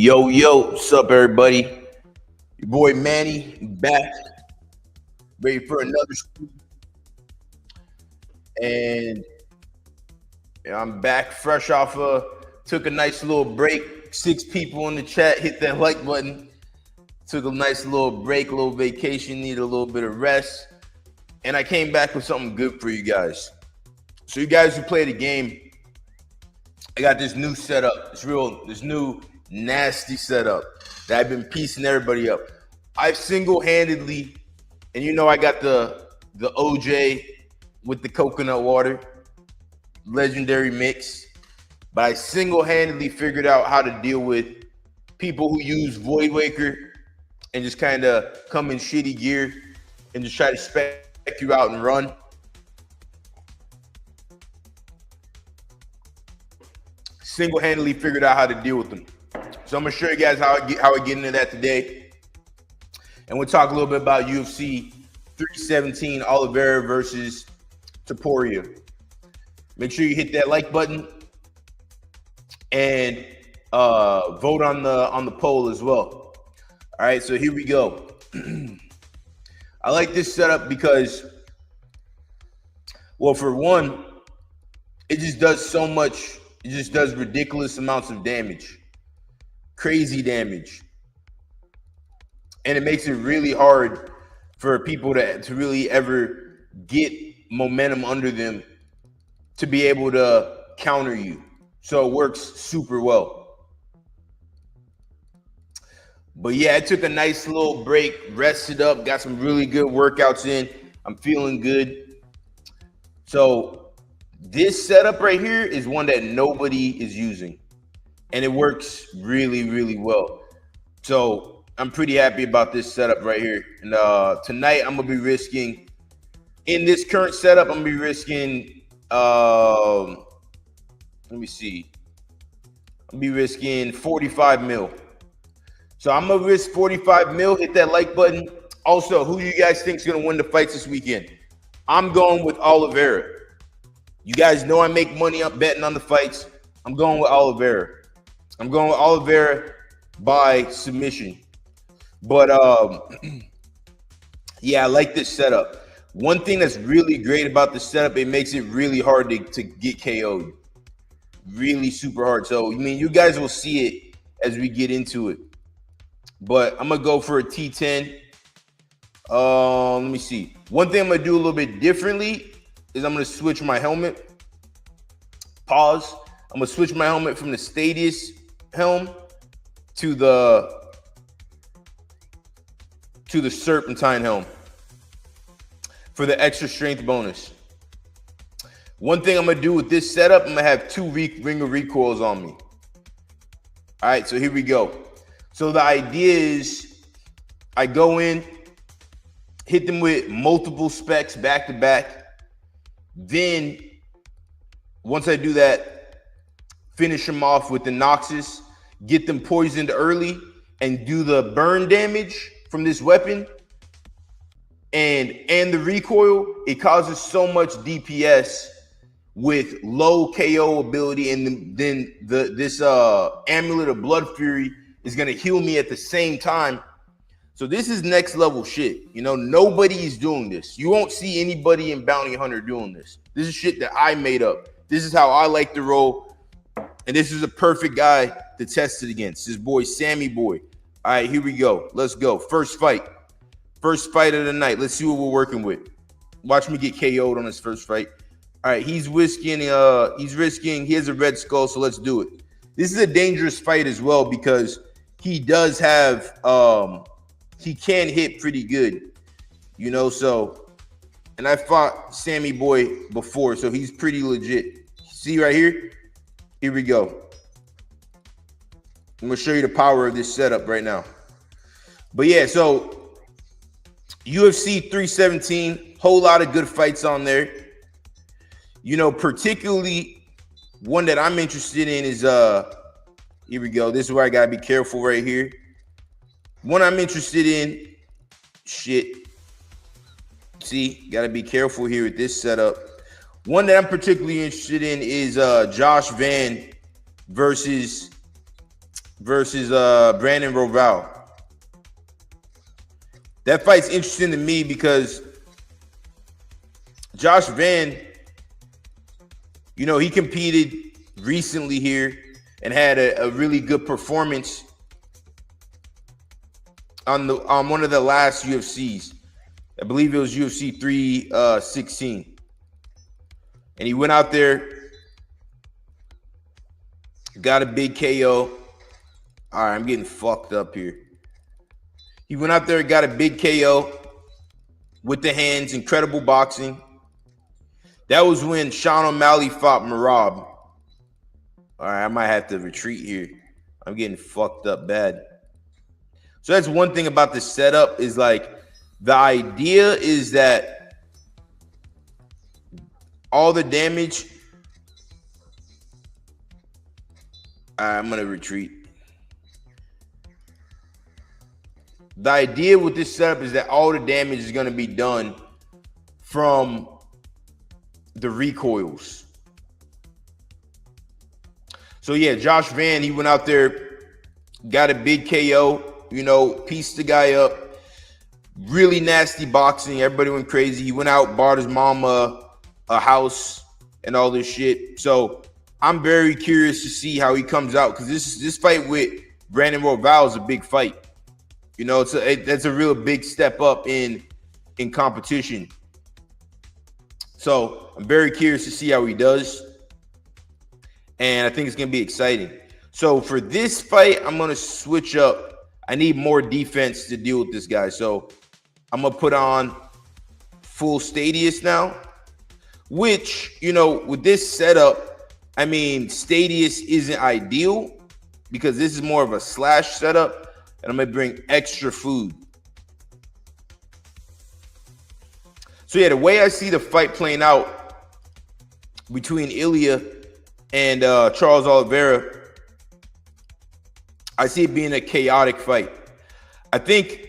Yo, what's up, everybody? Your boy Manny back, ready for another stream. And I'm back fresh off took a nice little break. 6 people in the chat, hit that like button. Took a nice little break, a little vacation, needed a little bit of rest. And I came back with something good for you guys. So you guys who play the game, I got this new setup. This new nasty setup that I've been piecing everybody up. I've single-handedly, and you know I got the OJ with the coconut water, legendary mix, but I single-handedly figured out how to deal with people who use Void Waker and just kind of come in shitty gear and just try to spec you out and run. Single-handedly figured out how to deal with them. So I'm gonna show you guys how I get into that today, and we'll talk a little bit about UFC 317 Oliveira versus Topuria. Make sure you hit that like button and vote on the poll as well. All right, so here we go. I like this setup because, well, for one, it just does so much. It just does ridiculous amounts of damage. Crazy damage. And it makes it really hard for people to really ever get momentum under them to be able to counter you. So it works super well. But yeah, I took a nice little break, rested up, got some really good workouts in. I'm feeling good. So this setup right here is one that nobody is using. And it works really, really well. So I'm pretty happy about this setup right here. And tonight I'm gonna be risking, in this current setup, I'm gonna be risking, let me see. I'm gonna be risking 45 mil. So I'm gonna risk 45 mil, hit that like button. Also, who do you guys think is gonna win the fights this weekend? I'm going with Oliveira. You guys know I make money up betting on the fights. I'm going with Oliveira. I'm going with Oliveira by submission. But yeah, I like this setup. One thing that's really great about the setup, it makes it really hard to get KO'd. Really super hard. So, I mean, you guys will see it as we get into it. But I'm going to go for a T10. Let me see. One thing I'm going to do a little bit differently is I'm going to switch my helmet. Pause. I'm going to switch my helmet from the Stadius helm to the Serpentine helm for the extra strength bonus. One thing I'm going to do with this setup, I'm going to have 2 ring of recoils on me. All right, so here we go. So the idea is I go in, hit them with multiple specs back to back. Then once I do that, finish them off with the Noxus, get them poisoned early, and do the burn damage from this weapon and the recoil. It causes so much DPS with low KO ability, and then this Amulet of Blood Fury is gonna heal me at the same time. So this is next level shit. You know, nobody is doing this. You won't see anybody in Bounty Hunter doing this. This is shit that I made up. This is how I like to roll. And this is a perfect guy to test it against. This boy, Sammy Boy. All right, here we go. Let's go. First fight. First fight of the night. Let's see what we're working with. Watch me get KO'd on his first fight. All right, he has a red skull, so let's do it. This is a dangerous fight as well because he does have, he can hit pretty good, you know, so, and I fought Sammy Boy before, so he's pretty legit. See right here? Here we go. I'm going to show you the power of this setup right now. But yeah, so UFC 317, whole lot of good fights on there. You know, particularly one that I'm interested in is, here we go. This is where I got to be careful right here. One I'm interested in, shit. See, got to be careful here with this setup. One that I'm particularly interested in is Josh Van versus versus Brandon Roval. That fight's interesting to me because Josh Van, you know, he competed recently here and had a really good performance on one of the last UFCs. I believe it was UFC 316. And he went out there, got a big KO. All right, I'm getting fucked up here. He went out there, got a big KO with the hands, incredible boxing. That was when Sean O'Malley fought Merab. All right, I might have to retreat here. I'm getting fucked up bad. So that's one thing about the setup is like the idea is that all the damage. I'm going to retreat. The idea with this setup is that all the damage is going to be done from the recoils. So yeah, Josh Van, he went out there, got a big KO, you know, pieced the guy up. Really nasty boxing. Everybody went crazy. He went out, bought his mom a house and all this shit. So I'm very curious to see how he comes out because this fight with Brandon Roval is a big fight. You know, that's a real big step up in competition. So I'm very curious to see how he does. And I think it's going to be exciting. So for this fight, I'm going to switch up. I need more defense to deal with this guy. So I'm going to put on full Stadius now, which, you know, with this setup, I mean, Stadius isn't ideal because this is more of a slash setup. And I'm going to bring extra food. So yeah, the way I see the fight playing out between Ilya and Charles Oliveira, I see it being a chaotic fight. I think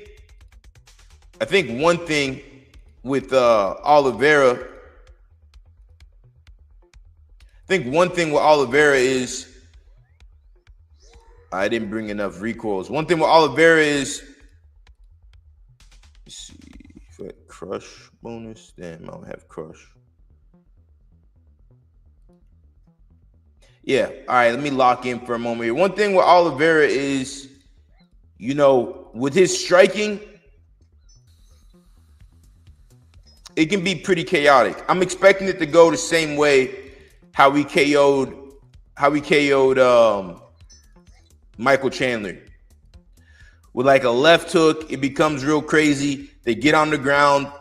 one thing with Oliveira, is I didn't bring enough recoils. One thing with Oliveira is, let's see, if I had crush bonus, damn, I don't have crush. Yeah, all right, let me lock in for a moment here. One thing with Oliveira is, you know, with his striking, it can be pretty chaotic. I'm expecting it to go the same way how we KO'd Michael Chandler. With like a left hook, it becomes real crazy. They get on the ground.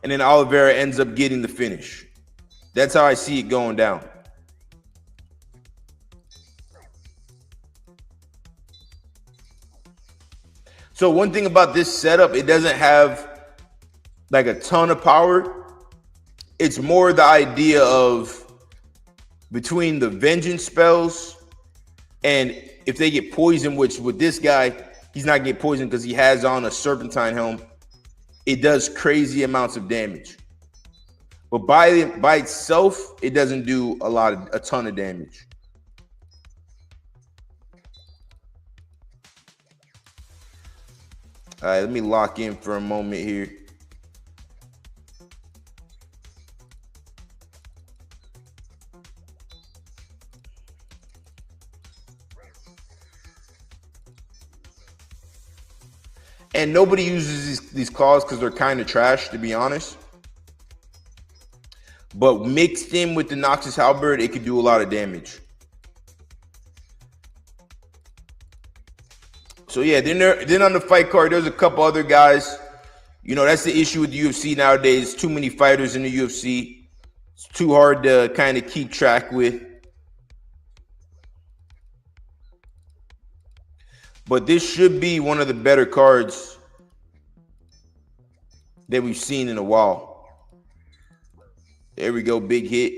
And then Oliveira ends up getting the finish. That's how I see it going down. So one thing about this setup, it doesn't have like a ton of power. It's more the idea of between the vengeance spells and if they get poisoned, which with this guy, he's not getting poisoned because he has on a serpentine helm. It does crazy amounts of damage. But by itself, it doesn't do a ton of damage. All right, let me lock in for a moment here. And nobody uses these claws because they're kind of trash, to be honest. But mixed in with the Noxus Halberd, it could do a lot of damage. So yeah, then on the fight card, there's a couple other guys. You know, that's the issue with the UFC nowadays. Too many fighters in the UFC. It's too hard to kind of keep track with. But this should be one of the better cards that we've seen in a while. There we go, big hit.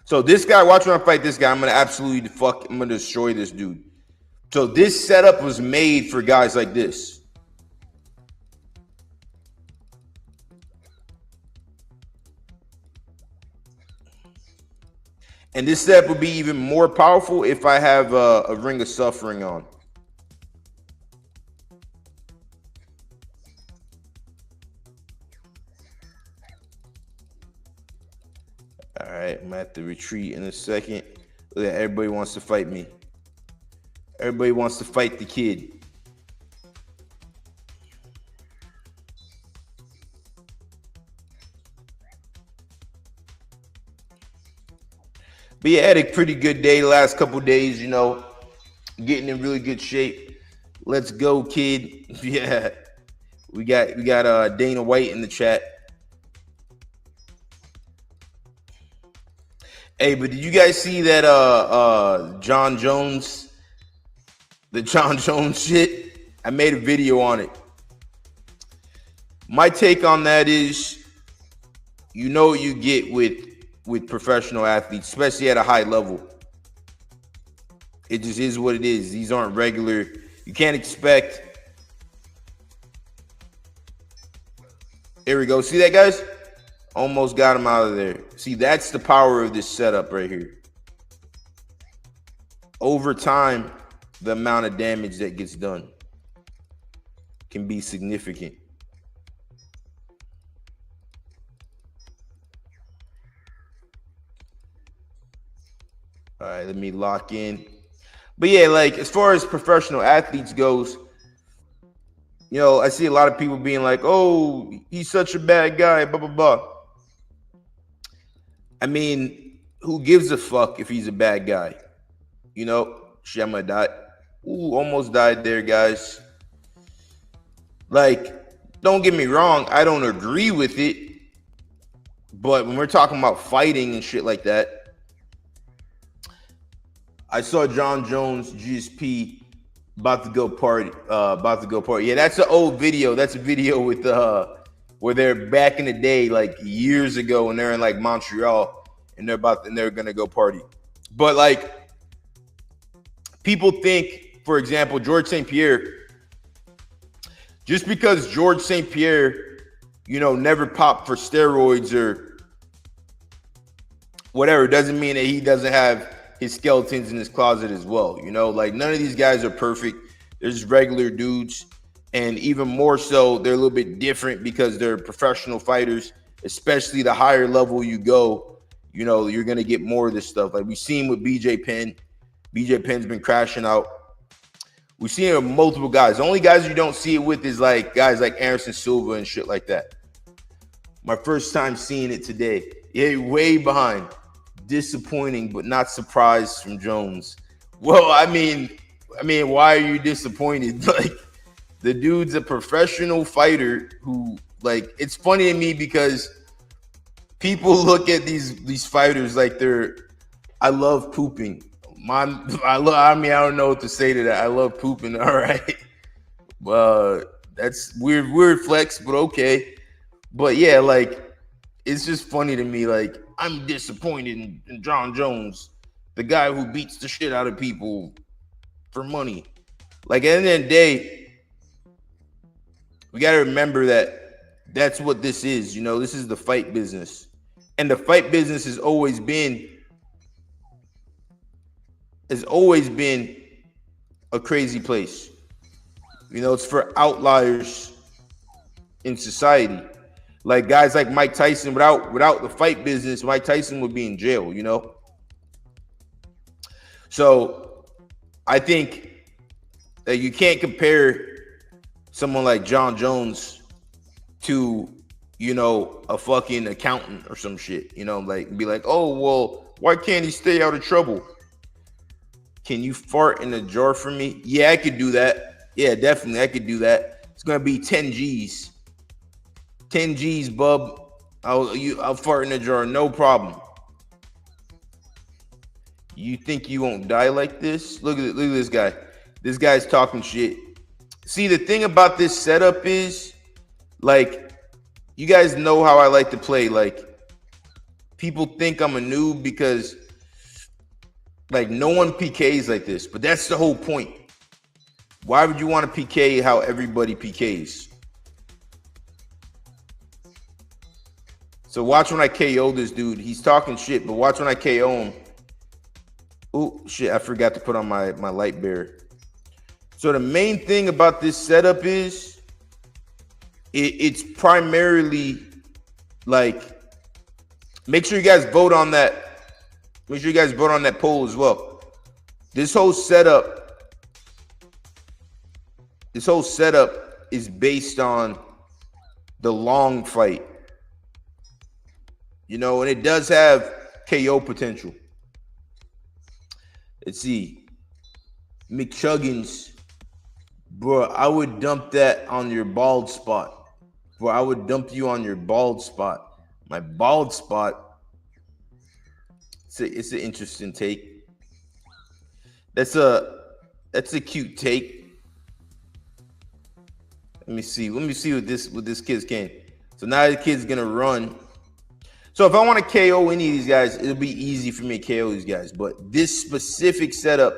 So this guy, watch when I fight this guy, I'm gonna destroy this dude. So this setup was made for guys like this. And this step would be even more powerful if I have a Ring of Suffering on. All right, I'm gonna have to retreat in a second. Look at everybody wants to fight me. Everybody wants to fight the kid. But yeah, I had a pretty good day the last couple days, you know, getting in really good shape. Let's go, kid. Yeah. We got Dana White in the chat. Hey, but did you guys see that John Jones, the John Jones shit? I made a video on it. My take on that is, you know what you get with professional athletes, especially at a high level. It just is what it is. These aren't regular. You can't expect. Here we go. See that, guys? Almost got him out of there. See, that's the power of this setup right here. Over time, the amount of damage that gets done can be significant. All right, let me lock in. But yeah, like as far as professional athletes goes, you know, I see a lot of people being like, oh, he's such a bad guy, blah, blah, blah. I mean, who gives a fuck if he's a bad guy? You know, shit, I'm gonna die. Ooh, almost died there, guys. Like, don't get me wrong, I don't agree with it. But when we're talking about fighting and shit like that, I saw John Jones, GSP, about to go party. Yeah, that's an old video. That's a video with where they're back in the day, like years ago, and they're in like Montreal, and they're gonna go party. But like, people think, for example, George St. Pierre, just because George St. Pierre, you know, never popped for steroids or whatever, doesn't mean that he doesn't have his skeletons in his closet as well. You know, like none of these guys are perfect. They're just regular dudes. And even more so, they're a little bit different because they're professional fighters, especially the higher level you go, you know, you're going to get more of this stuff. Like we've seen with BJ Penn. BJ Penn's been crashing out. We've seen it with multiple guys. The only guys you don't see it with is like guys like Anderson Silva and shit like that. My first time seeing it today. Yeah, way behind. Disappointing, but not surprised from Jones. Well, I mean, why are you disappointed? Like, the dude's a professional fighter who, like, it's funny to me because people look at these fighters like I love pooping. I don't know what to say to that. I love pooping. All right. That's weird flex, but okay. But yeah, like, it's just funny to me. Like, I'm disappointed in John Jones, the guy who beats the shit out of people for money. Like, at the end of the day, we got to remember that that's what this is. You know, this is the fight business. And the fight business has always been a crazy place. You know, it's for outliers in society. Like guys like Mike Tyson, without the fight business, Mike Tyson would be in jail, you know? So I think that you can't compare someone like John Jones to, you know, a fucking accountant or some shit, you know, like be like, oh, well, why can't he stay out of trouble? Can you fart in a jar for me? Yeah, I could do that. Yeah, definitely, I could do that. It's gonna be 10 G's. 10 G's, bub. I'll fart in a jar, no problem. You think you won't die like this? Look at this guy. This guy's talking shit. See, the thing about this setup is, like, you guys know how I like to play. Like, people think I'm a noob because, like, no one PKs like this. But that's the whole point. Why would you want to PK how everybody PKs? So watch when I KO this dude. He's talking shit, but watch when I KO him. Oh shit, I forgot to put on my light bearer. So the main thing about this setup is it's primarily like, make sure you guys vote on that. Make sure you guys vote on that poll as well. This whole setup is based on the long fight. You know, and it does have KO potential. Let's see. McChuggins, bro, I would dump that on your bald spot. Bro, I would dump you on your bald spot. My bald spot. It's an interesting take. That's a cute take. Let me see what this kid's can. So now the kid's gonna run. So if I want to KO any of these guys, it'll be easy for me to KO these guys. But this specific setup,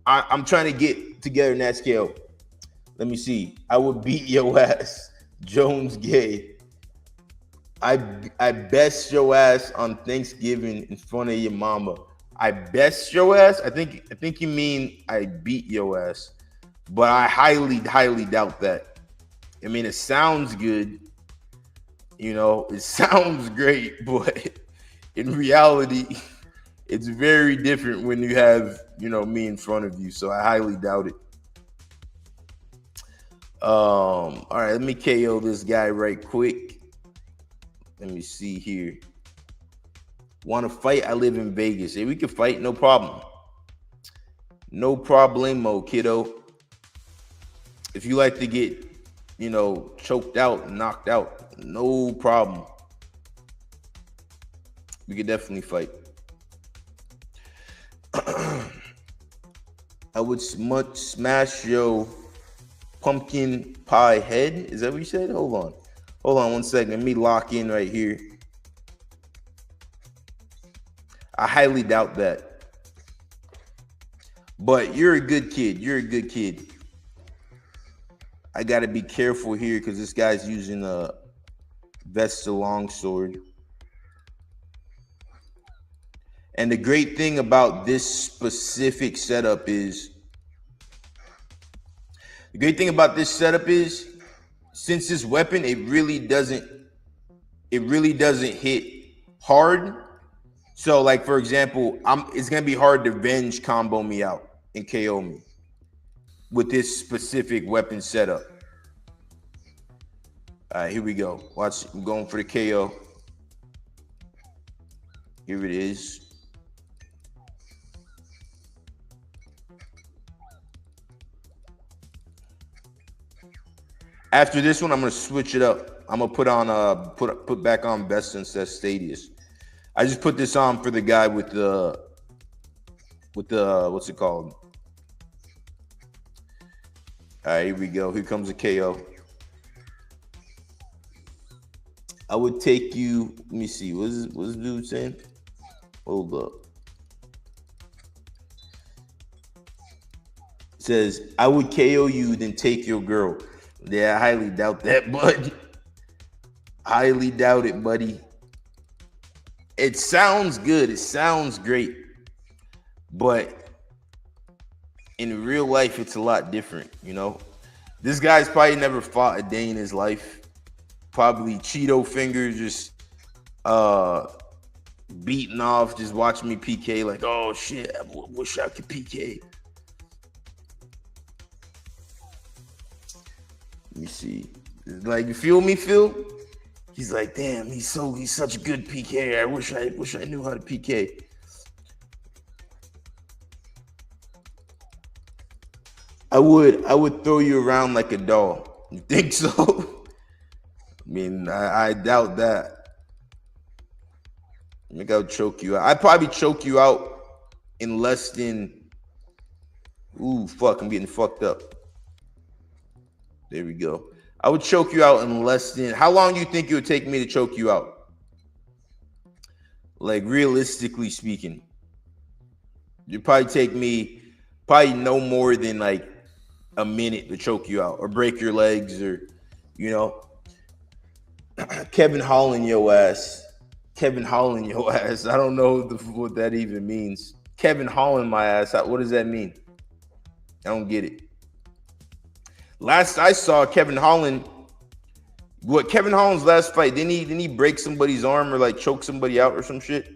I'm trying to get together in that scale. Let me see. I would beat your ass, Jones Gay. I best your ass on Thanksgiving in front of your mama. I best your ass. I think you mean I beat your ass, but I highly doubt that. I mean, it sounds good. You know, it sounds great, but in reality, it's very different when you have, you know, me in front of you. So I highly doubt it. All right, let me KO this guy right quick. Let me see here. Want to fight? I live in Vegas. Hey, we can fight, no problem. No problemo, kiddo. If you like to get, you know, choked out and knocked out, no problem. We could definitely fight. I would smash your pumpkin pie head. Is that what you said? Hold on 1 second. Let me lock in right here. I highly doubt that. But you're a good kid. I got to be careful here because this guy's using a Vesta longsword. And the great thing about this specific setup is, since this weapon, it really doesn't hit hard. So like, for example, it's going to be hard to venge combo me out and KO me with this specific weapon setup. All right, here we go. Watch, I'm going for the KO. Here it is. After this one, I'm gonna switch it up. I'm gonna put back on Best instead of Stadius. I just put this on for the guy with the what's it called? All right, here we go. Here comes a KO. I would take you. Let me see. What's this dude saying? Hold up. It says, I would KO you, then take your girl. Yeah, I highly doubt that, bud. Highly doubt it, buddy. It sounds good. It sounds great. But in real life, it's a lot different, you know? This guy's probably never fought a day in his life. Probably Cheeto fingers, just beating off, just watching me PK like, oh shit, I wish I could PK. Let me see. Like, you feel me, Phil? He's like, damn, he's such a good PK. I wish I knew how to PK. I would throw you around like a doll. You think so? I mean, I doubt that. I think I would choke you out. I'd probably choke you out in less than. Ooh, fuck! I'm getting fucked up. There we go. I would choke you out in less than. How long do you think it would take me to choke you out? Like, realistically speaking, it'd probably take me no more than like a minute to choke you out or break your legs, or, you know, Kevin Holland your ass. I don't know what that even means. Kevin Holland my ass. What does that mean? I don't get it. Last I saw Kevin Holland's last fight, didn't he break somebody's arm or like choke somebody out or some shit?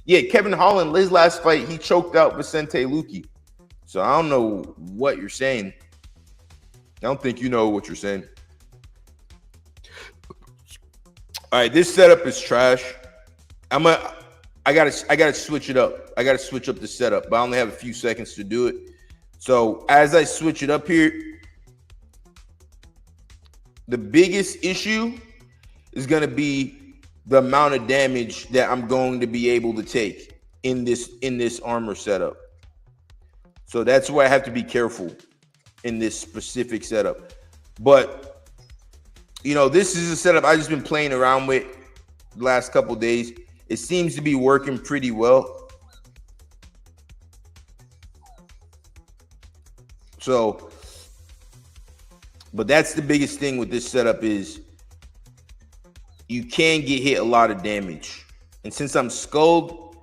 Yeah, Kevin Holland, his last fight, he choked out Vicente Luque. So I don't know what you're saying. I don't think you know what you're saying. All right, this setup is trash. I gotta switch it up. I gotta switch up the setup, but I only have a few seconds to do it. So as I switch it up here, the biggest issue is gonna be the amount of damage that I'm going to be able to take in this armor setup. So that's why I have to be careful in this specific setup. But you know, this is a setup I've just been playing around with the last couple days. It seems to be working pretty well. So, but that's the biggest thing with this setup is you can get hit a lot of damage. And since I'm skulled,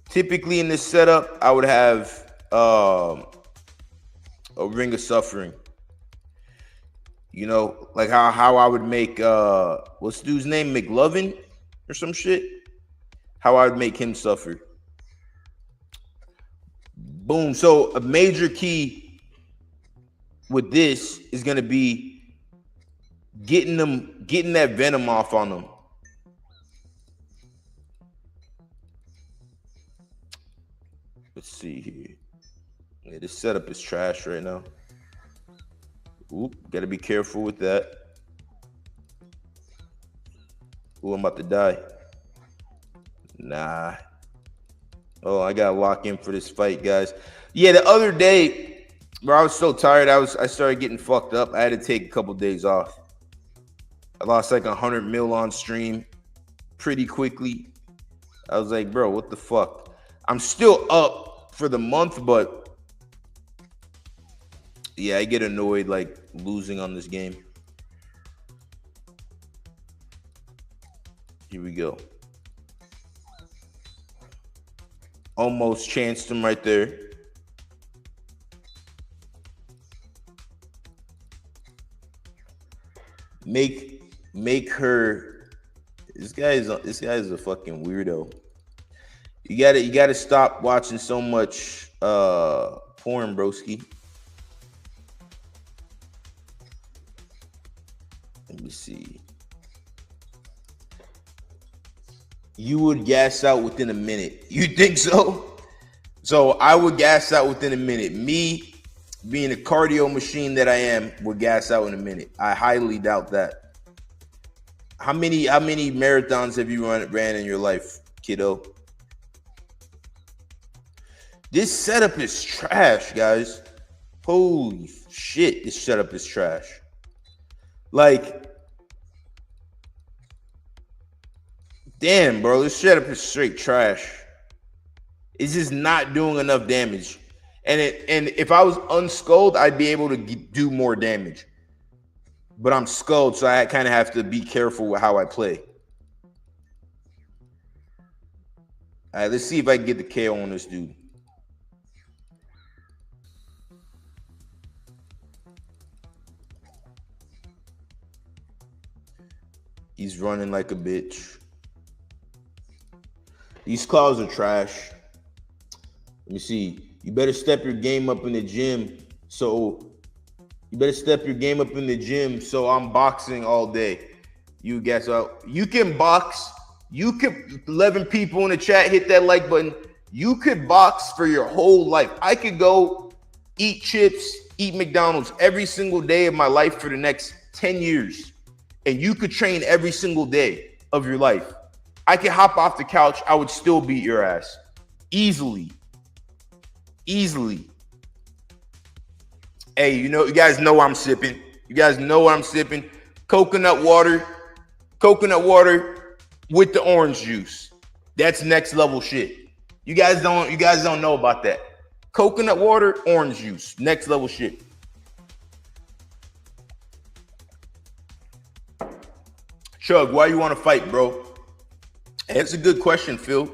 typically in this setup, I would have a Ring of Suffering. You know, like how I would make what's the dude's name, McLovin or some shit. How I would make him suffer. Boom. So a major key with this is gonna be getting that venom off on them. Let's see here. Yeah, this setup is trash right now. Oop, gotta be careful with that. Ooh, I'm about to die. Nah. Oh, I gotta lock in for this fight, guys. Yeah, the other day, bro, I was so tired. I started getting fucked up. I had to take a couple days off. I lost like 100 mil on stream pretty quickly. I was like, bro, what the fuck? I'm still up for the month, but yeah, I get annoyed like losing on this game. Here we go. Almost chanced him right there. Make her. This guy is a fucking weirdo. You gotta stop watching so much porn, broski. Let me see. You would gas out within a minute. You think so? So I would gas out within a minute. Me, being a cardio machine that I am, would gas out in a minute. I highly doubt that. How many marathons have you ran in your life, kiddo? This setup is trash, guys. Holy shit, this setup is trash. Like, damn, bro, this setup is straight trash. It's just not doing enough damage. And if I was unskulled, I'd be able to do more damage. But I'm skulled, so I kind of have to be careful with how I play. All right, let's see if I can get the KO on this dude. He's running like a bitch. These claws are trash. Let me see. You better step your game up in the gym. So I'm boxing all day. You guys out. You can box. You could 11 people in the chat hit that like button. You could box for your whole life. I could go eat chips, eat McDonald's every single day of my life for the next 10 years. And you could train every single day of your life. I could hop off the couch. I would still beat your ass. Easily. Hey, you guys know I'm sipping. You guys know what I'm sipping. Coconut water with the orange juice. That's next level shit. You guys don't know about that. Coconut water, orange juice. Next level shit. Chug, why you want to fight, bro? That's a good question, Phil.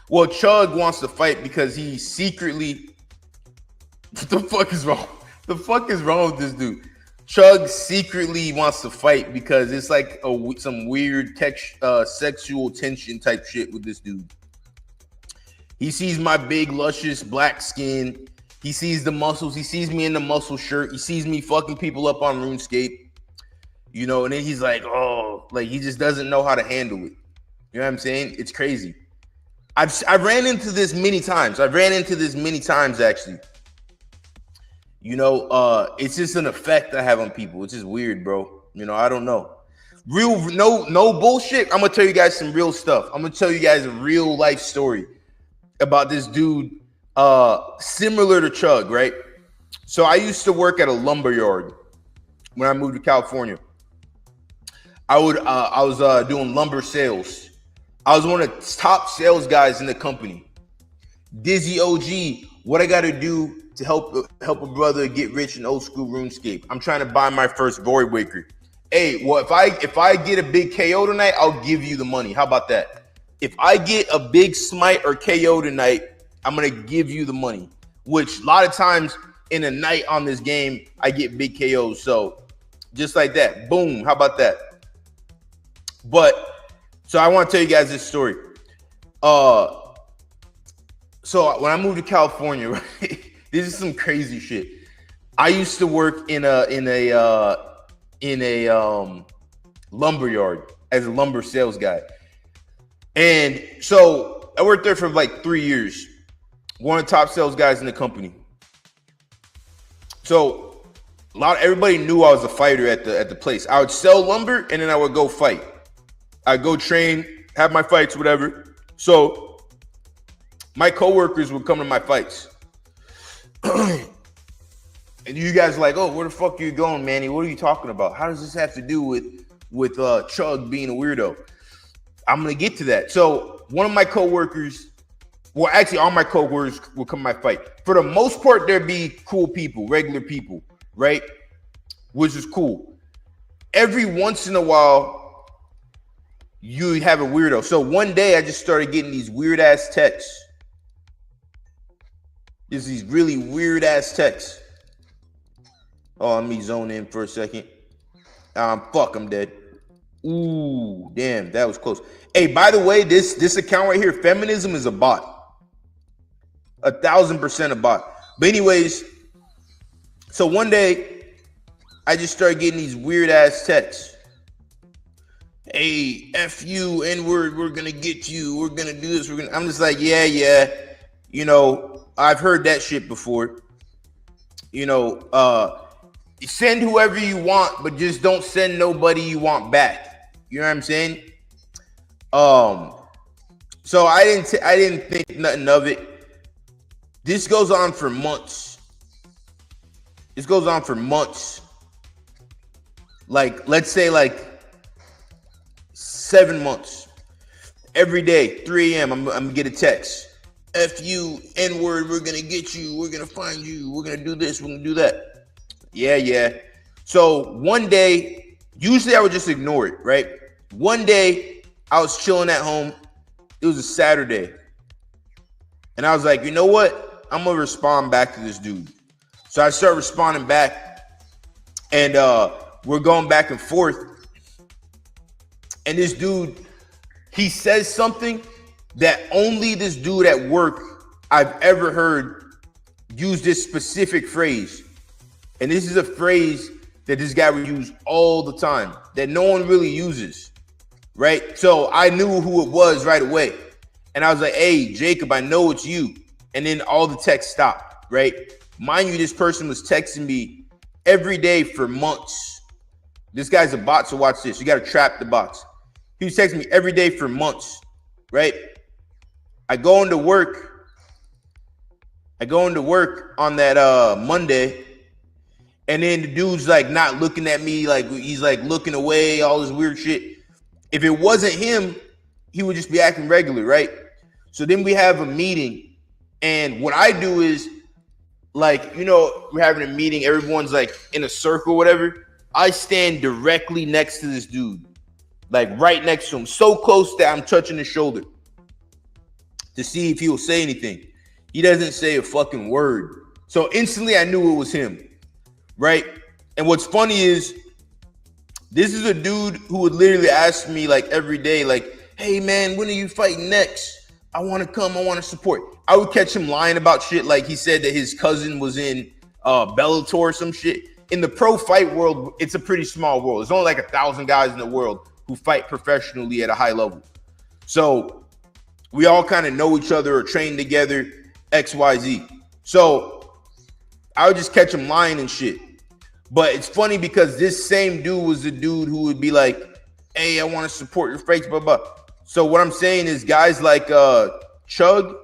Well, Chug wants to fight because he secretly. What the fuck is wrong? The fuck is wrong with this dude? Chug secretly wants to fight because it's like some weird sexual tension type shit with this dude. He sees my big, luscious black skin. He sees the muscles. He sees me in the muscle shirt. He sees me fucking people up on RuneScape. You know, and then he's like, oh, like he just doesn't know how to handle it. You know what I'm saying? It's crazy. I've ran into this many times. Actually. You know, it's just an effect I have on people. It's just weird, bro. You know, I don't know. No bullshit. I'm gonna tell you guys some real stuff. I'm gonna tell you guys a real life story about this dude, similar to Chug, right? So I used to work at a lumber yard when I moved to California. I was doing lumber sales. I was one of the top sales guys in the company. Dizzy OG, what I got to do to help a brother get rich in Old School RuneScape? I'm trying to buy my first Void Waker. Hey, well, if I get a big KO tonight, I'll give you the money. How about that? If I get a big smite or KO tonight, I'm gonna give you the money. Which a lot of times in a night on this game, I get big KOs. So just like that, boom. How about that? But so I want to tell you guys this story. So when I moved to California, right, this is some crazy shit. I used to work in a lumber yard as a lumber sales guy. And so I worked there for like 3 years. One of the top sales guys in the company. So everybody knew I was a fighter at the place. I would sell lumber and then I would go fight. I'd go train, have my fights, whatever. So my coworkers would come to my fights. And you guys are like, oh, where the fuck are you going, Manny? What are you talking about? How does this have to do with Chug being a weirdo? I'm gonna get to that. So one of my coworkers, well, actually, all my coworkers will come to my fight. For the most part, there'd be cool people, regular people, right? Which is cool. Every once in a while, you have a weirdo. So one day, I just started getting these weird ass texts. There's these really weird ass texts. Oh, let me zone in for a second. Fuck, I'm dead. Ooh, damn, that was close. Hey, by the way, this account right here, Feminism, is a bot. 1,000% a bot. But anyways, so one day, I just started getting these weird ass texts. Hey, F you, N-word, we're gonna get you. We're gonna do this. I'm just like, yeah. You know, I've heard that shit before. You know, send whoever you want, but just don't send nobody you want back. You know what I'm saying? So I didn't think nothing of it. This goes on for months. Like, let's say like 7 months. Every day, 3 a.m., I'm gonna get a text. F you, N-word, we're gonna get you, we're gonna find you, we're gonna do this, we're gonna do that. Yeah. So one day, usually I would just ignore it, right? One day, I was chilling at home. It was a Saturday. And I was like, you know what? I'm going to respond back to this dude. So I start responding back. And we're going back and forth. And this dude, he says something that only this dude at work I've ever heard use this specific phrase. And this is a phrase that this guy would use all the time, that no one really uses, right? So I knew who it was right away. And I was like, hey, Jacob, I know it's you. And then all the text stopped, right? Mind you, this person was texting me every day for months. This guy's a bot, so watch this. You got to trap the bots. He was texting me every day for months, right? I go into work on that Monday. And then the dude's like not looking at me, like he's like looking away, all this weird shit. If it wasn't him, he would just be acting regular, right? So then we have a meeting. And what I do is, like, you know, we're having a meeting, everyone's like in a circle, whatever. I stand directly next to this dude, like right next to him, so close that I'm touching his shoulder. to see if he'll say anything. He doesn't say a fucking word. So instantly I knew it was him, right? And what's funny is this is a dude who would literally ask me like every day, like, hey man, when are you fighting next? I want to come, I want to support. I would catch him lying about shit, like he said that his cousin was in Bellator or some shit. In the pro fight world, it's a pretty small world. There's only like 1,000 guys in the world who fight professionally at a high level. So we all kind of know each other or train together, XYZ. So I would just catch him lying and shit. But it's funny because this same dude was the dude who would be like, hey, I want to support your fights, blah, blah. So what I'm saying is guys like Chug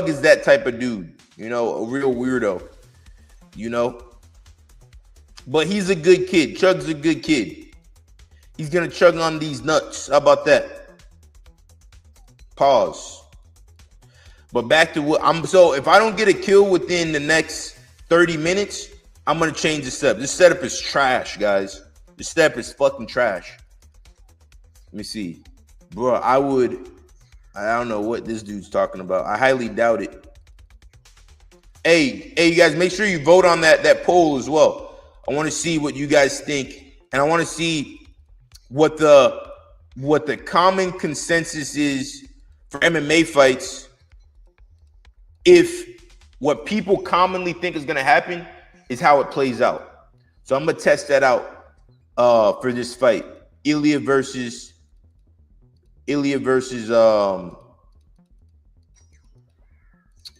is that type of dude, you know, a real weirdo, you know. But he's a good kid. Chug's a good kid. He's going to chug on these nuts. How about that? Pause. But back to what so if I don't get a kill within the next 30 minutes, I'm going to change the setup. This setup is trash, guys. This setup is fucking trash. Let me see. Bro, I don't know what this dude's talking about. I highly doubt it. Hey, you guys, make sure you vote on that poll as well. I want to see what you guys think. And I want to see what the common consensus is for MMA fights. If what people commonly think is going to happen is how it plays out. So I'm going to test that out for this fight. Ilya versus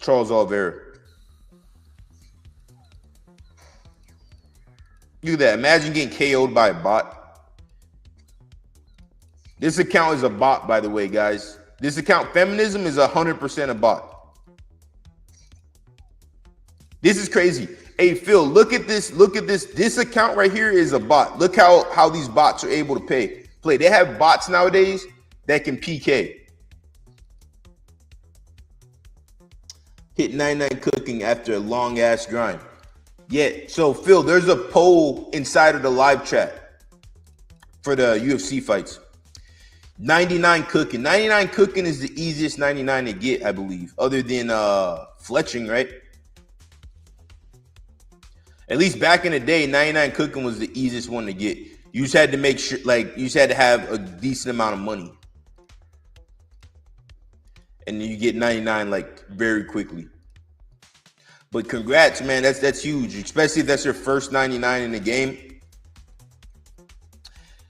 Charles Oliveira. Look at that. Imagine getting KO'd by a bot. This account is a bot, by the way, guys. This account, Feminism, is 100% a bot. This is crazy. Hey, Phil, look at this. Look at this. This account right here is a bot. Look how these bots are able to play. They have bots nowadays that can PK. Hit 99 cooking after a long ass grind. Yeah. So Phil, there's a poll inside of the live chat for the UFC fights. 99 cooking. 99 cooking is the easiest 99 to get, I believe, other than fletching, right? At least back in the day, 99 cooking was the easiest one to get. You just had to make sure, like, you just had to have a decent amount of money. And then you get 99 like very quickly. But congrats, man. That's huge, especially if that's your first 99 in the game.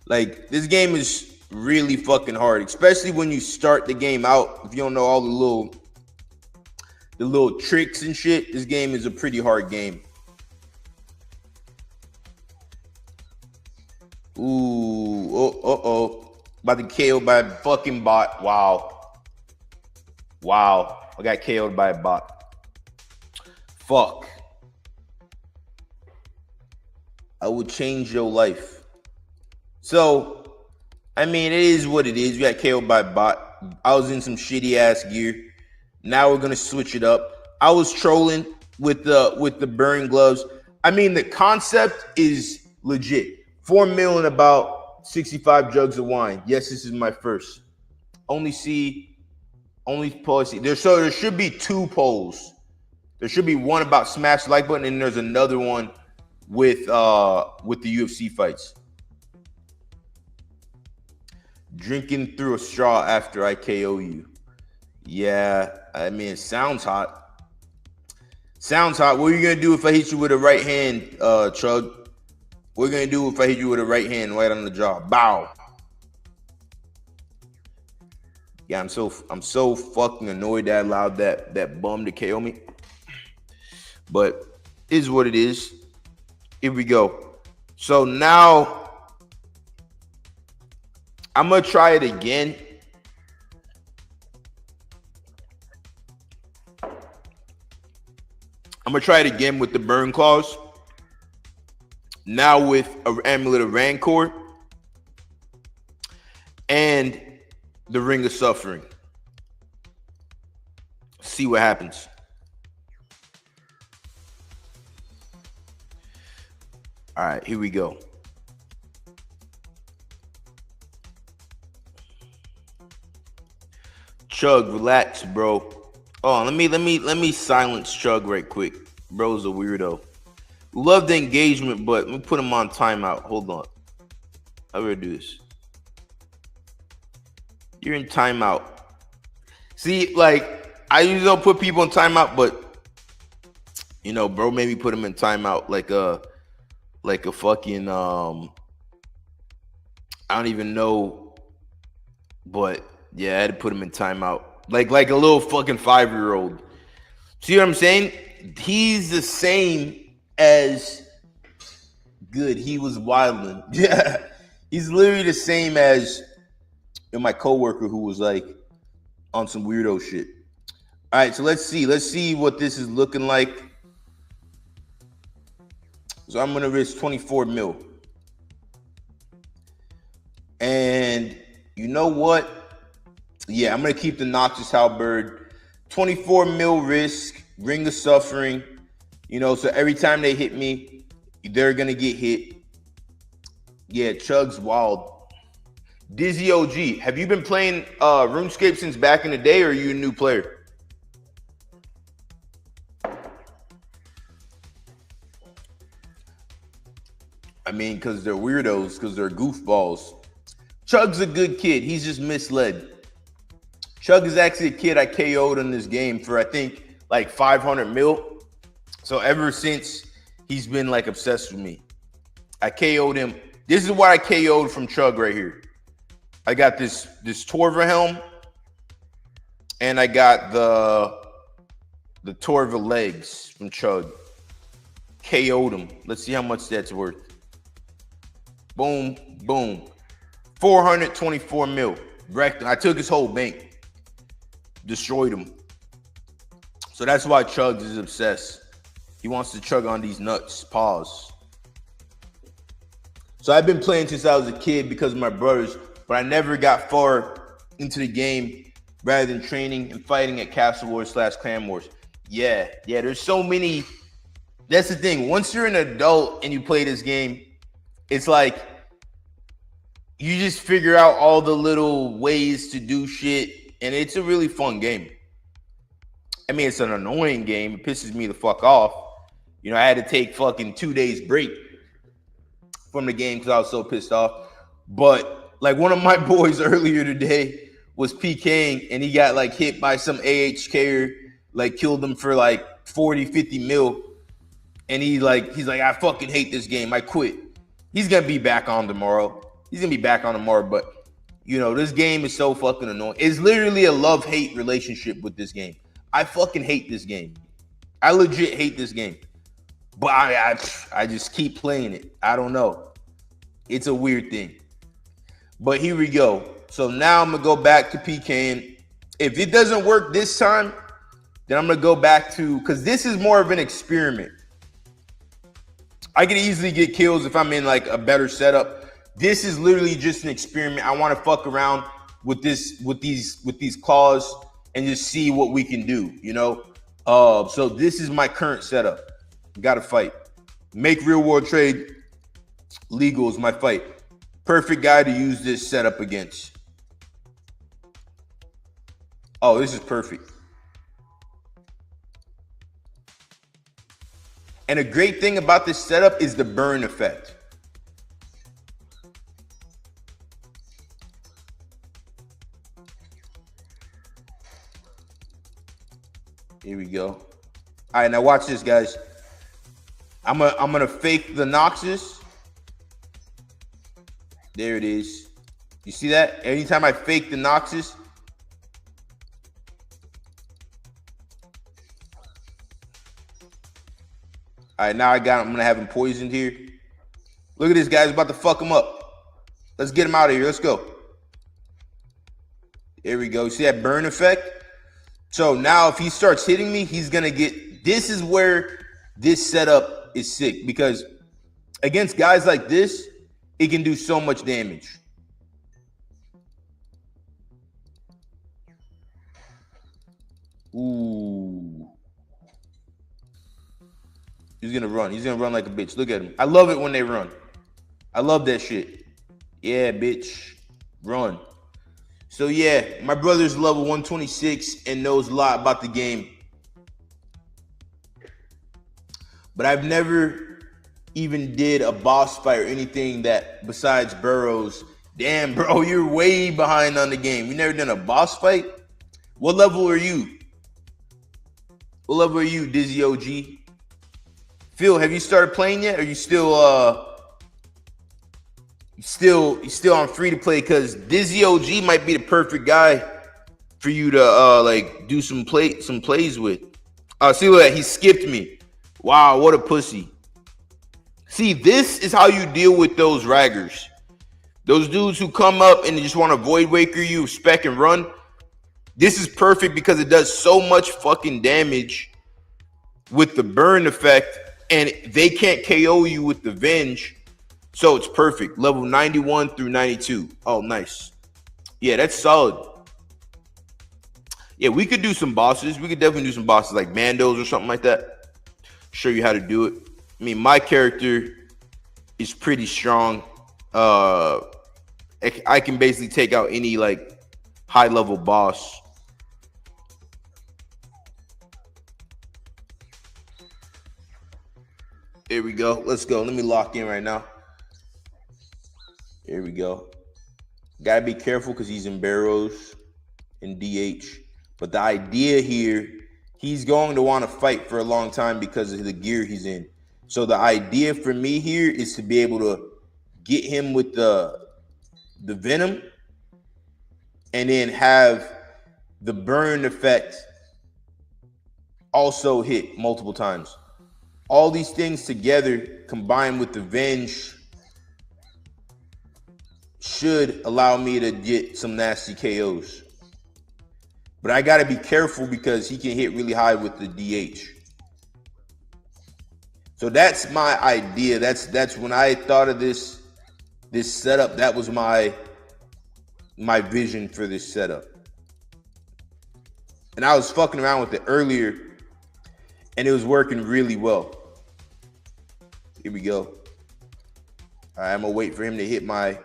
Like, this game is really fucking hard, especially when you start the game out. If you don't know all the little tricks and shit, this game is a pretty hard game. Ooh, about to KO by a fucking bot. Wow, I got KO'd by a bot. Fuck. I would change your life. So, I mean, it is what it is. You got KO'd by a bot. I was in some shitty ass gear. Now we're gonna switch it up. I was trolling with the burn gloves. I mean, the concept is legit. 4 mil and about 65 jugs of wine. Yes, this is my first. Only policy. There should be 2 polls. There should be one about smash the like button, and there's another one with the UFC fights. Drinking through a straw after I KO you. Yeah, I mean, it sounds hot. Sounds hot. What are you gonna do if I hit you with a right hand, Chug? What are you gonna do if I hit you with a right hand right on the jaw? Bow. Yeah, I'm so fucking annoyed that I allowed that bum to KO me. But it is what it is. Here we go. So now I'm gonna try it again. I'm gonna try it again with the burn claws. Now with an amulet of Rancor and the Ring of Suffering. See what happens. All right, here we go. Chug, relax, bro. Oh, let me silence Chug right quick. Bro's a weirdo. Love the engagement, but let me put him on timeout. Hold on. How do I do this? You're in timeout. See, like, I usually don't put people in timeout, but you know, bro made me put him in timeout like a fucking I don't even know, but yeah, I had to put him in timeout. Like a little fucking 5-year-old. See what I'm saying? He's the same as good. He was wilding. Yeah. He's literally the same as my coworker who was like on some weirdo shit. All right, so let's see what this is looking like. So I'm gonna risk 24 mil. And you know what? Yeah, I'm gonna keep the Noxious Halberd. 24 mil risk, Ring of Suffering. You know, so every time they hit me, they're gonna get hit. Yeah, Chug's wild. Dizzy OG, have you been playing RuneScape since back in the day, or are you a new player? I mean, because they're weirdos, because they're goofballs. Chug's a good kid. He's just misled. Chug is actually a kid I KO'd in this game for, I think, like 500 mil. So ever since, he's been like obsessed with me. I KO'd him. This is what I KO'd from Chug right here. I got this Torva helm, and I got the Torva legs from Chug. KO'd him. Let's see how much that's worth. Boom, boom. 424 mil. Wrecked him. I took his whole bank. Destroyed him. So that's why Chug is obsessed. He wants to chug on these nuts. Pause. So I've been playing since I was a kid because of my brothers, but I never got far into the game rather than training and fighting at Castle Wars / Clan Wars. Yeah, there's so many. That's the thing. Once you're an adult and you play this game, it's like you just figure out all the little ways to do shit, and it's a really fun game. I mean, it's an annoying game. It pisses me the fuck off. You know, I had to take fucking 2 days break from the game because I was so pissed off. But like one of my boys earlier today was PKing, and he got like hit by some AHKer, like killed him for like 40, 50 mil. And he's like, I fucking hate this game. I quit. He's gonna be back on tomorrow. But you know, this game is so fucking annoying. It's literally a love-hate relationship with this game. I fucking hate this game. I legit hate this game. But I just keep playing it. I don't know. It's a weird thing. But here we go. So now I'm gonna go back to PKing. If it doesn't work this time, then I'm gonna go back to, because this is more of an experiment. I can easily get kills if I'm in like a better setup. This is literally just an experiment. I want to fuck around with these claws and just see what we can do, you know? So this is my current setup. Gotta fight. Make real world trade legal is my fight. Perfect guy to use this setup against. Oh, this is perfect. And a great thing about this setup is the burn effect. Here we go. All right, now watch this, guys. I'm gonna fake the Noxious. There it is. You see that? Anytime I fake the Noxious, all right, now I got him. I'm gonna have him poisoned here. Look at this, guys. About to fuck him up. Let's get him out of here. Let's go. There we go. See that burn effect? So now if he starts hitting me, he's gonna get. This is where this setup is sick, because against guys like this, it can do so much damage. Ooh. He's gonna run. He's gonna run like a bitch. Look at him. I love it when they run. I love that shit. Yeah, bitch. Run. So yeah, my brother's level 126 and knows a lot about the game. But I've never even did a boss fight or anything that besides Burrows. Damn, bro, you're way behind on the game. You never done a boss fight? What level are you? What level are you, Dizzy OG? Phil, have you started playing yet? Or you still still on free to play? Because Dizzy OG might be the perfect guy for you to like do some plays with. See what he skipped me. Wow, what a pussy. See, this is how you deal with those raggers. Those dudes who come up and just want to void waker you, spec and run. This is perfect because it does so much fucking damage with the burn effect, and they can't KO you with the Venge. So it's perfect. Level 91 through 92. Oh, nice. Yeah, that's solid. Yeah, we could do some bosses. We could definitely do some bosses like Mandos or something like that. Show you how to do it. I mean, my character is pretty strong. I can basically take out any like high level boss. Here we go. Let's go. Let me lock in right now. Here we go. Gotta be careful because he's in Barrows and DH. But the idea here, he's going to want to fight for a long time because of the gear he's in. So the idea for me here is to be able to get him with the venom and then have the burn effect also hit multiple times. All these things together combined with the Venge should allow me to get some nasty KOs. But I got to be careful because he can hit really high with the DH. So that's my idea. That's when I thought of this setup. That was my vision for this setup. And I was fucking around with it earlier, and it was working really well. Here we go. All right, I'm gonna wait for him to hit my.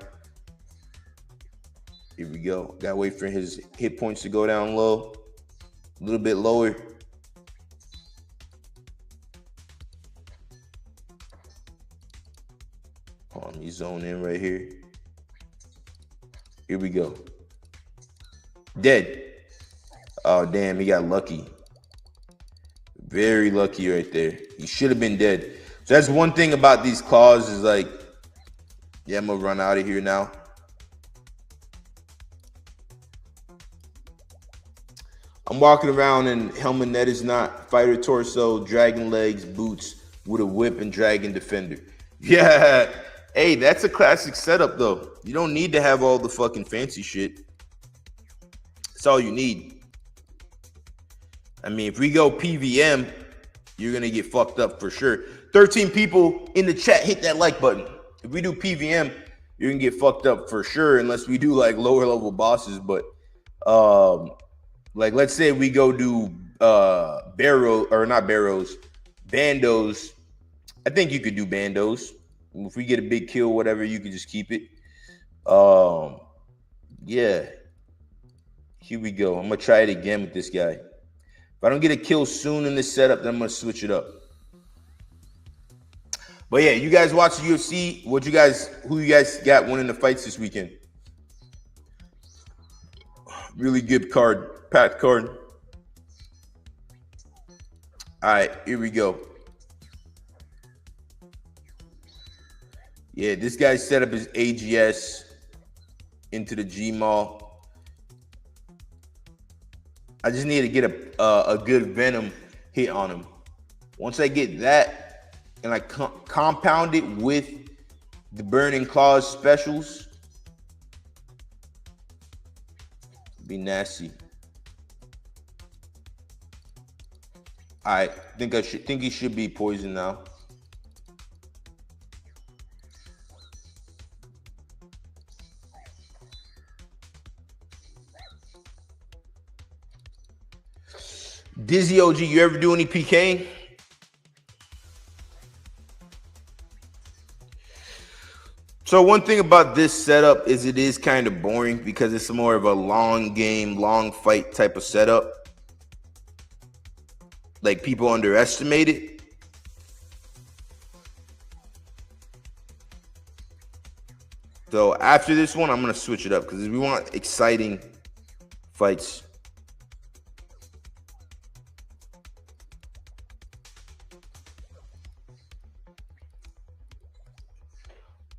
Here we go. Gotta wait for his hit points to go down low, a little bit lower. Let me zone in right here. Here we go. Dead. Oh, damn, he got lucky. Very lucky right there. He should have been dead. So that's one thing about these claws is like, yeah, I'm gonna run out of here now. I'm walking around in helmet net is not, fighter torso, dragon legs, boots with a whip and dragon defender. Yeah. Hey, that's a classic setup though. You don't need to have all the fucking fancy shit. That's all you need. I mean, if we go PVM, you're gonna get fucked up for sure. 13 people in the chat, hit that like button. If we do PVM, you're gonna get fucked up for sure, unless we do like lower level bosses. But like let's say we go do Barrow or not Barrows, Bandos. I think you could do Bandos. If we get a big kill, whatever, you can just keep it. Yeah. Here we go. I'm gonna try it again with this guy. If I don't get a kill soon in this setup, then I'm gonna switch it up. But yeah, you guys watch the UFC. Who you guys got winning the fights this weekend? Really good card, packed card. All right, here we go. Yeah, this guy set up his AGS into the Gmaul. I just need to get a good venom hit on him. Once I get that and I compound it with the burning claws specials, be nasty. I think he should be poisoned now. Dizzy OG, you ever do any PKing? So one thing about this setup is it is kind of boring because it's more of a long game, long fight type of setup. Like, people underestimate it. So after this one, I'm going to switch it up because we want exciting fights.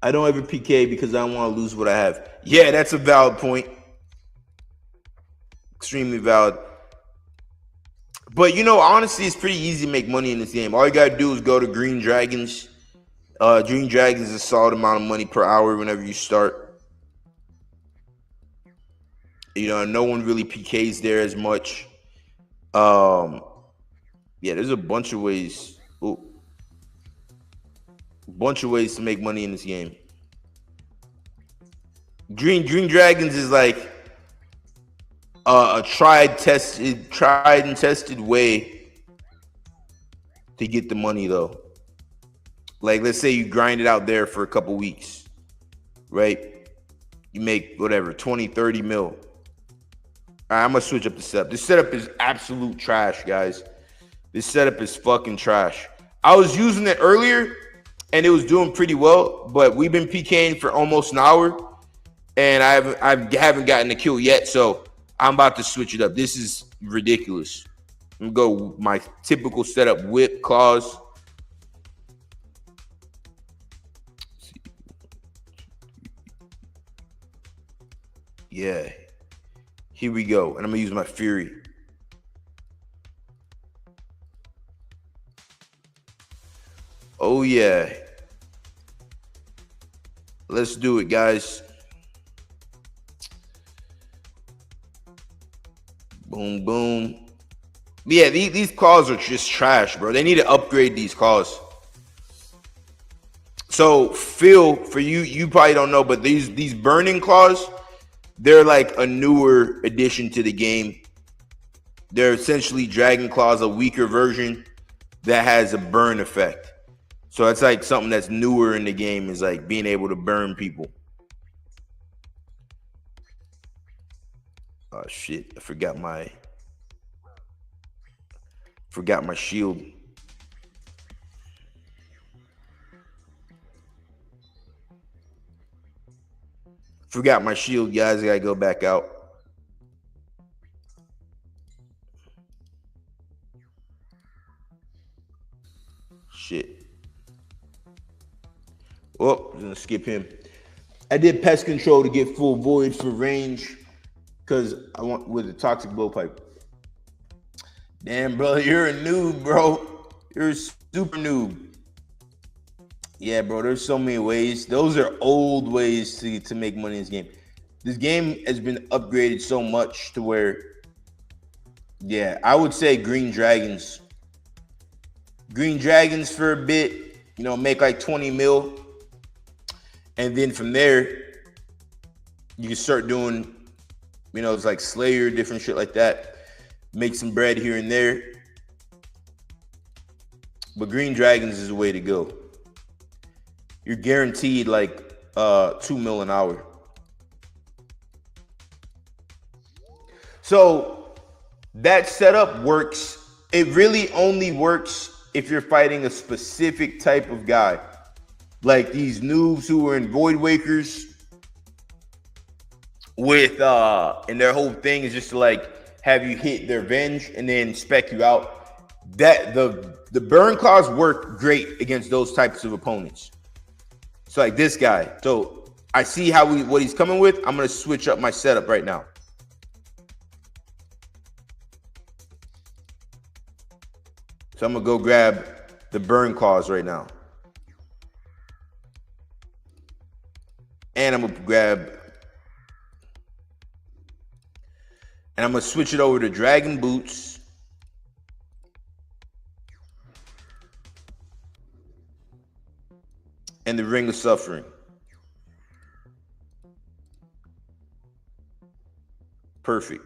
I don't ever PK because I don't want to lose what I have. Yeah, that's a valid point. Extremely valid. But, you know, honestly, it's pretty easy to make money in this game. All you got to do is go to Green Dragons. Green Dragons is a solid amount of money per hour whenever you start. You know, no one really PKs there as much. Yeah, there's a bunch of ways. Ooh. Bunch of ways to make money in this game. Green Dragons is like a tried and tested way to get the money, though. Like, let's say you grind it out there for a couple weeks, right? You make whatever 20, 30 mil. All right, I'm gonna switch up the setup. This setup is absolute trash, guys. This setup is fucking trash. I was using it earlier and it was doing pretty well, but we've been PKing for almost an hour and I haven't gotten a kill yet, so I'm about to switch it up. This is ridiculous. I'm gonna go my typical setup: whip, claws. Yeah, here we go, and I'm gonna use my fury. Oh yeah, let's do it, guys. Boom, boom. Yeah, these claws are just trash, bro. They need to upgrade these claws. So, Phil, for you probably don't know, but these burning claws, they're like a newer addition to the game. They're essentially Dragon Claws, a weaker version that has a burn effect. So it's like something that's newer in the game, is like being able to burn people. Oh shit, I forgot my shield. Forgot my shield, guys. I gotta go back out. Shit. Oh, I'm gonna skip him. I did pest control to get full void for range because I want with the toxic blowpipe. Damn, bro, you're a noob, bro. You're a super noob. Yeah, bro, there's so many ways. Those are old ways to make money in this game. This game has been upgraded so much to where, yeah, I would say Green Dragons. Green Dragons for a bit, you know, make like 20 mil. And then from there, you can start doing, you know, it's like Slayer, different shit like that. Make some bread here and there. But Green Dragons is the way to go. You're guaranteed like 2 mil an hour. So that setup works. It really only works if you're fighting a specific type of guy. Like these noobs who are in Void Wakers with and their whole thing is just to like have you hit their venge and then spec you out. That the burn claws work great against those types of opponents. So like this guy. So I see how what he's coming with. I'm gonna switch up my setup right now. So I'm gonna go grab the burn claws right now. And I'm gonna switch it over to Dragon Boots. And the Ring of Suffering. Perfect.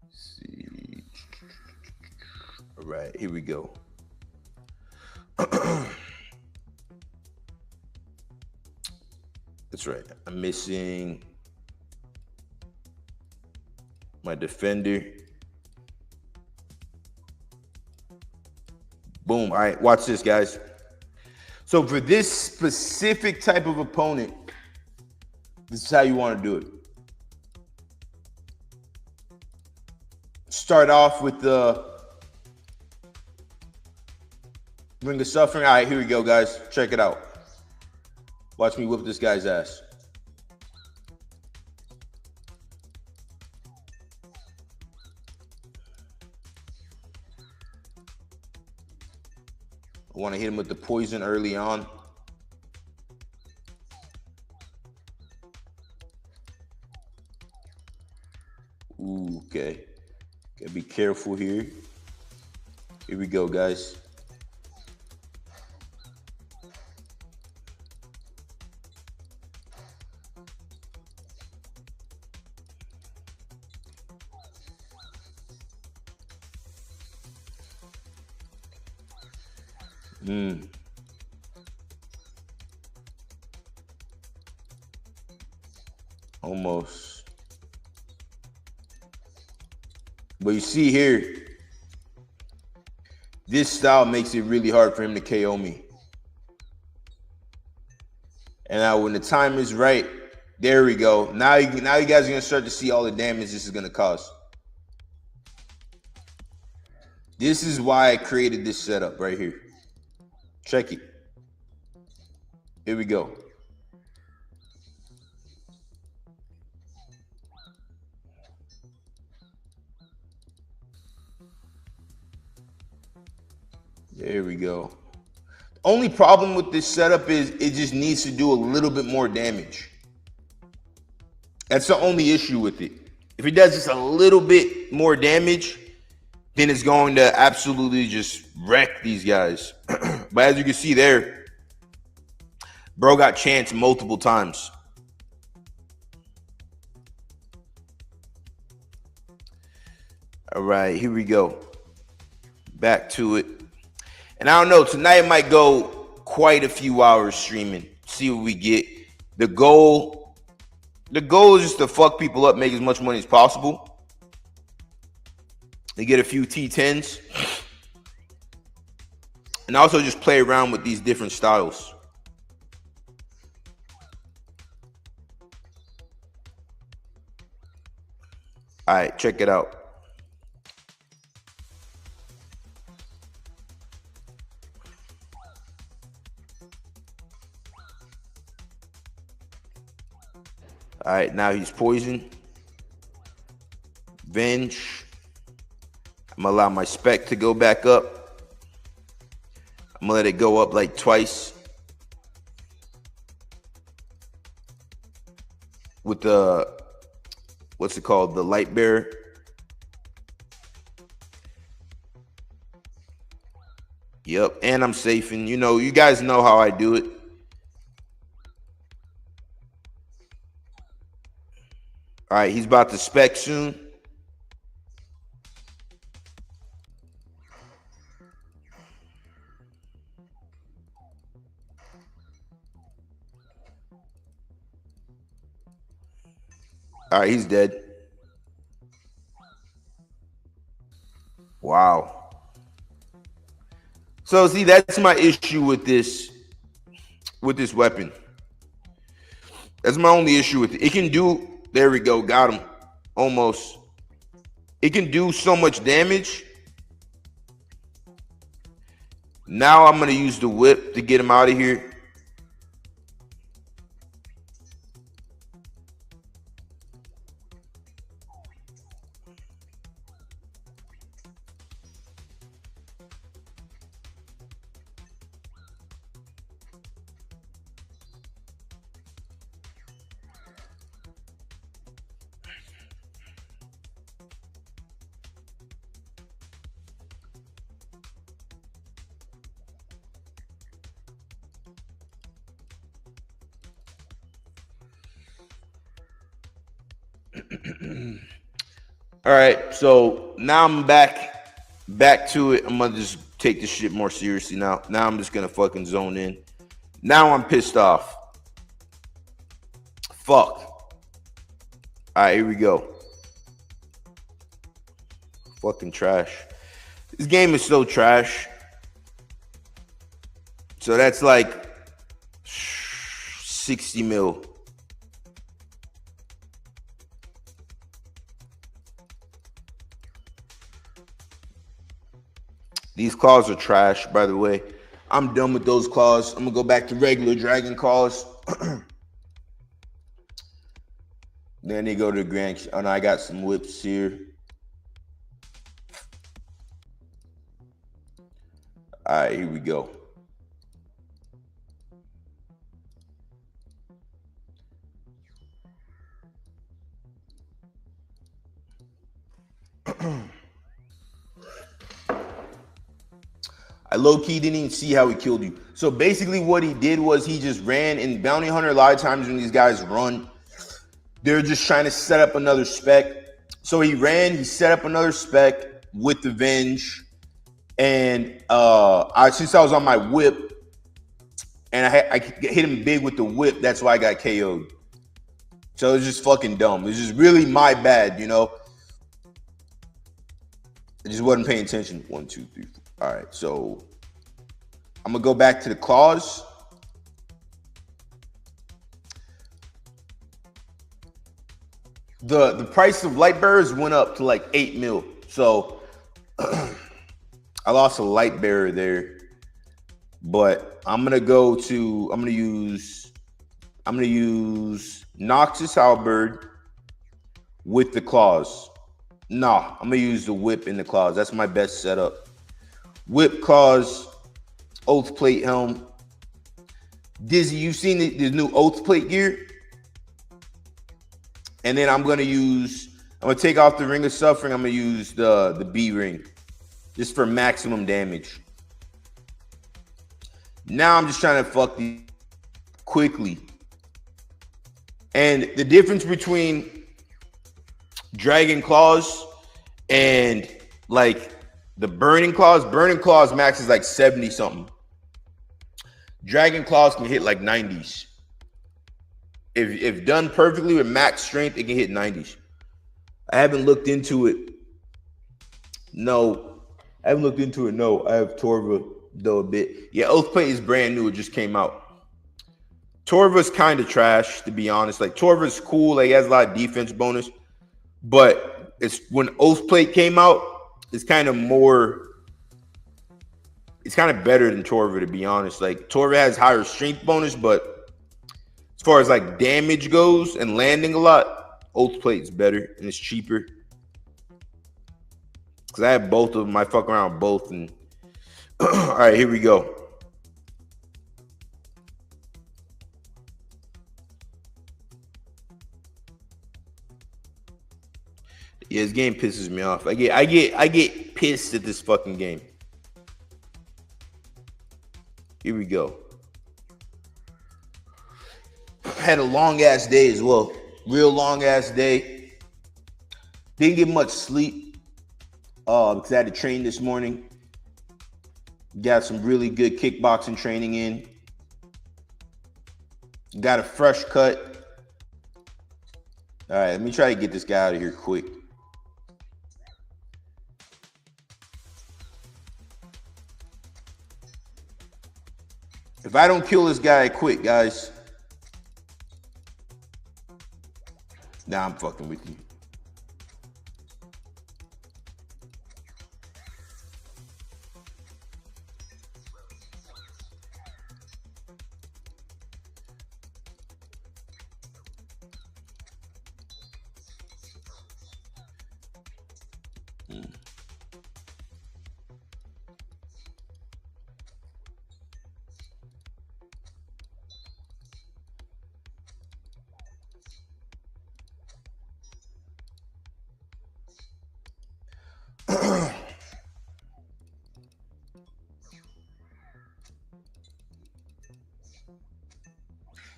Let's see. All right, here we go. That's right. I'm missing my defender. Boom. All right, watch this, guys. So for this specific type of opponent, this is how you want to do it. Start off with the Ring of Suffering. All right, here we go, guys. Check it out. Watch me whip this guy's ass. I want to hit him with the poison early on. Ooh, okay. Gotta be careful here. Here we go, guys. Almost. But you see here, this style makes it really hard for him to KO me. And now when the time is right, there we go. Now you guys are gonna start to see all the damage this is gonna cause. This is why I created this setup right here. Check it. Here we go. There we go. Only problem with this setup is it just needs to do a little bit more damage. That's the only issue with it. If it does just a little bit more damage, then it's going to absolutely just wreck these guys. But as you can see there, bro got chanced multiple times. All right, here we go. Back to it. And I don't know, tonight might go quite a few hours streaming. See what we get. The goal is just to fuck people up, make as much money as possible. They get a few T10s. And also just play around with these different styles. All right, check it out. All right, now he's poisoned. Venge. I'm gonna allow my spec to go back up. I'm gonna let it go up like twice. With the, what's it called? The light bearer. Yep, and I'm safing. You know, you guys know how I do it. All right, he's about to spec soon. All right, he's dead. Wow. So see, that's my issue with this weapon. That's my only issue with it. It can do, there we go, got him. Almost. It can do so much damage. Now I'm gonna use the whip to get him out of here. All right, so now I'm back to it. I'm gonna just take this shit more seriously now. Now I'm just gonna fucking zone in. Now I'm pissed off. Fuck. All right, here we go. Fucking trash. This game is so trash. So that's like 60 mil. These claws are trash, by the way. I'm done with those claws. I'm gonna go back to regular dragon claws. Then they go to the grand. Oh no, I got some whips here. All right, here we go. I low-key didn't even see how he killed you. So basically what he did was he just ran. In Bounty Hunter, a lot of times when these guys run, they're just trying to set up another spec. So he ran, he set up another spec with the Venge. And since I was on my whip, and I hit him big with the whip, that's why I got KO'd. So it's just fucking dumb. It's just really my bad, you know? I just wasn't paying attention. 1, 2, 3, 4. All right, so I'm gonna go back to the claws. The price of light bearers went up to like 8 mil. So I lost a light bearer there. But I'm gonna use Noxus Halberd with the claws. Nah, I'm gonna use the whip in the claws. That's my best setup. Whip, claws, oath plate helm. Dizzy, you've seen the new oath plate gear. And then I'm gonna take off the Ring of Suffering. I'm gonna use the B ring just for maximum damage. Now I'm just trying to fuck these quickly. And the difference between Dragon Claws and like the Burning Claws max is like 70 something. Dragon Claws can hit like 90s. If done perfectly with max strength, it can hit 90s. I haven't looked into it. No, I have Torva though a bit. Yeah, Oathplate is brand new. It just came out. Torva's kind of trash, to be honest. Like Torva's cool. Like, he has a lot of defense bonus. But it's when Oathplate came out, it's kind of better than Torva, to be honest. Like Torva has higher strength bonus, but as far as like damage goes and landing a lot, Oathplate is better and it's cheaper. Because I have both of them. I fuck around with both. And all right, here we go. Yeah, this game pisses me off. I get pissed at this fucking game. Here we go. Had a long ass day as well. Real long ass day. Didn't get much sleep because I had to train this morning. Got some really good kickboxing training in. Got a fresh cut. All right, let me try to get this guy out of here quick. If I don't kill this guy quick, guys. Nah, I'm fucking with you.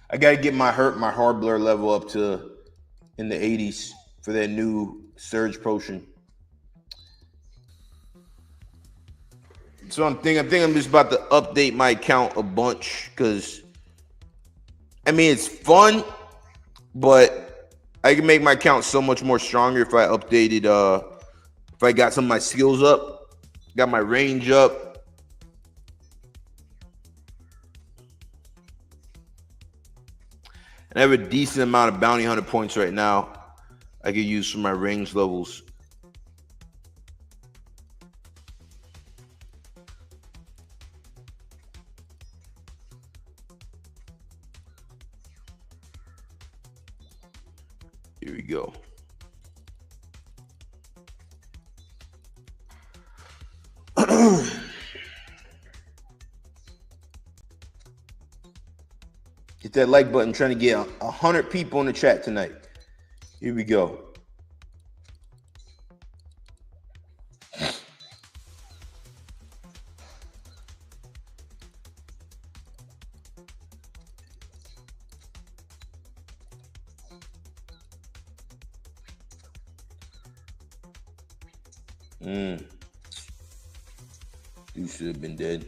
I gotta get my Harbler level up to in the 80s for that new Surge potion. So I'm thinking I'm just about to update my account a bunch because I mean it's fun, but I can make my account so much more stronger if I updated if I got some of my skills up, got my range up. And I have a decent amount of bounty hunter points right now I could use for my range levels. Here we go. Hit that like button. Trying to get 100 people in the chat tonight. Here we go. You should have been dead.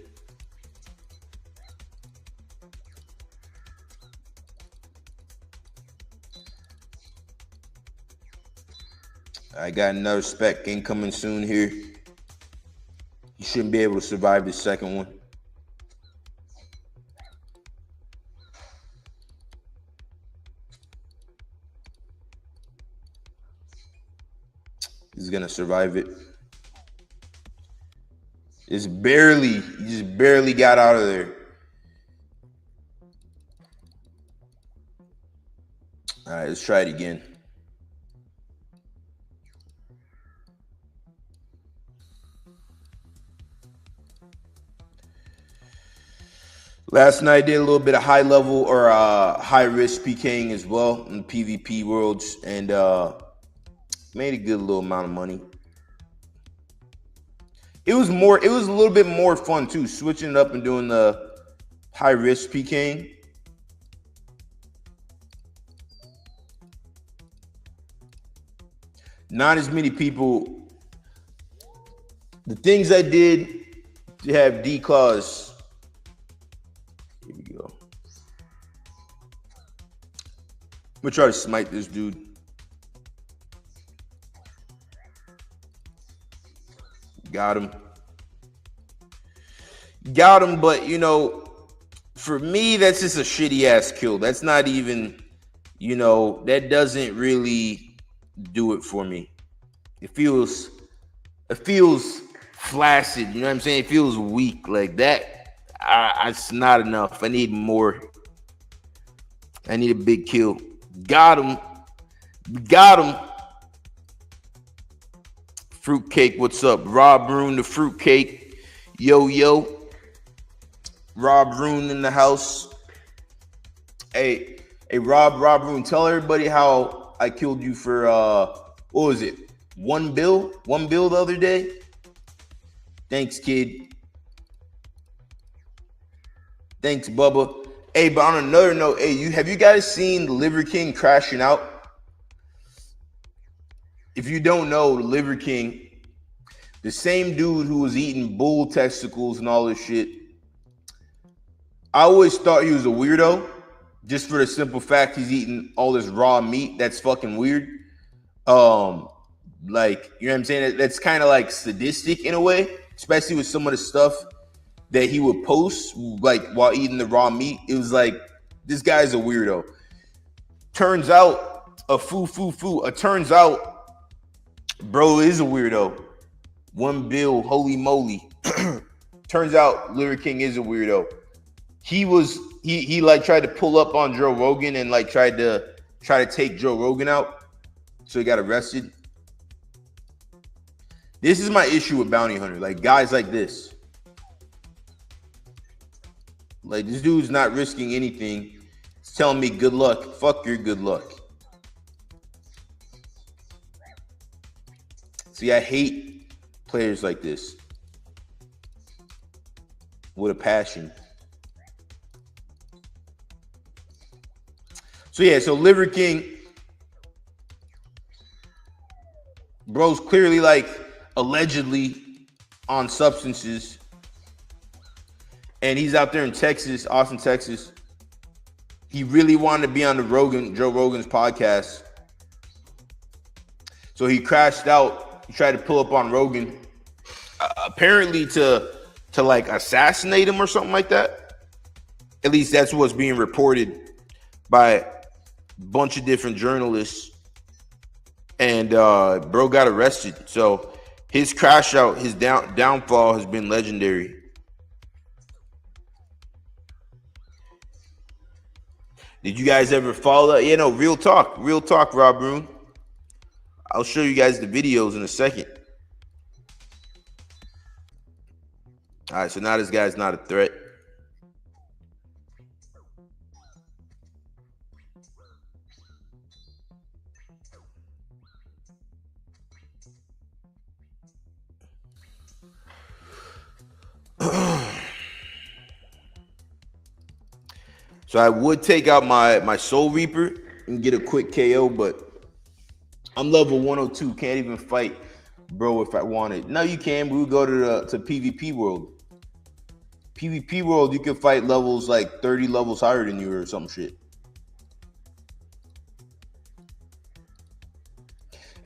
I got another spec incoming soon here. You shouldn't be able to survive the second one. He's gonna survive it. He just barely got out of there. All right, let's try it again. Last night I did a little bit of high level or high risk PKing as well in PvP worlds and made a good little amount of money. It was a little bit more fun too, switching it up and doing the high risk PKing. Not as many people. The things I did to have declaws. Here we go. I'm gonna try to smite this dude. Got him. But you know, for me, that's just a shitty ass kill. That's not even, you know, that doesn't really do it for me. It feels flaccid, you know what I'm saying? It feels weak like that. It's not enough. I need more. I need a big kill. Got him. Fruitcake, what's up? Rob Rune, the fruitcake. Yo. Rob Rune in the house. Hey, Rob Rune, tell everybody how I killed you for what was it? One bill the other day. Thanks, kid. Thanks, Bubba. Hey, but on another note, hey, have you guys seen the Liver King crashing out? If you don't know, the Liver King, the same dude who was eating bull testicles and all this shit, I always thought he was a weirdo, just for the simple fact he's eating all this raw meat. That's fucking weird. Like, you know what I'm saying? That's kind of like sadistic in a way, especially with some of the stuff that he would post, like while eating the raw meat. It was like, this guy's a weirdo. Turns out, it turns out, bro is a weirdo. One bill, holy moly. Turns out Liver King is a weirdo. He like tried to pull up on Joe Rogan and like tried to take Joe Rogan out. So he got arrested. This is my issue with bounty hunter. Like guys like this. Like this dude's not risking anything. He's telling me good luck. Fuck your good luck. See, I hate players like this with a passion. So yeah, so Liver King, bro's clearly like allegedly on substances. and he's out there in Texas, Austin, Texas. He really wanted to be on the Joe Rogan's podcast. So he crashed out. He tried to pull up on Rogan, apparently to like assassinate him or something like that. At least that's what's being reported by a bunch of different journalists. And bro got arrested. So his crash out, his downfall has been legendary. Did you guys ever follow? You know, real talk, Rob Rune. I'll show you guys the videos in a second. All right, so now this guy's not a threat. So I would take out my Soul Reaper and get a quick KO, but I'm level 102. Can't even fight, bro, if I wanted. No, you can. We would go to PvP World. PvP World, you can fight levels like 30 levels higher than you or some shit.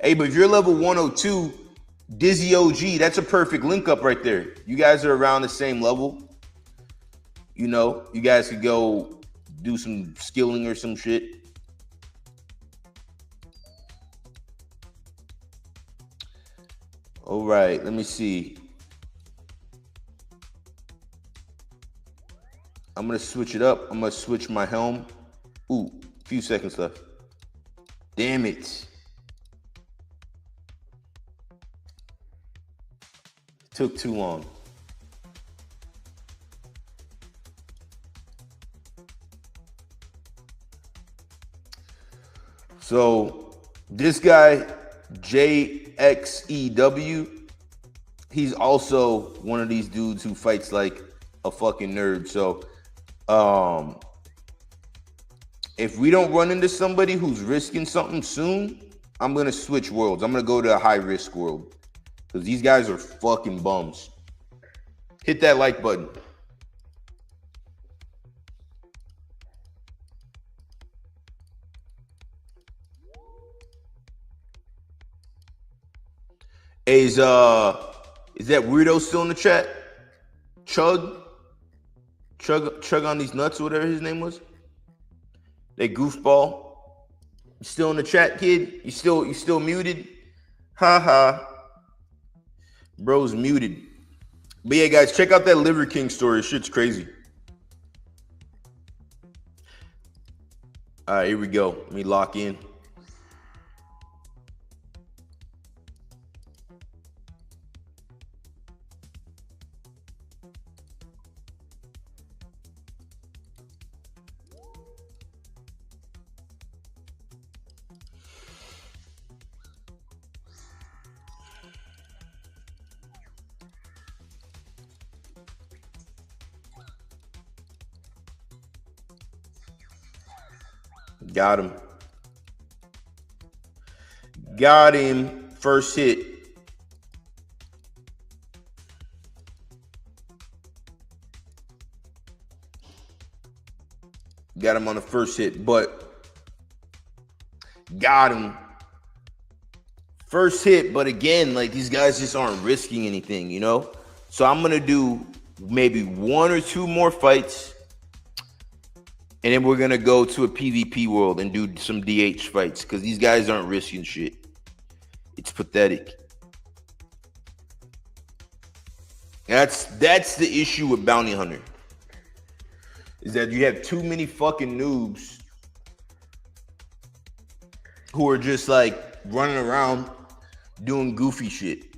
Hey, but if you're level 102, Dizzy OG, that's a perfect link up right there. You guys are around the same level. You know, you guys could go do some skilling or some shit. All right, let me see. I'm going to switch it up. I'm going to switch my helm. Ooh, a few seconds left. Damn it. Took too long. So this guy, JXEW, he's also one of these dudes who fights like a fucking nerd. So if we don't run into somebody who's risking something soon, I'm going to switch worlds. I'm going to go to a high risk world because these guys are fucking bums. Hit that like button. Hey, is that weirdo still in the chat? Chug on these nuts or whatever his name was. That goofball. You still in the chat, kid? You still muted? Ha ha. Bro's muted. But yeah, guys, check out that Liver King story. Shit's crazy. All right, here we go. Let me lock in. Got him. Got him. First hit. Got him on the first hit, but got him. First hit, but again, like these guys just aren't risking anything, you know? So I'm going to do maybe one or two more fights. And then we're going to go to a PvP world and do some DH fights because these guys aren't risking shit. It's pathetic. That's the issue with Bounty Hunter. Is that you have too many fucking noobs who are just like running around doing goofy shit.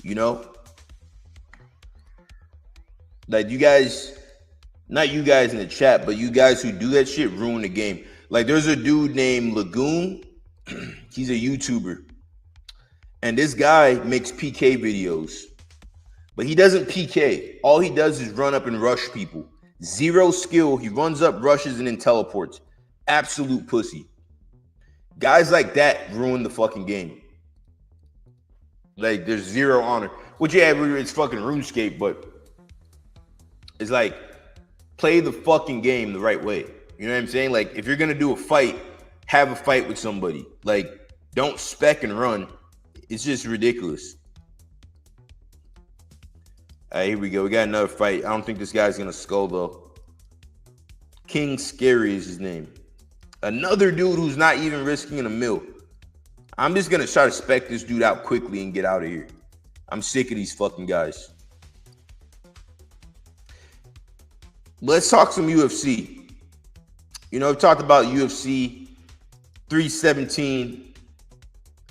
You know? Like you guys... Not you guys in the chat, but you guys who do that shit ruin the game. Like there's a dude named Lagoon. He's a YouTuber. And this guy makes PK videos. But he doesn't PK. All he does is run up and rush people. Zero skill. He runs up, rushes, and then teleports. Absolute pussy. Guys like that ruin the fucking game. Like there's zero honor. Which yeah, it's fucking RuneScape, but It's like, play the fucking game the right way. You know what I'm saying? Like, if you're gonna do a fight, have a fight with somebody. Like, don't spec and run. It's just ridiculous. All right, here we go. We got another fight. I don't think this guy's gonna skull though. King Scary is his name. Another dude who's not even risking a mil. I'm just gonna try to spec this dude out quickly and get out of here. I'm sick of these fucking guys. Let's talk some UFC. You know, I've talked about UFC 317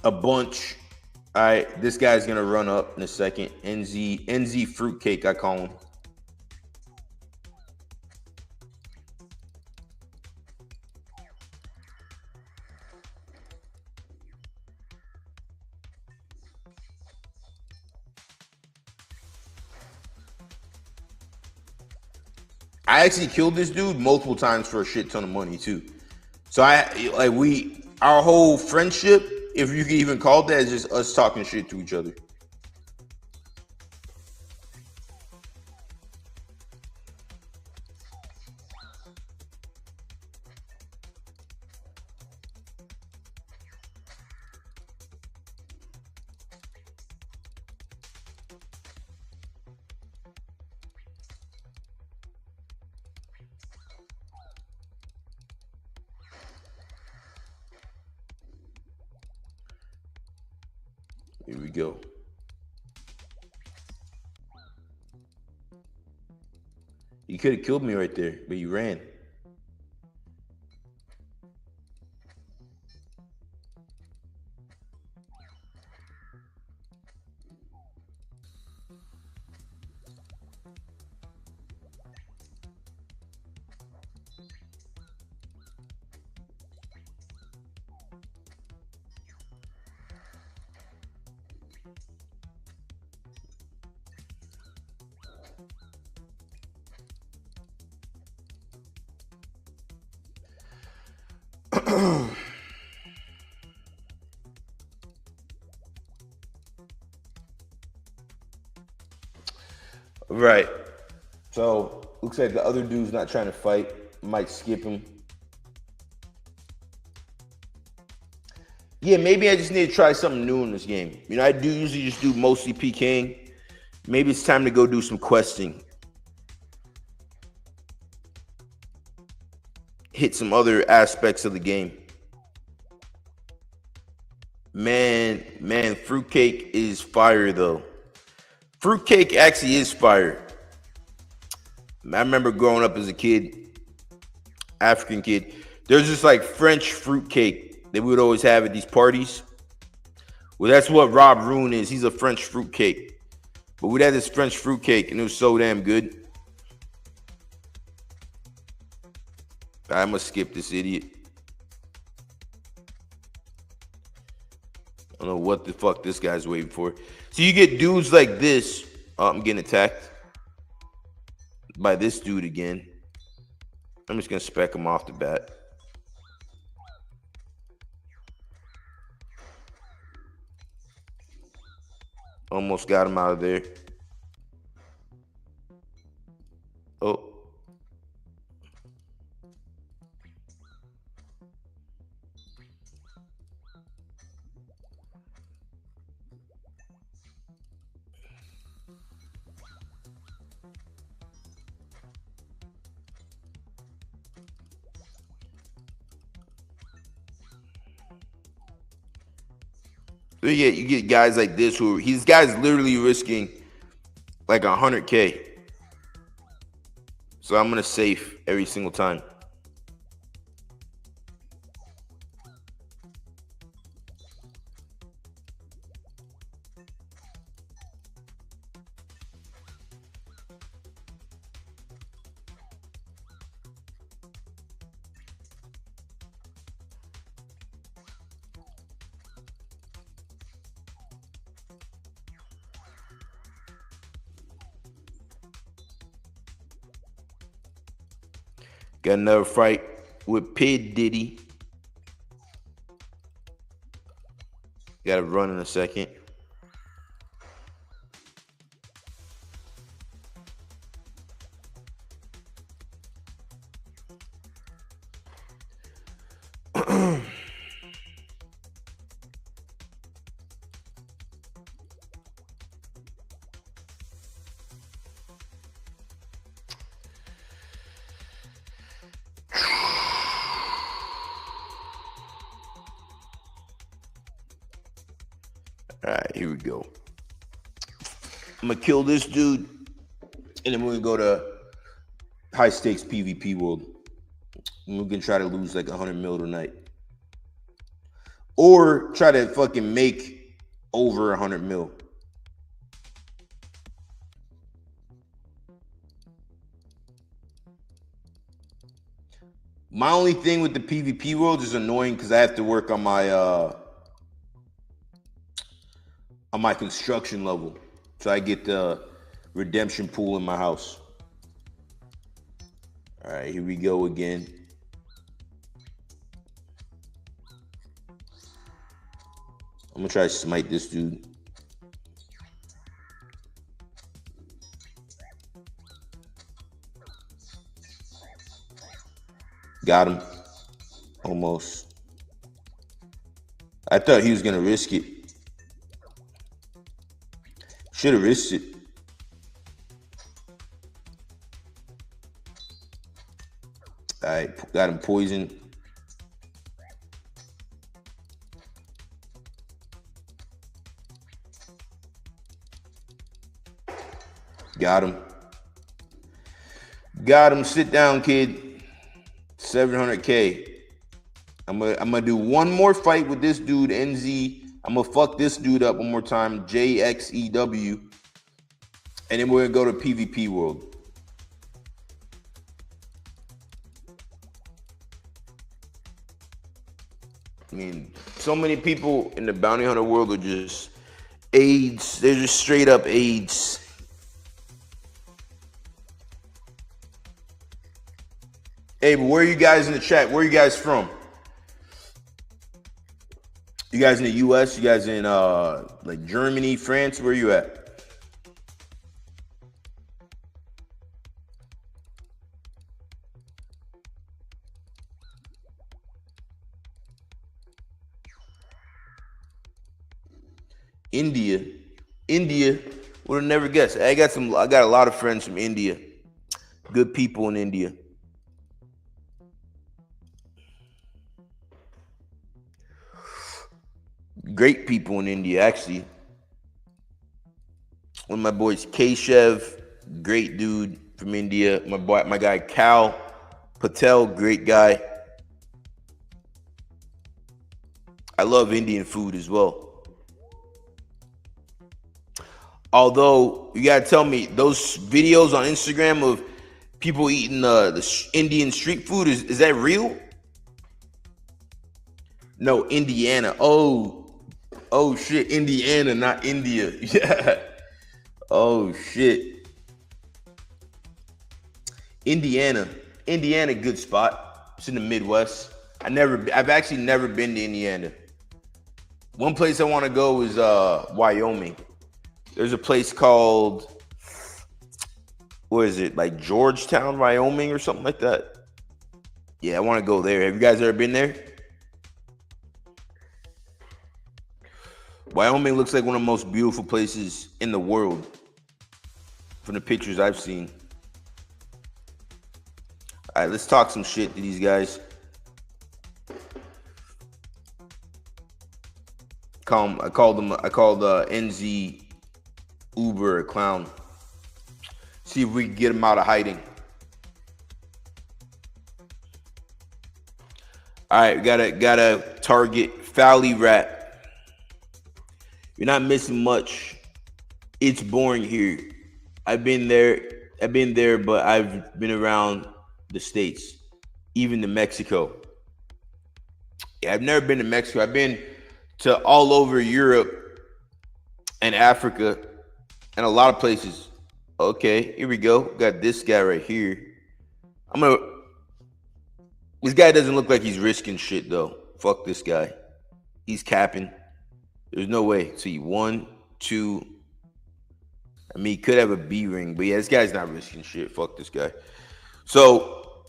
a bunch. All right, this guy's gonna run up in a second. NZ Fruitcake, I call him. I actually killed this dude multiple times for a shit ton of money too. So our whole friendship, if you can even call it that, is just us talking shit to each other. Here we go. You could have killed me right there, but you ran. Right. So looks like the other dude's not trying to fight. Might skip him. Yeah, maybe I just need to try something new in this game. You know, I do usually just do mostly PKing. Maybe it's time to go do some questing. Hit some other aspects of the game. Man, Fruitcake is fire though. Fruitcake actually is fire. I remember growing up as a kid, African kid, there's this like French fruitcake that we would always have at these parties. Well, that's what Rob Rune is. He's a French fruitcake. But we'd have this French fruitcake and it was so damn good. I must skip this idiot. I don't know what the fuck this guy's waiting for. So you get dudes like this. Oh, I'm getting attacked by this dude again. I'm just gonna spec him off the bat. Almost got him out of there. Oh. So you get guys like this these guys literally risking like 100K. So I'm gonna safe every single time. Got another fight with P. Diddy. Got to run in a second. here we go. I'm gonna kill this dude, and then we're gonna go to high stakes PvP world. And we can try to lose like 100 mil tonight, or try to fucking make over 100 mil. My only thing with the PvP world is annoying because I have to work on my construction level, so I get the redemption pool in my house. All right, here we go again. I'm gonna try to smite this dude. Got him. Almost. I thought he was gonna risk it. Should have risked it. All right, got him poisoned. Got him. Got him. Sit down, kid. 700K. I'm gonna do one more fight with this dude, NZ. I'm gonna fuck this dude up one more time, JXEW. And then we're gonna go to PvP world. I mean, so many people in the bounty hunter world are just AIDS. They're just straight up AIDS. Hey, but where are you guys in the chat? Where are you guys from? You guys in the US? You guys in like Germany, France? Where are you at? India. India. Would have never guessed. I got a lot of friends from India. Good people in India. Great people in India, actually. One of my boys, Keshav, great dude from India. My guy, Cal Patel, great guy. I love Indian food as well. Although, you gotta tell me, those videos on Instagram of people eating the Indian street food, is that real? No, Indiana. Oh shit, Indiana, not India. Yeah. Oh shit. Indiana, good spot. It's in the Midwest. I've actually never been to Indiana. One place I want to go is Wyoming. There's a place called, what is it, like Georgetown, Wyoming or something like that? Yeah, I want to go there. Have you guys ever been there? Wyoming looks like one of the most beautiful places in the world from the pictures I've seen. All right, let's talk some shit to these guys. I called NZ Uber a clown. See if we can get him out of hiding. All right, gotta target Fally Rat. You're not missing much. It's boring here. I've been there, but I've been around the States, even to Mexico. Yeah, I've never been to Mexico. I've been to all over Europe and Africa and a lot of places. Okay, here we go. Got this guy right here. This guy doesn't look like he's risking shit though. Fuck this guy. He's capping. There's no way. See, 1, 2. I mean, he could have a B ring, but yeah, this guy's not risking shit. Fuck this guy. So,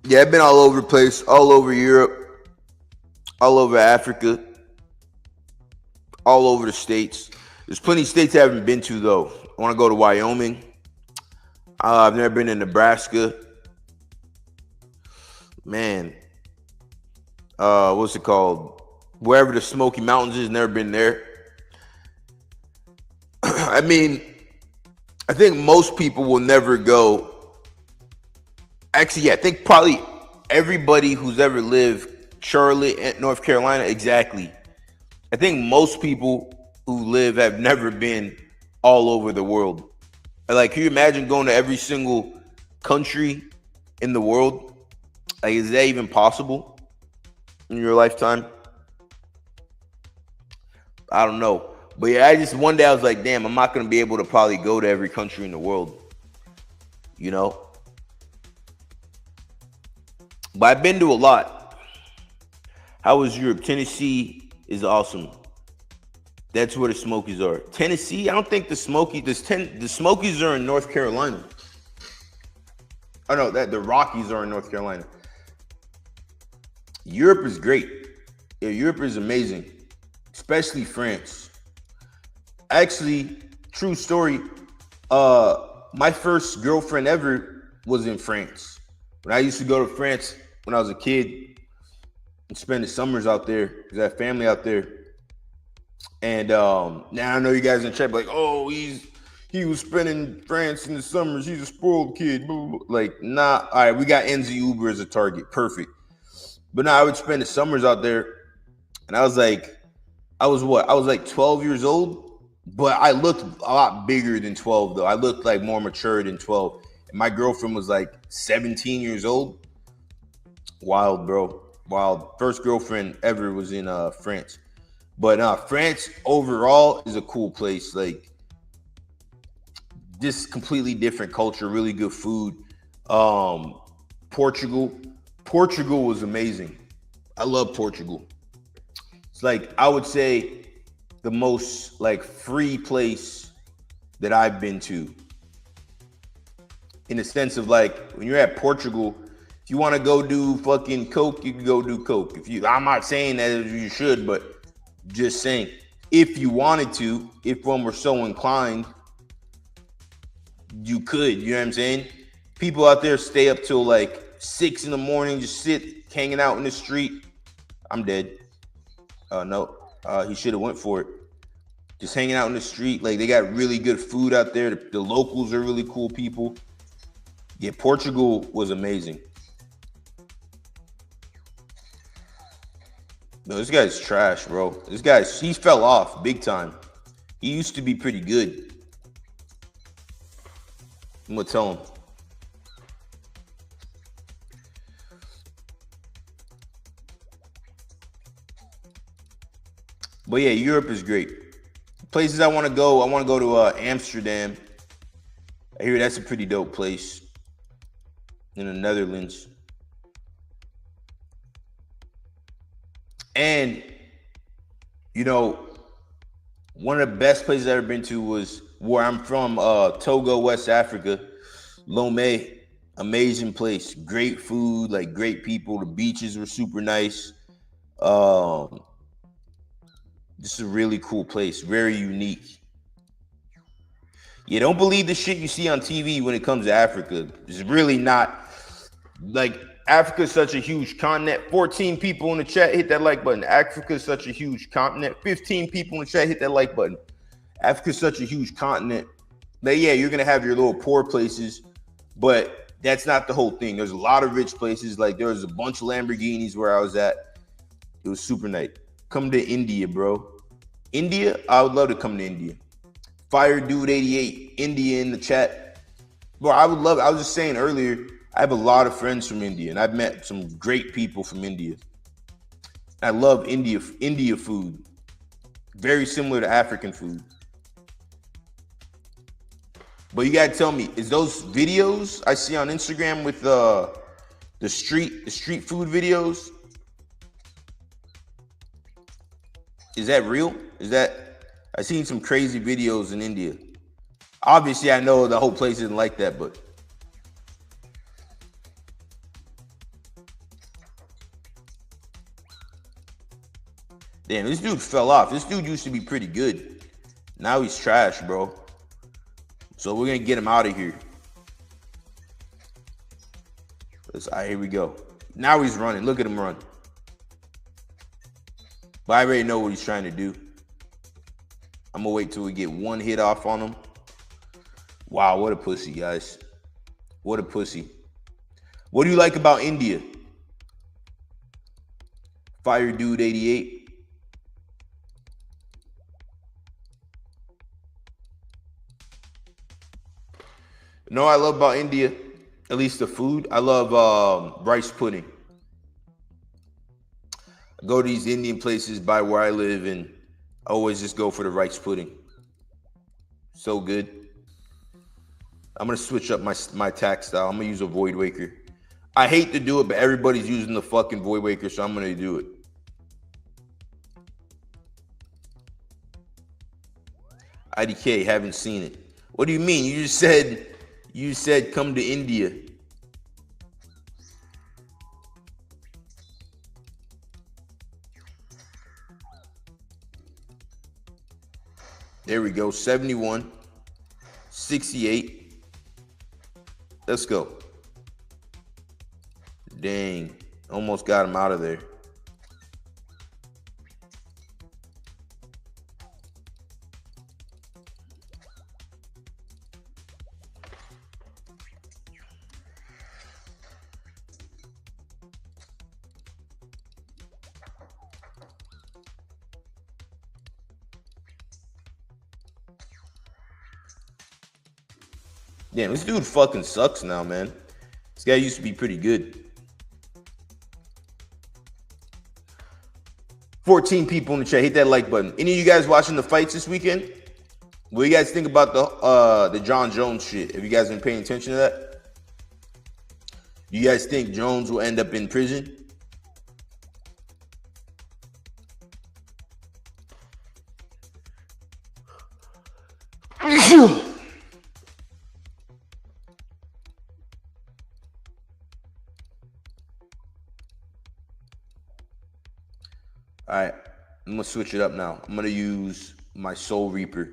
yeah, I've been all over the place, all over Europe, all over Africa, all over the States. There's plenty of states I haven't been to, though. I want to go to Wyoming. I've never been to Nebraska. Man. What's it called? Wherever the Smoky Mountains is, never been there. I mean, I think most people will never go. Actually, yeah, I think probably everybody who's ever lived Charlotte and North Carolina, exactly. I think most people who live have never been all over the world. Like, can you imagine going to every single country in the world? Like, is that even possible in your lifetime? I don't know. But yeah, I just one day I was like, damn, I'm not gonna be able to probably go to every country in the world. You know? But I've been to a lot. How was Europe? Tennessee is awesome. That's where the Smokies are. Tennessee, I don't think the Smokies are in North Carolina. Oh no, the Rockies are in North Carolina. Europe is great. Yeah, Europe is amazing, especially France. Actually, true story. My first girlfriend ever was in France. When I used to go to France when I was a kid and spend the summers out there because I have family out there. And now I know you guys in chat like, oh, he was spending France in the summers. He's a spoiled kid. Like, nah. All right, we got NZ Uber as a target. Perfect. But now I would spend the summers out there, and I was like 12 years old, but I looked a lot bigger than 12 though. I looked like more mature than 12. And my girlfriend was like 17 years old. Wild, bro. Wild. First girlfriend ever was in France. But France overall is a cool place. Like, just completely different culture, really good food. Portugal was amazing. I love Portugal. It's like, I would say, the most like free place that I've been to. In the sense of like, when you're at Portugal, if you want to go do fucking coke, you can go do coke. I'm not saying that you should, but just saying, if you wanted to, if one were so inclined, you could. You know what I'm saying? People out there stay up till like 6 a.m, just sit hanging out in the street. I'm dead. No, he should have went for it. Just hanging out in the street. Like, they got really good food out there. The locals are really cool people. Yeah, Portugal was amazing. No, this guy's trash, bro. He fell off big time. He used to be pretty good. I'm gonna tell him. But yeah, Europe is great. Places I want to go to Amsterdam. I hear that's a pretty dope place in the Netherlands. And, you know, one of the best places I've ever been to was where I'm from, Togo, West Africa. Lomé, amazing place. Great food, like great people. The beaches were super nice. This is a really cool place, very unique. Yeah, don't believe the shit you see on TV when it comes to Africa. It's really not. Like, Africa is such a huge continent. 14 people in the chat, hit that like button. Africa is such a huge continent. 15 people in the chat, hit that like button. Africa is such a huge continent. But yeah, you're gonna have your little poor places, but that's not the whole thing. There's a lot of rich places. Like, there was a bunch of Lamborghinis where I was at. It was super nice. Come to India, bro. India, I would love to come to India. Fire Dude 88, India in the chat. Bro, I would love it. I was just saying earlier, I have a lot of friends from India, and I've met some great people from India. I love India food. Very similar to African food. But you gotta tell me, is those videos I see on Instagram with the street food videos, is that real? I seen some crazy videos in India. Obviously, I know the whole place isn't like that, but damn, this dude fell off. This dude used to be pretty good. Now he's trash, bro. So we're gonna get him out of here. All right, here we go. Now he's running. Look at him run. But I already know what he's trying to do. I'm gonna wait till we get one hit off on him. Wow, what a pussy, guys. What a pussy. What do you like about India? Fire Dude 88. You know what I love about India? At least the food. I love rice pudding. I go to these Indian places by where I live and I always just go for the rice pudding. So good. I'm gonna switch up my attack style. I'm gonna use a Void Waker. I hate to do it, but everybody's using the fucking Void Waker, so I'm gonna do it. IDK, haven't seen it. What do you mean? You said come to India. There we go. 71, 68. Let's go. Dang. Almost got him out of there. Damn, this dude fucking sucks now, man. This guy used to be pretty good. 14 people in the chat. Hit that like button. Any of you guys watching the fights this weekend? What do you guys think about the John Jones shit? Have you guys been paying attention to that? Do you guys think Jones will end up in prison? All right, I'm gonna switch it up now. I'm gonna use my Soul Reaper.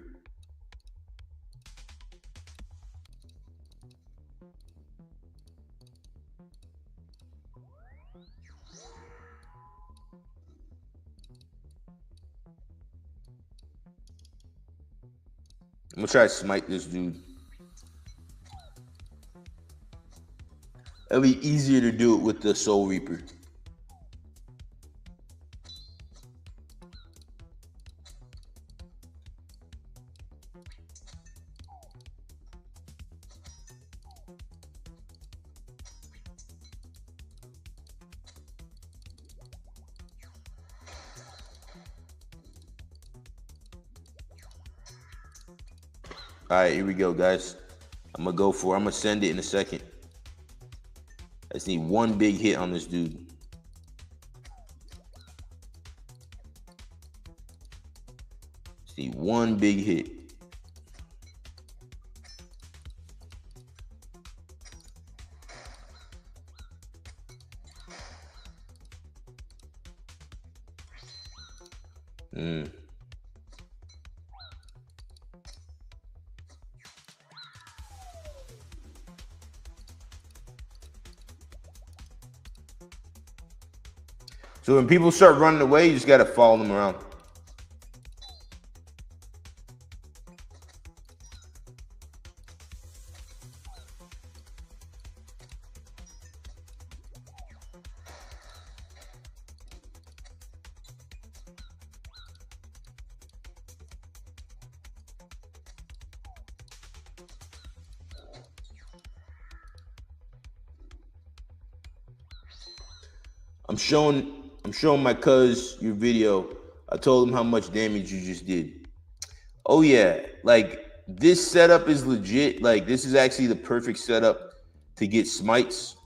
I'm gonna try to smite this dude. It'll be easier to do it with the Soul Reaper. All right, here we go, guys. I'm gonna send it in a second. I just need one big hit on this dude. Just need one big hit. So when people start running away, you just gotta follow them around. I'm showing my cuz your video. I told him how much damage you just did. Oh yeah, like this setup is legit. Like this is actually the perfect setup to get smites.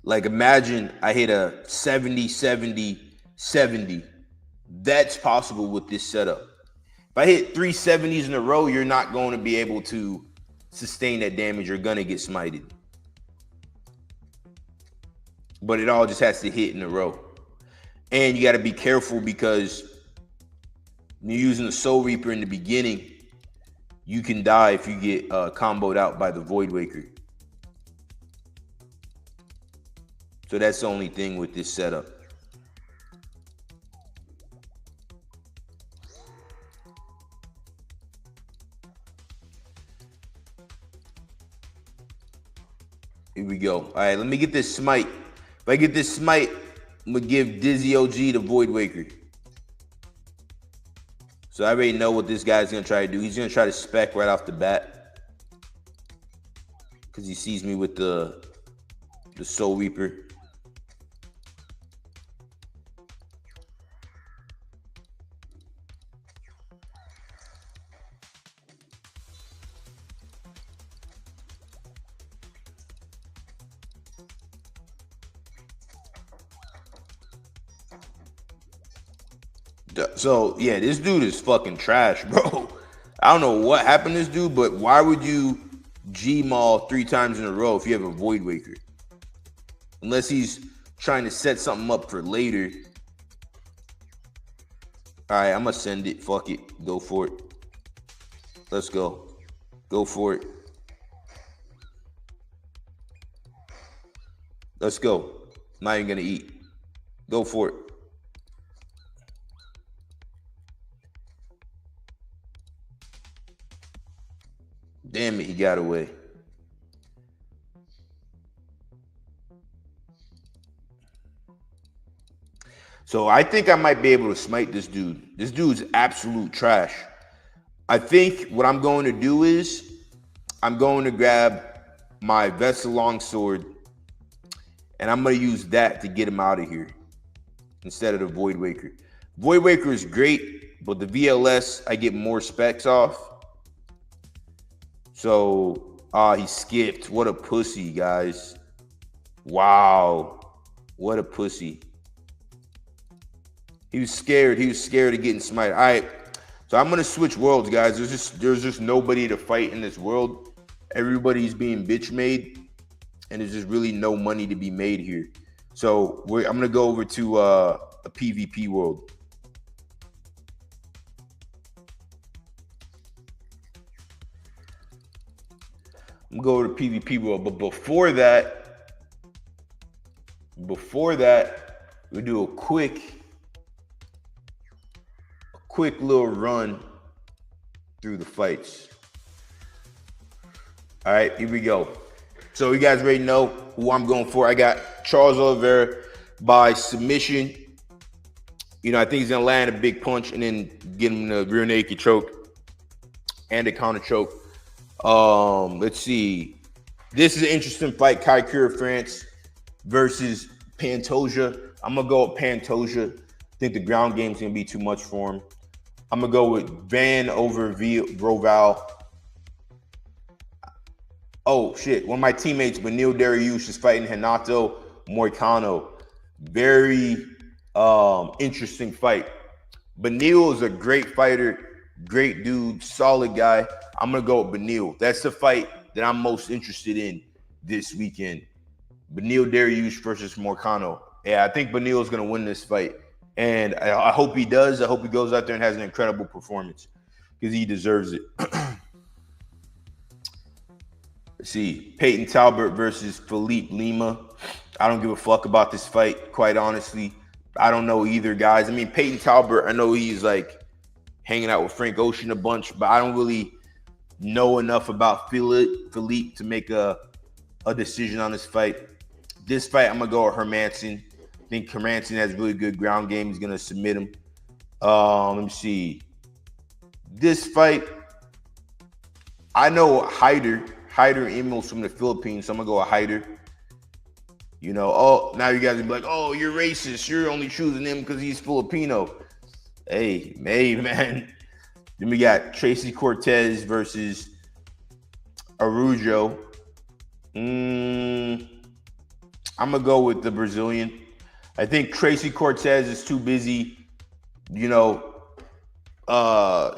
Like imagine I hit a 70, 70, 70. That's possible with this setup. If I hit 3 70s in a row, you're not going to be able to sustain that damage. You're gonna get smited. But it all just has to hit in a row. And you got to be careful because you're using the Soul Reaper in the beginning. You can die if you get comboed out by the Void Waker. So that's the only thing with this setup. Here we go. All right, let me get this smite. If I get this smite, I'm gonna give Dizzy OG the Void Waker. So I already know what this guy's gonna try to do. He's gonna try to spec right off the bat because he sees me with the Soul Reaper. So yeah, this dude is fucking trash, bro. I don't know what happened to this dude, but why would you G-Maul 3 times in a row if you have a Void Waker? Unless he's trying to set something up for later. All right, I'm gonna send it. Fuck it. Go for it. Let's go. Go for it. Let's go. I'm not even gonna eat. Go for it. Damn it, he got away. So I think I might be able to smite this dude. This dude's absolute trash. I think what I'm going to do is I'm going to grab my Vessel Longsword and I'm going to use that to get him out of here instead of the Void Waker. Void Waker is great, but the VLS, I get more specs off. So, he skipped. What a pussy, guys. Wow. What a pussy. He was scared. He was scared of getting smited. All right. So I'm gonna switch worlds, guys. There's just nobody to fight in this world. Everybody's being bitch made, and there's just really no money to be made here. So I'm gonna go over to a PvP world. I'm gonna go over to PvP world, but before that, we do a quick little run through the fights. All right, here we go. So you guys already know who I'm going for. I got Charles Oliveira by submission. You know, I think he's gonna land a big punch and then get him the rear naked choke and a counter choke. Let's see. This is an interesting fight. Kaikura France versus Pantoja. I'm gonna go with Pantoja. I think the ground game's gonna be too much for him. I'm gonna go with Van over Roval. Oh shit! One of my teammates, Benil Dariush, is fighting Renato Moicano. Very interesting fight. Benil is a great fighter, great dude, solid guy. I'm gonna go with Benil. That's the fight that I'm most interested in this weekend. Benil Dariush versus Moicano. Yeah, I think Benil is gonna win this fight. And I hope he does. I hope he goes out there and has an incredible performance because he deserves it. Let's see. Peyton Talbot versus Philippe Lima. I don't give a fuck about this fight, quite honestly. I don't know either, guys. I mean, Peyton Talbot, I know he's like hanging out with Frank Ocean a bunch, but I don't really know enough about Philippe to make a decision on this fight. This fight, I'm going to go with Hermanson. I think Hermanson has really good ground game. He's going to submit him. Let me see. This fight, I know Hyder Emos from the Philippines, so I'm going to go with Hyder. You know, oh, now you guys will be like, oh, you're racist. You're only choosing him because he's Filipino. Hey, man. Then we got Tracy Cortez versus Araujo. I'm going to go with the Brazilian. I think Tracy Cortez is too busy, you know,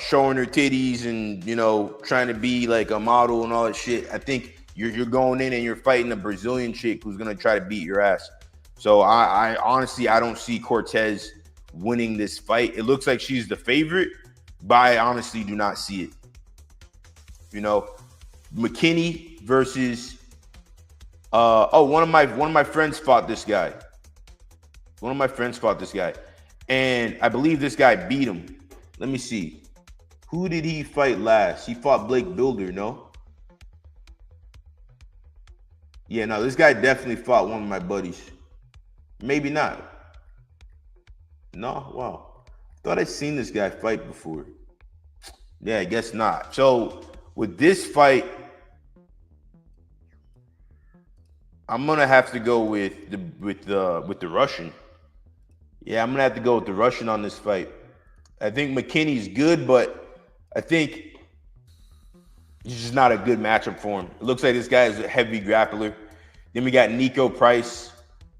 showing her titties and, you know, trying to be like a model and all that shit. I think you're going in and you're fighting a Brazilian chick who's going to try to beat your ass. So I honestly, I don't see Cortez winning this fight. It looks like she's the favorite, but I honestly do not see it. You know, McKinney versus one of my friends fought this guy. And I believe this guy beat him. Let me see. Who did he fight last? He fought Blake Builder, no? Yeah, no, this guy definitely fought one of my buddies. Maybe not. No, wow. Thought I'd seen this guy fight before. Yeah, I guess not. So with this fight, I'm gonna have to go with the Russian. Yeah, I'm gonna have to go with the Russian on this fight. I think McKinney's good, but I think he's just not a good matchup for him. It looks like this guy is a heavy grappler. Then we got Nico Price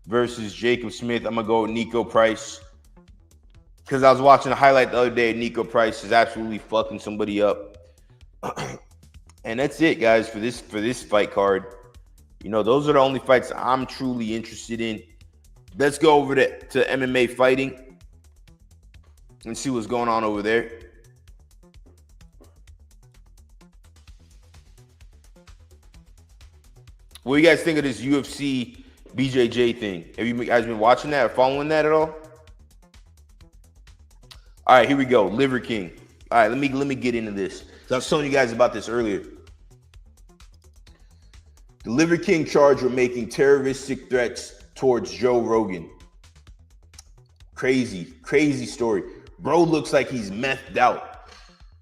versus Jacob Smith. I'm gonna go with Nico Price because I was watching a highlight the other day. Nico Price is absolutely fucking somebody up, and that's it, guys, for this fight card. You know, those are the only fights I'm truly interested in. Let's go over to MMA fighting and see what's going on over there. What do you guys think of this UFC BJJ thing? Have you guys been watching that or following that at all? All right, here we go. Liver King. All right, let me get into this. So I was telling you guys about this earlier. The Liver King charged with making terroristic threats towards Joe Rogan. Crazy story. Bro looks like he's methed out.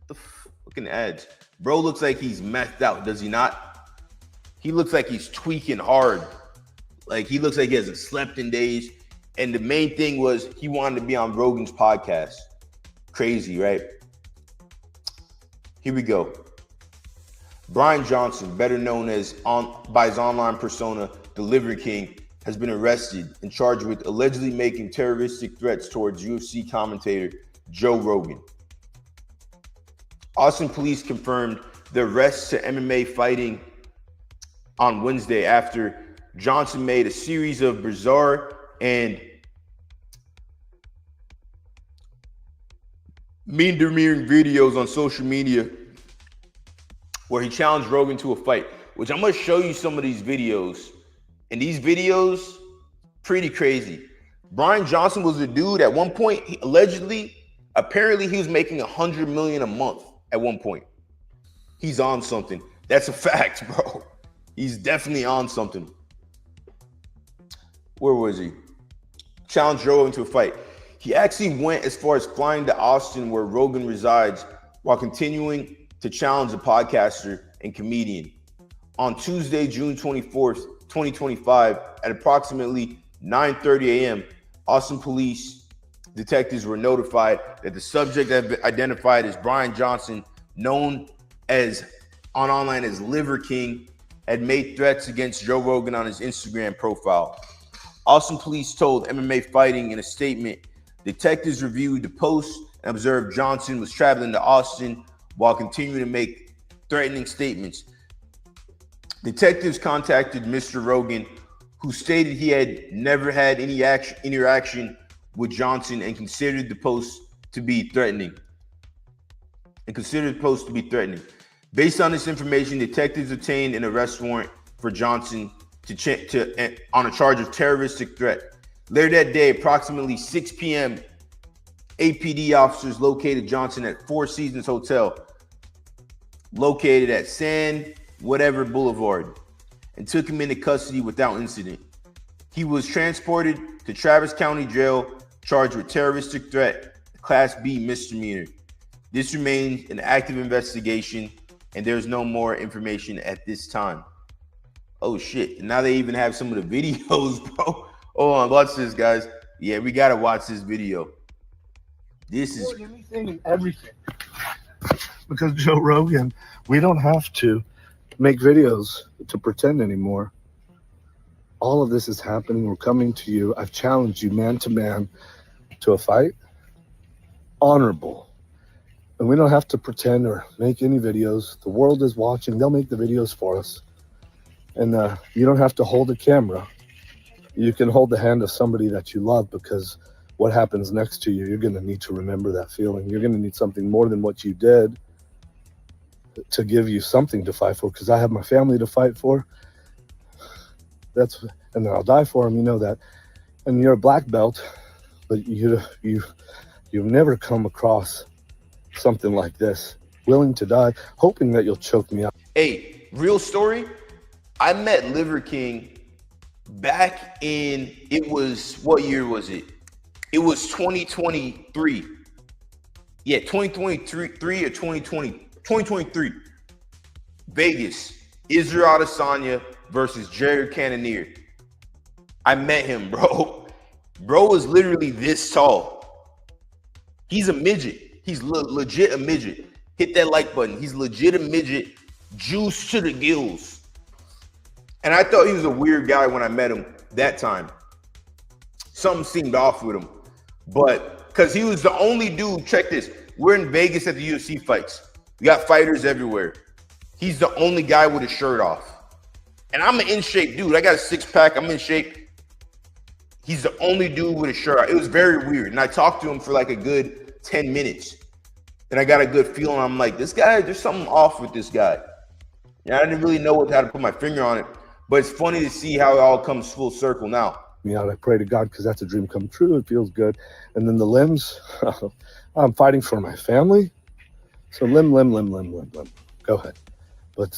The fucking ads. Bro looks like he's methed out, does he not? He looks like he's tweaking hard. Like he looks like he hasn't slept in days. And the main thing was he wanted to be on Rogan's podcast. Crazy, right? Here we go. Brian Johnson, better known as by his online persona, the Liver King, has been arrested and charged with allegedly making terroristic threats towards UFC commentator Joe Rogan. Austin police confirmed the arrest to MMA fighting on Wednesday after Johnson made a series of bizarre and mean-demeaning videos on social media where he challenged Rogan to a fight, which I'm going to show you some of these videos. And these videos, pretty crazy. Brian Johnson was a dude at one point, apparently he was making $100 million a month at one point. He's on something. That's a fact, bro. He's definitely on something. Where was he? Challenged Rogan to a fight. He actually went as far as flying to Austin, where Rogan resides, while continuing to challenge the podcaster and comedian. On Tuesday, June 24th, 2025, at approximately 9:30 a.m., Austin police detectives were notified that the subject identified as Brian Johnson, known as online as Liver King, had made threats against Joe Rogan on his Instagram profile. Austin police told MMA Fighting in a statement, detectives reviewed the post and observed Johnson was traveling to Austin while continuing to make threatening statements. Detectives contacted Mr. Rogan, who stated he had never had any interaction with Johnson and considered the post to be threatening. Based on this information, detectives obtained an arrest warrant for Johnson on a charge of terroristic threat. Later that day, approximately 6 p.m., APD officers located Johnson at Four Seasons Hotel, located at San whatever Boulevard, and took him into custody without incident. He was transported to Travis County Jail, charged with terroristic threat, Class B misdemeanor. This remains an active investigation, and there's no more information at this time. Oh shit, now they even have some of the videos, bro. Hold on, watch this, guys. Yeah, we gotta watch this video. This is anything and everything. Because Joe Rogan, we don't have to make videos to pretend anymore. All of this is happening. We're coming to you. I've challenged you man to man to a fight. Honorable. And we don't have to pretend or make any videos. The world is watching. They'll make the videos for us. And you don't have to hold a camera. You can hold the hand of somebody that you love, because what happens next to you, you're going to need to remember that feeling. You're going to need something more than what you did to give you something to fight for, because I have my family to fight for. And then I'll die for them, you know that. And you're a black belt, but you've never come across something like this. Willing to die, hoping that you'll choke me out. Hey, real story. I met Liver King back in, it was, what year was it? It was 2023. Yeah, 2023 or 2023. Vegas. Israel Adesanya versus Jared Cannonier. I met him, bro. Bro was literally this tall. He's a midget. He's legit a midget. Hit that like button. He's legit a midget. Juice to the gills. And I thought he was a weird guy when I met him that time. Something seemed off with him. But because he was the only dude, check this. We're in Vegas at the UFC fights. We got fighters everywhere. He's the only guy with his shirt off. And I'm an in-shape dude. I got a six-pack. I'm in shape. He's the only dude with his shirt off. It was very weird. And I talked to him for like a good 10 minutes. And I got a good feeling. I'm like, this guy, there's something off with this guy. And I didn't really know how to put my finger on it. But it's funny to see how it all comes full circle now. Yeah, I pray to God because that's a dream come true. It feels good. And then the limbs, I'm fighting for my family. So limb. Go ahead. But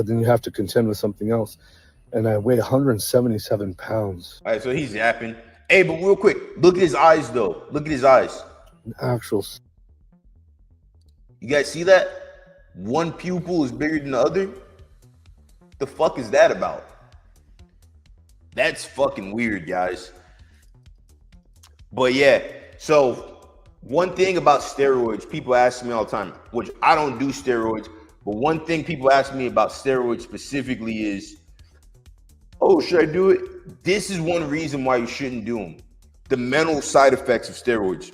then you have to contend with something else. And I weigh 177 pounds. All right, so he's yapping. Hey, but real quick, look at his eyes, though. Look at his eyes. Actual. You guys see that? One pupil is bigger than the other? The fuck is that about? That's fucking weird, guys. But yeah, so one thing about steroids, people ask me all the time, which I don't do steroids, but one thing people ask me about steroids specifically is, oh, should I do it? This is one reason why you shouldn't do them. The mental side effects of steroids.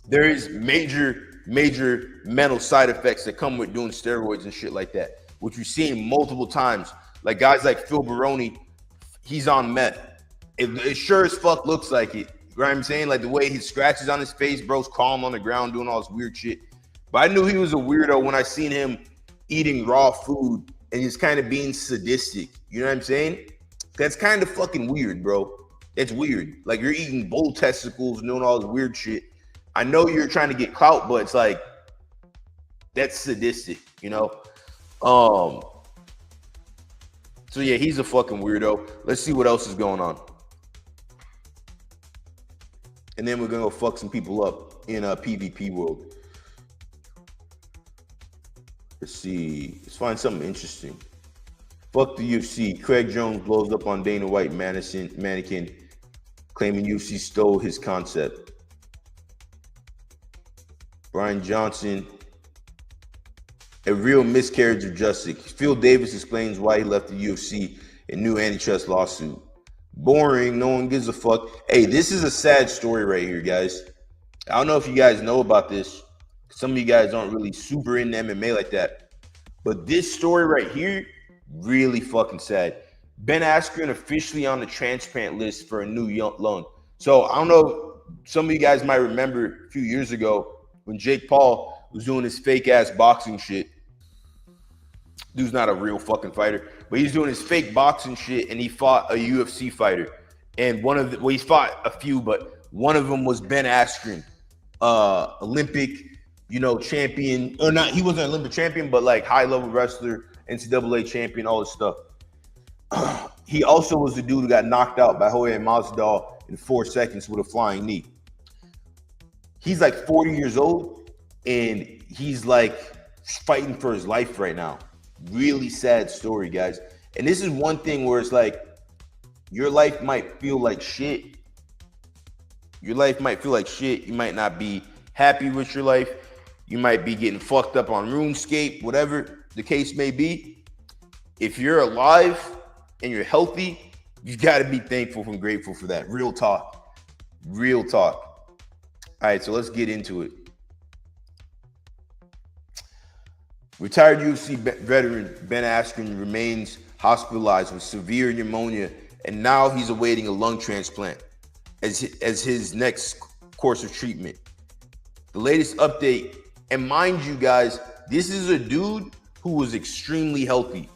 There is major mental side effects that come with doing steroids and shit like that, which we've seen multiple times. Like guys like Phil Baroni, he's on meth. It sure as fuck looks like it. You know what I'm saying? Like the way he scratches on his face, bro's calm on the ground doing all this weird shit. But I knew he was a weirdo when I seen him eating raw food and he's kind of being sadistic. You know what I'm saying? That's kind of fucking weird, bro. It's weird. Like you're eating bull testicles and doing all this weird shit. I know you're trying to get clout, but it's like, that's sadistic, you know? So yeah, he's a fucking weirdo. Let's see what else is going on. And then we're gonna go fuck some people up in a PvP world. Let's see. Let's find something interesting. Fuck the UFC. Craig Jones blows up on Dana White mannequin, claiming UFC stole his concept. Brian Johnson. A real miscarriage of justice. Phil Davis explains why he left the UFC in new antitrust lawsuit. Boring. No one gives a fuck. Hey, this is a sad story right here, guys. I don't know if you guys know about this. Some of you guys aren't really super into MMA like that. But this story right here, really fucking sad. Ben Askren officially on the transplant list for a new lung. So I don't know. Some of you guys might remember a few years ago when Jake Paul was doing his fake ass boxing shit. Dude's not a real fucking fighter, but he's doing his fake boxing shit, and he fought a UFC fighter. And he's fought a few, but one of them was Ben Askren, Olympic, champion, or not. He wasn't an Olympic champion, but like high level wrestler, NCAA champion, all this stuff. He also was the dude who got knocked out by Jorge Masvidal in 4 seconds with a flying knee. He's like 40 years old, and he's like fighting for his life right now. Really sad story, guys. And this is one thing where it's like your life might feel like shit. Your life might feel like shit. You might not be happy with your life. You might be getting fucked up on RuneScape, whatever the case may be. If you're alive and you're healthy, you got to be thankful and grateful for that. Real talk. Real talk. All right, so let's get into it. Retired UFC veteran Ben Askren remains hospitalized with severe pneumonia, and now he's awaiting a lung transplant as his next course of treatment. The latest update, and mind you guys, this is a dude who was extremely healthy.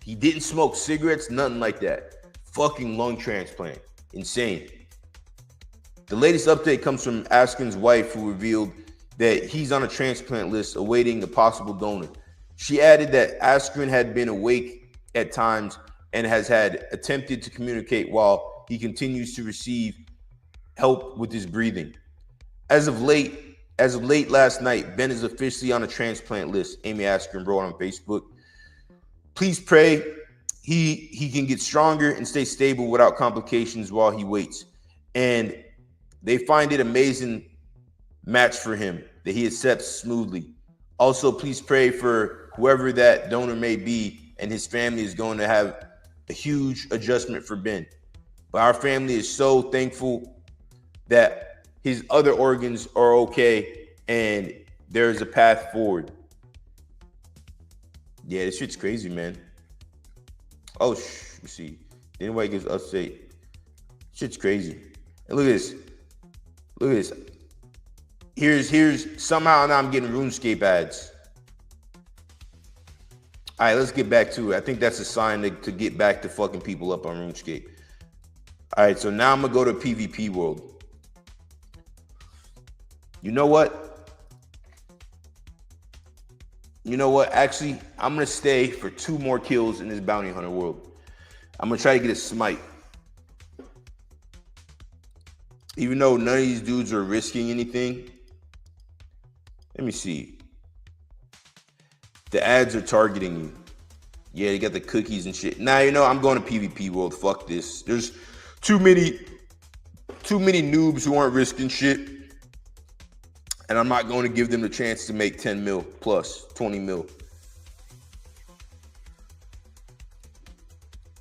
He didn't smoke cigarettes, nothing like that. Fucking lung transplant. Insane. The latest update comes from Askren's wife, who revealed that he's on a transplant list awaiting a possible donor. She added that Askren had been awake at times and has had attempted to communicate while he continues to receive help with his breathing. As of late last night, Ben is officially on a transplant list, Amy Askren wrote on Facebook. Please pray he can get stronger and stay stable without complications while he waits. And they find it amazing match for him that he accepts smoothly. Also, please pray for whoever that donor may be, and his family is going to have a huge adjustment for Ben. But our family is so thankful that his other organs are okay and there's a path forward. Yeah, this shit's crazy, man. Oh, let's see. Anybody gives update. Shit's crazy. And look at this. Look at this. Here's somehow now I'm getting RuneScape ads. All right, let's get back to it. I think that's a sign to get back to fucking people up on RuneScape. All right, so now I'm gonna go to PvP world. You know what? Actually, I'm gonna stay for 2 more kills in this bounty hunter world. I'm gonna try to get a smite. Even though none of these dudes are risking anything. Let me see. The ads are targeting you. Yeah, they got the cookies and shit. Now, I'm going to PvP world. Fuck this. There's too many noobs who aren't risking shit. And I'm not going to give them the chance to make 10 mil plus 20 mil.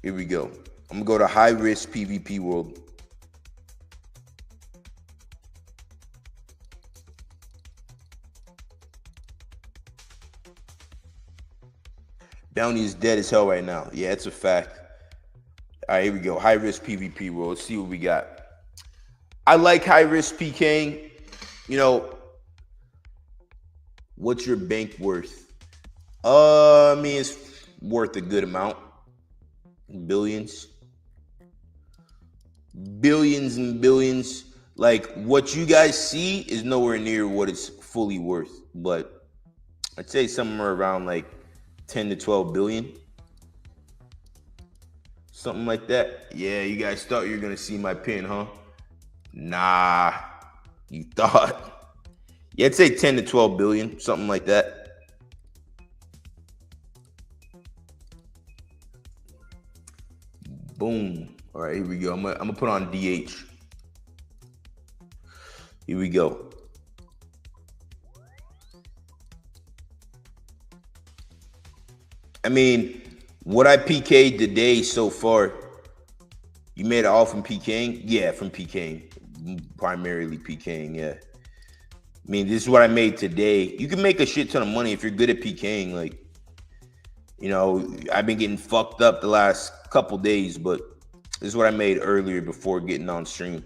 Here we go. I'm going to go to high risk PvP world. Bounty is dead as hell right now. Yeah, it's a fact. All right, here we go. High risk PvP world. Let's see what we got. I like high risk PKing. What's your bank worth? It's worth a good amount. Billions and billions. Like, what you guys see is nowhere near what it's fully worth. But I'd say somewhere around like 10 to 12 billion. Something like that. Yeah, you guys thought you were gonna see my pin, huh? Nah, you thought. Yeah, I'd say 10 to 12 billion, something like that. Boom. All right, here we go. I'm gonna put on DH. Here we go. What I PK'd today so far, you made it all from PKing? Yeah, from PKing. Primarily PKing, yeah. This is what I made today. You can make a shit ton of money if you're good at PKing. Like, I've been getting fucked up the last couple days, but this is what I made earlier before getting on stream.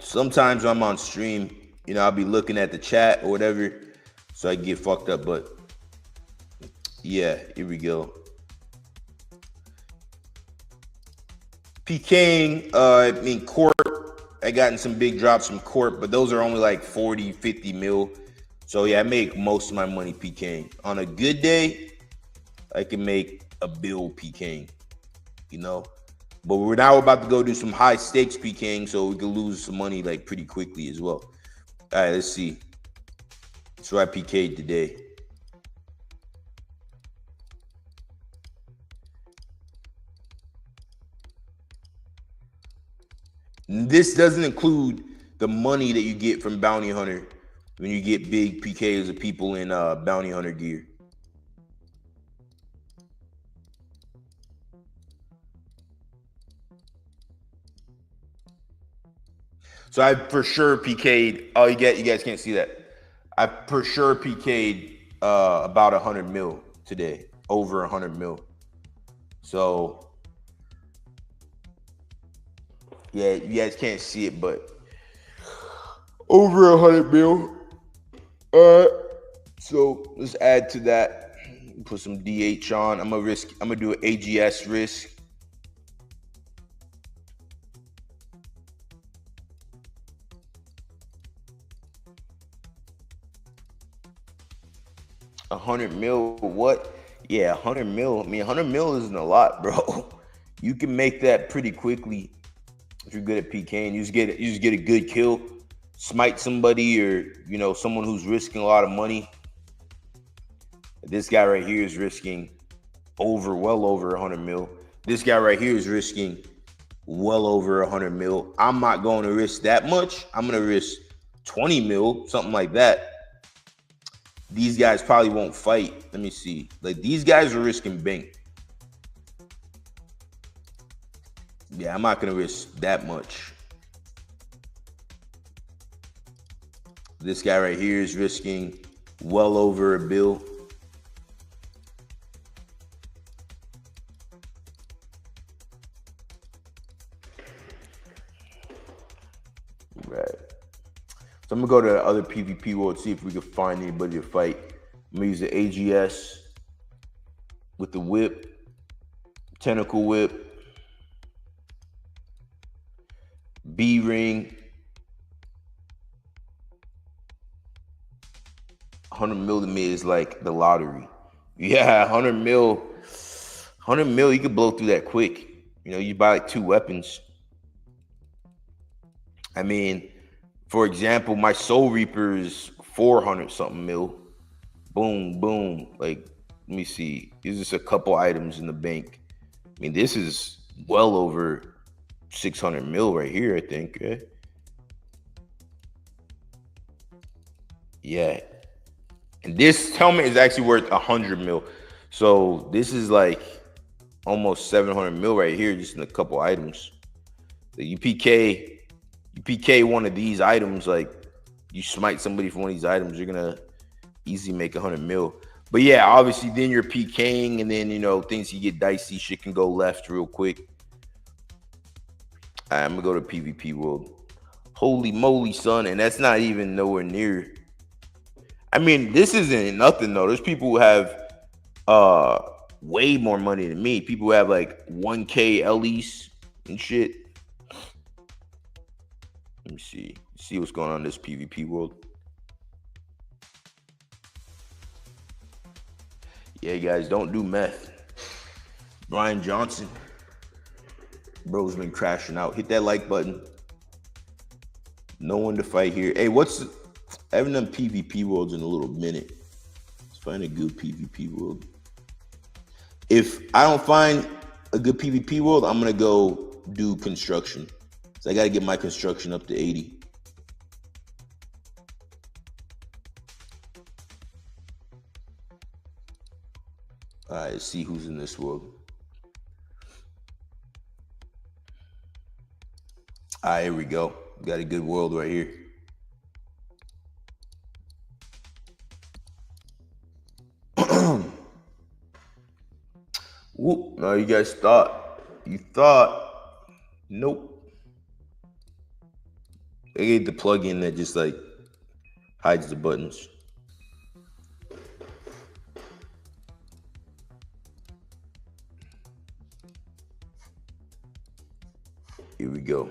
Sometimes when I'm on stream, I'll be looking at the chat or whatever, so I get fucked up, but yeah, here we go. PKing, Corp, I gotten some big drops from Corp, but those are only like 40, 50 mil. So yeah, I make most of my money PKing. On a good day, I can make a bill PKing, But we're now about to go do some high stakes PKing, so we can lose some money like pretty quickly as well. All right, let's see. So I PK'd today. This doesn't include the money that you get from Bounty Hunter when you get big PKs of people in Bounty Hunter gear. So I for sure PK'd. Oh, you guys can't see that. I for sure PK'd about 100 mil today, over 100 mil. So yeah, you guys can't see it, but over 100 mil. So let's add to that. Put some DH on. I'm gonna do an AGS risk. 100 mil, what? Yeah, 100 mil. I mean, 100 mil isn't a lot, bro. You can make that pretty quickly if you're good at PKing. You just get a good kill, smite somebody, or someone who's risking a lot of money. This guy right here is risking well over 100 mil. This guy right here is risking well over 100 mil. I'm not going to risk that much. I'm going to risk 20 mil, something like that. These guys probably won't fight. Let me see. Like, these guys are risking bank. Yeah, I'm not going to risk that much. This guy right here is risking well over a bill. Right. So I'm gonna go to the other PvP world, see if we can find anybody to fight. I'm gonna use the AGS with the whip, tentacle whip, B ring, 100 mil to me is like the lottery. Yeah, 100 mil, you could blow through that quick. You buy like 2 weapons. I mean, for example, my Soul Reaper is 400 something mil. Boom, boom. Like, let me see. There's just a couple items in the bank. I mean, this is well over 600 mil right here, I think. Right? Yeah. And this helmet is actually worth 100 mil. So this is like almost 700 mil right here, just in a couple items. So you PK one of these items, like you smite somebody for one of these items, you're gonna easily make 100 mil. But yeah, obviously then you're PKing, and then things can get dicey, shit can go left real quick. All right, I'm gonna go to PvP world. Holy moly, son, and that's not even nowhere near. I mean, this isn't nothing though. There's people who have way more money than me. People who have like 1K LEs and shit. Let me see what's going on in this PvP world. Yeah, guys, don't do meth. Brian Johnson. Bro's been crashing out. Hit that like button. No one to fight here. Hey, I haven't done PvP worlds in a little minute. Let's find a good PvP world. If I don't find a good PvP world, I'm going to go do construction. So I got to get my construction up to 80. All right, let's see who's in this world. All right, here we go. Got a good world right here. Whoop. No, you guys thought. Nope. They gave the plugin that just like hides the buttons. Here we go.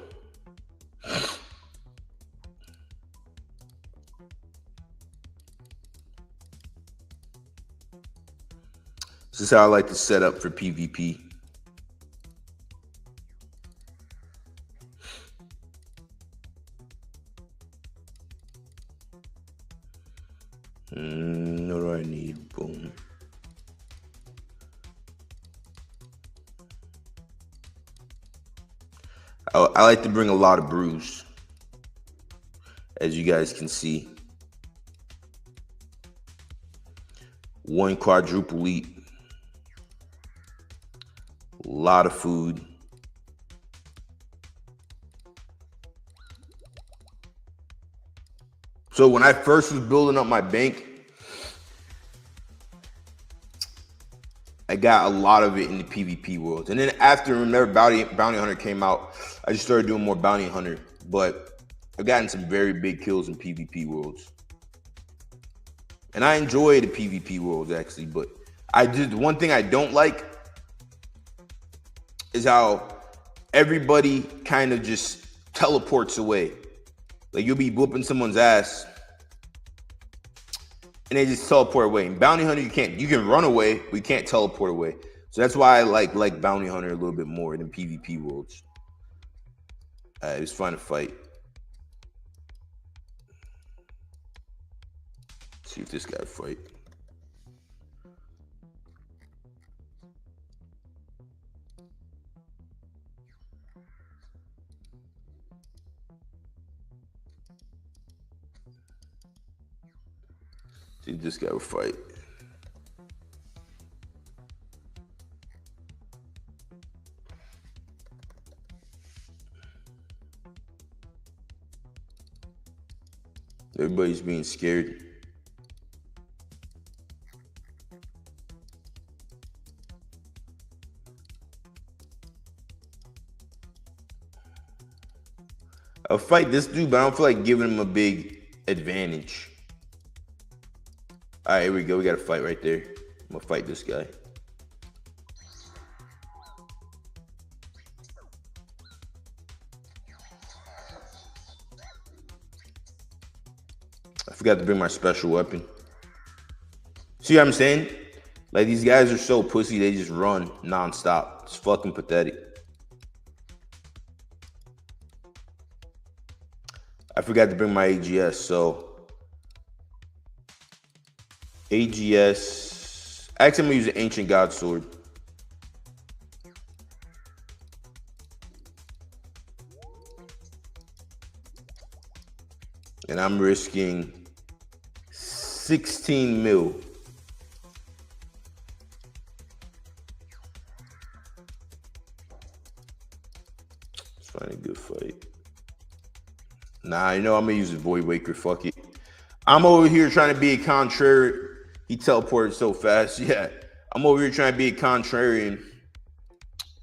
This is how I like to set up for PvP. What do I need? Boom. I like to bring a lot of brews, as you guys can see. 1 quadruple eat. A lot of food. So when I first was building up my bank, I got a lot of it in the PvP world. And then after, remember, Bounty Hunter came out, I just started doing more Bounty Hunter. But I've gotten some very big kills in PvP worlds. And I enjoy the PvP worlds, actually. But one thing I don't like is how everybody kind of just teleports away. Like, you'll be whooping someone's ass, and they just teleport away. In Bounty Hunter, you can't. You can run away, but you can't teleport away. So that's why I like Bounty Hunter a little bit more than PvP worlds. It was fun to fight. Let's see if this guy fight. See if this guy will fight. Everybody's being scared. I'll fight this dude, but I don't feel like giving him a big advantage. All right, here we go. We got a fight right there. I'm gonna fight this guy. I forgot to bring my special weapon. See what I'm saying? Like, these guys are so pussy, they just run nonstop. It's fucking pathetic. I forgot to bring my AGS, so AGS. Actually, I'm gonna use an Ancient God Sword. And I'm risking 16 mil. Let's find a good fight. Nah, you know, I'm gonna use the Void Waker. Fuck it. I'm over here trying to be a contrarian. He teleported so fast. Yeah, I'm over here trying to be a contrarian.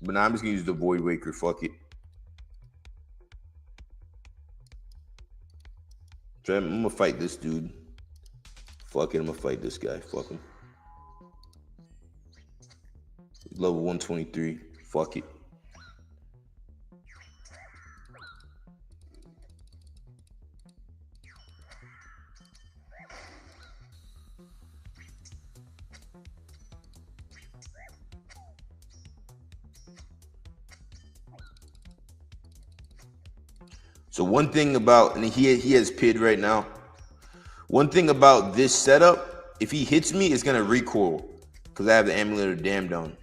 But now I'm just gonna use the Void Waker. Fuck it. I'm gonna fight this dude. Fuck it, I'm gonna fight this guy. Fuck him. Level 123. Fuck it. So one thing about, and he has PID right now. One thing about this setup, if he hits me, it's gonna recoil because I have the Amulet of Damned on.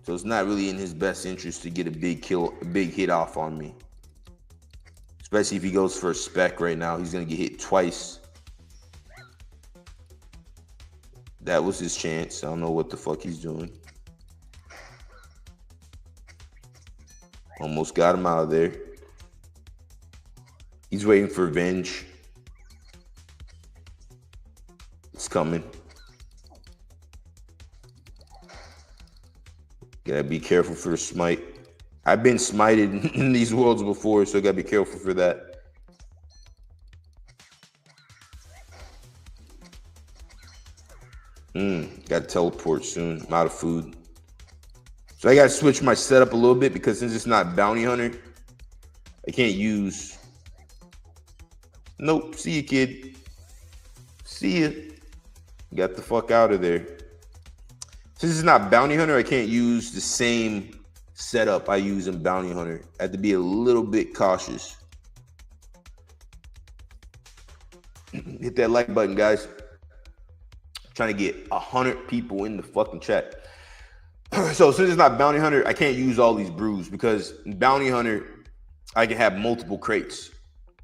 So it's not really in his best interest to get a big kill, a big hit off on me. Especially if he goes for a spec right now, he's gonna get hit twice. That was his chance. I don't know what the fuck he's doing. Almost got him out of there. He's waiting for revenge. It's coming. Gotta be careful for the smite. I've been smited in these worlds before, so I gotta be careful for that. Gotta teleport soon. I'm out of food. So I gotta switch my setup a little bit because since it's not Bounty Hunter, I can't use. Nope. See you, kid. See ya. Got the fuck out of there. Since it's not Bounty Hunter, I can't use the same setup I use in Bounty Hunter. I have to be a little bit cautious. Hit that like button, guys. I'm trying to get 100 people in the fucking chat. So since it's not Bounty Hunter, I can't use all these brews because in Bounty Hunter, I can have multiple crates.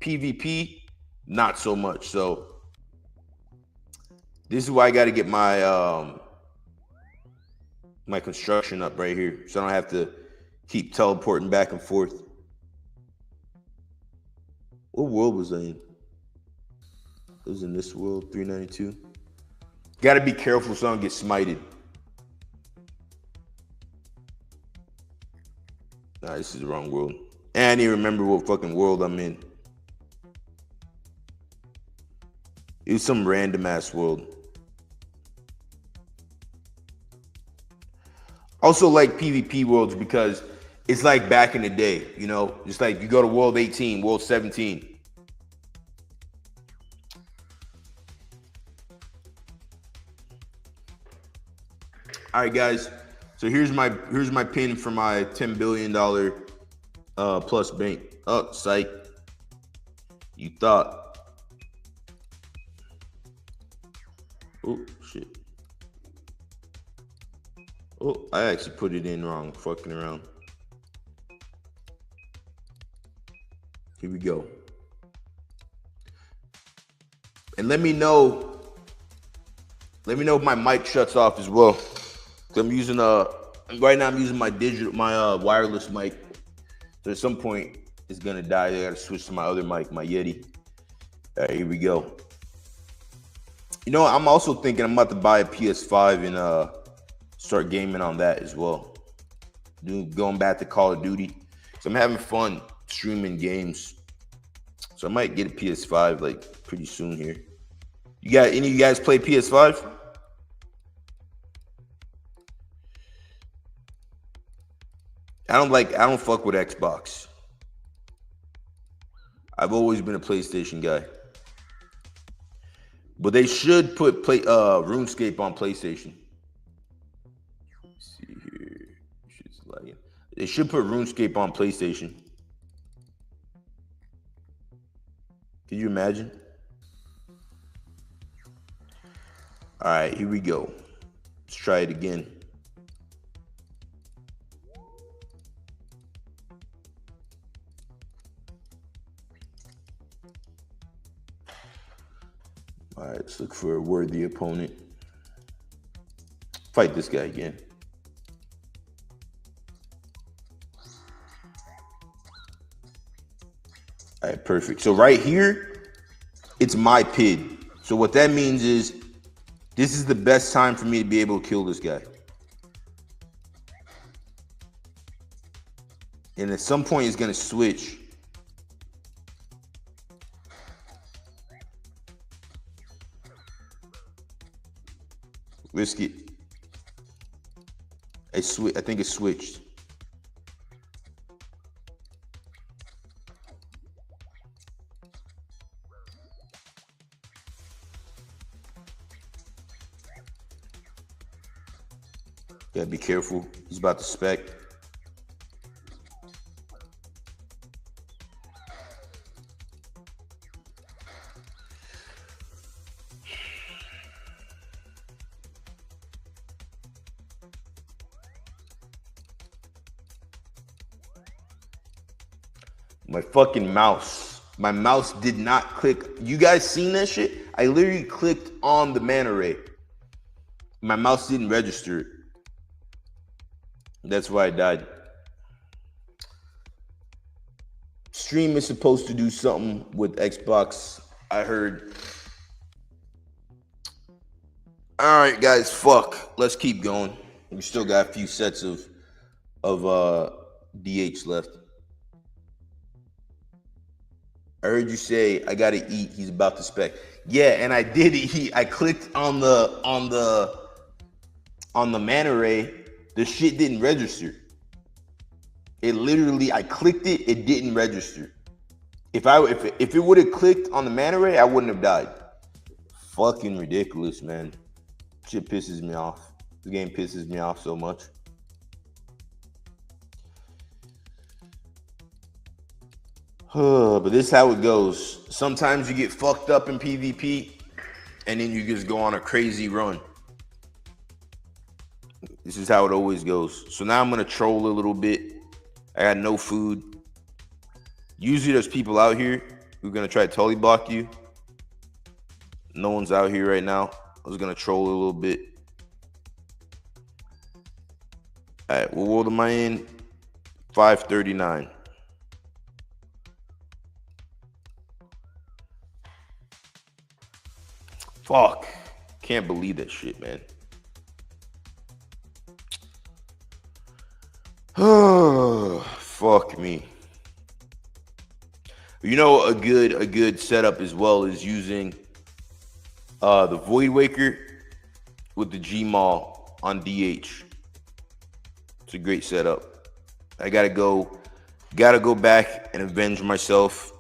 PvP, not so much. So this is why I got to get my my construction up right here, so I don't have to keep teleporting back and forth. What world was I in? It was in this world, 392. Got to be careful so I don't get smited. Nah, this is the wrong world. And I didn't even remember what fucking world I'm in. It was some random ass world. Also like PvP worlds because it's like back in the day, you know, just like you go to World 18, World 17. All right, guys. So here's my pin for my $10 billion plus bank. Oh, psych. You thought. Oh, shit. Oh, I actually put it in wrong. Fucking around. Here we go. And let me know if my mic shuts off as well. I'm using right now I'm using my wireless mic. So at some point it's gonna die. I gotta switch to my other mic, my Yeti. All right, here we go. You know what? I'm also thinking I'm about to buy a PS5 and start gaming on that as well. Going back to Call of Duty. So I'm having fun streaming games. So I might get a PS5 like pretty soon here. You got any of you guys play PS5? I don't fuck with Xbox. I've always been a PlayStation guy. But they should put RuneScape on PlayStation. Let's see here. They should put RuneScape on PlayStation. Can you imagine? All right, here we go. Let's try it again. All right, let's look for a worthy opponent. Fight this guy again. All right, perfect. So right here, it's my PID. So what that means is this is the best time for me to be able to kill this guy. And at some point, it's going to switch. Risk it. I think it switched. Gotta be careful. He's about to spec. My fucking mouse. My mouse did not click. You guys seen that shit? I literally clicked on the mana ray. My mouse didn't register it. That's why I died. Stream is supposed to do something with Xbox, I heard. All right, guys, fuck. Let's keep going. We still got a few sets of DH left. I heard you say I gotta eat. He's about to spec. Yeah, and I did eat. I clicked on the mana ray. The shit didn't register. It literally, I clicked it. It didn't register. If it would have clicked on the mana ray, I wouldn't have died. Fucking ridiculous, man. Shit pisses me off. This game pisses me off so much. But this is how it goes. Sometimes you get fucked up in PvP, and then you just go on a crazy run. This is how it always goes. So now I'm gonna troll a little bit. I got no food. Usually there's people out here who are gonna try to totally block you. No one's out here right now. I was gonna troll a little bit. All right, what world am I in? 539. Fuck. Can't believe that shit, man. Oh, fuck me. You know, a good setup as well is using the Void Waker with the Gmaul on DH. It's a great setup. I gotta go back and avenge myself.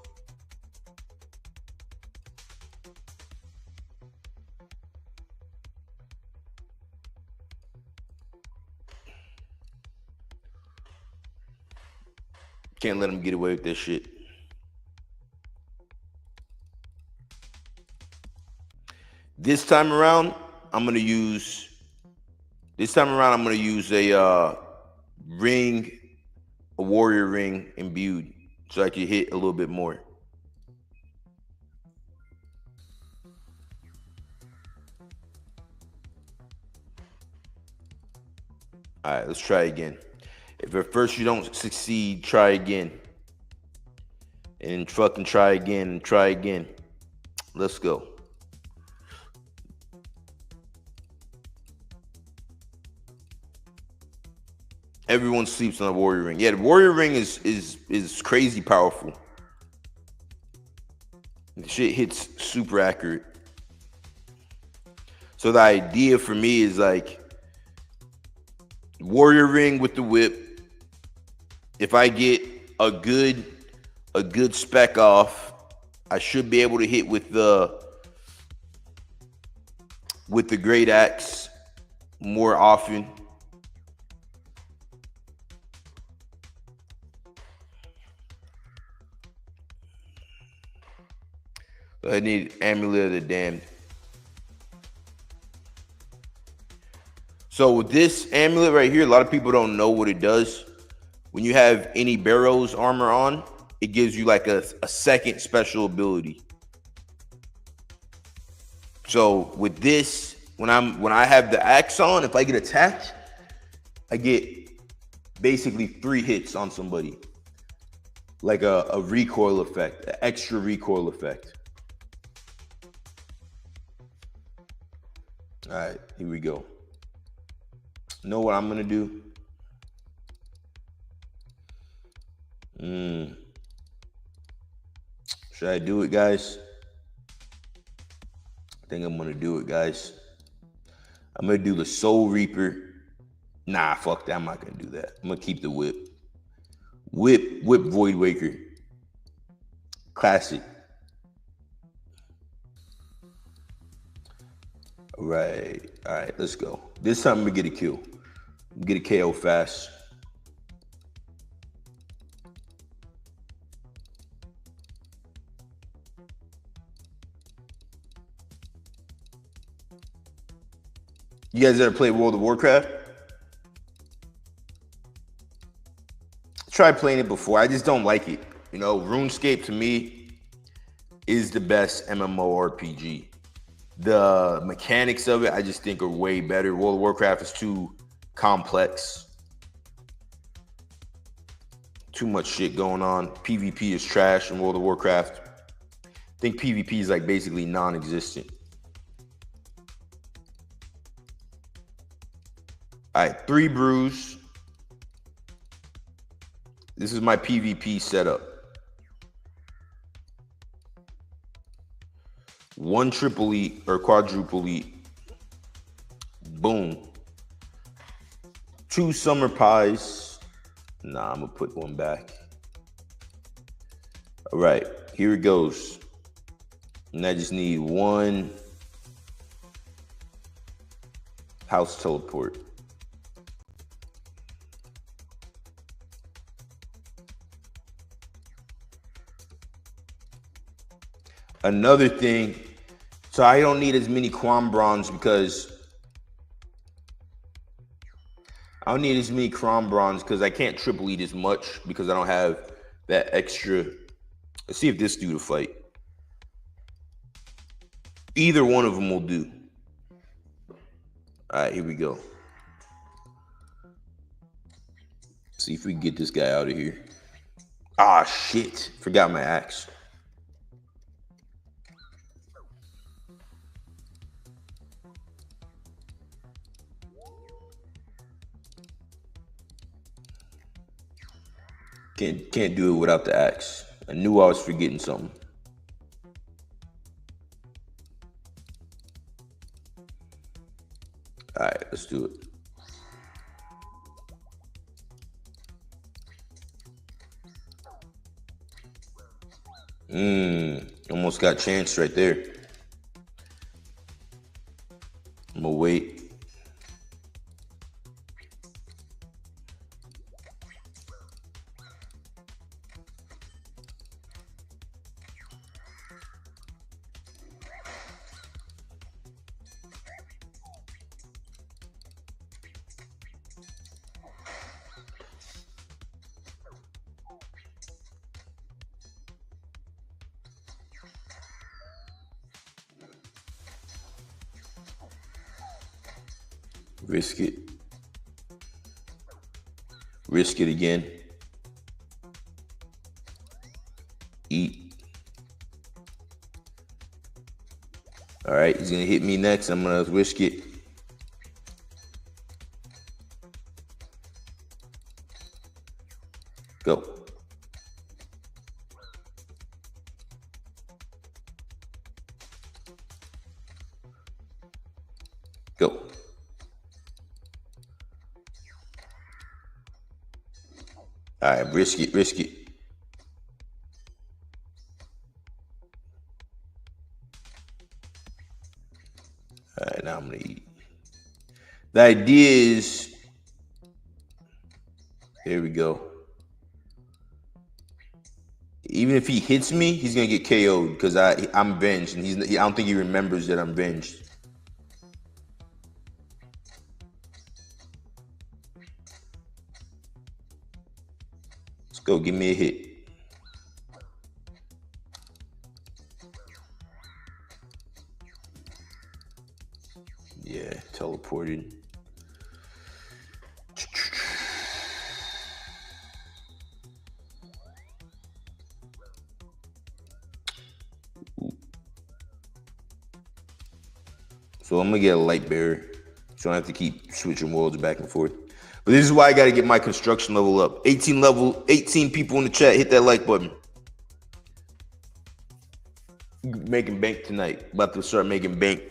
Can't let them get away with this shit. This time around, I'm gonna use a ring, a warrior ring imbued, so I can hit a little bit more. All right, let's try again. If at first you don't succeed, try again. And fucking try again and try again. Let's go. Everyone sleeps on the warrior ring. Yeah, the warrior ring is crazy powerful. The shit hits super accurate. So the idea for me is like warrior ring with the whip. If I get a good spec off, I should be able to hit with the great axe more often. I need Amulet of the Damned. So with this amulet right here, a lot of people don't know what it does. When you have any Barrows armor on, it gives you like a second special ability. So with this, when I have the axe on, if I get attacked, I get basically 3 hits on somebody. Like a recoil effect, an extra recoil effect. All right, here we go. Know what I'm gonna do? Should I do it, guys? I think I'm gonna do it, guys. I'm gonna do the Soul Reaper. Nah, fuck that. I'm not gonna do that. I'm gonna keep the whip. Whip Void Waker. Classic. All right, let's go. This time I'm gonna get a kill. Get a KO fast. You guys ever played World of Warcraft? Tried playing it before. I just don't like it. You know, RuneScape to me is the best MMORPG. The mechanics of it, I just think are way better. World of Warcraft is too complex. Too much shit going on. PvP is trash in World of Warcraft. I think PvP is like basically non-existent. All right, 3 brews. This is my PvP setup. 1 triple elite or quadruple elite. Boom. 2 summer pies. Nah, I'm gonna put 1 back. All right, here it goes. And I just need 1 house teleport. Another thing, so I don't need as many Quam Bronze because I can't triple eat as much because I don't have that extra. Let's see if this dude will fight. Either one of them will do. All right, here we go. See if we can get this guy out of here. Ah, shit. Forgot my axe. Can't do it without the axe. I knew I was forgetting something. All right, let's do it. Almost got chanced right there. I'm gonna wait. Risk it. Risk it again. Eat. All right, he's gonna hit me next. I'm gonna risk it. Go. Go. All right, risk it, risk it. All right, now I'm gonna eat. The idea is, here we go. Even if he hits me, he's gonna get KO'd because I'm venged, and I don't think he remembers that I'm venged. Let's go, give me a hit. Yeah, teleported. So I'm gonna get a light bearer, so I don't have to keep switching worlds back and forth. But this is why I gotta get my construction level up. 18 people in the chat, hit that like button. Making bank tonight. About to start making bank.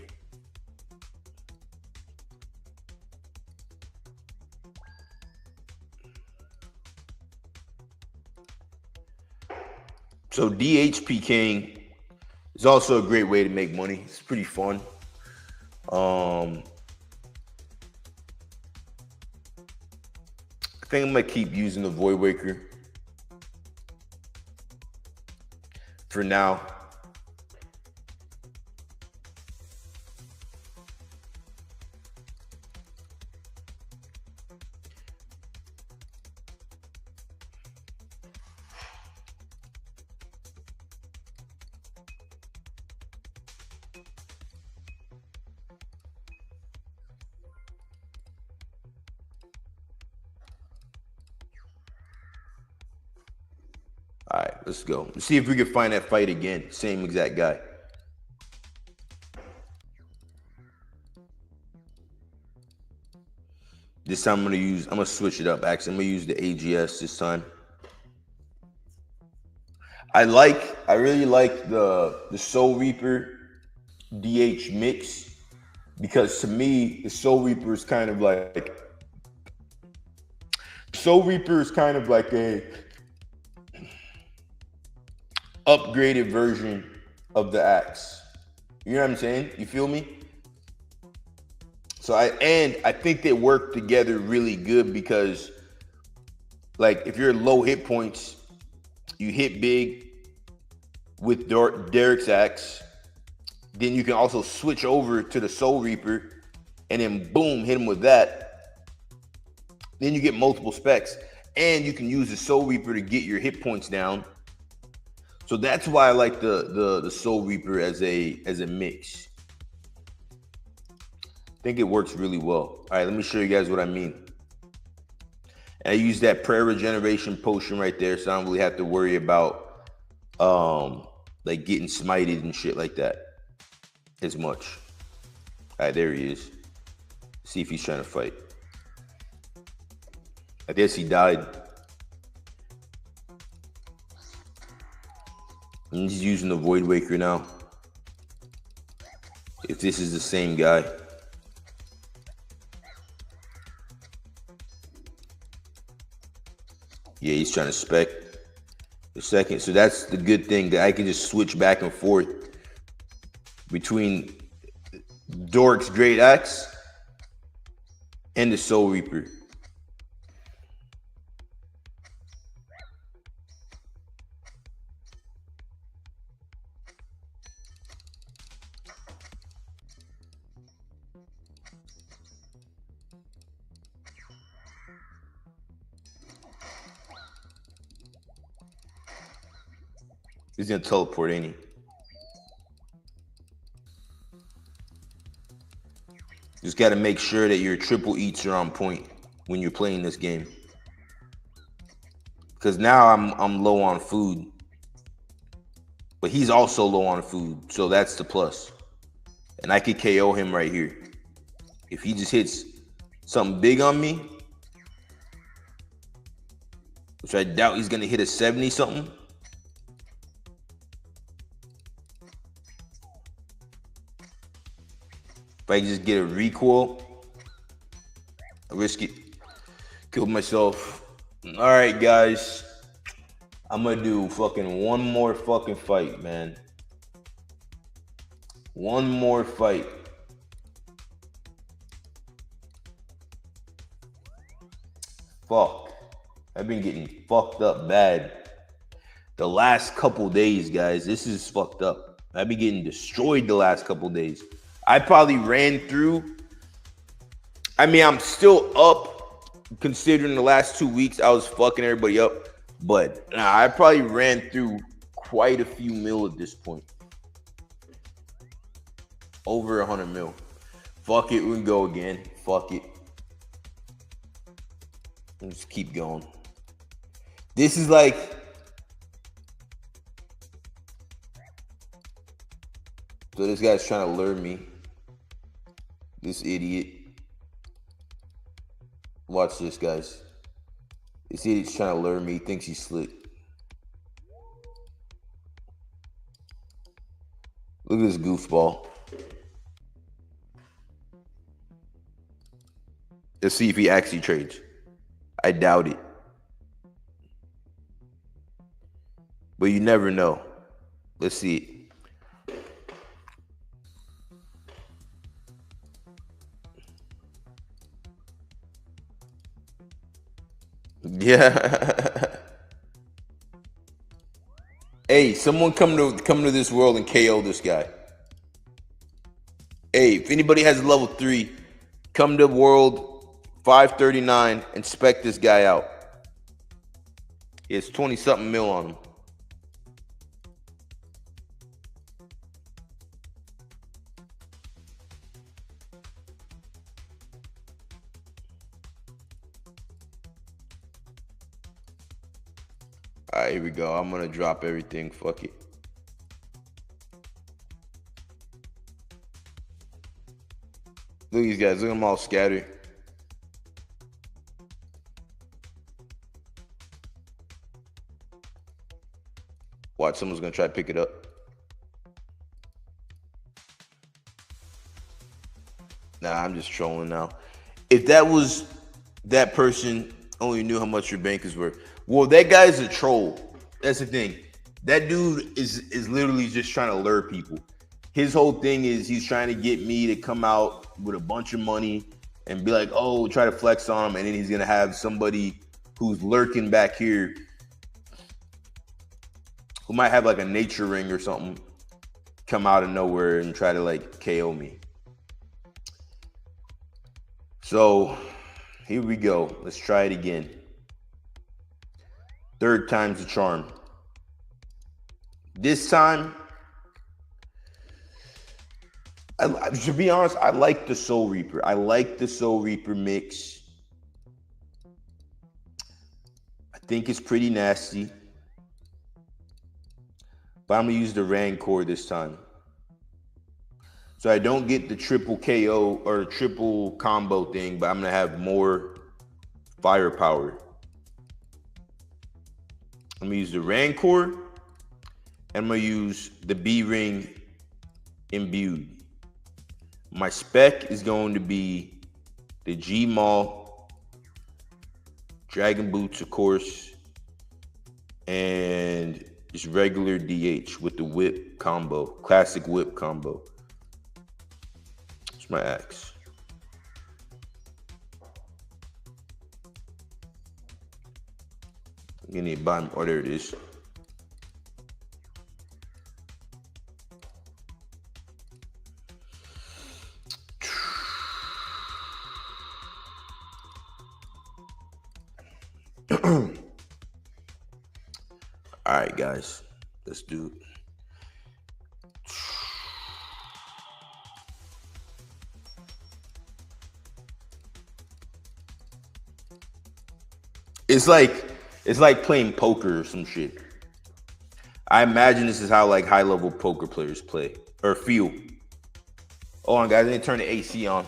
So PKing is also a great way to make money. It's pretty fun. I think I'm gonna keep using the Void Waker for now. All right, let's go. Let's see if we can find that fight again. Same exact guy. This time I'm gonna switch it up. Actually, I'm gonna use the AGS this time. I really like the Soul Reaper DH mix, because to me the Soul Reaper is kind of like a upgraded version of the axe. You know what I'm saying? You feel me? So I think they work together really good, because like if you're low hit points, you hit big with Derek's axe. Then you can also switch over to the Soul Reaper and then boom, hit him with that. Then you get multiple specs, and you can use the Soul Reaper to get your hit points down. So that's why I like the Soul Reaper as a mix. I think it works really well. All right, let me show you guys what I mean. And I use that prayer regeneration potion right there, so I don't really have to worry about like getting smited and shit like that as much. All right, there he is. See if he's trying to fight. I guess he died. And he's using the Void Waker now. If this is the same guy. Yeah, he's trying to spec the second. So that's the good thing, that I can just switch back and forth between Dork's Great Axe and the Soul Reaper. He's gonna teleport, ain't he? just got to make sure that your triple eats are on point when you're playing this game. Because now I'm low on food, but he's also low on food, so that's the plus. And I could KO him right here. If he just hits something big on me, which I doubt he's gonna hit a 70 something. If I can just get a recoil, I risk it. Killed myself. All right, guys. I'm gonna do fucking one more fucking fight, man. One more fight. Fuck. I've been getting fucked up bad the last couple days, guys. This is fucked up. I've been getting destroyed the last couple days. I probably ran through. I mean, I'm still up considering the last 2 weeks I was fucking everybody up. But I probably ran through quite a few mil at this point. Over 100 mil. Fuck it, we can go again. Fuck it. Let's keep going. This is like... So this guy's trying to lure me. This idiot. Watch this, guys. This idiot's trying to lure me. He thinks he's slick. Look at this goofball. Let's see if he actually trades. I doubt it. But you never know. Let's see it. Yeah. Hey, someone come to this world and KO this guy. Hey, if anybody has a level 3, come to world 539 and spec this guy out. It's 20-something mil on him. All right, here we go. I'm gonna drop everything. Fuck it. Look at these guys. Look at them all scattered. Watch, someone's gonna try to pick it up. Nah, I'm just trolling now. If that was that person only knew how much your bank is worth. Well, that guy's a troll. That's the thing. That dude is literally just trying to lure people. His whole thing is he's trying to get me to come out with a bunch of money and be like, oh, try to flex on him. And then he's going to have somebody who's lurking back here who might have like a nature ring or something come out of nowhere and try to like KO me. So here we go. Let's try it again. Third time's the charm. This time, to be honest, I like the Soul Reaper. I like the Soul Reaper mix. I think it's pretty nasty. But I'm going to use the Rancor this time. So I don't get the triple KO or triple combo thing, but I'm going to have more firepower. I'm going to use the Rancor, and I'm going to use the B-Ring imbued. My spec is going to be the G-Maul, Dragon Boots, of course, and just regular DH with the whip combo, classic whip combo. It's my axe. You need to buy, oh, there it is. All right, guys, let's do it. It's like playing poker or some shit. I imagine this is how like high level poker players play or feel. Hold on, guys. I need to turn the AC on.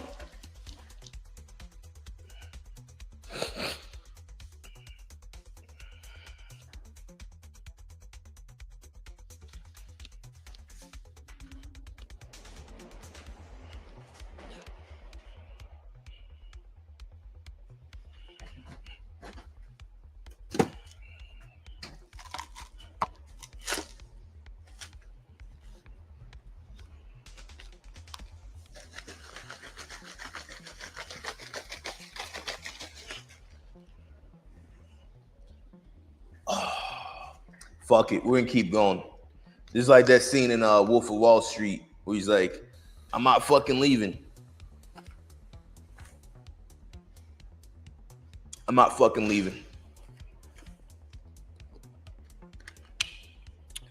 Fuck it, we're gonna keep going. This is like that scene in Wolf of Wall Street where he's like, I'm not fucking leaving. I'm not fucking leaving.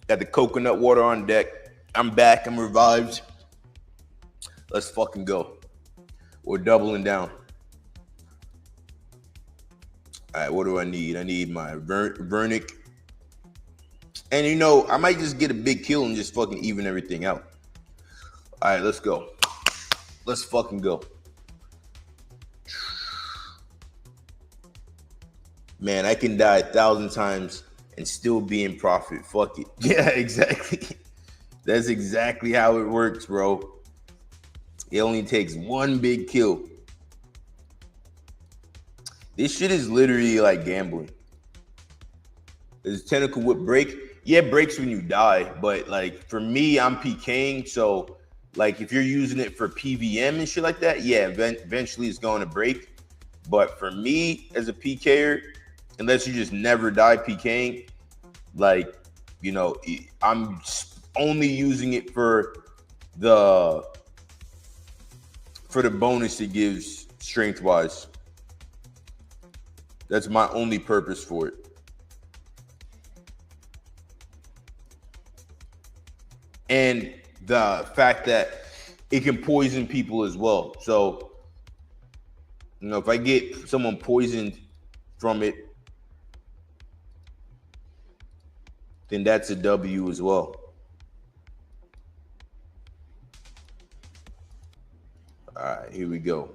Got the coconut water on deck. I'm back, I'm revived. Let's fucking go. We're doubling down. All right, what do I need? I need my Vernic. And you know, I might just get a big kill and just fucking even everything out. All right, let's go. Let's fucking go. Man, I can die 1,000 times and still be in profit. Fuck it. Yeah, exactly. That's exactly how it works, bro. It only takes one big kill. This shit is literally like gambling. Does tentacle whip break? Yeah, it breaks when you die, but like for me, I'm PKing, so like if you're using it for PVM and shit like that, yeah, eventually it's going to break. But for me as a PKer, unless you just never die PKing, like, you know, I'm only using it for the bonus it gives strength wise. That's my only purpose for it. And the fact that it can poison people as well. So, you know, if I get someone poisoned from it, then that's a W as well. All right, here we go.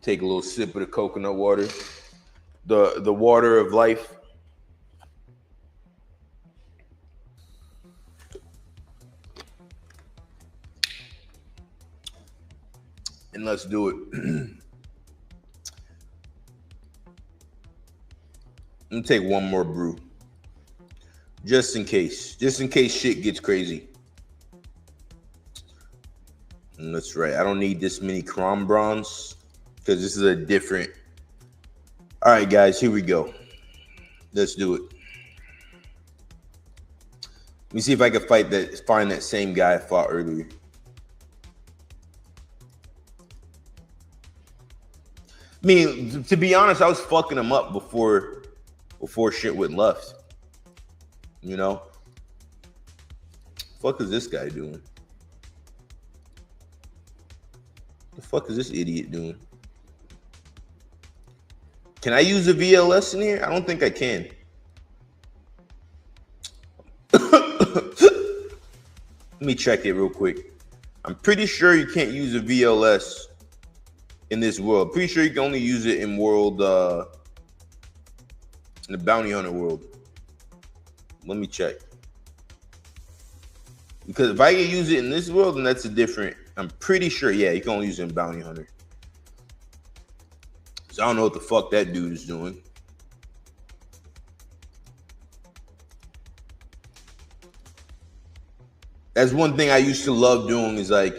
Take a little sip of the coconut water, the water of life. And let's do it. Let me take one more brew. Just in case shit gets crazy. And that's right. I don't need this many Crom Bronze because this is a different. All right, guys, here we go. Let's do it. Let me see if I can find that same guy I fought earlier. I mean, to be honest, I was fucking him up before shit went left. You know? What the fuck is this guy doing? What the fuck is this idiot doing? Can I use a VLS in here? I don't think I can. Let me check it real quick. I'm pretty sure you can't use a VLS in this world. Pretty sure you can only use it in world, in the bounty hunter world. Let me check. Because if I can use it in this world, then that's a different. I'm pretty sure, yeah, you can only use it in bounty hunter. So I don't know what the fuck that dude is doing. That's one thing I used to love doing is like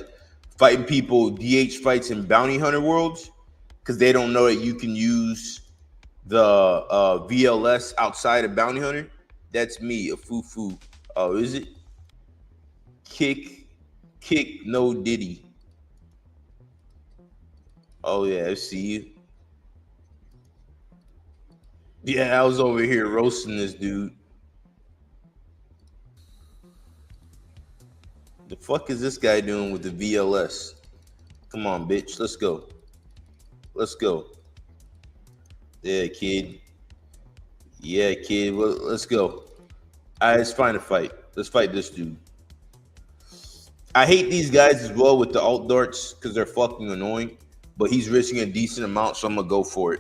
fighting people DH fights in bounty hunter worlds because they don't know that you can use the VLS outside of bounty hunter. That's me, a foo-foo. Oh, is it? Kick, no Diddy. Oh yeah, I see you. Yeah, I was over here roasting this dude. The fuck is this guy doing with the VLS? Come on, bitch, let's go. Let's go. Yeah, kid. Yeah, kid. Well, let's go. All right, let's find a fight. Let's fight this dude. I hate these guys as well with the alt darts because they're fucking annoying. But he's risking a decent amount, so I'm gonna go for it.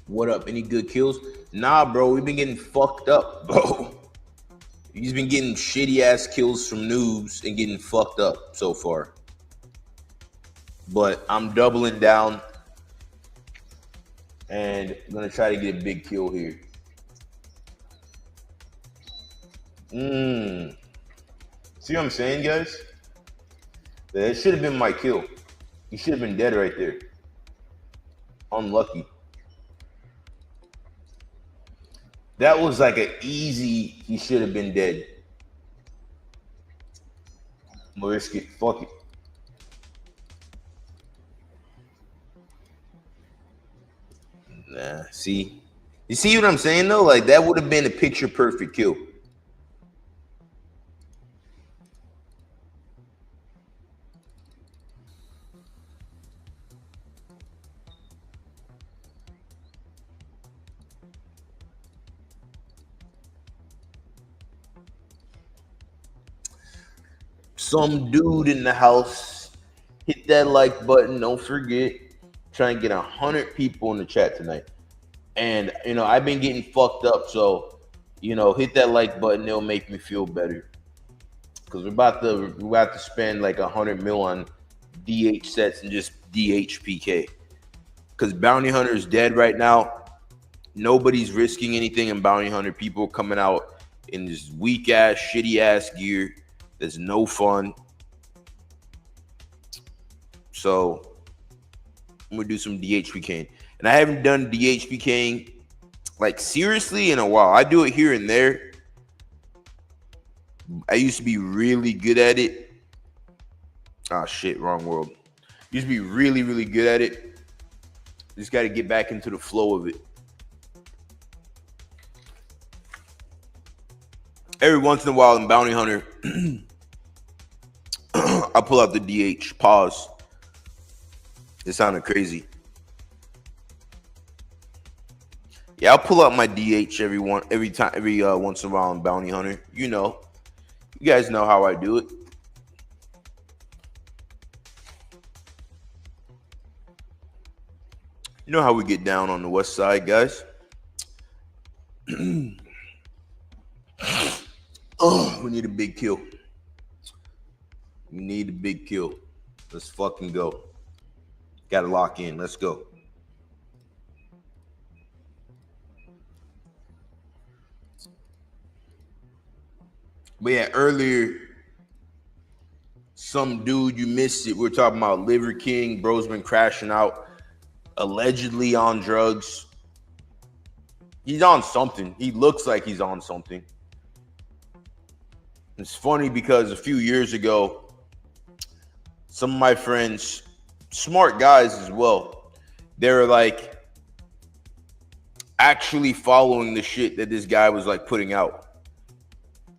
What up? Any good kills? Nah, bro. We've been getting fucked up, bro. He's been getting shitty ass kills from noobs and getting fucked up so far. But I'm doubling down and I'm gonna try to get a big kill here. See what I'm saying, guys? That should have been my kill. He should have been dead right there. Unlucky. That was like an easy, he should have been dead. I'm gonna risk it. Fuck it. Nah, see? You see what I'm saying though? Like that would have been a picture perfect kill. Some dude in the house, hit that like button. Don't forget. Try and get 100 people in the chat tonight. And I've been getting fucked up, so hit that like button. It'll make me feel better. Because we're about to spend like 100 mil on DH sets and just DH PK. Because Bounty Hunter is dead right now. Nobody's risking anything in Bounty Hunter. People coming out in this weak ass, shitty ass gear. There's no fun. So I'm gonna do some DH PKing. And I haven't done DH PKing like seriously in a while. I do it here and there. I used to be really good at it. Ah, shit, wrong world. Used to be really, really good at it. Just got to get back into the flow of it. Every once in a while in Bounty Hunter, I pull out the DH. Pause. It sounded crazy. Yeah, I'll pull out my DH every once in a while in Bounty Hunter. You guys know how I do it. You know how we get down on the west side, guys. Oh, we need a big kill. We need a big kill. Let's fucking go. Gotta lock in. Let's go. But yeah, earlier, some dude, you missed it. We're talking about Liver King. Bro's been crashing out, allegedly on drugs. He's on something. He looks like he's on something. It's funny because a few years ago, some of my friends, smart guys as well, they were like actually following the shit that this guy was like putting out.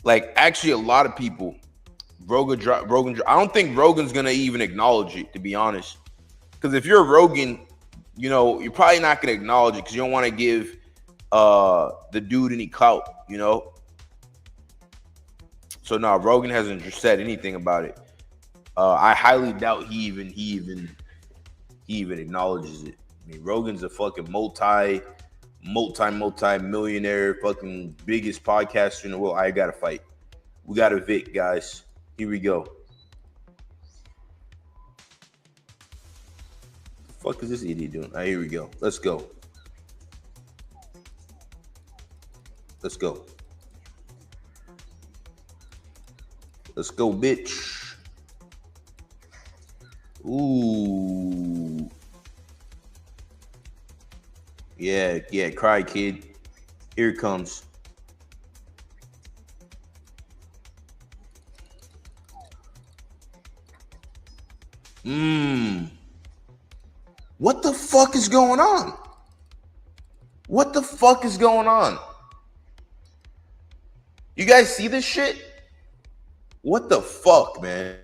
Like actually a lot of people, Rogan, I don't think Rogan's gonna even acknowledge it, to be honest. Because if you're a Rogan, you're probably not gonna acknowledge it because you don't want to give the dude any clout, So no, Rogan hasn't said anything about it. I highly doubt he even acknowledges it. I mean, Rogan's a fucking multi-millionaire, fucking biggest podcaster in the world. I gotta fight. We got a Vic, guys. Here we go. The fuck is this idiot doing? All right, here we go. Let's go. Let's go. Let's go, bitch. Ooh. Yeah, cry, kid. Here it comes. What the fuck is going on? What the fuck is going on? You guys see this shit? What the fuck, man?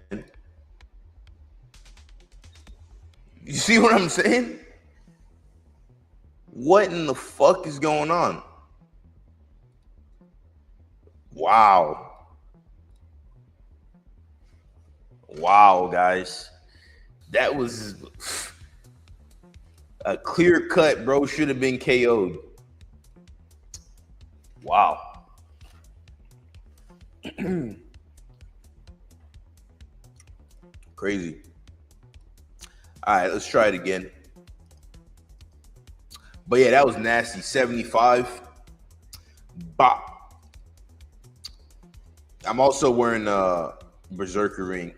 You see what I'm saying? What in the fuck is going on? Wow. Wow, guys. That was a clear cut, bro. Should have been KO'd. Wow. Crazy. All right, let's try it again. But yeah, that was nasty. 75. Bop. I'm also wearing a Berserker ring.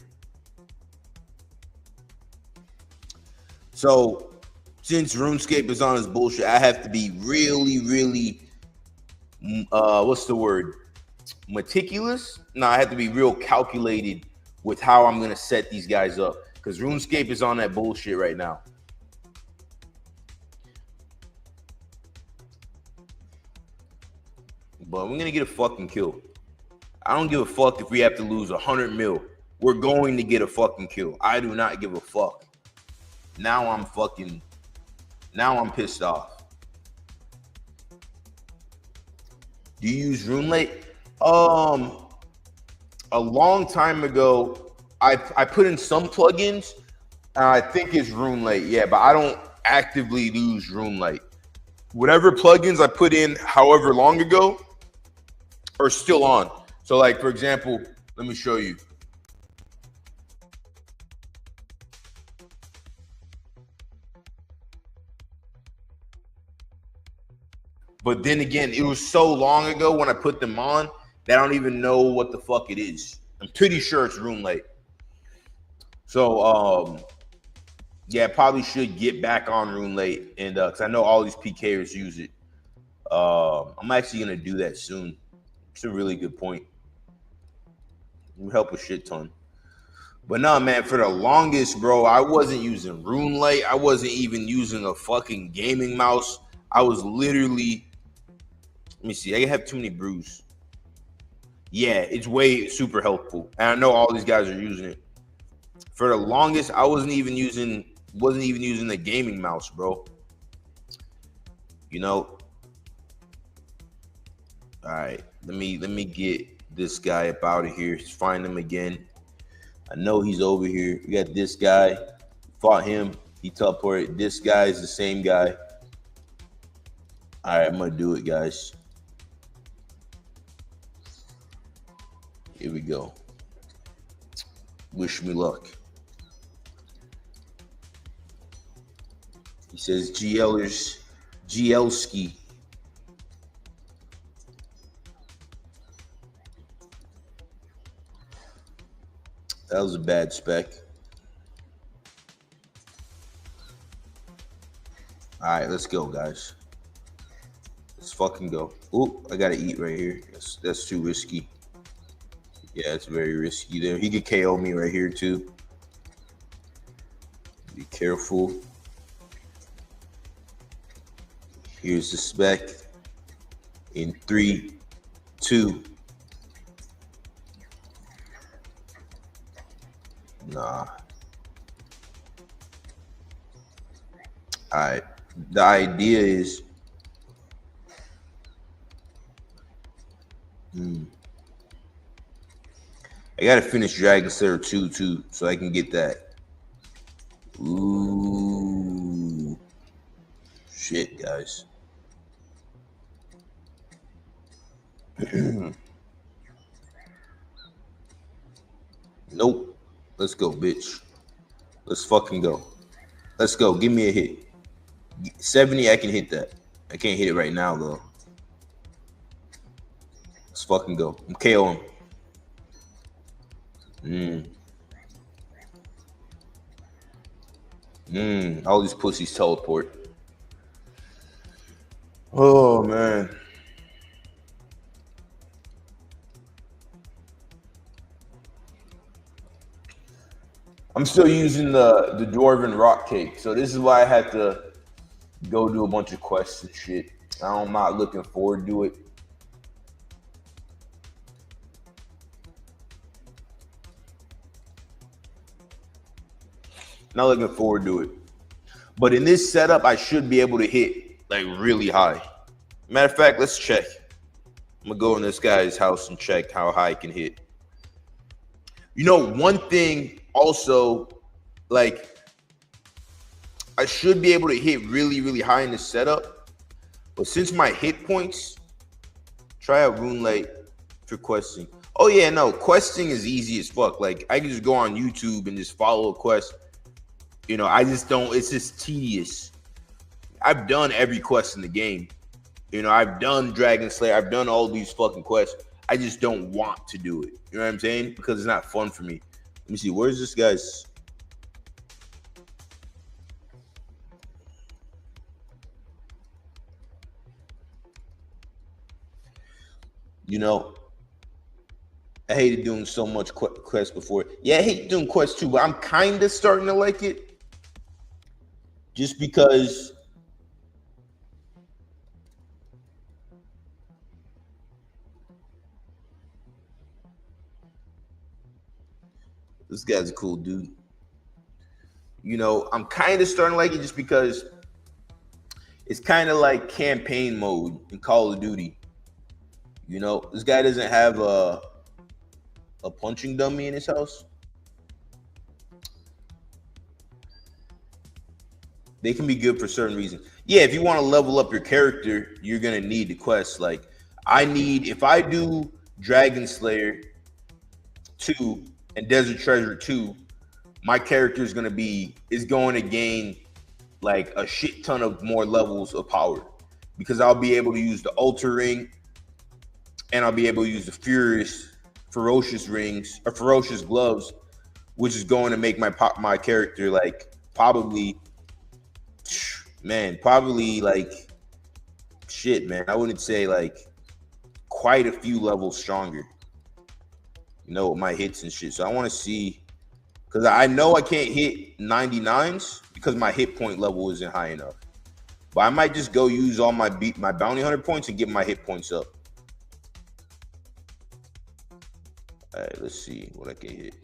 So since RuneScape is on his bullshit, I have to be really, what's the word? Meticulous? No, I have to be real calculated with how I'm gonna set these guys up, because RuneScape is on that bullshit right now. But we're gonna get a fucking kill. I don't give a fuck if we have to lose 100 mil. We're going to get a fucking kill. I do not give a fuck. Now I'm pissed off. Do you use RuneLate? A long time ago, I put in some plugins. I think it's RuneLate, yeah, but I don't actively use RuneLate. Whatever plugins I put in however long ago are still on. So like, for example, let me show you. But then again, it was so long ago when I put them on that I don't even know what the fuck it is. I'm pretty sure it's RuneLate. So, yeah, I probably should get back on RuneLate, and because I know all these PKers use it. I'm actually gonna do that soon. It's a really good point. It would help a shit ton. But no, man, for the longest, bro, I wasn't using RuneLite. I wasn't even using a fucking gaming mouse. I was literally, let me see, I have too many brews. Yeah, it's way super helpful. And I know all these guys are using it. For the longest, I wasn't even using the gaming mouse, bro. You know? All right, let me get this guy up out of here. Find him again. I know he's over here. We got this guy. Fought him. He teleported. This guy is the same guy. All right, I'm gonna do it, guys. Here we go. Wish me luck. He says GL ski. That was a bad spec. All right, let's go, guys. Let's fucking go. Oh, I gotta eat right here. That's too risky. Yeah, it's very risky there. He could KO me right here too. Be careful. Here's the spec. In 3, 2. Nah. All right. The idea is I gotta finish Dragon Slayer 2 too, so I can get that. Ooh. Shit, guys. Nope. Let's go, bitch. Let's fucking go. Let's go. Give me a hit. 70, I can hit that. I can't hit it right now, though. Let's fucking go. I'm KO him. All these pussies teleport. Oh man. I'm still using the Dwarven Rock Cake, so this is why I had to go do a bunch of quests and shit. I'm not looking forward to it. Not looking forward to it. But in this setup, I should be able to hit like really high. Matter of fact, let's check. I'm gonna go in this guy's house and check how high I can hit. You know, one thing also, like, I should be able to hit really, really high in this setup. But since my hit points, try out RuneLite for questing. Oh yeah, no, questing is easy as fuck. Like, I can just go on YouTube and just follow a quest. You know, I just don't, it's just tedious. I've done every quest in the game. You know, I've done Dragon Slayer. I've done all these fucking quests. I just don't want to do it. You know what I'm saying? Because it's not fun for me. Let me see. Where's this guy's? You know, I hated doing so much quests before. Yeah, I hate doing quests too, but I'm kind of starting to like it. Just because this guy's a cool dude. You know, I'm kind of starting to like it just because it's kind of like campaign mode in Call of Duty. You know, this guy doesn't have a punching dummy in his house. They can be good for certain reasons. Yeah, if you want to level up your character, you're gonna need the quest. Like, I need, if I do Dragon Slayer 2 and Desert Treasure 2, my character is going to gain like a shit ton of more levels of power, because I'll be able to use the Altar Ring, and I'll be able to use the Ferocious Rings or Ferocious Gloves, which is going to make my character like probably like shit, man. I wouldn't say like quite a few levels stronger. You know, with my hits and shit. So I want to see, because I know I can't hit 99s because my hit point level isn't high enough. But I might just go use all my bounty hunter points and get my hit points up. All right, let's see what I can hit.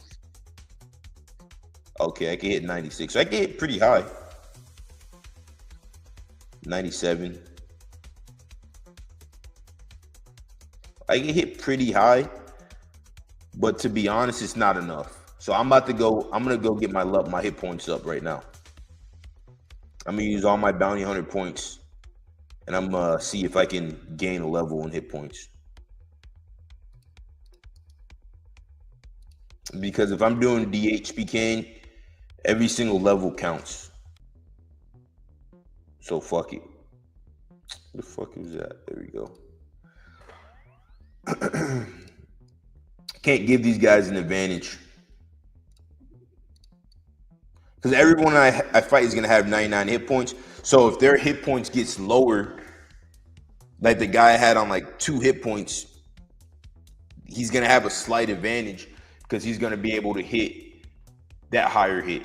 Okay, I can hit 96. So I can hit pretty high. 97. I can hit pretty high, but to be honest, it's not enough. So I'm gonna go get my hit points up right now. I'm gonna use all my bounty hunter points, and I'm gonna see if I can gain a level in hit points. Because if I'm doing DH PKing, every single level counts. So fuck it. What the fuck is that? There we go. Can't give these guys an advantage, because everyone I fight is gonna have 99 hit points. So if their hit points gets lower, like the guy had on like 2 hit points, he's gonna have a slight advantage because he's gonna be able to hit that higher hit.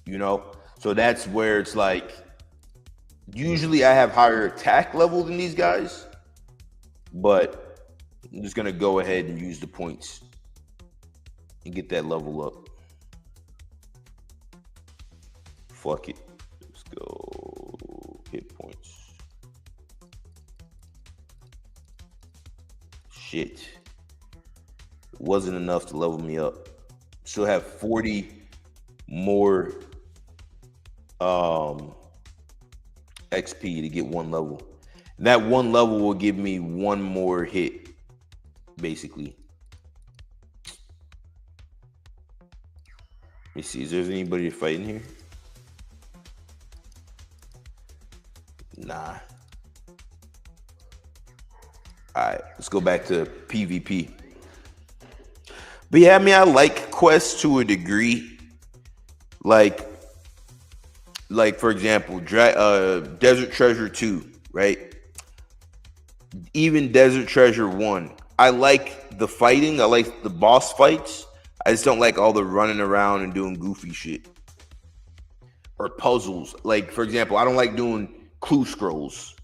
You know, so that's where it's like, usually I have higher attack level than these guys, but I'm just gonna go ahead and use the points and get that level up. Fuck it. Let's go hit points. Shit. It wasn't enough to level me up. Still have 40 more XP to get 1 level. And that 1 level will give me 1 more hit, basically. Let me see, is there anybody fighting here? Nah. All right, let's go back to PvP. But yeah, I mean, I like quests to a degree. Like for example, Desert Treasure 2, right? Even Desert Treasure 1. I like the fighting. I like the boss fights. I just don't like all the running around and doing goofy shit. Or puzzles. Like, for example, I don't like doing clue scrolls.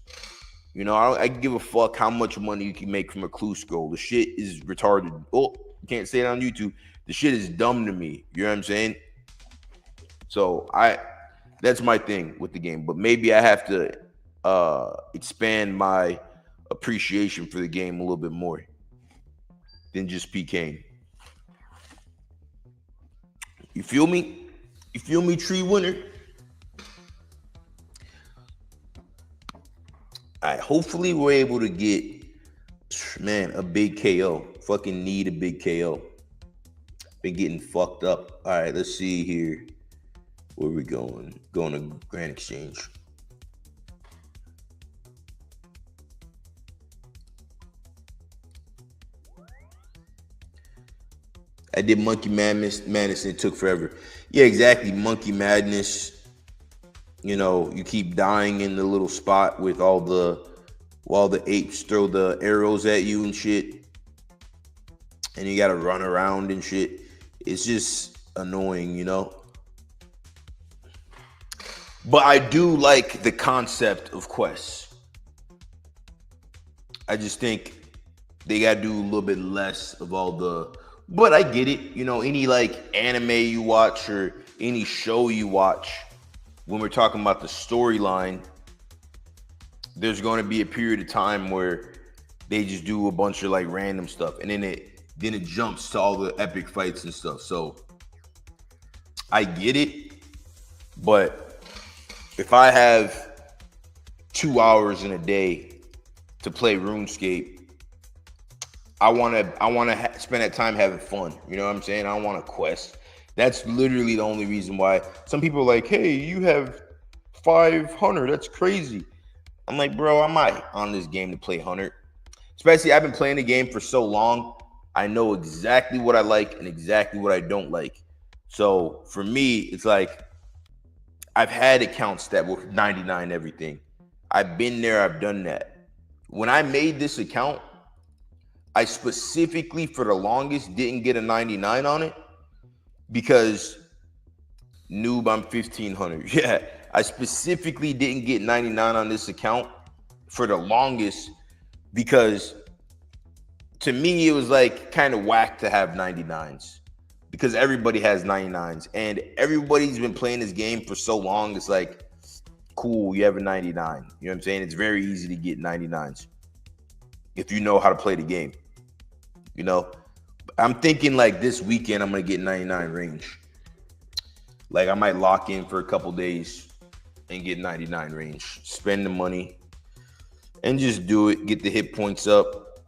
You know, I give a fuck how much money you can make from a clue scroll. The shit is retarded. Oh, you can't say it on YouTube. The shit is dumb to me. You know what I'm saying? So that's my thing with the game. But maybe I have to expand my appreciation for the game a little bit more than just PKing. You feel me? You feel me, Tree Winner? All right, hopefully we're able to get, man, a big KO. Fucking need a big KO. Been getting fucked up. All right, let's see here. Where we going? Going to Grand Exchange. I did Monkey Madness and it took forever. Yeah, exactly. Monkey Madness. You know, you keep dying in the little spot with while the apes throw the arrows at you and shit. And you gotta run around and shit. It's just annoying, you know? But I do like the concept of quests. I just think they gotta do a little bit less of all the... But I get it. You know, any like anime you watch or any show you watch, when we're talking about the storyline, there's going to be a period of time where they just do a bunch of like random stuff, and then it jumps to all the epic fights and stuff. So I get it, but if I have 2 hours in a day to play RuneScape, I want to spend that time having fun. You know what I'm saying? I don't want to quest. That's literally the only reason why. Some people are like, hey, you have 500. That's crazy. I'm like, bro, I'm not on this game to play 100. Especially, I've been playing the game for so long. I know exactly what I like and exactly what I don't like. So for me, it's like, I've had accounts that were 99 everything. I've been there. I've done that. When I made this account, I specifically, for the longest, didn't get a 99 on it because noob, I'm 1500. Yeah, I specifically didn't get 99 on this account for the longest because to me, it was like kind of whack to have 99s because everybody has 99s and everybody's been playing this game for so long. It's like, cool, you have a 99. You know what I'm saying? It's very easy to get 99s if you know how to play the game. You know, I'm thinking like this weekend, I'm going to get 99 range. Like I might lock in for a couple days and get 99 range, spend the money and just do it. Get the hit points up.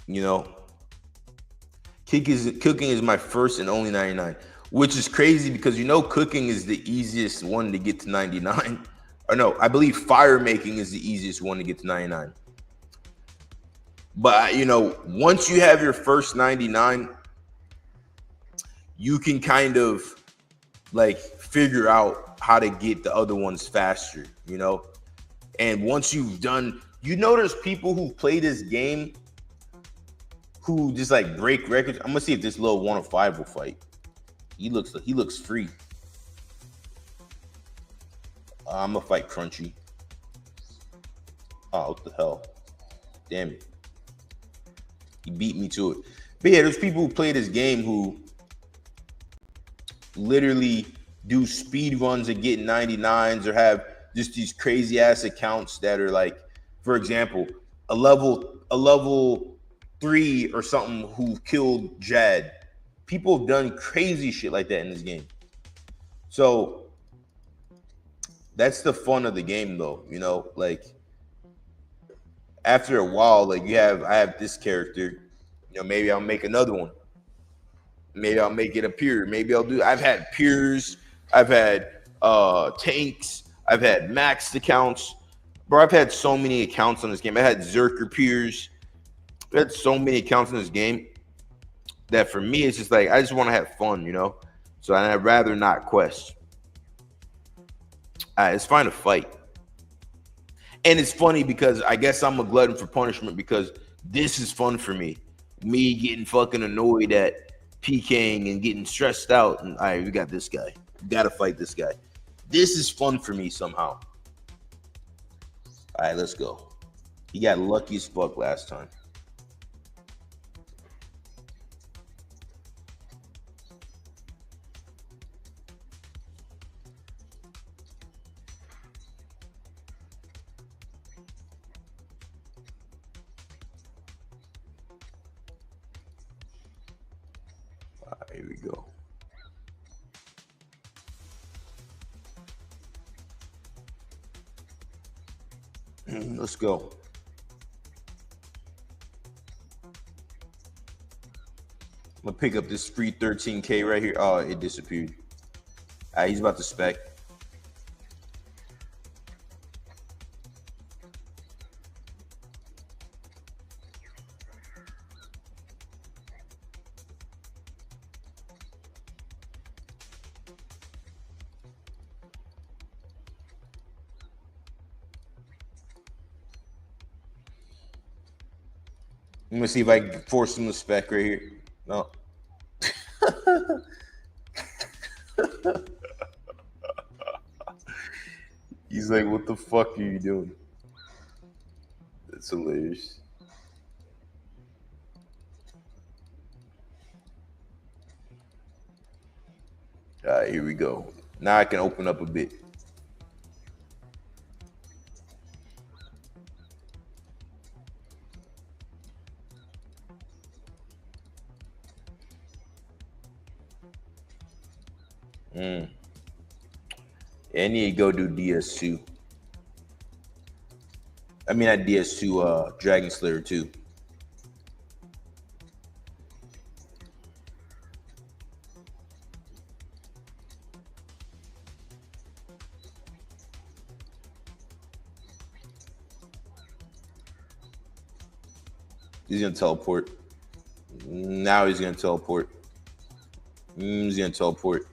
You know, cooking is my first and only 99, which is crazy because, you know, cooking is the easiest one to get to 99. Or no, I believe fire making is the easiest one to get to 99. But, you know, once you have your first 99, you can kind of like figure out how to get the other ones faster, you know? And once you've done, you know, there's people who play this game who just like break records. I'm gonna see if this little 105 will fight. He looks free. I'm gonna fight Crunchy. Oh, what the hell? Damn it. He beat me to it. But yeah, there's people who play this game who literally do speed runs and get 99s or have just these crazy ass accounts that are like, for example, a level 3 or something who killed Jad. People have done crazy shit like that in this game. So that's the fun of the game though, you know, like after a while, like I have this character, you know, maybe I'll make another one. Maybe I'll make it a peer. I've had peers, I've had tanks, I've had maxed accounts. Bro, I've had so many accounts on this game. I had Zerker Peers. I had so many accounts in this game that for me, it's just like, I just want to have fun, you know? So I'd rather not quest. It's fine to fight. And it's funny because I guess I'm a glutton for punishment because this is fun for me. Me getting fucking annoyed at PKing and getting stressed out. And all right, we got this guy. We got to fight this guy. This is fun for me somehow. All right, let's go. He got lucky as fuck last time. All right, here we go. Let's go. I'm gonna pick up this free 13K right here. Oh, it disappeared. All right, he's about to spec. I'm gonna see if I can force him to spec right here. No. He's like, what the fuck are you doing? That's hilarious. All right, here we go. Now I can open up a bit. I need to go do DS2. I mean, not DS2, Dragon Slayer 2. He's gonna teleport. Now he's gonna teleport. He's gonna teleport.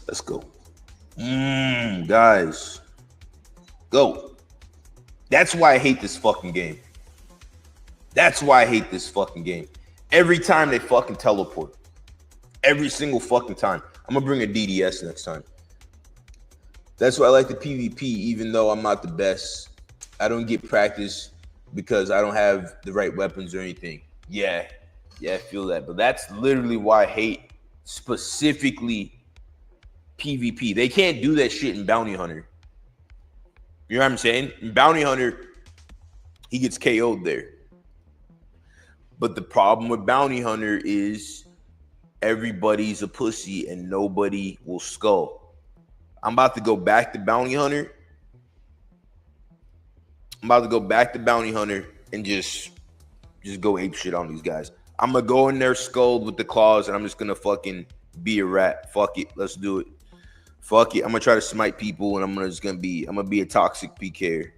Let's go. Guys. Go. That's why I hate this fucking game. That's why I hate this fucking game. Every time they fucking teleport. Every single fucking time. I'm gonna bring a DDS next time. That's why I like the PvP, even though I'm not the best. I don't get practice because I don't have the right weapons or anything. Yeah, I feel that. But that's literally why I hate specifically PvP. They can't do that shit in Bounty Hunter. You know what I'm saying? In Bounty Hunter, he gets KO'd there. But the problem with Bounty Hunter is everybody's a pussy and nobody will skull. I'm about to go back to Bounty Hunter. I'm about to go back to Bounty Hunter and just go ape shit on these guys. I'm gonna go in there skulled with the claws and I'm just gonna fucking be a rat. Fuck it. Let's do it. Fuck it. I'm gonna try to smite people and I'm gonna be a toxic PKer.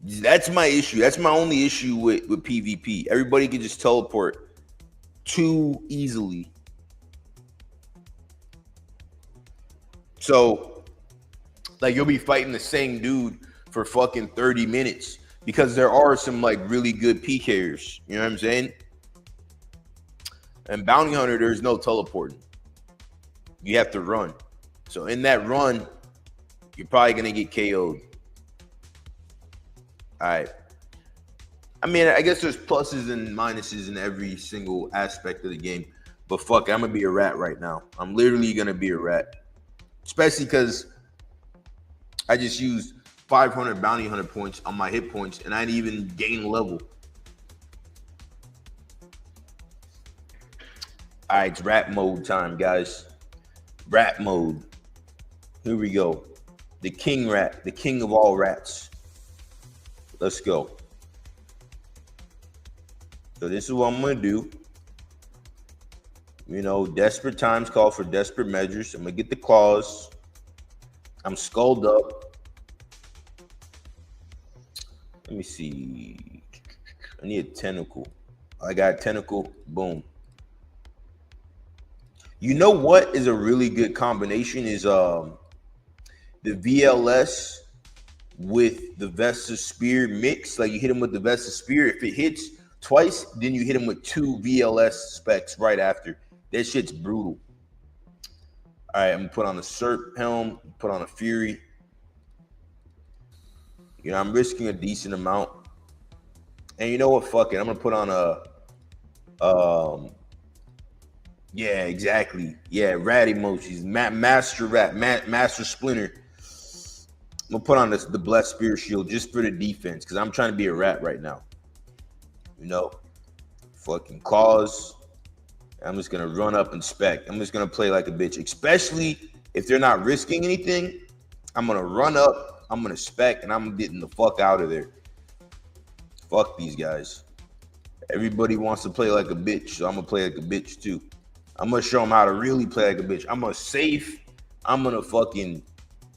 That's my issue. That's my only issue with PvP. Everybody can just teleport too easily. So, like, you'll be fighting the same dude for fucking 30 minutes because there are some, like, really good PKers. You know what I'm saying? And Bounty Hunter, there's no teleporting. You have to run. So, in that run, you're probably going to get KO'd. All right. I mean, I guess there's pluses and minuses in every single aspect of the game. But fuck, I'm going to be a rat right now. I'm literally going to be a rat. Especially because I just used 500 Bounty Hunter points on my hit points and I didn't even gain level. All right, it's rap mode time, guys. Rap mode. Here we go. The king rat, the king of all rats. Let's go. So this is what I'm gonna do. You know, desperate times call for desperate measures. I'm gonna get the claws. I'm skulled up. Let me see. I need a tentacle. I got a tentacle. Boom. You know what is a really good combination is the VLS with the Vesta Spear mix. Like you hit him with the Vesta Spear. If it hits twice, then you hit him with 2 VLS specs right after. That shit's brutal. All right, I'm gonna put on a Serp helm, put on a Fury. You know, I'm risking a decent amount. And you know what? Fuck it. I'm gonna put on a yeah, exactly. Yeah, rat emojis. Master rat, master splinter. I'm gonna put on the blessed spirit shield just for the defense, because I'm trying to be a rat right now. You know? Fucking claws. I'm just gonna run up and spec. I'm just gonna play like a bitch, especially if they're not risking anything. I'm gonna run up, I'm gonna spec, and I'm getting the fuck out of there. Fuck these guys. Everybody wants to play like a bitch, so I'm gonna play like a bitch too. I'm gonna show them how to really play like a bitch. I'm gonna safe. I'm gonna fucking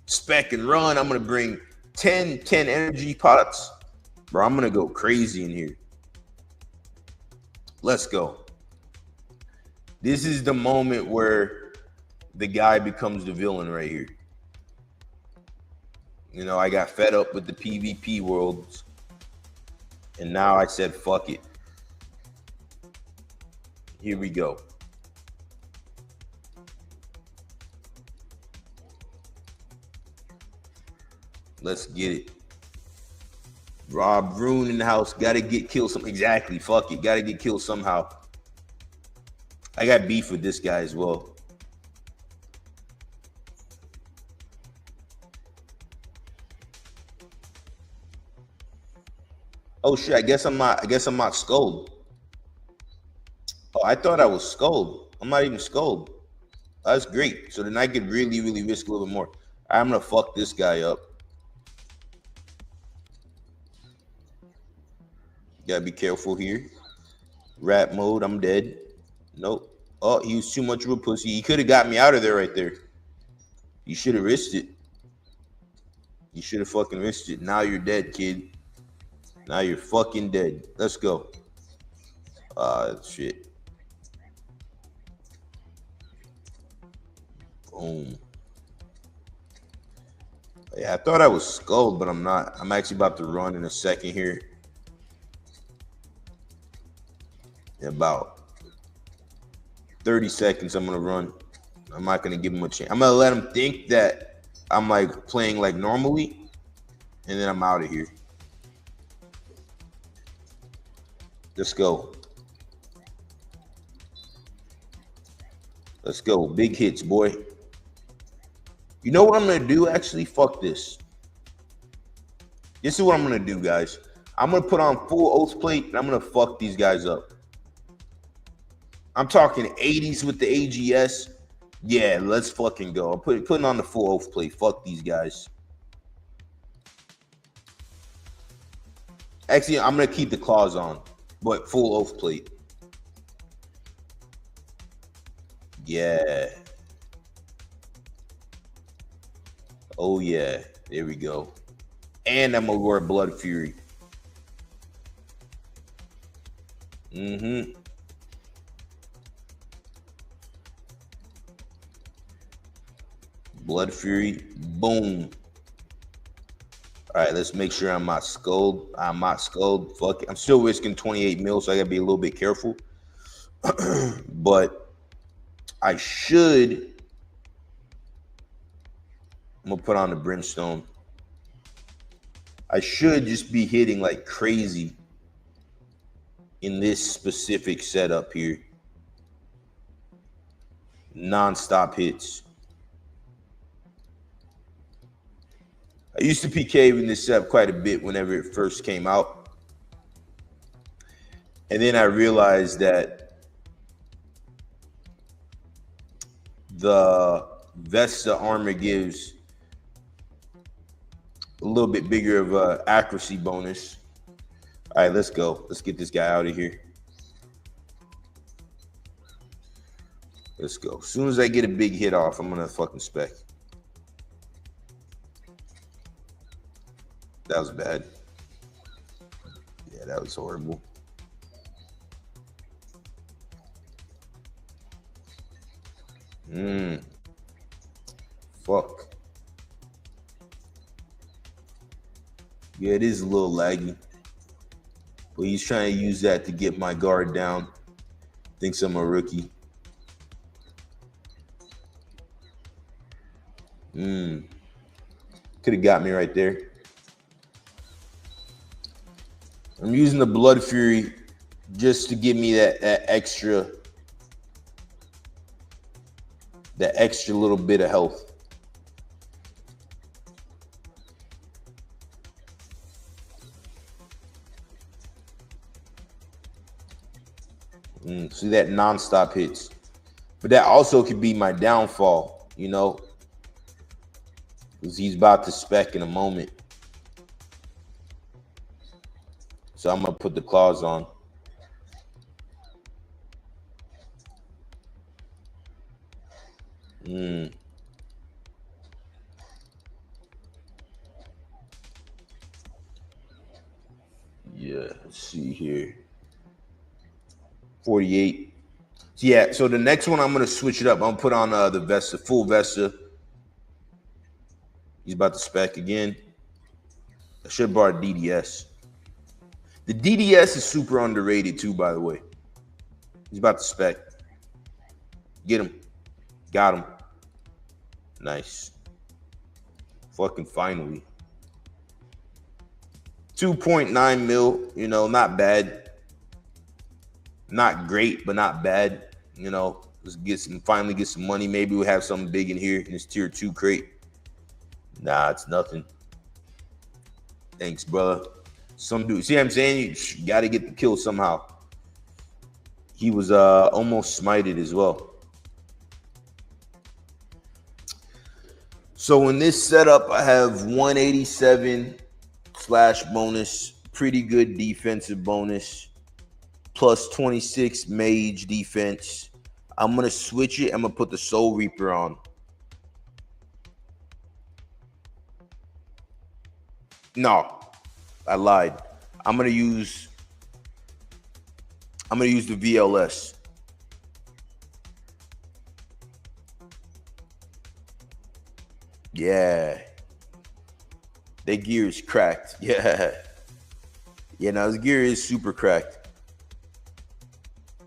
spec and run. I'm gonna bring 10 energy pots. Bro, I'm gonna go crazy in here. Let's go. This is the moment where the guy becomes the villain right here. You know, I got fed up with the PvP worlds, and now I said, fuck it. Here we go. Let's get it. Rob Rune in the house. Gotta get killed some. Exactly. Fuck it. Gotta get killed somehow. I got beef with this guy as well. Oh shit, I guess I'm not skulled. Oh, I thought I was skulled. I'm not even skulled. That's great. So then I could really, really risk a little bit more. I'm gonna fuck this guy up. Gotta be careful here. Rat mode, I'm dead. Nope. Oh, he was too much of a pussy. He could have got me out of there right there. You should have risked it. You should have fucking risked it. Now you're dead, kid. Now you're fucking dead. Let's go. Shit. Boom. Yeah, I thought I was skulled, but I'm not. I'm actually about to run in a second here. In about 30 seconds, I'm gonna run. I'm not gonna give him a chance. I'm gonna let him think that I'm like playing like normally, and then I'm out of here. Let's go. Let's go. Big hits, boy. You know what I'm gonna do? Actually, fuck this. This is what I'm gonna do, guys. I'm gonna put on full oath plate, and I'm gonna fuck these guys up. I'm talking 80s with the AGS. Yeah, let's fucking go. I'm putting on the full oath plate. Fuck these guys. Actually, I'm gonna keep the claws on, but full oath plate. Yeah. Oh yeah. There we go. And I'm gonna wear Blood Fury. Blood Fury. Boom. All right, let's make sure I'm not skulled. I'm not skulled. Fuck it. I'm still risking 28 mil, so I gotta be a little bit careful. But I should. I'm gonna put on the Brimstone. I should just be hitting like crazy in this specific setup here. Non-stop hits. I used to PK in this setup quite a bit whenever it first came out. And then I realized that the Vesta armor gives a little bit bigger of a accuracy bonus. All right, let's go. Let's get this guy out of here. Let's go. As soon as I get a big hit off, I'm gonna fucking spec. That was bad. Yeah, that was horrible. Fuck. Yeah, it is a little laggy. But he's trying to use that to get my guard down. Thinks I'm a rookie. Could have got me right there. I'm using the Blood Fury just to give me that extra little bit of health. See that non-stop hits. But that also could be my downfall, you know, because he's about to spec in a moment. So I'm going to put the claws on. Yeah, let's see here. 48. Yeah, so the next one I'm going to switch it up. I'm going to put on the Vesta, full Vesta. He's about to spec again. I should have brought a DDS. The DDS is super underrated too, by the way. He's about to spec. Get him. Got him. Nice. Fucking finally. 2.9 mil, you know, not bad. Not great, but not bad. You know, let's finally get some money. Maybe we'll have something big in here in this tier 2 crate. Nah, it's nothing. Thanks, brother. Some dude, see what I'm saying? You got to get the kill somehow. He was almost smited as well. So in this setup, I have 187 slash bonus, pretty good defensive bonus, plus 26 mage defense. I'm going to switch it. I'm going to put the Soul Reaper on. No, I lied. I'm going to use the VLS. Yeah. Their gear is cracked. Yeah. Yeah, now his gear is super cracked.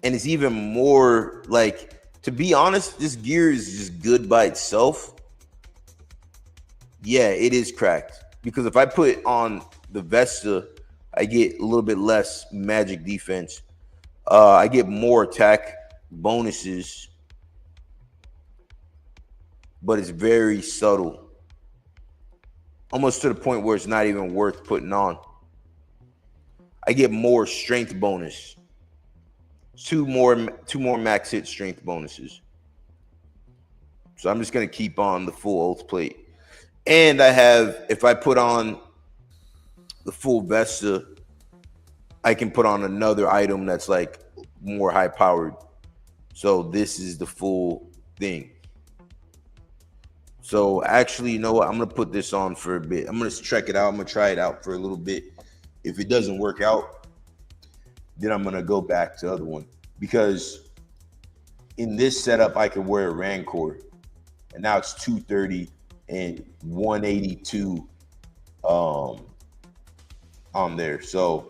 And it's even more like, to be honest, this gear is just good by itself. Yeah, it is cracked. Because if I put on the Vesta, I get a little bit less magic defense. I get more attack bonuses. But it's very subtle. Almost to the point where it's not even worth putting on. I get more strength bonus. Two more max hit strength bonuses. So I'm just going to keep on the full oath plate. And I have, if I put on the full Vesta, I can put on another item that's like more high powered. So this is the full thing. So actually, you know what? I'm going to put this on for a bit. I'm going to check it out. I'm going to try it out for a little bit. If it doesn't work out, then I'm going to go back to the other one. Because in this setup, I can wear a Rancor. And now it's 230 and 182 on there. So,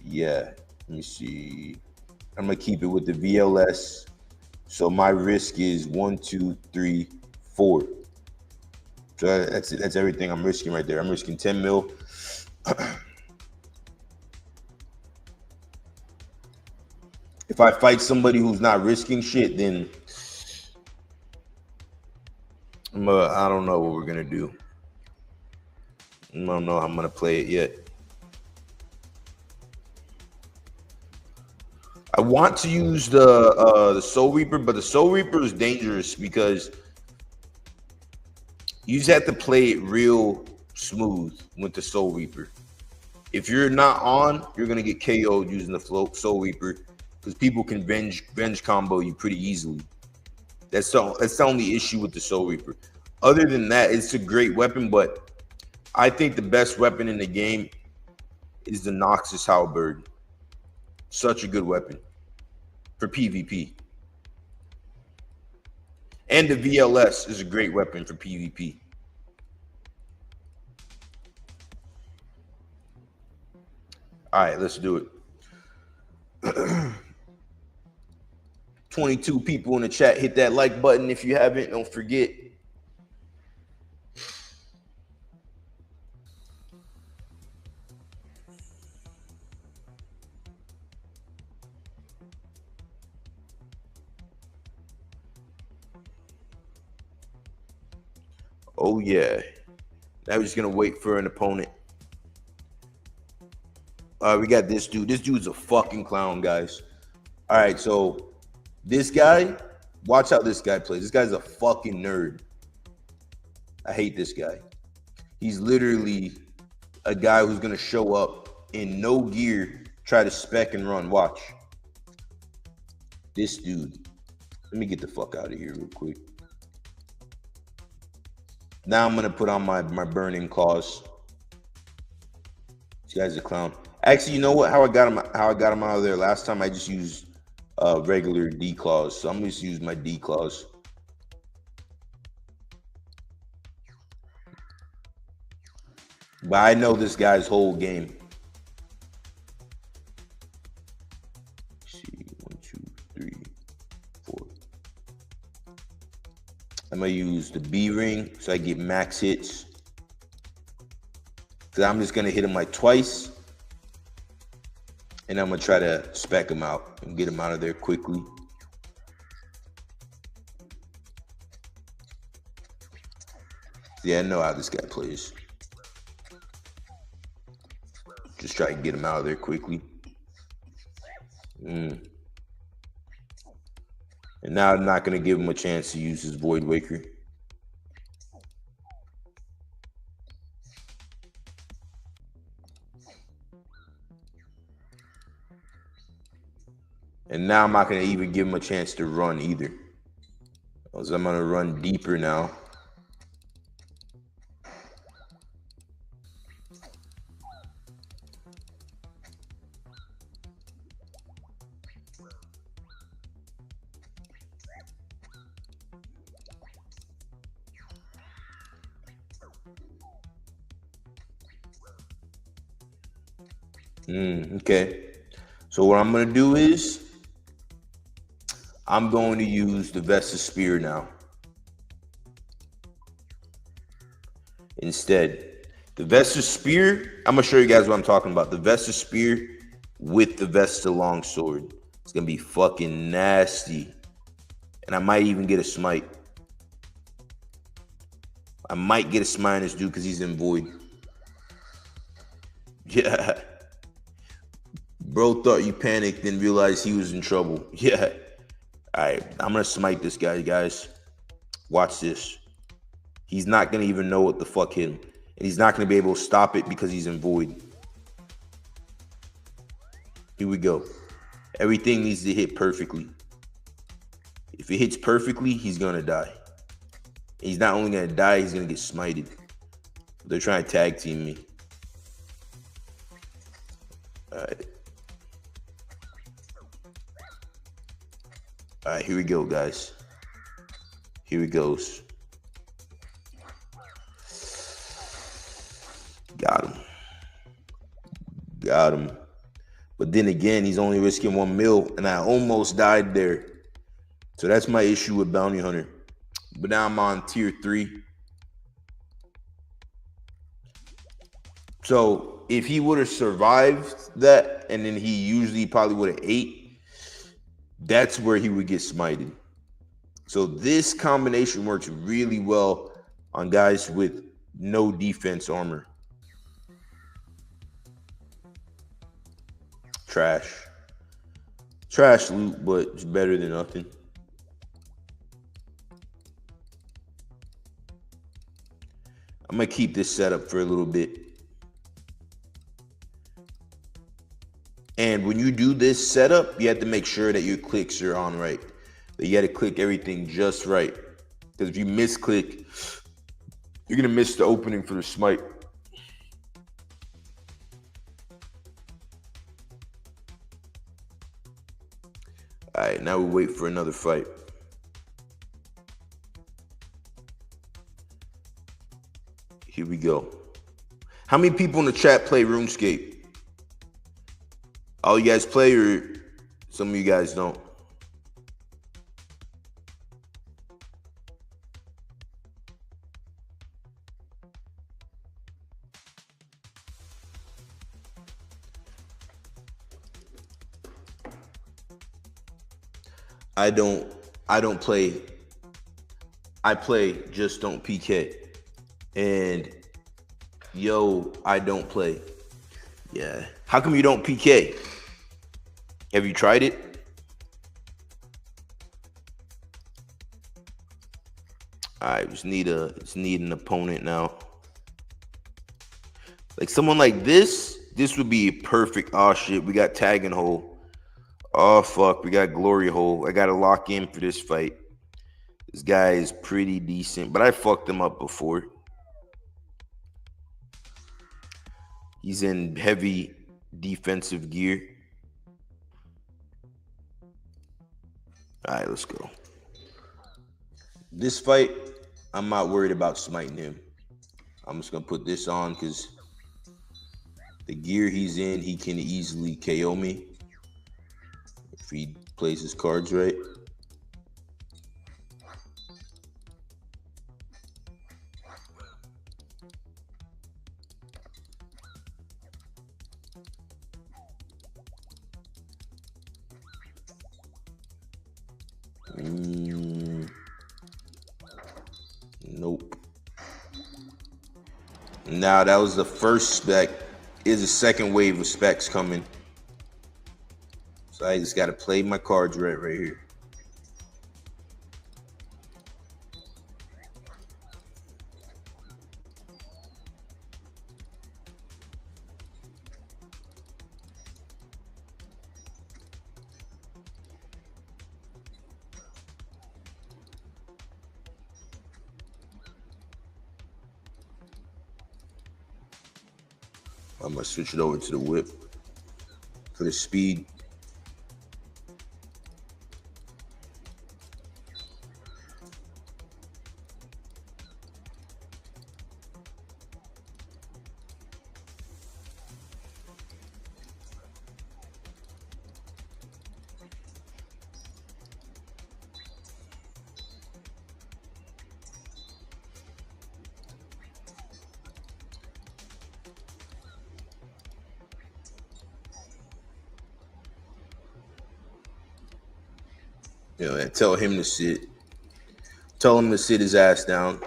yeah. Let me see. I'm going to keep it with the VLS. So my risk is 1, 2, 3, 4. So that's it. That's everything I'm risking right there. I'm risking 10 mil. If I fight somebody who's not risking shit, then I don't know what we're gonna do. I don't know how I'm gonna play it yet. I want to use the Soul Reaper, but the Soul Reaper is dangerous because you just have to play it real smooth with the Soul Reaper. If you're not on, you're gonna get KO'd using the Soul Reaper because people can bench combo you pretty easily. That's the only issue with the Soul Reaper. Other than that, it's a great weapon, but I think the best weapon in the game is the Noxus Halberd. Such a good weapon for PvP. And the VLS is a great weapon for PvP. All right, let's do it. 22 people in the chat. Hit that like button if you haven't. Don't forget. Oh, yeah. Now we're just going to wait for an opponent. We got this dude. This dude's a fucking clown, guys. All right, so this guy, watch how this guy plays. This guy's a fucking nerd. I hate this guy. He's literally a guy who's going to show up in no gear, try to spec and run. Watch. This dude. Let me get the fuck out of here real quick. Now I'm gonna put on my burning claws. This guy's a clown. Actually, you know what? How I got him out of there last time? I just used regular D claws. So I'm gonna just use my D claws. But I know this guy's whole game. Let's see, 1, 2, 3, 4. I'm gonna use the B ring so I get max hits. Cause I'm just gonna hit him like twice. And I'm gonna try to spec him out and get him out of there quickly. Yeah, I know how this guy plays. Just try to get him out of there quickly. And now I'm not going to give him a chance to use his Void Waker. And now I'm not going to even give him a chance to run either. So I'm going to run deeper now. Okay. So what I'm going to do is I'm going to use the Vestus Spear now. Instead, the Vestus Spear, I'm going to show you guys what I'm talking about. The Vestus Spear with the Vesta Longsword. It's going to be fucking nasty. And I might even get a smite. I might get a smite on this dude because he's in Void. Yeah. Bro thought you panicked and realized he was in trouble. Yeah. All right. I'm going to smite this guy, guys. Watch this. He's not going to even know what the fuck hit him. And he's not going to be able to stop it because he's in Void. Here we go. Everything needs to hit perfectly. If it hits perfectly, he's going to die. He's not only going to die, he's going to get smited. They're trying to tag team me. All right. All right, here we go, guys. Here it goes. Got him. Got him. But then again, he's only risking 1 mil, and I almost died there. So that's my issue with Bounty Hunter. But now I'm on tier 3. So if he would have survived that, and then he usually probably would have ate, that's where he would get smited. So this combination works really well on guys with no defense armor. Trash. Trash loot, but it's better than nothing. I'm gonna keep this setup for a little bit. And when you do this setup, you have to make sure that your clicks are on right. That you got to click everything just right. Because if you misclick, you're gonna miss the opening for the smite. All right, now we wait for another fight. Here we go. How many people in the chat play RuneScape? All you guys play, or some of you guys don't? I don't play. I play, just don't PK. And yo, I don't play. Yeah. How come you don't PK? Have you tried it? All right, just need an opponent now. Like someone like this would be perfect. Oh shit, we got tag and hole. Oh fuck, we got glory hole. I gotta lock in for this fight. This guy is pretty decent, but I fucked him up before. He's in heavy defensive gear. All right, let's go. This fight, I'm not worried about smiting him. I'm just gonna put this on because the gear he's in, he can easily KO me if he plays his cards right. Nope. Now that was the first spec. Is a second wave of specs coming. So I just gotta play my cards right here. I'm gonna switch it over to the whip for the speed. You know, and tell him to sit. Tell him to sit his ass down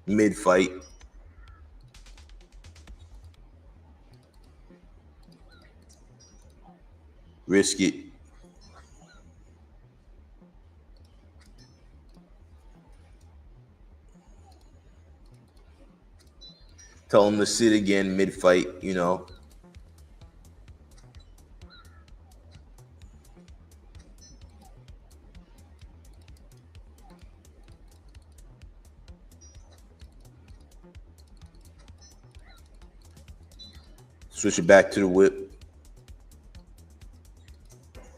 mid-fight. Risk it. Tell him to sit again mid-fight, you know. Switch it back to the whip.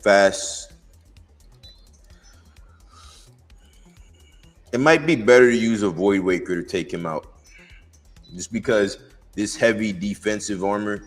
Fast. It might be better to use a Void Waker to take him out. Just because this heavy defensive armor.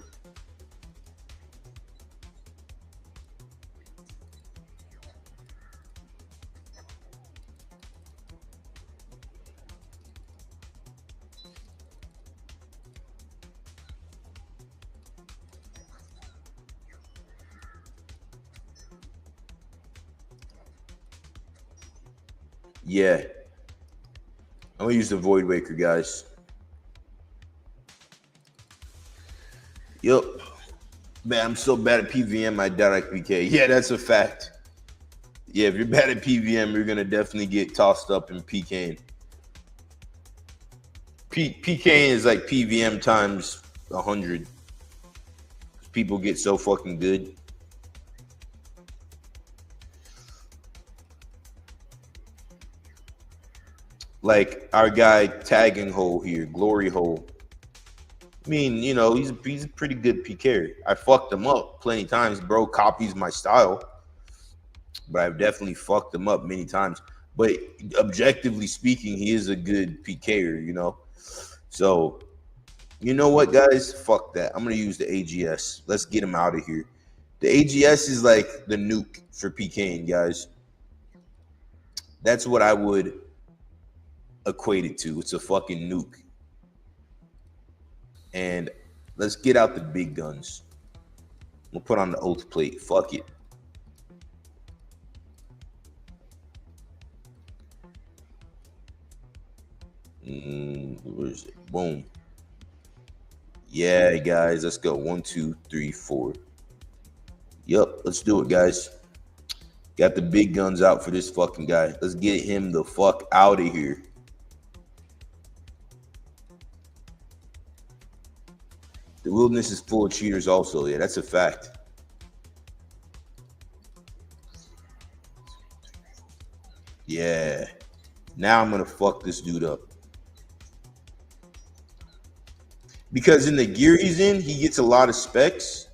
Yeah. I'm gonna use the Void Waker, guys. Yup. Man, I'm so bad at PVM, I doubt I can PK. Yeah, that's a fact. Yeah, if you're bad at PVM, you're gonna definitely get tossed up in PKing. PKing is like PVM times 100. People get so fucking good. Like our guy tagging hole here, glory hole. I mean, you know, he's a pretty good PKer. I fucked him up plenty times. Bro copies my style, but I've definitely fucked him up many times. But objectively speaking, he is a good PKer, you know. So, you know what, guys? Fuck that. I'm gonna use the AGS. Let's get him out of here. The AGS is like the nuke for PKing, guys. That's what I would equate it to. It's a fucking nuke. And let's get out the big guns. We'll put on the oath plate. Fuck it. Where is it? Boom. Yeah, guys. Let's go. 1, 2, 3, 4. Yup. Let's do it, guys. Got the big guns out for this fucking guy. Let's get him the fuck out of here. The wilderness is full of cheaters also. Yeah, that's a fact. Yeah. Now I'm going to fuck this dude up. Because in the gear he's in, he gets a lot of specs.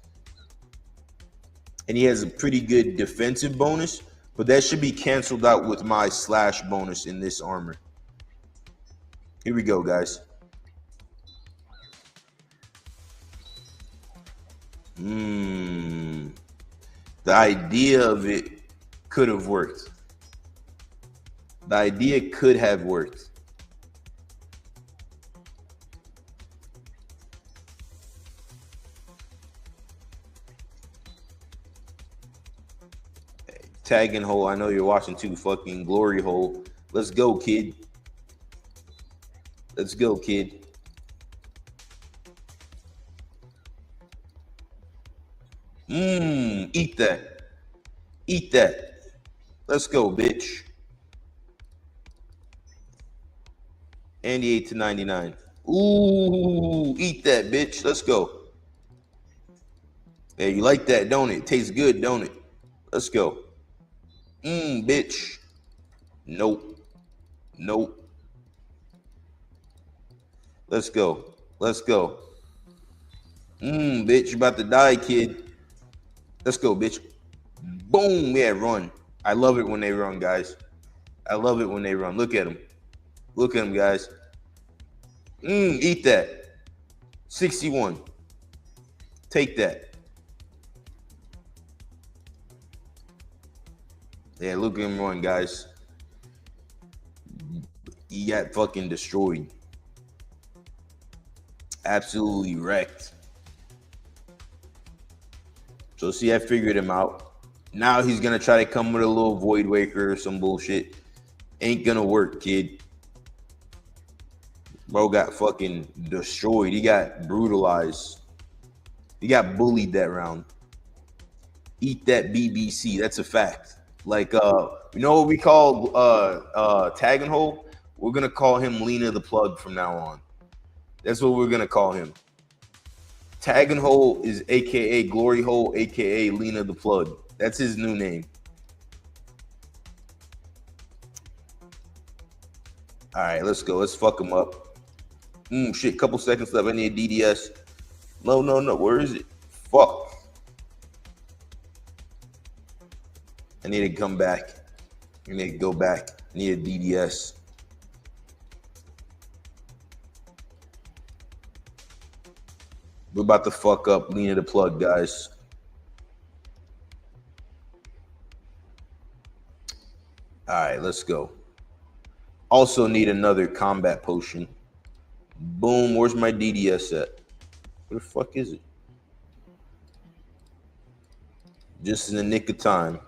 And he has a pretty good defensive bonus. But that should be canceled out with my slash bonus in this armor. Here we go, guys. The idea of it could have worked. The idea could have worked. Tagging hole, I know you're watching too. Fucking glory hole. Let's go, kid. Let's go, kid. Eat that. Eat that. Let's go, bitch. 88 to 99. Ooh, eat that, bitch. Let's go. Yeah, you like that, don't it? Tastes good, don't it? Let's go. Bitch. Nope. Nope. Let's go. Let's go. Bitch, you about to die, kid. Let's go, bitch. Boom. Yeah, run. I love it when they run, guys. I love it when they run. Look at them. Look at them, guys. Eat that. 61. Take that. Yeah, look at him run, guys. He got fucking destroyed. Absolutely wrecked. So see, I figured him out. Now he's gonna try to come with a little Void Waker or some bullshit. Ain't gonna work, kid. Bro got fucking destroyed. He got brutalized. He got bullied that round. Eat that BBC. That's a fact. Like you know what we call tagging hole? We're gonna call him Lena the Plug from now on. That's what we're gonna call him. Tagging hole is AKA Glory Hole, AKA Lena the Plug. That's his new name. All right, let's go. Let's fuck him up. Shit, couple seconds left. I need a DDS. No. Where is it? Fuck. I need to come back. I need to go back. I need a DDS. We're about to fuck up Lena the Plug, guys. All right, let's go. Also need another combat potion. Boom, where's my DDS at? Where the fuck is it? Just in the nick of time.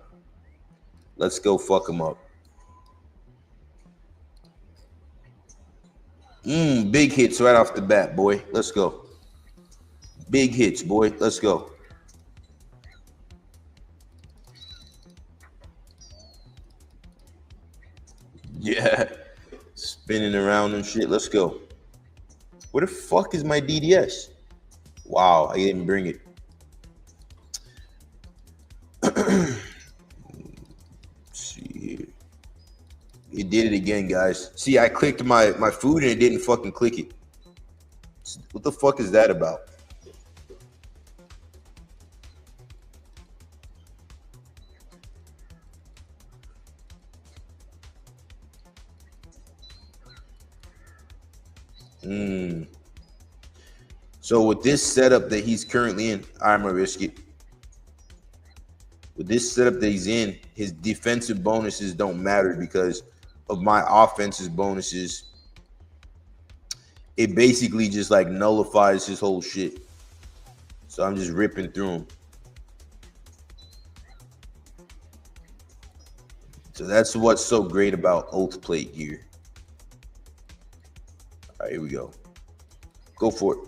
Let's go fuck him up. Big hits right off the bat, boy. Let's go. Big hits, boy. Let's go. Yeah. Spinning around and shit. Let's go. Where the fuck is my DDS? Wow, I didn't bring it. Let's see here. It did it again, guys. See, I clicked my food and it didn't fucking click it. What the fuck is that about? So with this setup that he's currently in, I'm gonna risk it. With this setup that he's in, his defensive bonuses don't matter because of my offensive bonuses. It basically just like nullifies his whole shit. So I'm just ripping through him. So that's what's so great about oath plate gear. All right, here we go. Go for it.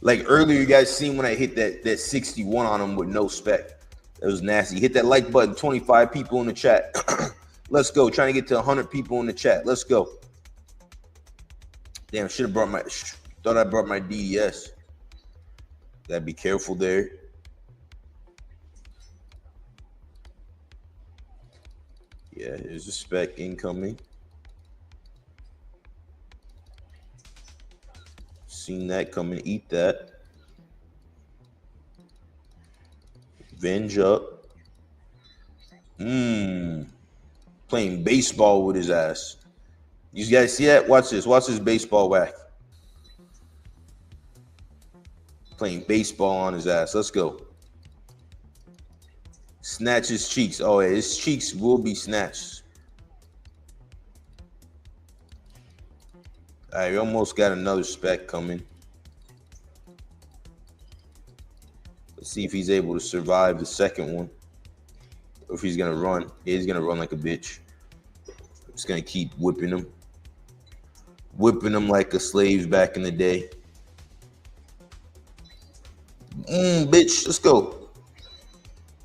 Like earlier, you guys seen when I hit that 61 on him with no spec. That was nasty. Hit that like button. 25 people in the chat. Let's go. Trying to get to 100 people in the chat. Let's go. Damn, should have brought my. Thought I brought my DDS. Gotta be careful there. Yeah, there's a spec incoming. Seen that coming. Eat that. Venge up. Playing baseball with his ass. You guys see that? Watch this. Watch this baseball whack. Playing baseball on his ass. Let's go. Snatch his cheeks. Oh, yeah, his cheeks will be snatched. All right, we almost got another spec coming. Let's see if he's able to survive the second one. Or if he's going to run. Yeah, he's going to run like a bitch. I'm just going to keep whipping him. Whipping him like a slave back in the day. Bitch, let's go.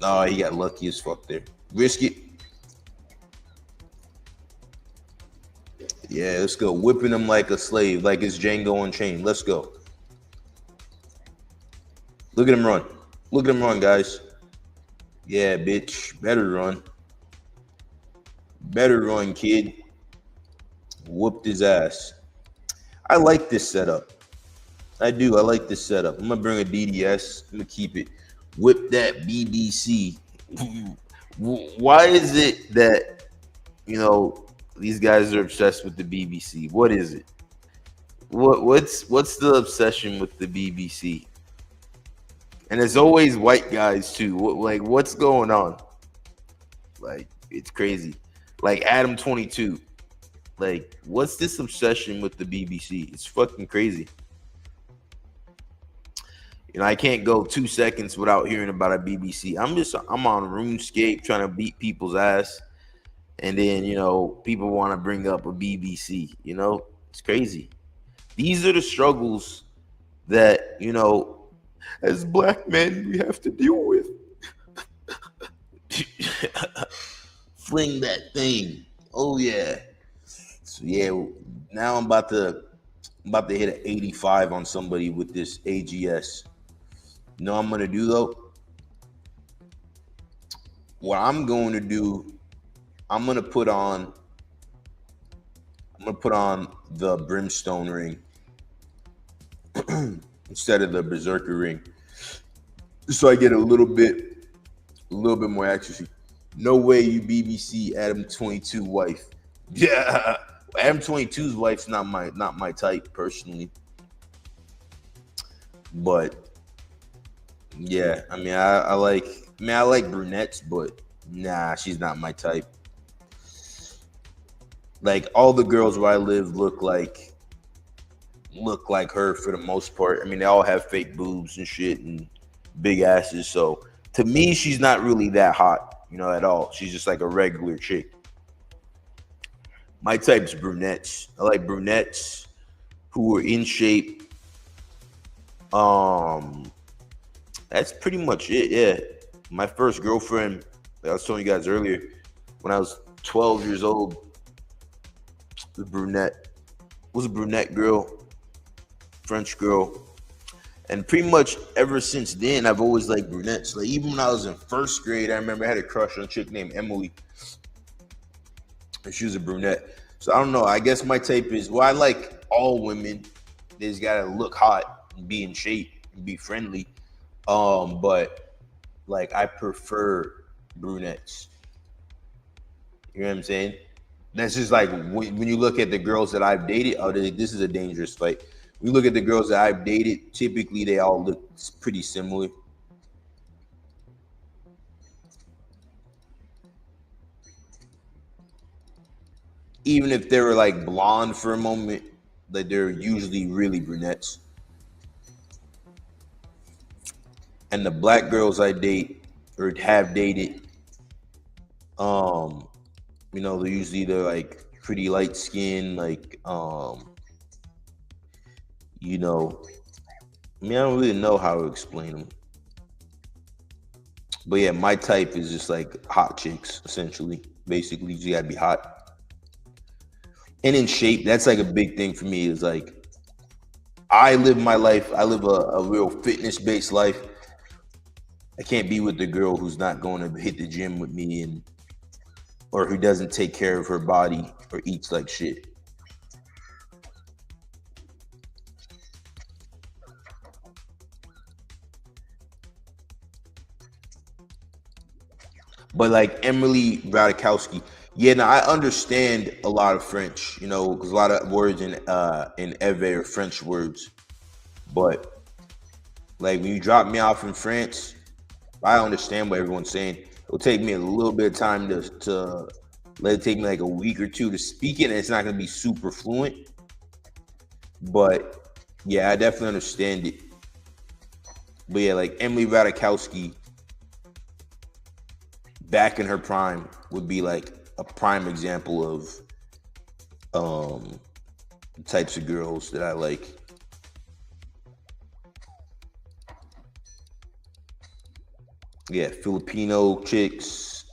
Oh, he got lucky as fuck there. Risk it. Yeah, let's go. Whipping him like a slave, like it's Django Unchained. Let's go. Look at him run. Look at him run, guys. Yeah, bitch. Better run. Better run, kid. Whooped his ass. I like this setup. I do. I like this setup. I'm going to bring a DDS. I'm going to keep it. Whip that BBC. Why is it that, you know, these guys are obsessed with the BBC? What is it? What's the obsession with the BBC? And there's always white guys too. What's going on? Like, it's crazy. Like Adam 22. Like, what's this obsession with the BBC? It's fucking crazy. You know, I can't go 2 seconds without hearing about a BBC. I'm on RuneScape trying to beat people's ass. And then, you know, people want to bring up a BBC. You know, it's crazy. These are the struggles that, you know, as black men, we have to deal with. Fling that thing. Oh, yeah. So, yeah, now I'm about to hit an 85 on somebody with this AGS. You know what I'm going to do, though? What I'm going to do, I'm going to put on the Brimstone ring instead of the Berserker ring. So I get a little bit more accuracy. No way you BBC Adam 22 wife. Yeah. Adam 22's wife's not my type personally. But yeah, I mean I like brunettes, but nah, she's not my type. Like all the girls where I live look like her for the most part. I mean, they all have fake boobs and shit and big asses. So to me, she's not really that hot, you know, at all. She's just like a regular chick. My type's brunettes. I like brunettes who are in shape. That's pretty much it. Yeah. My first girlfriend, like I was telling you guys earlier, when I was 12 years old. The brunette was a brunette girl, French girl. And pretty much ever since then, I've always liked brunettes. Like even when I was in first grade, I remember I had a crush on a chick named Emily, and she was a brunette. So I don't know. I guess my type is, well, I like all women. They just gotta look hot and be in shape and be friendly. But like I prefer brunettes. You know what I'm saying? That's just like when you look at the girls that I've dated. Oh, this is a dangerous fight. When you look at the girls that I've dated, typically they all look pretty similar. Even if they were like blonde for a moment, like they're usually really brunettes. And the black girls I date or have dated, they're usually like pretty light skin, like I don't really know how to explain them. But yeah, my type is just like hot chicks, essentially. Basically, you gotta be hot. And in shape, that's like a big thing for me, is like I live my life, I live a real fitness-based life. I can't be with the girl who's not going to hit the gym with me or who doesn't take care of her body or eats like shit. But like Emily Ratajkowski, yeah, now I understand a lot of French, because a lot of words in Eve are French words. But like when you drop me off in France, I understand what everyone's saying. It'll take me a little bit of time to let it take me like a week or two to speak it, and it's not gonna be super fluent. But yeah, I definitely understand it. But yeah, like Emily Ratajkowski, back in her prime, would be like a prime example of the types of girls that I like. Yeah, Filipino chicks,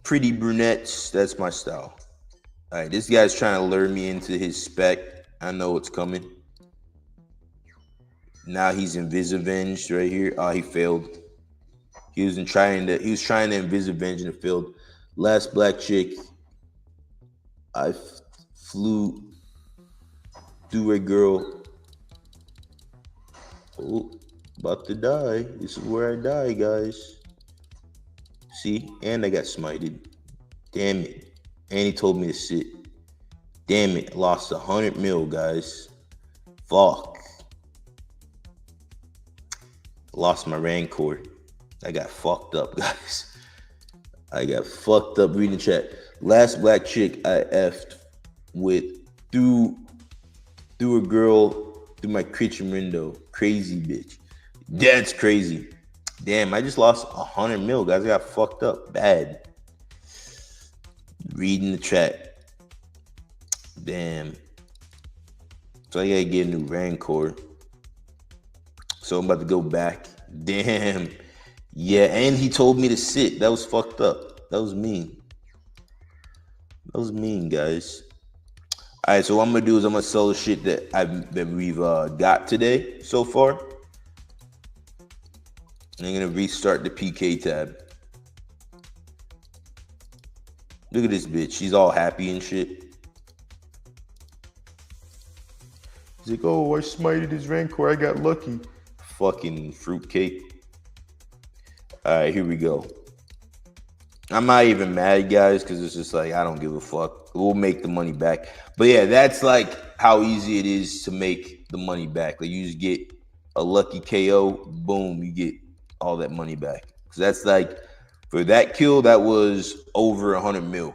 pretty brunettes. That's my style. All right, this guy's trying to lure me into his spec. I know it's coming. Now he's Invisavenged right here. Oh, he failed. He was trying to Invisavenge and it failed. Last black chick, I flew through a girl. Oh, about to die. This is where I die, guys. See, and I got smited. Damn it. And he told me to sit. Damn it. I lost 100 mil, guys. Fuck. Lost my Rancor. I got fucked up, guys. I got fucked up reading chat. Last black chick I effed with through a girl through my kitchen window. Crazy bitch. That's crazy. Damn, I just lost 100 mil, guys. I got fucked up bad. Reading the chat. Damn. So I gotta get a new Rancor. So I'm about to go back. Damn. Yeah, and he told me to sit. That was fucked up. That was mean. That was mean, guys. All right, so what I'm gonna do is I'm gonna sell the shit that we've got today so far. And I'm gonna restart the PK tab. Look at this bitch. She's all happy and shit. He's like, oh, I smited his Rancor. I got lucky. Fucking fruitcake. All right, here we go. I'm not even mad, guys, because it's just like, I don't give a fuck. We'll make the money back. But yeah, that's like how easy it is to make the money back. Like you just get a lucky KO, boom, you get all that money back. Because that's like, for that kill, that was over 100 mil.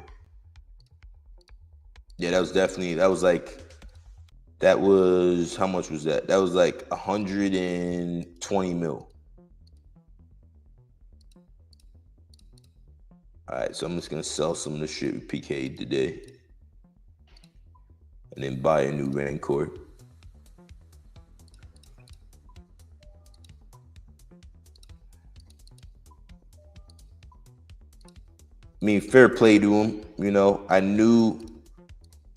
Yeah, that was, how much was that? That was like 120 mil. All right, so I'm just going to sell some of the shit we PK'd today. And then buy a new Rancor. I mean, fair play to him. You know, I knew.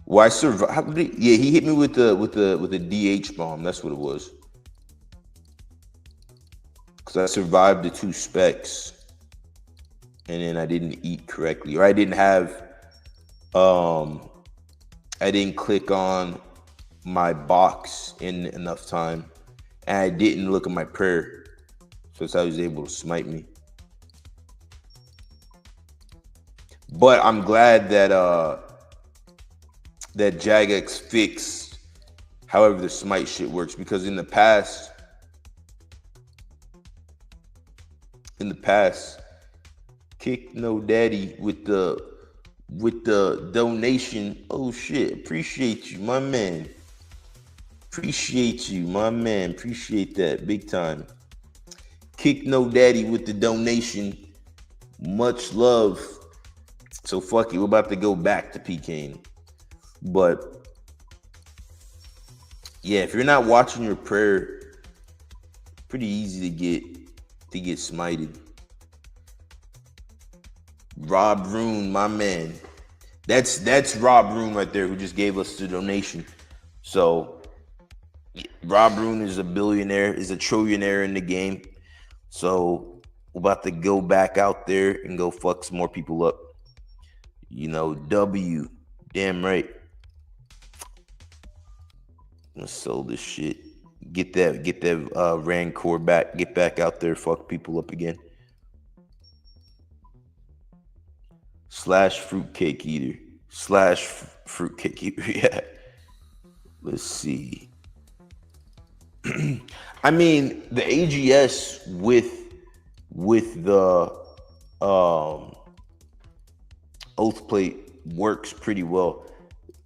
Well, I survived. Yeah, he hit me with the DH bomb. That's what it was. Because I survived the 2 specs, and then I didn't eat correctly, or I didn't have. I didn't click on my box in enough time, and I didn't look at my prayer, so that's how he was able to smite me. But I'm glad that that Jagex fixed however the smite shit works, because in the past, Kick No Daddy with the donation. Oh shit, appreciate you, my man. Appreciate you, my man. Appreciate that big time. Kick No Daddy with the donation. Much love. So fuck it, we're about to go back to PKing. But yeah, if you're not watching your prayer, pretty easy to get smited. Rob Rune, my man. That's Rob Rune right there, who just gave us the donation. So Rob Rune is a billionaire, is a trillionaire in the game. So we're about to go back out there and go fuck some more people up. You know, W. Damn right. Let's sell this shit. Get that Rancor back. Get back out there, fuck people up again. Slash fruitcake eater. Slash fruitcake eater. Yeah. Let's see. I mean, the AGS with the oath plate works pretty well.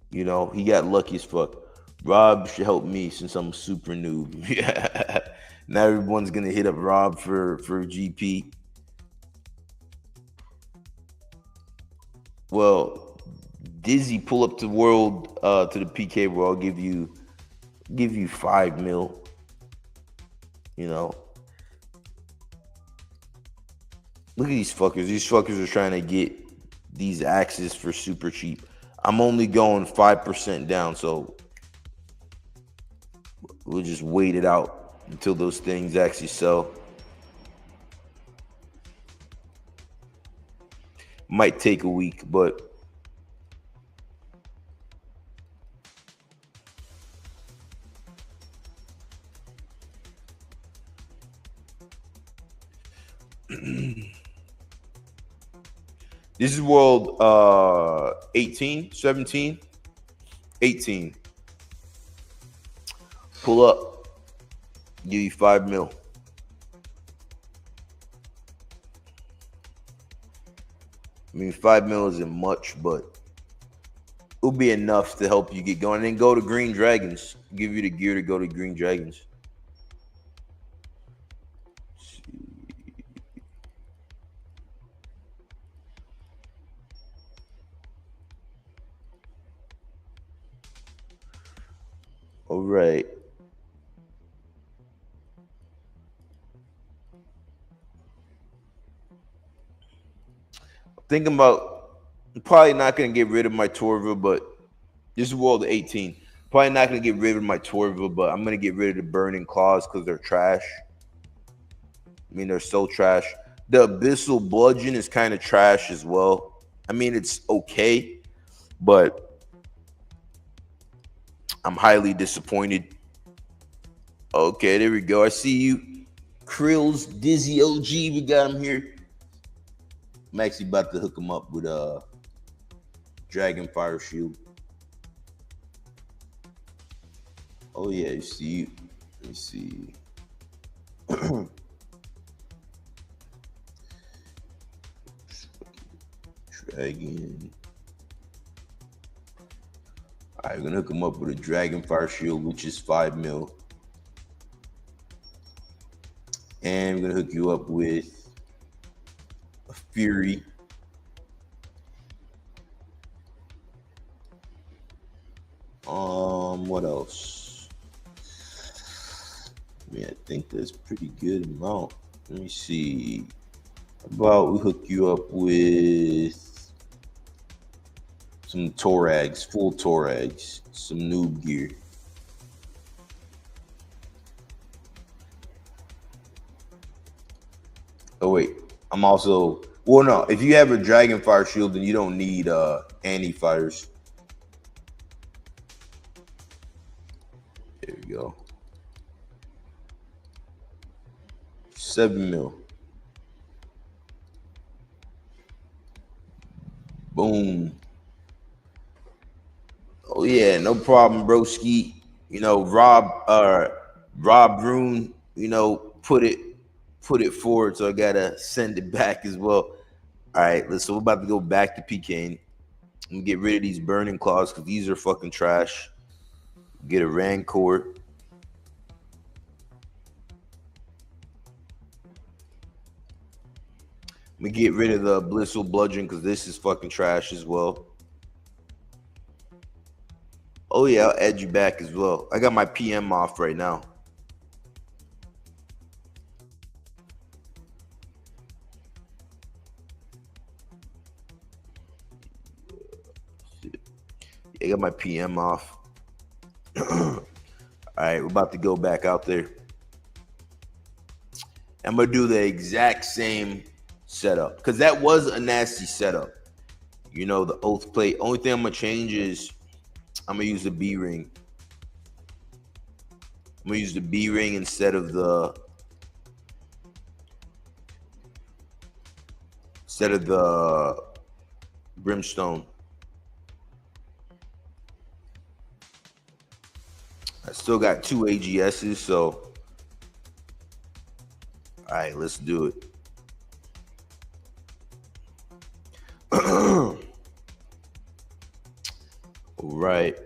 You know, he got lucky as fuck. Rob should help me since I'm super noob. Yeah. Now everyone's gonna hit up Rob for GP. Well, Dizzy, pull up to world to the PK where I'll give you 5 mil. You know. Look at these fuckers. These fuckers are trying to get these axes for super cheap. I'm only going 5% down, so we'll just wait it out until those things actually sell. Might take a week, but this is world 18, 17, 18. Pull up. Give you 5 mil. I mean, 5 mil isn't much, but it'll be enough to help you get going. And then go to Green Dragons. Give you the gear to go to Green Dragons. All right. Thinking about, I'm probably not going to get rid of my Torva, but this is world 18. Probably not going to get rid of my Torva, but I'm going to get rid of the Burning Claws because they're trash. I mean, they're so trash. The Abyssal Bludgeon is kind of trash as well. I mean, it's okay, but I'm highly disappointed. Okay, there we go. I see you. Krill's Dizzy OG. We got him here. I'm actually about to hook him up with a Dragon Fire Shield. Oh yeah, you see. Let me see. Dragon. Alright, we're gonna hook him up with a Dragon Fire Shield, which is 5 mil. And we're gonna hook you up with a Fury. What else? I mean, I think that's pretty good amount. Let me see. About we hook you up with some Torags, full Torags, some noob gear. Oh wait, I'm also no. If you have a Dragonfire shield, then you don't need anti-fires. There we go. 7 mil. Boom. Oh yeah, no problem, broski. You know, Rob Rune, you know, put it forward, so I gotta send it back as well. All right, listen, we're about to go back to PKing and get rid of these burning claws because these are fucking trash. Get a Rancor. I'm gonna get rid of the Blissful Bludgeon because this is fucking trash as well. Oh yeah, I'll add you back as well. I got my PM off right now. I got my PM off. All right, we're about to go back out there. I'm gonna do the exact same setup because that was a nasty setup. You know, the oath plate. Only thing I'm gonna change is I'm gonna use the B ring. I'm gonna use the B ring instead of the brimstone. I still got 2 AGSs, so all right, let's do it. All right.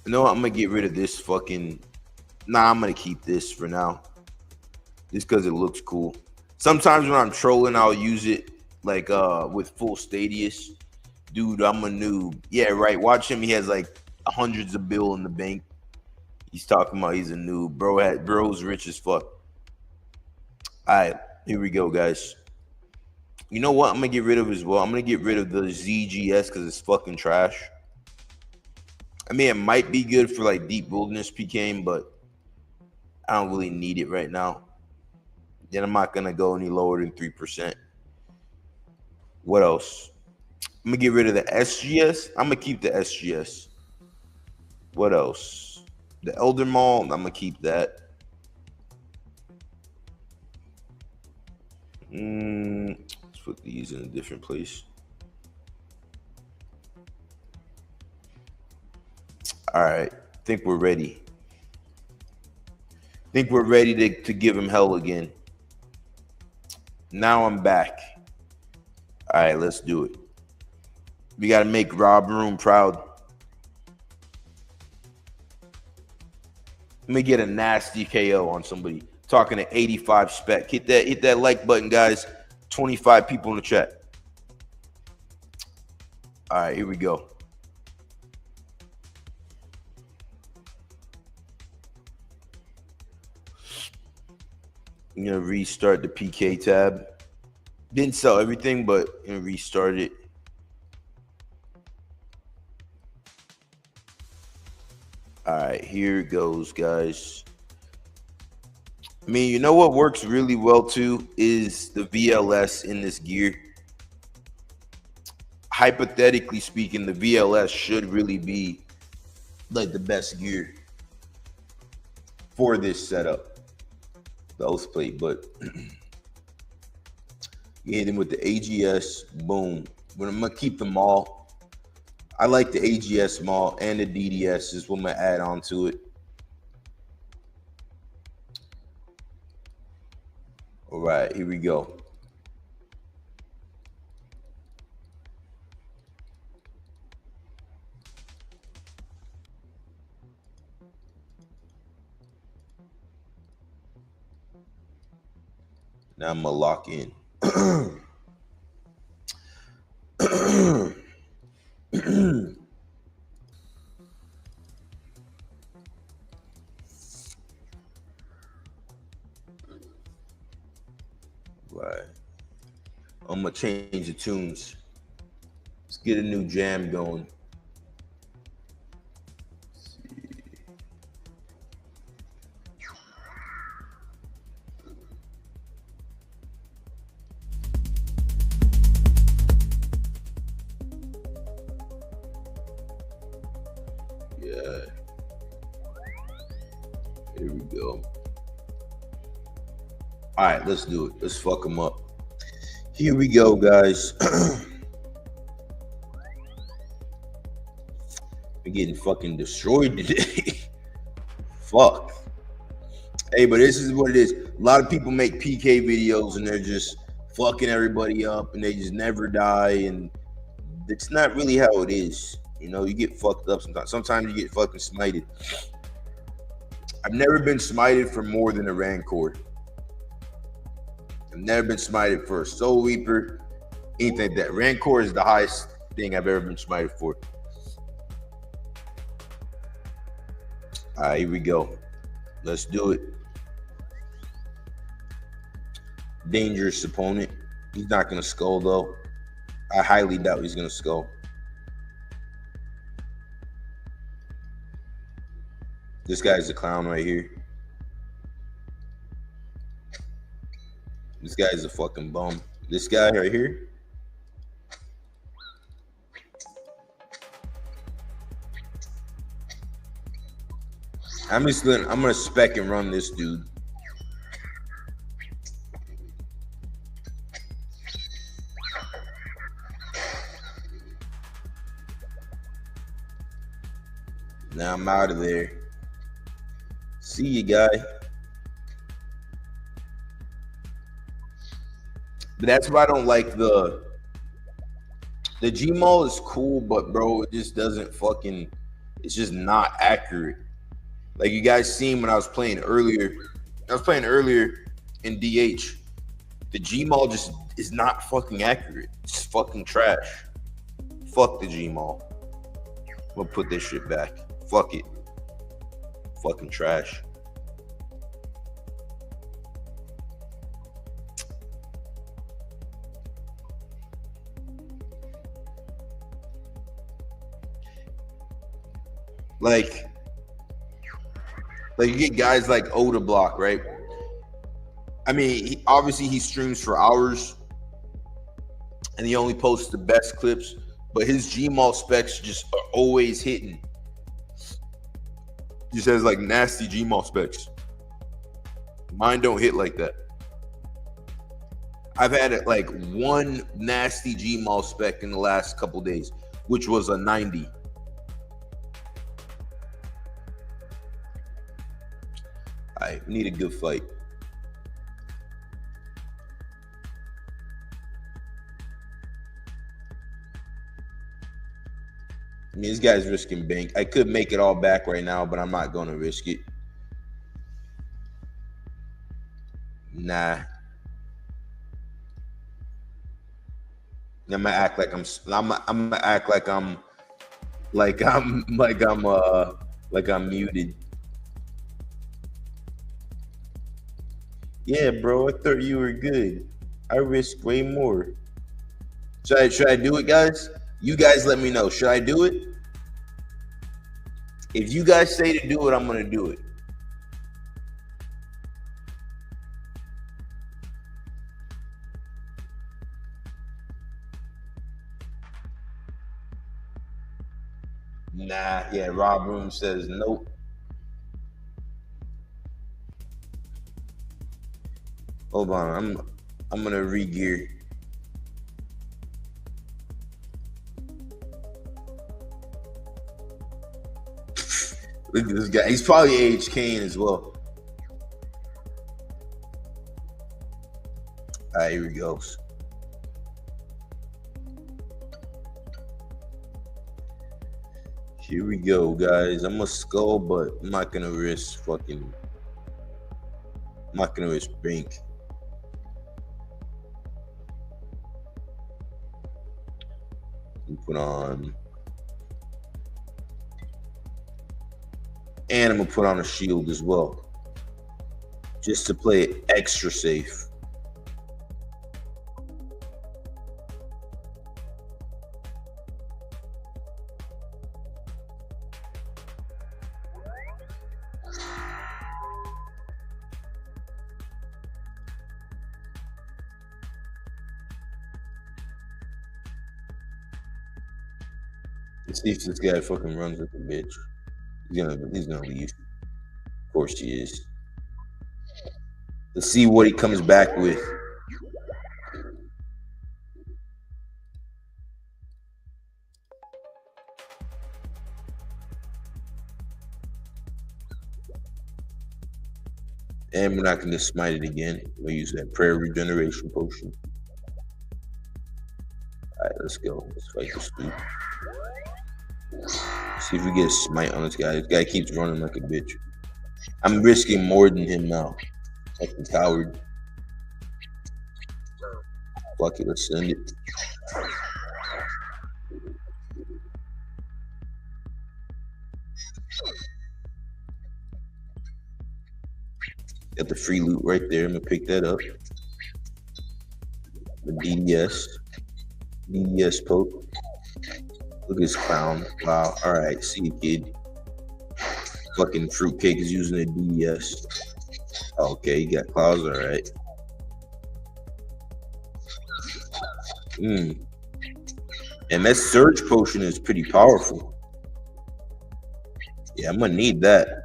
You know what? I'm gonna get rid of this fucking. Nah, I'm gonna keep this for now, just because it looks cool. Sometimes when I'm trolling, I'll use it like with full Stadius. Dude, I'm a noob. Yeah, right. Watch him. He has like hundreds of bill in the bank. He's talking about he's a noob. Bro's rich as fuck. All right, here we go, guys. You know what I'm gonna get rid of as well? I'm gonna get rid of the ZGS because it's fucking trash. I mean, it might be good for like deep wilderness PKing, but I don't really need it right now. Then I'm not gonna go any lower than 3%. What else? I'm gonna get rid of the SGS. I'm gonna keep the SGS. What else? The Elder Mall. I'm gonna keep that. Let's put these in a different place. All right. Think we're ready. Think we're ready to give him hell again. Now I'm back. All right, let's do it. We got to make Rob Room proud. Let me get a nasty KO on somebody. Talking to 85 spec. Hit that like button, guys. 25 people in the chat. All right, here we go. I'm gonna restart the PK tab. Didn't sell everything, but I'm gonna restart it. All right, here it goes, guys. I mean, you know what works really well too is the VLS in this gear. Hypothetically speaking, the VLS should really be like the best gear for this setup, the oath plate. But get in with the AGS, boom. But I'm gonna keep them all. I like the AGS Maul and the DDS is what I'm gonna add on to it. All right, here we go. Now I'm gonna lock in. Right. I'm gonna change the tunes. Let's get a new jam going. Yeah. Here we go. All right, let's do it. Let's fuck them up. Here we go, guys. We're getting fucking destroyed today. Fuck. Hey, but this is what it is. A lot of people make PK videos and they're just fucking everybody up and they just never die. And it's not really how it is. You know, you get fucked up sometimes. Sometimes you get fucking smited. I've never been smited for more than a Rancor. I've never been smited for a Soul Reaper, anything like that. Rancor is the highest thing I've ever been smited for. All right, here we go. Let's do it. Dangerous opponent. He's not going to skull, though. I highly doubt he's going to skull. This guy's a clown right here. This guy's a fucking bum. This guy right here. I'm gonna spec and run this dude. Now I'm out of there. See you, guy. But that's why I don't like the Gmaul is cool, but bro, it just doesn't fucking, it's just not accurate. Like you guys seen when I was playing earlier. I was playing earlier in DH. The Gmaul just is not fucking accurate. It's fucking trash. Fuck the Gmaul. I'm gonna put this shit back. Fuck it. Fucking trash. Like you get guys like Oda Block, right? I mean, obviously he streams for hours and he only posts the best clips, but his Gmaul specs just are always hitting. He says like nasty Gmaul specs. Mine don't hit like that. I've had like one nasty Gmaul spec in the last couple days, which was a 90. I need a good fight. I mean, this guy's risking bank. I could make it all back right now, but I'm not going to risk it. Nah. I'm gonna act like I'm gonna act like I'm muted. Yeah, bro, I thought you were good. I risk way more. Should I do it, guys? You guys let me know. Should I do it? If you guys say to do it, I'm gonna do it. Nah, yeah, Rob Room says nope. Hold on, I'm gonna re-gear. Look at this guy. He's probably PKing as well. All right, here he goes. Here we go, guys. I'm a skull, but I'm not gonna risk fucking. I'm not gonna risk bank. Put on, and I'm gonna put on a shield as well, just to play it extra safe. Let's see if this guy fucking runs like a bitch. He's gonna leave. Of course he is. Let's see what he comes back with. And we're not going to smite it again. We'll use that prayer regeneration potion. Alright, let's go. Let's fight this dude. See if we get a smite on this guy. This guy keeps running like a bitch. I'm risking more than him now. Fucking coward. Fuck it, let's send it. Got the free loot right there. I'm gonna pick that up. The DDS poke. Look at this clown. Wow. All right, see you, kid. Fucking fruitcake is using a DDS. Okay, you got claws. All right. And that surge potion is pretty powerful. Yeah, I'm gonna need that.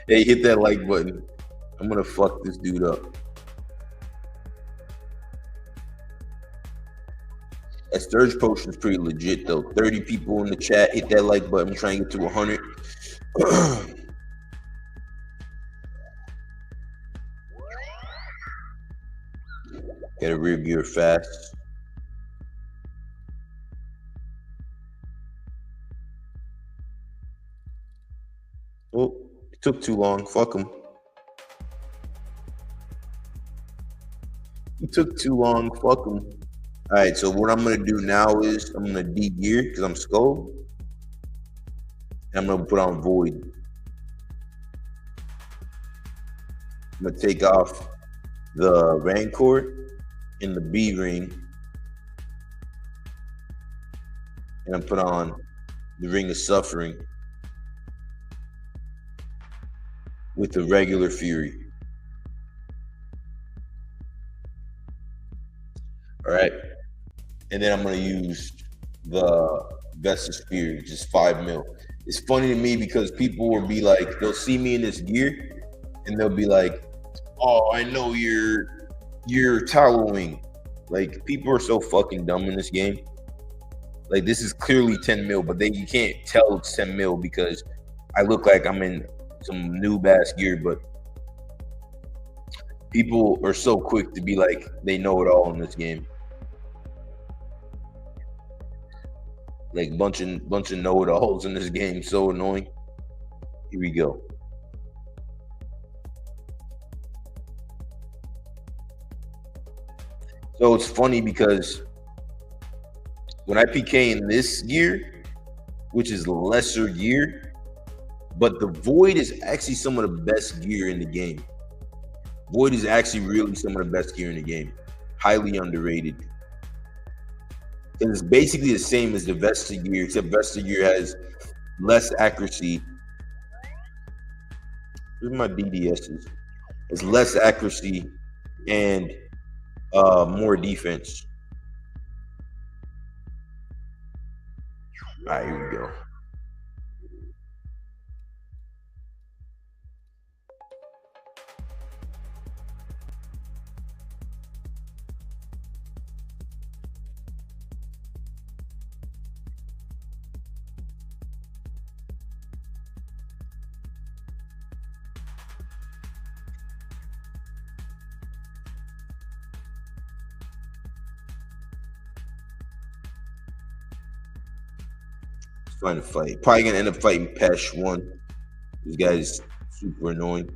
Hey, hit that like button. I'm gonna fuck this dude up. That surge potion is pretty legit though. 30 people in the chat. Hit that like button. I'm trying to get to 100. Get a rear gear fast. Oh, it took too long. Fuck him. It took too long. Fuck him. All right, so what I'm gonna do now is I'm gonna de-gear because I'm skull, and I'm gonna put on void. I'm gonna take off the Rancor and the B ring, and I put on the Ring of Suffering with the regular Fury. All right. And then I'm going to use the Vestus Spear, which is 5 mil. It's funny to me because people will be like, they'll see me in this gear and they'll be like, oh, I know you're tallowing. Like, people are so fucking dumb in this game. Like, this is clearly 10 mil, but you can't tell it's 10 mil because I look like I'm in some noob ass gear, but people are so quick to be like, they know it all in this game. Like bunch of know-it-alls in this game, so annoying. Here we go. So it's funny because when I PK in this gear, which is lesser gear, but the Void is actually some of the best gear in the game. Void is actually really some of the best gear in the game. Highly underrated. And it's basically the same as the Vesta gear, except Vesta gear has less accuracy. Here's my DDSs. It's less accuracy and more defense. All right, here we go. Trying to fight. Probably gonna end up fighting Pesh 1. This guy's super annoying.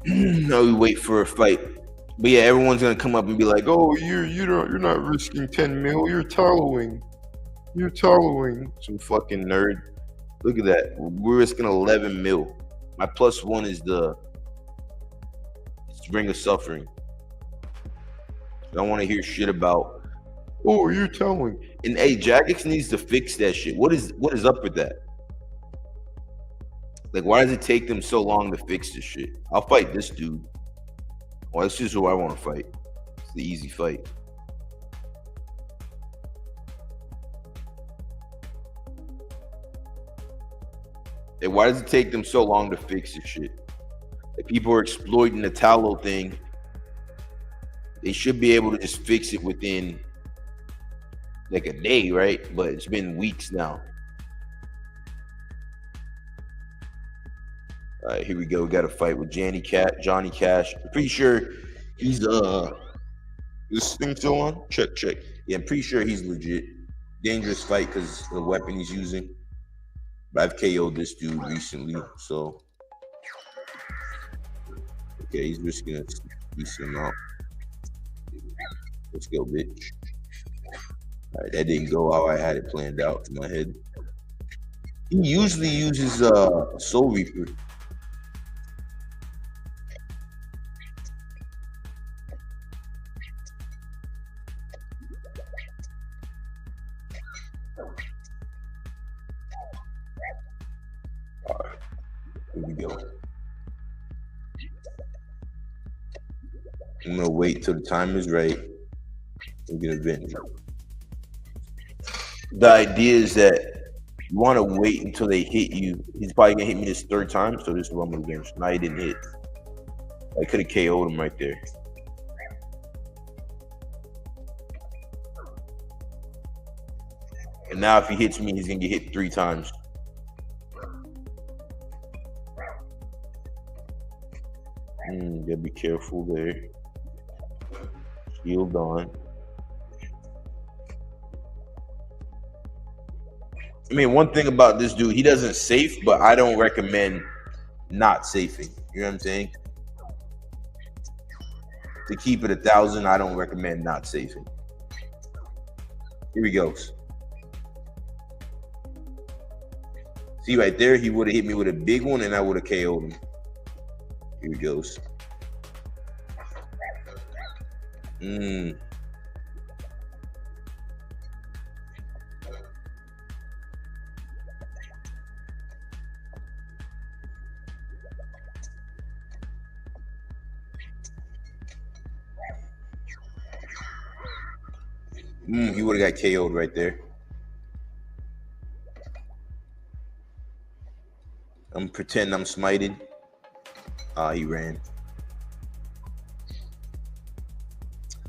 No, we wait for a fight. But yeah, everyone's gonna come up and be like, "Oh, you're not risking 10 mil. You're tallowing. You're tallowing." Some fucking nerd. Look at that. We're risking 11 mil. My +1 is the Ring of Suffering. I don't want to hear shit about, "Oh, you're tallowing." And hey, Jagex needs to fix that shit. What is up with that? Like, why does it take them so long to fix this shit? I'll fight this dude. Well, that's just who I want to fight. It's the easy fight. And why does it take them so long to fix this shit? Like, people are exploiting the tallow thing. They should be able to just fix it within like a day, right? But it's been weeks now. All right, here we go. We got a fight with Johnny Cash. I'm pretty sure he's this thing still on? Check. Yeah, I'm pretty sure he's legit. Dangerous fight because of the weapon he's using. But I've KO'd this dude recently, so okay, he's risking a decent amount. Let's go, bitch. All right, that didn't go how I had it planned out in my head. He usually uses Soul Reaper. All right, here we go. I'm gonna wait till the time is right. We're gonna avenge. The idea is that you want to wait until they hit you. He's probably gonna hit me this third time, so this is what I'm gonna avenge. Now he didn't hit. I could have KO'd him right there. And now if he hits me, he's gonna get hit 3 times. Gotta be careful there. Shield on. I mean, one thing about this dude, he doesn't safe, but I don't recommend not safing. You know what I'm saying? To keep it 1,000, I don't recommend not safing. Here he goes. See right there, he would have hit me with a big one and I would have KO'd him. Here he goes. He would have got KO'd right there. I'm pretending I'm smited. He ran.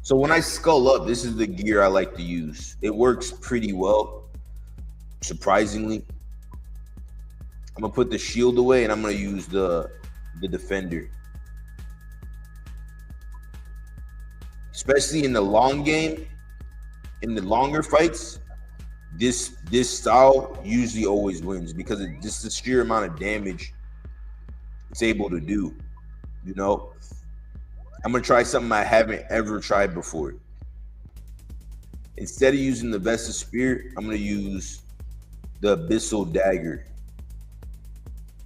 So when I skull up, this is the gear I like to use. It works pretty well, surprisingly. I'm gonna put the shield away and I'm gonna use the defender. Especially in the long game, in the longer fights, this style usually always wins because it's just the sheer amount of damage it's able to do. You know, I'm gonna try something I haven't ever tried before. Instead of using the Vesta Spear, I'm gonna use the Abyssal Dagger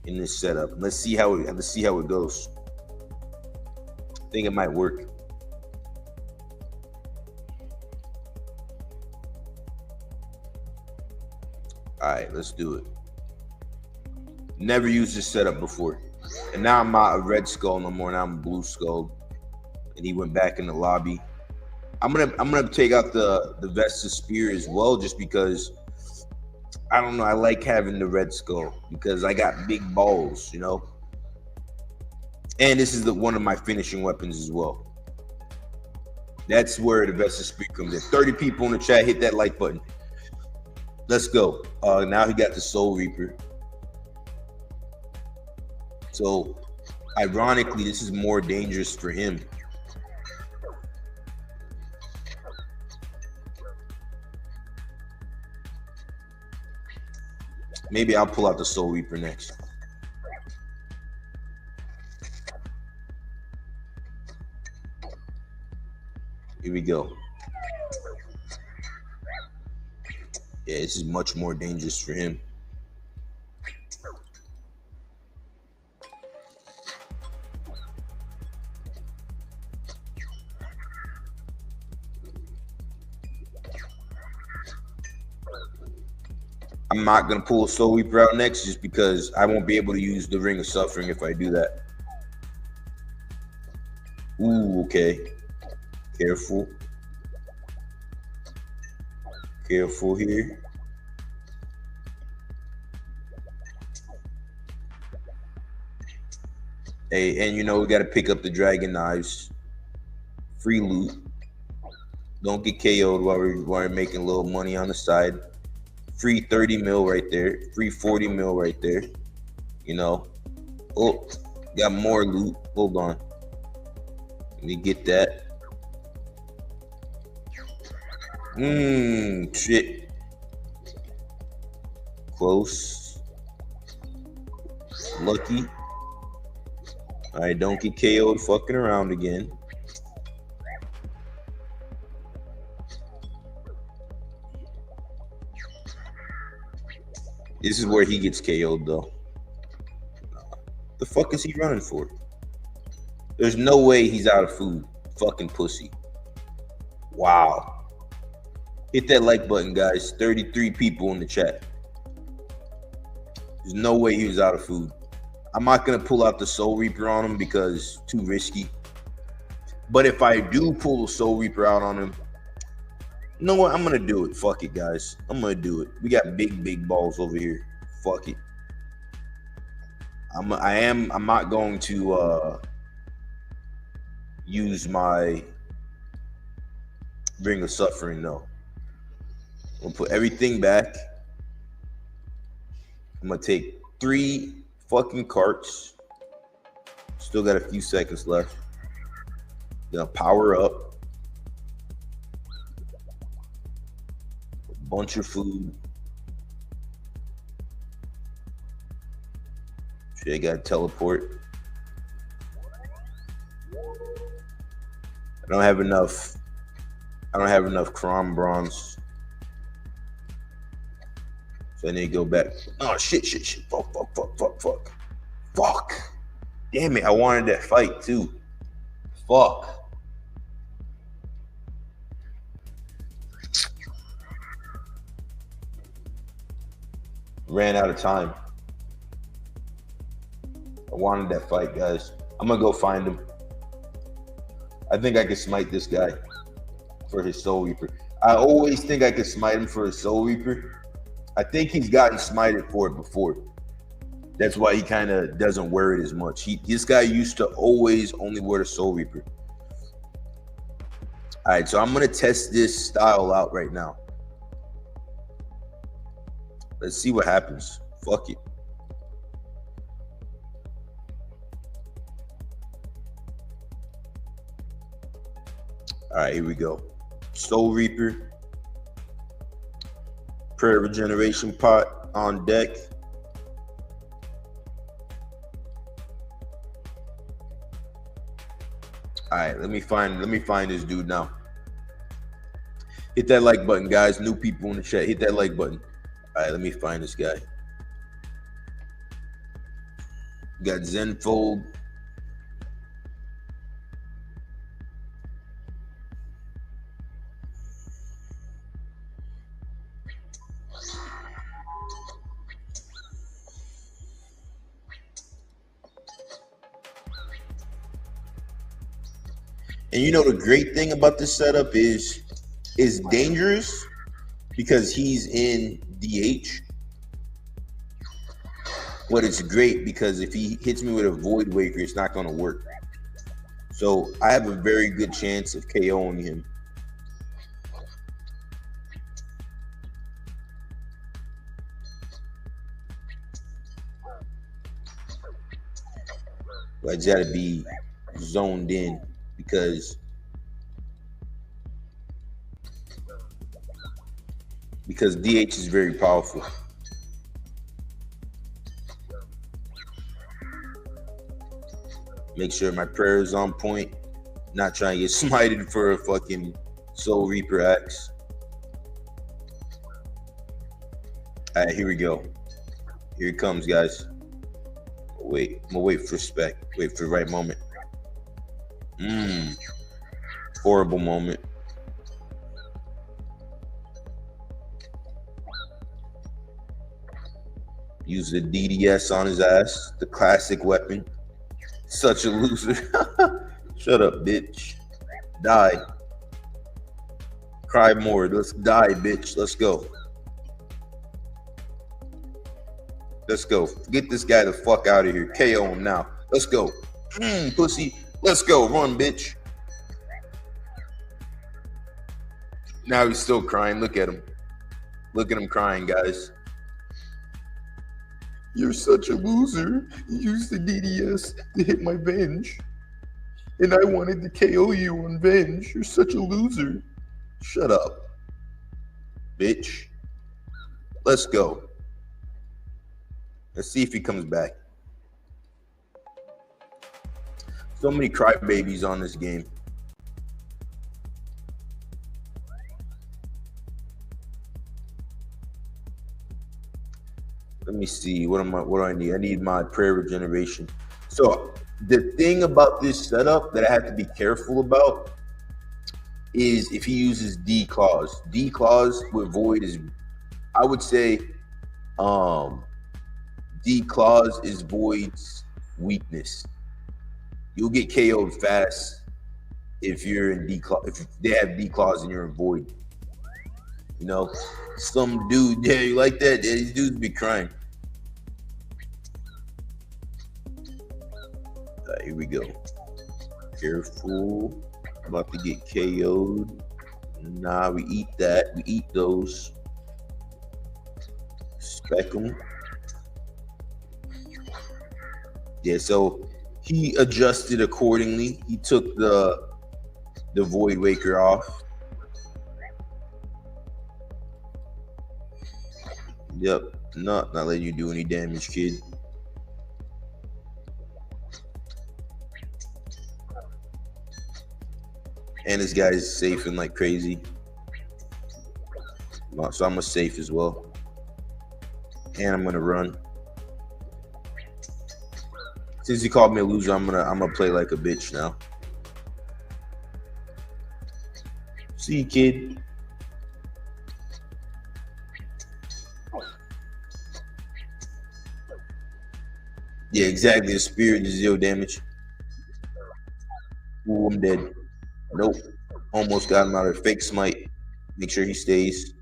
in this setup. Let's see how it goes. I think it might work. All right, let's do it. Never used this setup before. And now I'm not a red skull no more. Now I'm a blue skull. And he went back in the lobby. I'm gonna take out the Vesta Spear as well, just because I don't know. I like having the red skull because I got big balls, you know. And this is one of my finishing weapons as well. That's where the Vesta Spear comes in. 30 people in the chat, hit that like button. Let's go. Now he got the Soul Reaper. So, ironically, this is more dangerous for him. Maybe I'll pull out the Soul Reaper next. Here we go. Yeah, this is much more dangerous for him. I'm not going to pull a Soul Reaper out next just because I won't be able to use the Ring of Suffering if I do that. Ooh, okay. Careful. Careful here. Hey, and you know we got to pick up the Dragon Knives. Free loot. Don't get KO'd while we're making a little money on the side. Free 30 mil right there. Free 40 mil right there. You know. Oh, got more loot. Hold on. Let me get that. Shit. Close. Lucky. All right, don't get KO'd fucking around again. This is where he gets KO'd though. The fuck is he running for? There's no way he's out of food. Fucking pussy. Wow. Hit that like button, guys. 33 people in the chat. There's no way he was out of food. I'm not going to pull out the Soul Reaper on him because too risky. But if I do pull the Soul Reaper out on him, you know what? I'm going to do it. Fuck it, guys. I'm going to do it. We got big balls over here. Fuck it. I'm not going to use my Ring of Suffering, though. I'm going to put everything back. I'm going to take 3 fucking carts. Still got a few seconds left. Gonna power up. A bunch of food. Shit, I gotta teleport. I don't have enough Crom Bronze. So I need to go back. Oh, shit. Fuck. Damn it, I wanted that fight too. Fuck. Ran out of time. I wanted that fight, guys. I'm gonna go find him. I think I can smite this guy for his Soul Reaper. I always think I can smite him for his Soul Reaper. I think he's gotten smited for it before. That's why he kind of doesn't wear it as much. This guy used to always only wear the Soul Reaper. All right, so I'm going to test this style out right now. Let's see what happens. Fuck it. All right, here we go. Soul Reaper. Prayer Regeneration Pot on deck. All right, let me find this dude now. Hit that like button, guys. New people in the chat, hit that like button. All right, let me find this guy. Got Zenfold. And you know the great thing about this setup is dangerous because he's in DH. But it's great because if he hits me with a Void Waker, it's not going to work. So I have a very good chance of KOing him. But I just got to be zoned in. Because DH is very powerful. Make sure my prayer is on point. Not trying to get smited for a fucking Soul Reaper axe. Alright, here we go. Here it comes, guys. Wait, I'm gonna wait for spec. Wait for the right moment. Horrible moment. Use the DDS on his ass, the classic weapon. Such a loser. Shut up, bitch. Die. Cry more. Let's die, bitch. Let's go. Let's go. Get this guy the fuck out of here. KO him now. Let's go. Pussy. Let's go. Run, bitch. Now he's still crying. Look at him. Look at him crying, guys. You're such a loser. You used the DDS to hit my Venge. And I wanted to KO you on Venge. You're such a loser. Shut up, bitch. Let's go. Let's see if he comes back. So many crybabies on this game. Let me see. What do I need? I need my prayer regeneration. So the thing about this setup that I have to be careful about is if he uses D claws. D claws with void is, I would say, D claws is void's weakness. You'll get KO'd fast if you're in D claw. If they have D claws and you're in void. You know, some dude, yeah, you like that? Yeah, these dudes be crying. Right, here we go. Careful. About to get KO'd. Nah, we eat that. We eat those. Spec them. Yeah, so he adjusted accordingly. He took the Void Waker off. Yep, not letting you do any damage, kid. And this guy's safing like crazy. So I'm gonna safe as well. And I'm gonna run. Since he called me a loser, I'm gonna play like a bitch now. See you, kid. Yeah, exactly. The spirit is 0 damage. Ooh, I'm dead. Nope. Almost got him out of fake smite. Make sure he stays.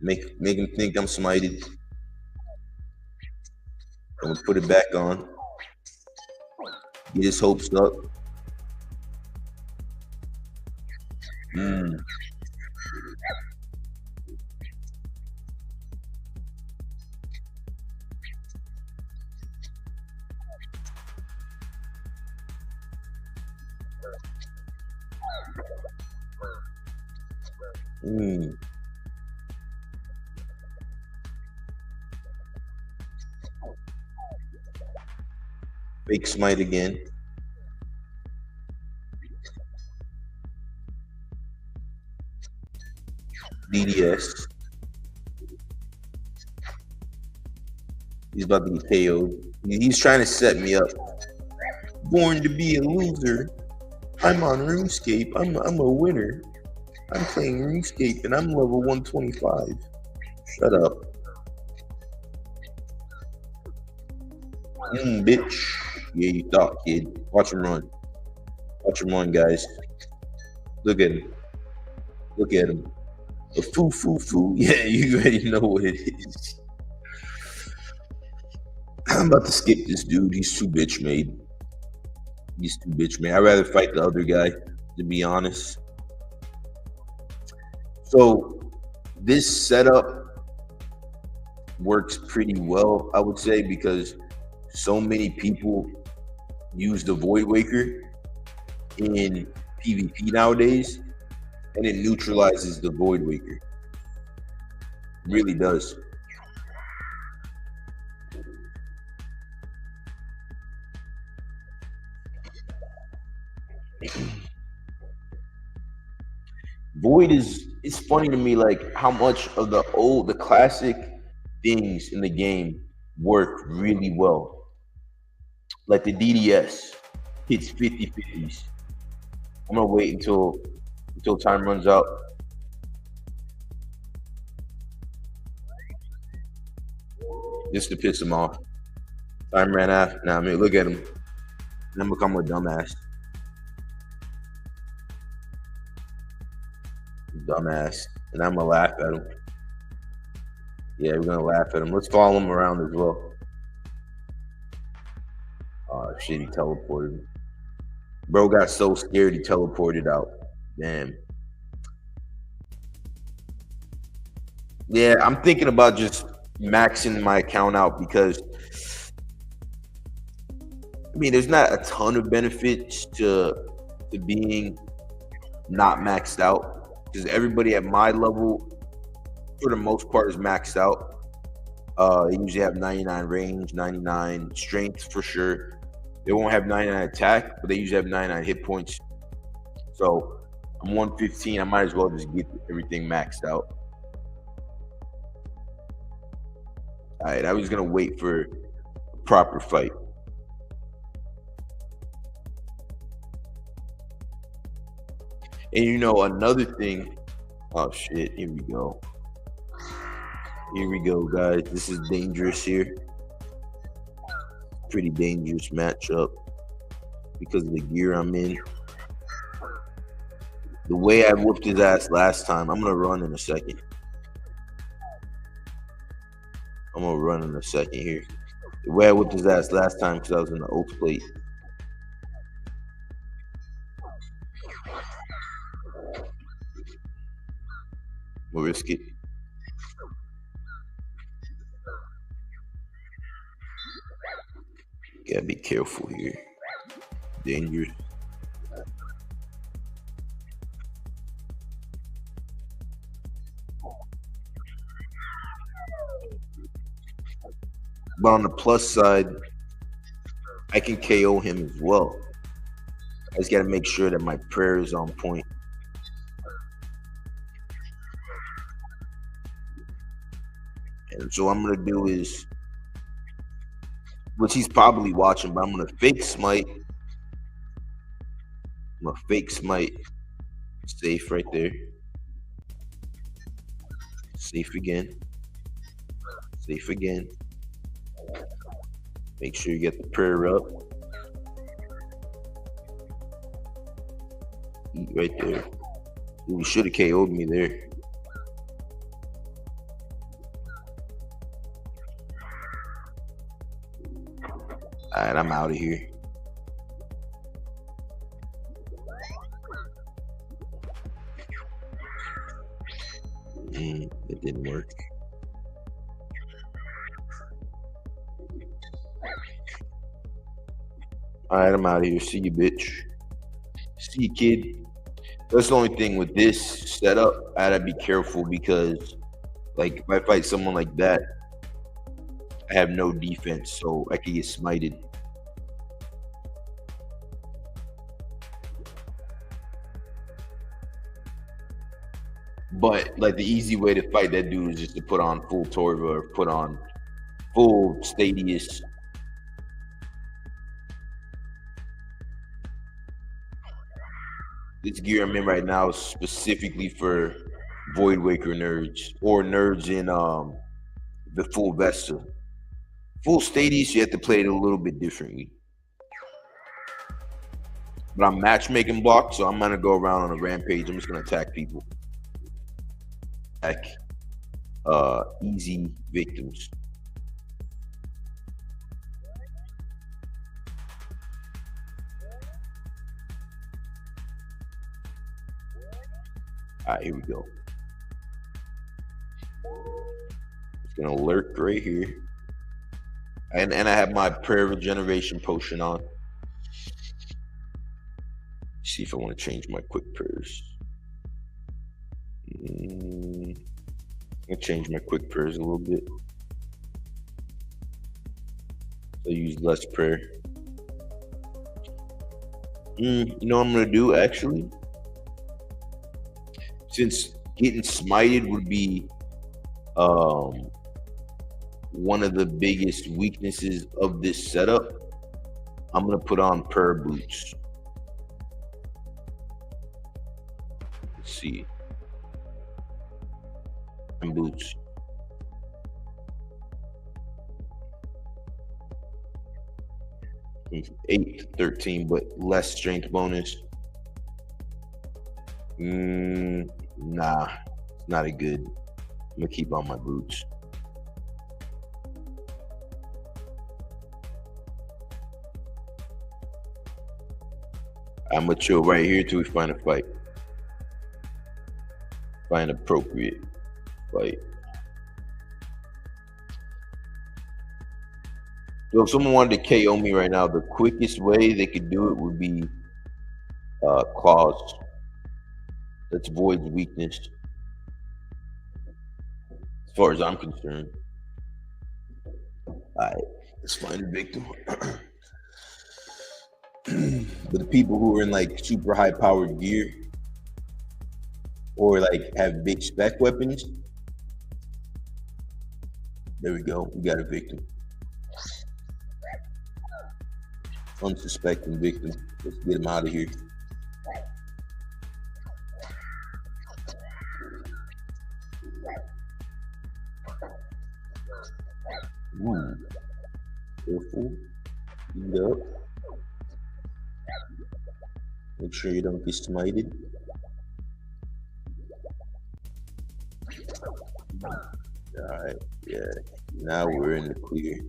Make him think I'm smited. I'm gonna put it back on. Get his hopes up. Fake smite again. DDS. He's about to get KO'd. He's trying to set me up. Born to be a loser. I'm on RuneScape. I'm a winner. I'm playing RuneScape and I'm level 125. Shut up. Bitch. Yeah, you thought, kid. Watch him run. Watch him run, guys. Look at him. Look at him. A foo. Yeah, you already know what it is. I'm about to skip this dude. He's too bitch made. I'd rather fight the other guy, to be honest. So this setup works pretty well, I would say, because so many people use the Void Waker in PvP nowadays, and it neutralizes the Void Waker. It really does. Void it's funny to me like how much of the classic things in the game work really well. Like the DDS hits 50/50s. I'm gonna wait until time runs out. Just to piss him off. Time ran out. Now I mean look at him. Then become a dumbass. Dumbass. And I'm gonna laugh at him. Yeah, we're gonna laugh at him. Let's follow him around as well. Oh shit, he teleported. Bro got so scared he teleported out. Damn. Yeah, I'm thinking about just maxing my account out because I mean there's not a ton of benefits to being not maxed out. Because everybody at my level, for the most part, is maxed out. They usually have 99 range, 99 strength for sure. They won't have 99 attack, but they usually have 99 hit points. So I'm 115. I might as well just get everything maxed out. All right, I was gonna wait for a proper fight. And you know, another thing, oh shit, here we go. Here we go, guys. This is dangerous here. Pretty dangerous matchup because of the gear I'm in. The way I whooped his ass last time, I'm gonna run in a second. I'm gonna run in a second here. The way I whooped his ass last time because I was in the oak plate. We'll risk it. Gotta be careful here. Dangerous. But on the plus side, I can KO him as well. I just gotta make sure that my prayer is on point. And so what I'm gonna do is, which he's probably watching, but I'm gonna fake smite. I'm gonna fake smite. Safe right there. Safe again. Safe again. Make sure you get the prayer up. Eat right there. Ooh, he should have KO'd me there. Alright, I'm out of here. It didn't work. Alright, I'm out of here. See you, bitch. See you, kid. That's the only thing with this setup. I gotta be careful because, like, if I fight someone like that, I have no defense, so I could get smited. But like the easy way to fight that dude is just to put on full Torva or put on full Stadius. This gear I'm in right now is specifically for Void Waker nerds or nerds in the full Vesta. Full Stadius, you have to play it a little bit differently. But I'm matchmaking blocked, so I'm gonna go around on a rampage. I'm just gonna attack people. Attack easy victims. All right, here we go. It's gonna lurk right here. And I have my prayer regeneration potion on. See if I want to change my quick prayers. I'll change my quick prayers a little bit. So I use less prayer. You know what I'm gonna do actually? since getting smited would be one of the biggest weaknesses of this setup, I'm gonna put on per boots. Let's see. And boots. From 8 to 13, but less strength bonus. Nah, it's not a good. I'm gonna keep on my boots. I'm gonna chill right here till we find a fight. Find appropriate fight. So if someone wanted to KO me right now, the quickest way they could do it would be claws. That's Void's weakness, as far as I'm concerned. Alright, let's find a victim. But the people who are in like super high powered gear or like have big spec weapons, there we go. We got a victim. Unsuspecting victim. Let's get him out of here. Ooh. Careful. Eat up. Make sure you don't get smited. Alright, yeah. Now we're in the clear.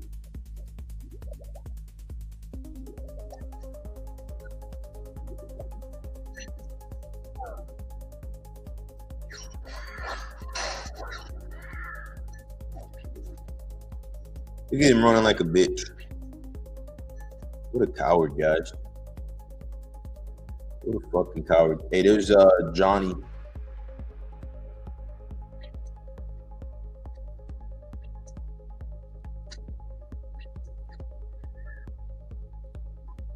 Look at him running like a bitch. What a coward, guys. What a fucking coward. Hey, there's Johnny.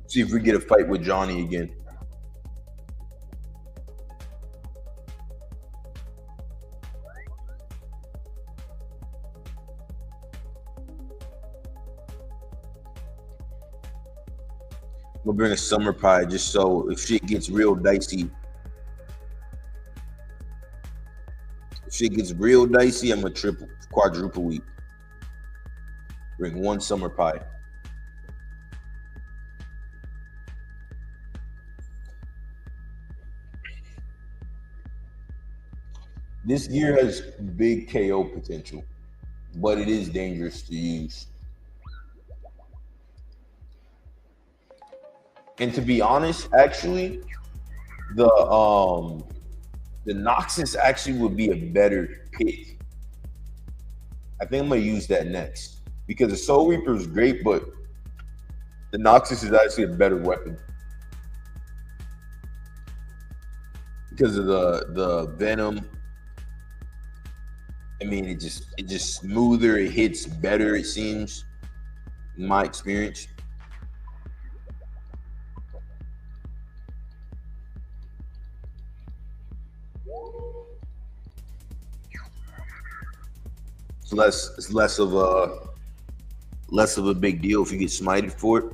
See if we get a fight with Johnny again. We'll bring a summer pie just so if shit gets real dicey. If shit gets real dicey, I'm gonna quadruple week. Bring one summer pie. This gear has big KO potential, but it is dangerous to use. And to be honest, actually, the Noxus actually would be a better pick. I think I'm gonna use that next because the Soul Reaper is great, but the Noxus is actually a better weapon because of the venom. I mean, it just smoother. It hits better. It seems, in my experience. So it's less of a big deal if you get smited for it.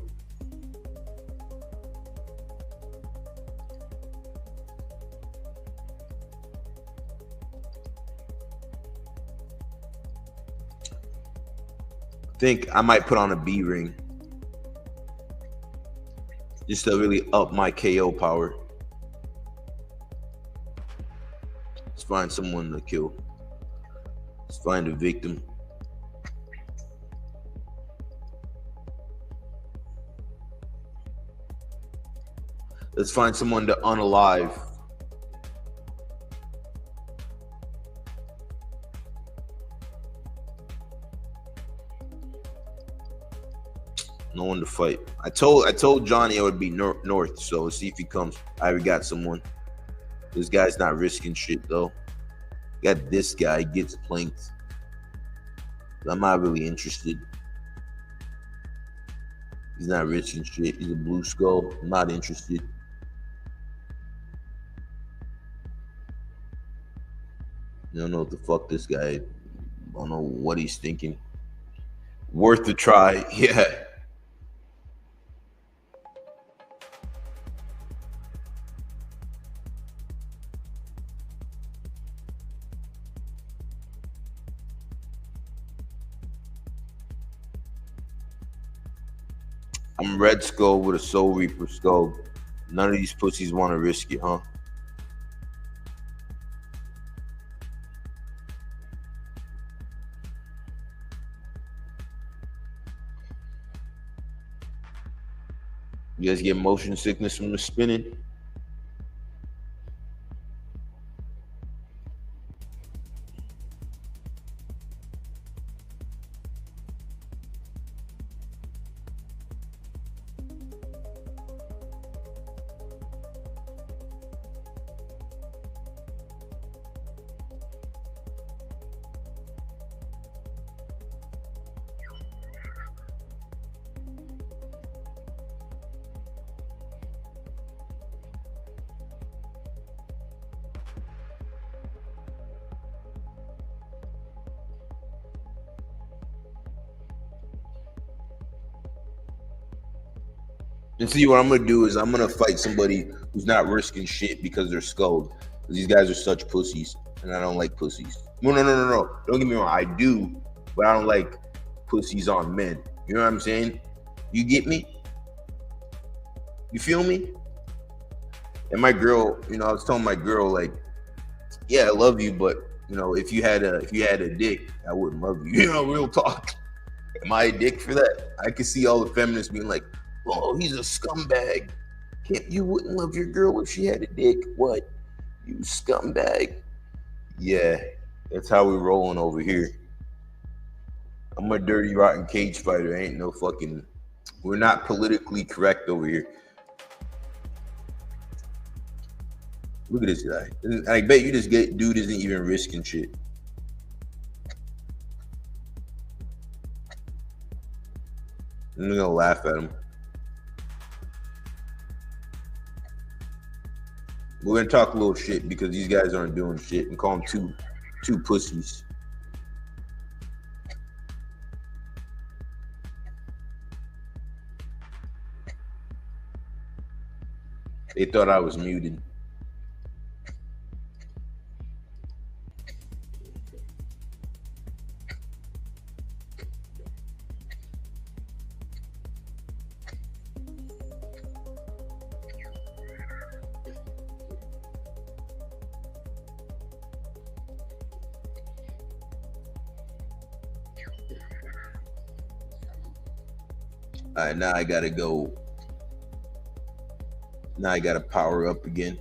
I think I might put on a B ring just to really up my KO power. Let's find someone to kill. Let's find a victim. Let's find someone to unalive. No one to fight. I told Johnny I would be north, so let's see if he comes. I already got someone. This guy's not risking shit though. Got this guy gets planked. I'm not really interested. He's not risking shit. He's a blue skull. I'm not interested. I don't know what the fuck this guy. I don't know what he's thinking. Worth a try. Yeah. I'm Red Skull with a Soul Reaper skull. None of these pussies want to risk it, huh? You guys get motion sickness from the spinning? And see, what I'm gonna do is I'm gonna fight somebody who's not risking shit because they're skulled. Because these guys are such pussies, and I don't like pussies. No. Don't get me wrong, I do, but I don't like pussies on men. You know what I'm saying? You get me? You feel me? And my girl, I was telling my girl like, yeah, I love you, but if you had a dick, I wouldn't love you. Real talk. Am I a dick for that? I can see all the feminists being like, oh, he's a scumbag. You wouldn't love your girl if she had a dick. What? You scumbag. Yeah, that's how we rolling over here. I'm a dirty, rotten cage fighter. Ain't no fucking... We're not politically correct over here. Look at this guy. I bet you this dude isn't even risking shit. I'm gonna laugh at him. We're gonna talk a little shit because these guys aren't doing shit and call them two pussies. They thought I was muted. All right, now I gotta go. Now I gotta power up again.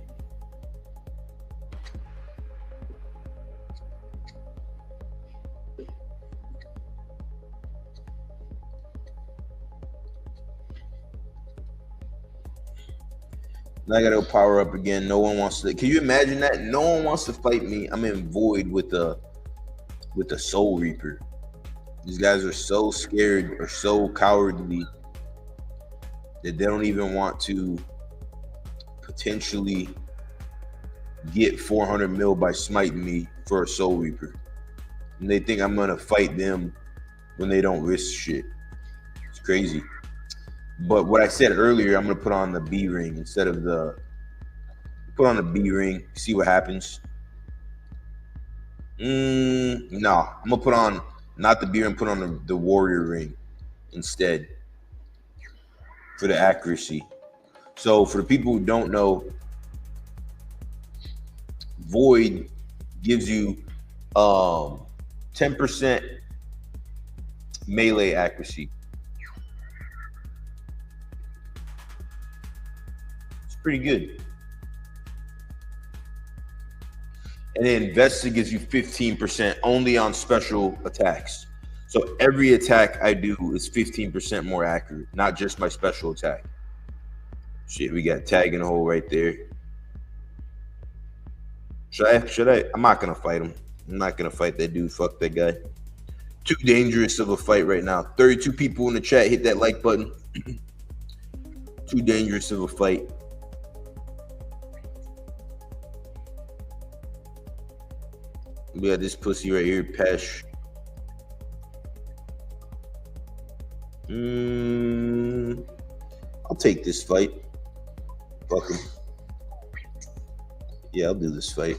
Now I gotta go power up again. No one wants to. Can you imagine that? No one wants to fight me. I'm in void with the Soul Reaper. These guys are so scared or so cowardly that they don't even want to potentially get 400 mil by smiting me for a Soul Reaper. And they think I'm gonna fight them when they don't risk shit. It's crazy. But what I said earlier, I'm gonna put on the B ring instead of put on the B ring, see what happens. No, I'm gonna put on not the B ring, put on the warrior ring instead for the accuracy. So for the people who don't know, Void gives you 10% melee accuracy. It's pretty good. And then Vesta gives you 15% only on special attacks. So every attack I do is 15% more accurate, not just my special attack. Shit, we got tag in the hole right there. Should I? I'm not gonna fight him. I'm not gonna fight that dude. Fuck that guy. Too dangerous of a fight right now. 32 people in the chat. Hit that like button. Too dangerous of a fight. We got this pussy right here, Pesh. I'll take this fight. Fuck him. Yeah, I'll do this fight.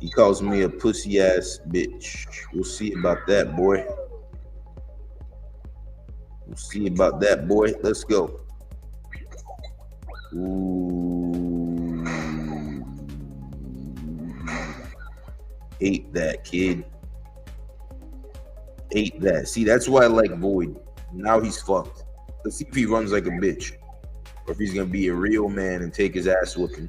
He calls me a pussy ass bitch. We'll see about that, boy. We'll see about that, boy. Let's go. Ooh. Hate that, kid. Hate that. See, that's why I like Void. Now he's fucked. Let's see if he runs like a bitch. Or if he's gonna be a real man and take his ass whooping.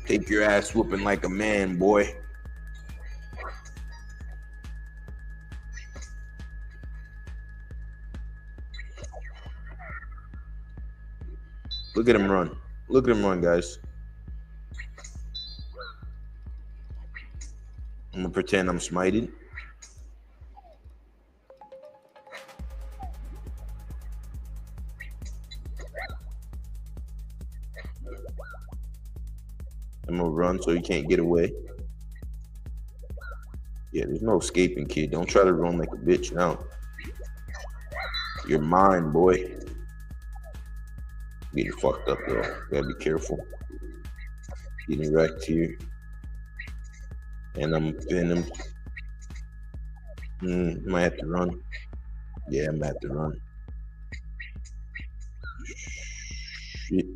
Take your ass whooping like a man, boy. Look at him run. Look at him run, guys. I'm gonna pretend I'm smited. I'm gonna run so he can't get away. Yeah, there's no escaping, kid. Don't try to run like a bitch now. You're mine, boy. Getting fucked up though. Gotta be careful. Getting wrecked here. And I'm pinning him. Might have to run. Yeah, I'm at to run. Shit.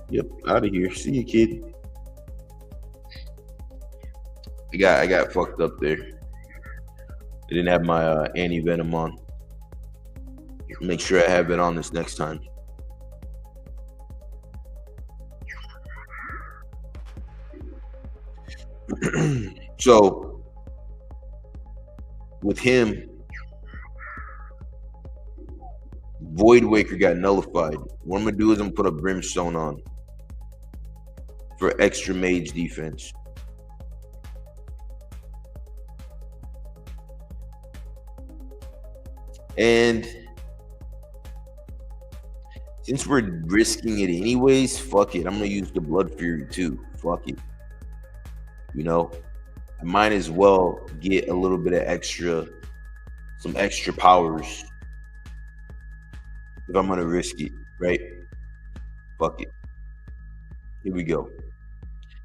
Yep, out of here. See you, kid. I got fucked up there. I didn't have my anti-venom on. Make sure I have it on this next time. So, with him, Void Waker got nullified. What I'm gonna do is I'm gonna put a Brimstone on for extra mage defense. And since we're risking it anyways, fuck it. I'm gonna use the Blood Fury too. Fuck it. You know, I might as well get a little bit of some extra powers if I'm gonna risk it, right? Fuck it. Here we go.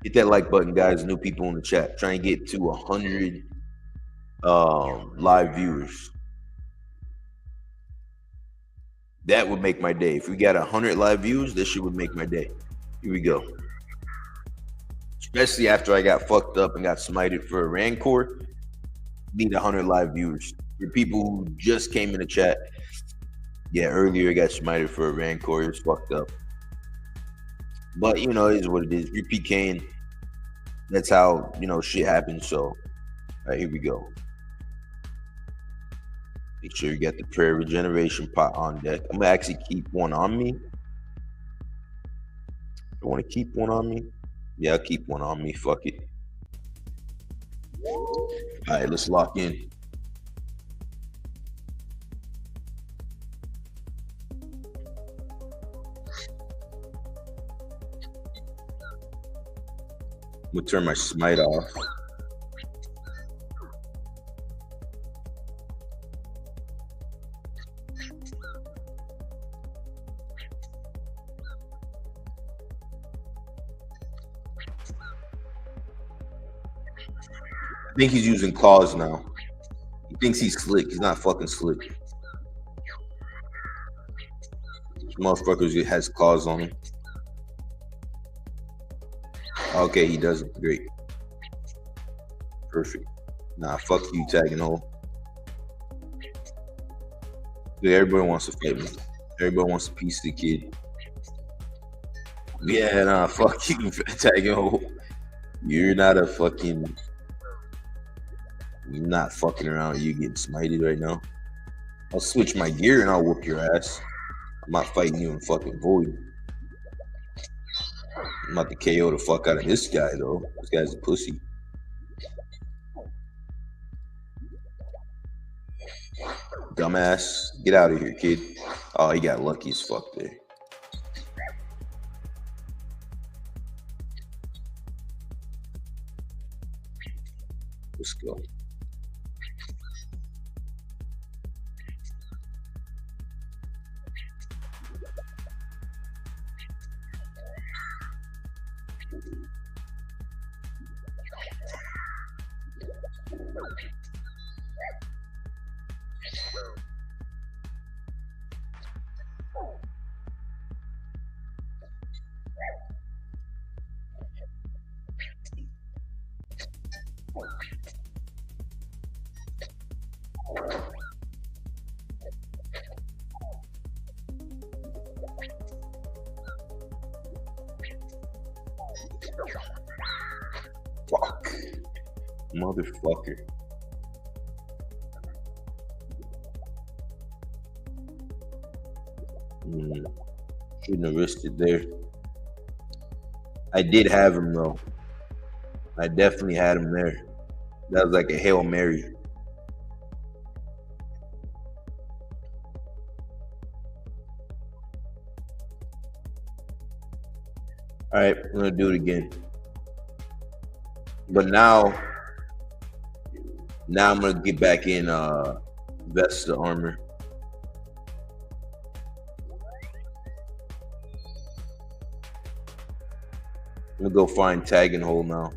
Hit that like button, guys. New people in the chat. Try and get to 100 live viewers. That would make my day. If we got 100 live views, this shit would make my day. Here we go. Especially after I got fucked up and got smited for a Rancor. Need 100 live viewers. For people who just came in the chat. Yeah, earlier I got smited for a Rancor. It was fucked up. But, you know, it is what it is. You're PKing. That's how, you know, shit happens. So, all right, here we go. Make sure you got the prayer regeneration pot on deck. I'm going to actually keep one on me. I want to keep one on me. Yeah, I'll keep one on me. Fuck it. All right, let's lock in. I'm going to turn my smite off. I think he's using claws now. He thinks he's slick. He's not fucking slick. This motherfucker has claws on him. Okay, he does it. Great. Perfect. Nah, fuck you, tagging hole. Dude, everybody wants to fight me. Everybody wants a piece of the kid. Yeah, nah, fuck you, tagging hole. You're not a fucking... You're not fucking around. You getting smited right now. I'll switch my gear and I'll whoop your ass. I'm not fighting you in fucking Void. I'm about to KO the fuck out of this guy, though. This guy's a pussy. Dumbass. Get out of here, kid. Oh, he got lucky as fuck there. Let's go. Fuck. Motherfucker. Shouldn't have risked it there. I did have him though. I definitely had him there. That was like a Hail Mary. All right, I'm gonna do it again. But now I'm gonna get back in Vesta armor. I'm gonna go find tag and hold now.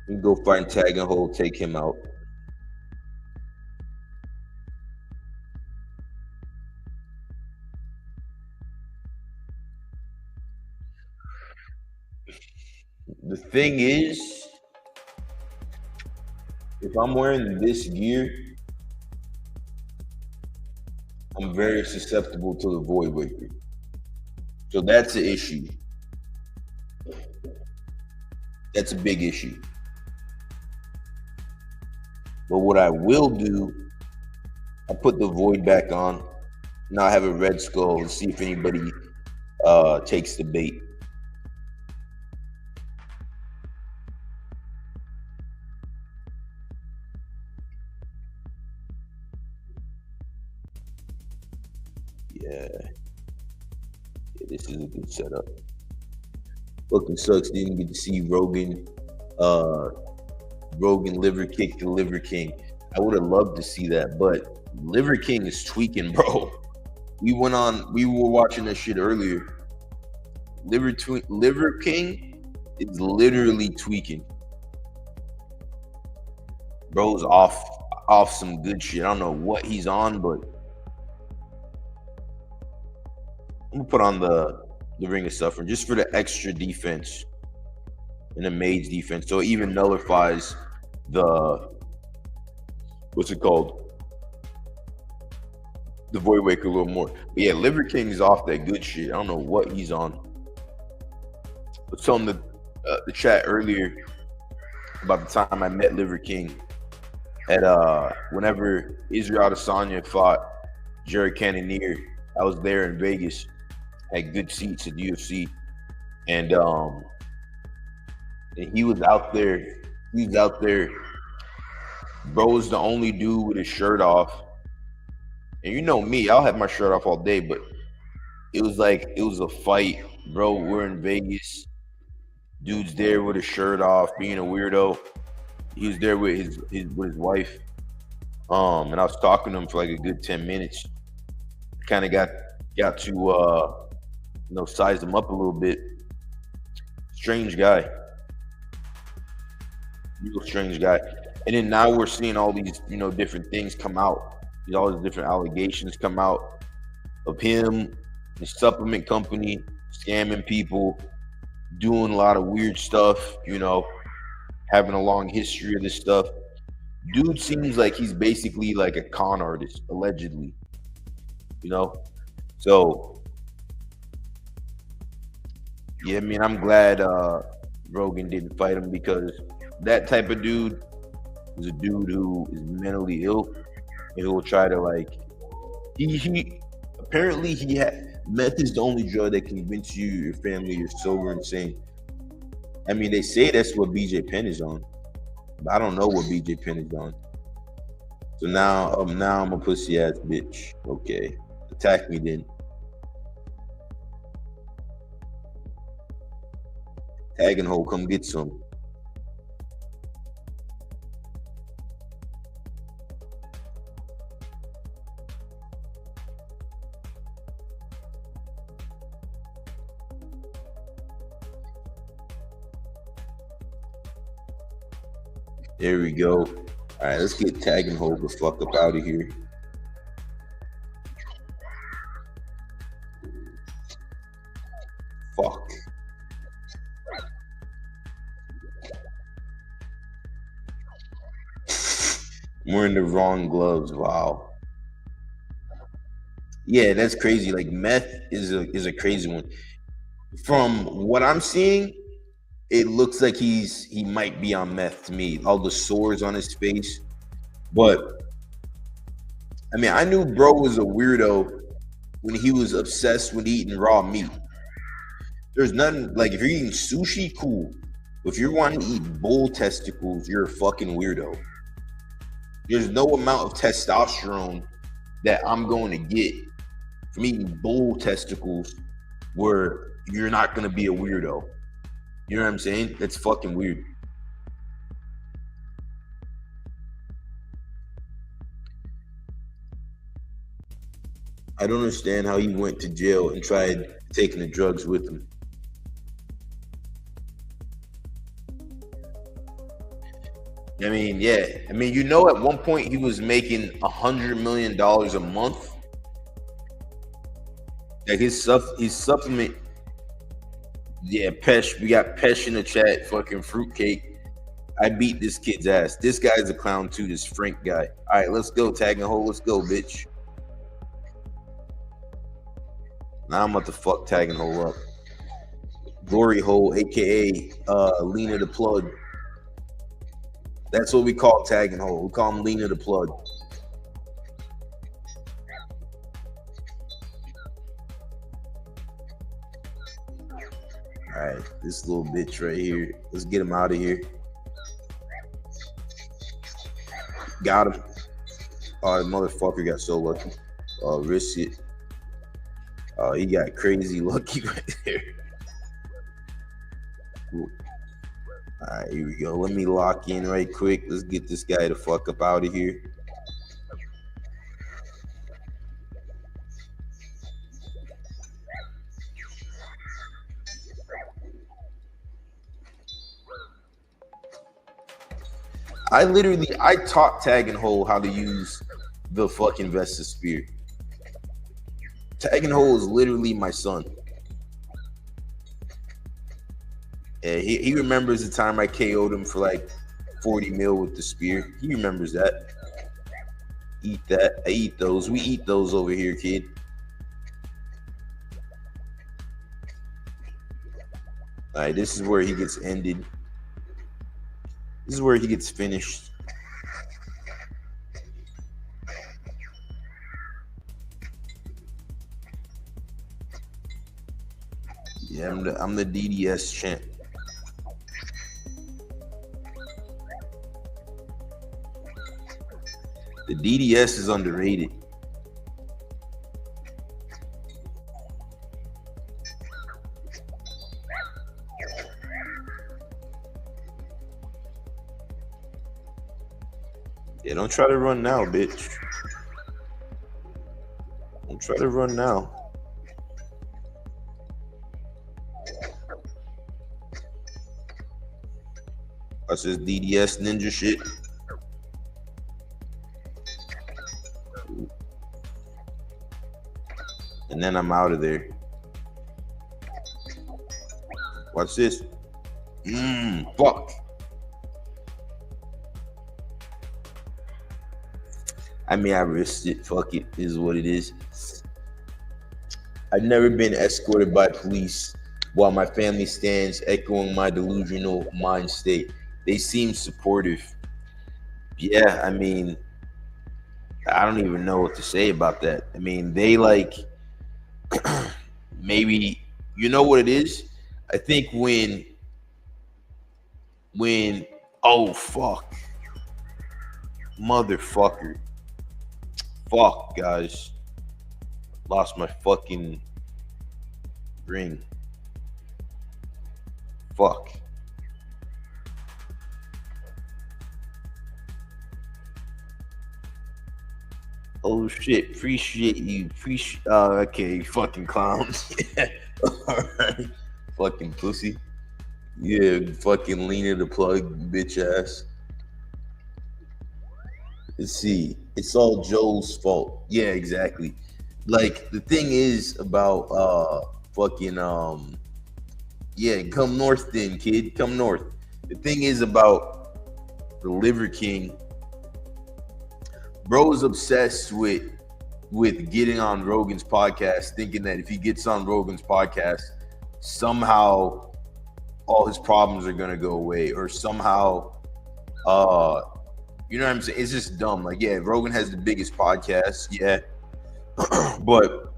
You can go find tag and hold, take him out. The thing is, if I'm wearing this gear, I'm very susceptible to the Void Waker. So that's an issue. That's a big issue. But what I will do, I put the Void back on. Now I have a red skull to see if anybody takes the bait. Yeah, this is a good setup. Fucking sucks didn't get to see Rogan liver kick the Liver King. I would have loved to see that, but Liver King is tweaking, bro. We were watching that shit earlier. Liver King is literally tweaking. Bro's off some good shit. I don't know what he's on, but I'm gonna put on the Ring of Suffering just for the extra defense and the mage defense, so it even nullifies the what's it called, the Void Waker a little more. But yeah, Liver King is off that good shit. I don't know what he's on. I was telling the chat earlier about the time I met Liver King at whenever Israel Adesanya fought Jared Cannonier. I was there in Vegas. Had good seats at UFC, and he was out there. He was out there. Bro was the only dude with his shirt off. And you know me, I'll have my shirt off all day, but it was a fight, bro. We're in Vegas. Dude's there with his shirt off, being a weirdo. He was there with his wife. And I was talking to him for like a good 10 minutes. Kind of got to size him up a little bit. Strange guy. Real strange guy. And then now we're seeing all these, different things come out. All these different allegations come out of him, the supplement company, scamming people, doing a lot of weird stuff, having a long history of this stuff. Dude seems like he's basically like a con artist, allegedly. So yeah, I mean, I'm glad Rogan didn't fight him, because that type of dude is a dude who is mentally ill and who will try to he apparently Meth is the only drug that can convince you, your family, you're sober and sane. I mean, they say that's what BJ Penn is on, but I don't know what BJ Penn is on. So now I'm a pussy ass bitch. Okay, attack me then. Tag and hole, come get some. There we go. All right, let's get Tag and hole the fuck up out of here. Fuck. I'm wearing the wrong gloves. Wow. Yeah, that's crazy. Like meth is a crazy one. From what I'm seeing, it looks like he might be on meth to me. All the sores on his face. But I mean, I knew bro was a weirdo when he was obsessed with eating raw meat. There's nothing like if you're eating sushi, cool. But if you're wanting to eat bull testicles, you're a fucking weirdo. There's no amount of testosterone that I'm going to get from eating bull testicles where you're not going to be a weirdo. You know what I'm saying? That's fucking weird. I don't understand how he went to jail and tried taking the drugs with him. I mean, yeah. I mean, you know, at one point he was making $100 million a month. Like his supplement. Yeah, Pesh. We got Pesh in the chat. Fucking fruitcake. I beat this kid's ass. This guy's a clown too. This Frank guy. All right, let's go. Tag and hole. Let's go, bitch. Now I'm about to fuck Tag and hole up. Glory hole, aka Lena the plug. That's what we call Tag and hole. We call him Lena the plug. All right, this little bitch right here. Let's get him out of here. Got him. Oh, the motherfucker got so lucky. Risk it. Oh, he got crazy lucky right there. Cool. All right, here we go. Let me lock in right quick. Let's get this guy the fuck up out of here. I taught Tag and Hole how to use the fucking Vestas Spear. Tag and Hole is literally my son. Yeah, he remembers the time I KO'd him for like 40 mil with the spear. He remembers that. Eat that. I eat those. We eat those over here, kid. All right, this is where he gets ended. This is where he gets finished. Yeah, I'm the DDS champ. The DDS is underrated. Yeah, don't try to run now, bitch. Don't try to run now. That's this DDS ninja shit. And then I'm out of there. Watch this. Fuck. I mean, I risked it. Fuck it. This is what it is. I've never been escorted by police while my family stands echoing my delusional mind state. They seem supportive. Yeah, I mean, I don't even know what to say about that. I mean, they like, Maybe you know what it is. I think when oh fuck, motherfucker, fuck guys, lost my fucking ring. Fuck. Oh shit! Appreciate you. Appreciate. Okay, fucking clowns. All right, fucking pussy. Yeah, fucking Lena the plug, bitch ass. Let's see. It's all Joel's fault. Yeah, exactly. Like the thing is about fucking yeah, come north then, kid. Come north. The thing is about the Liver King. Bro is obsessed with getting on Rogan's podcast, thinking that if he gets on Rogan's podcast, somehow all his problems are gonna go away, or somehow you know what I'm saying? It's just dumb. Like, yeah, Rogan has the biggest podcast, yeah. But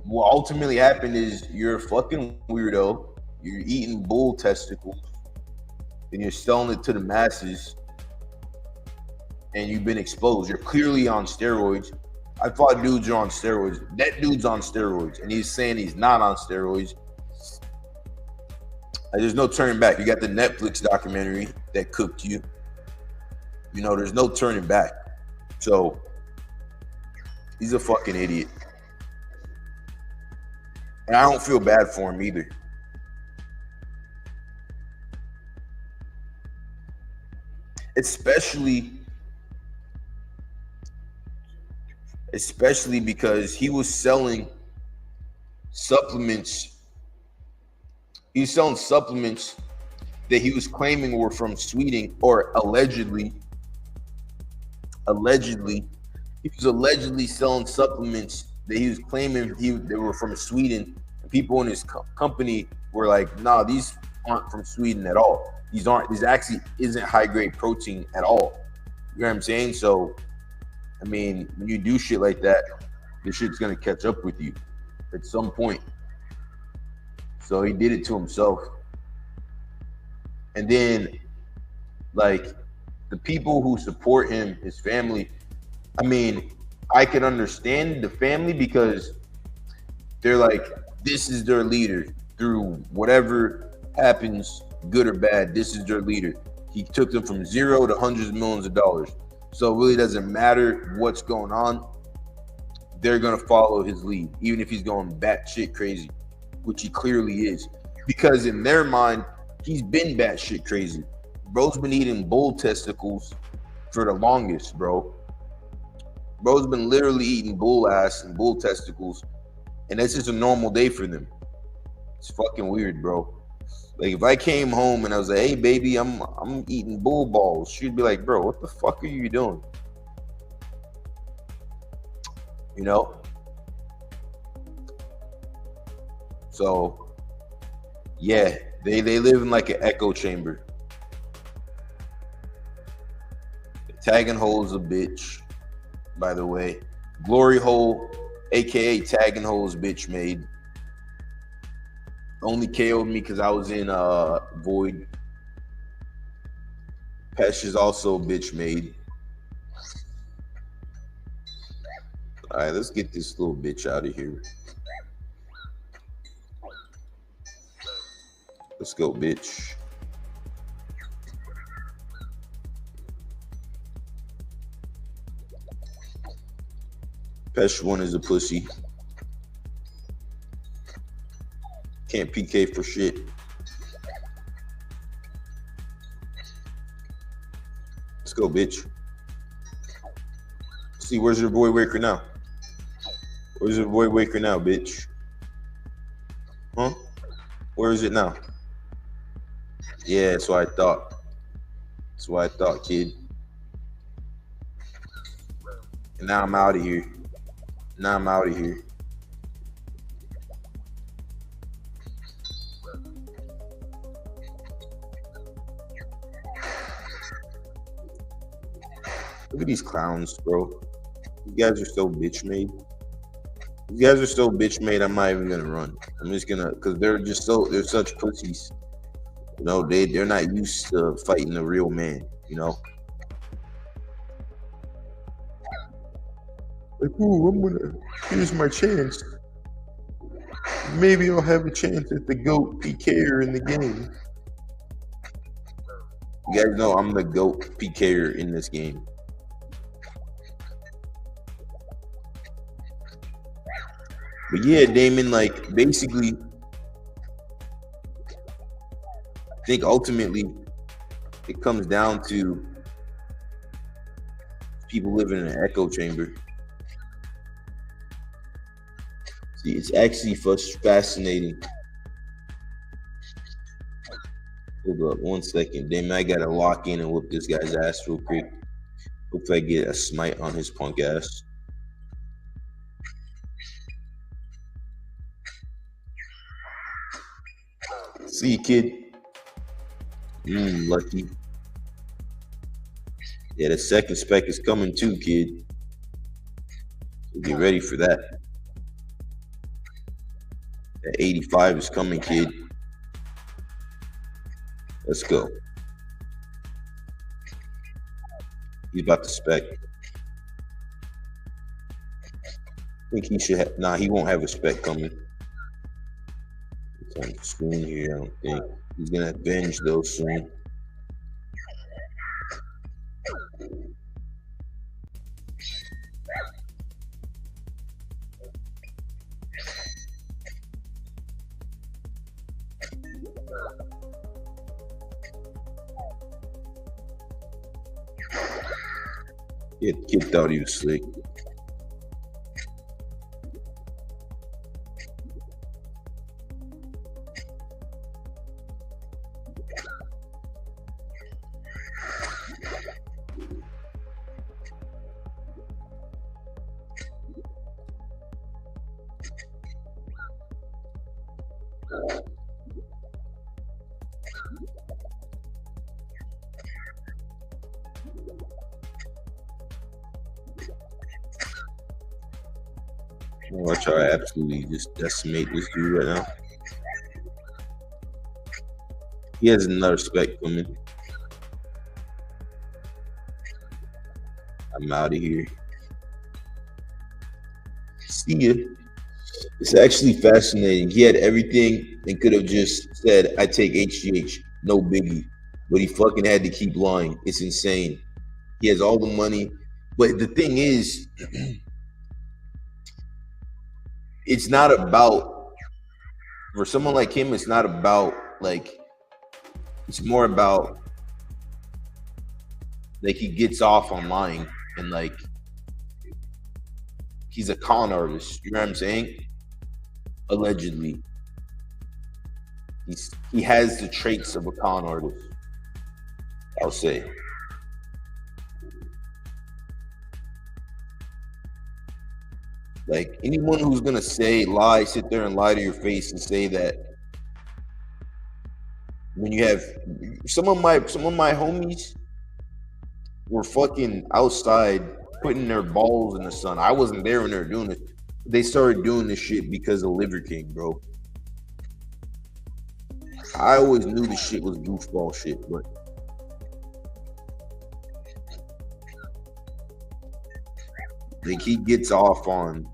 what ultimately happened is you're a fucking weirdo. You're eating bull testicles and you're selling it to the masses, and you've been exposed. You're clearly on steroids. I thought dudes are on steroids. That dude's on steroids, and he's saying he's not on steroids. There's no turning back. You got the Netflix documentary that cooked you. You know, there's no turning back. So he's a fucking idiot. And I don't feel bad for him either. Especially because he was selling supplements. He was selling supplements that he was claiming were from Sweden, or allegedly. He was allegedly selling supplements that he was claiming they were from Sweden. And people in his company were like, "Nah, these aren't from Sweden at all. These actually isn't high grade protein at all." You know what I'm saying? So, I mean, when you do shit like that, this shit's gonna catch up with you at some point. So he did it to himself. And then, like, the people who support him, his family, I mean, I can understand the family because they're like, this is their leader through whatever happens, good or bad. This is their leader. He took them from zero to hundreds of millions of dollars. So it really doesn't matter what's going on. They're going to follow his lead, even if he's going batshit crazy, which he clearly is. Because in their mind, he's been batshit crazy. Bro's been eating bull testicles for the longest, bro. Bro's been literally eating bull ass and bull testicles, and that's just a normal day for them. It's fucking weird, bro. Like, if I came home and I was like, "Hey, baby, I'm eating bull balls," she'd be like, "Bro, what the fuck are you doing?" You know? So, yeah, they live in like an echo chamber. Tagging Hole is a bitch, by the way. Glory Hole, aka Tagging Hole, is bitch made. Only KO'd me because I was in Void. Pesh is also bitch made. All right, let's get this little bitch out of here. Let's go, bitch. Pesh 1 is a pussy. Can't PK for shit. Let's go, bitch. See, where's your boy Waker now? Where's your boy Waker now, bitch? Huh? Where is it now? Yeah, that's what I thought. That's what I thought, kid. And now I'm out of here. Now I'm out of here. Look at these clowns, bro. You guys are so bitch made. You guys are so bitch made. I'm not even gonna run. I'm just gonna, cause they're such pussies. You know, they're not used to fighting a real man. You know. Like, ooh, here's my chance. Maybe I'll have a chance at the GOAT PKer in the game. You guys know I'm the GOAT PKer in this game. But yeah, Damon, like, basically, I think ultimately it comes down to people living in an echo chamber. See, it's actually fascinating. Hold up 1 second. Damn, I gotta lock in and whoop this guy's ass real quick. Hope I get a smite on his punk ass. See you, kid. Lucky. Yeah, the second spec is coming too, kid. So get ready for that. That 85 is coming, kid. Let's go. He's about to spec. I think he should have. Nah, he won't have a spec coming. It's on the screen here. I don't think he's gonna avenge those soon. Yeah, the kid thought he was slick. Watch how I absolutely just decimate this dude right now. He has another spec coming. I'm out of here. See ya. It's actually fascinating. He had everything and could have just said, I take HGH, no biggie. But he fucking had to keep lying. It's insane. He has all the money. But the thing is, it's not about, for someone like him, it's not about, like, it's more about, like, he gets off on lying and, like, he's a con artist. You know what I'm saying? Allegedly. He has the traits of a con artist, I'll say. Like, anyone who's gonna sit there and lie to your face and say that when you have some of my homies were fucking outside putting their balls in the sun. I wasn't there when they were doing it. They started doing this shit because of Liver King, bro. I always knew this shit was goofball shit, but like, he gets off on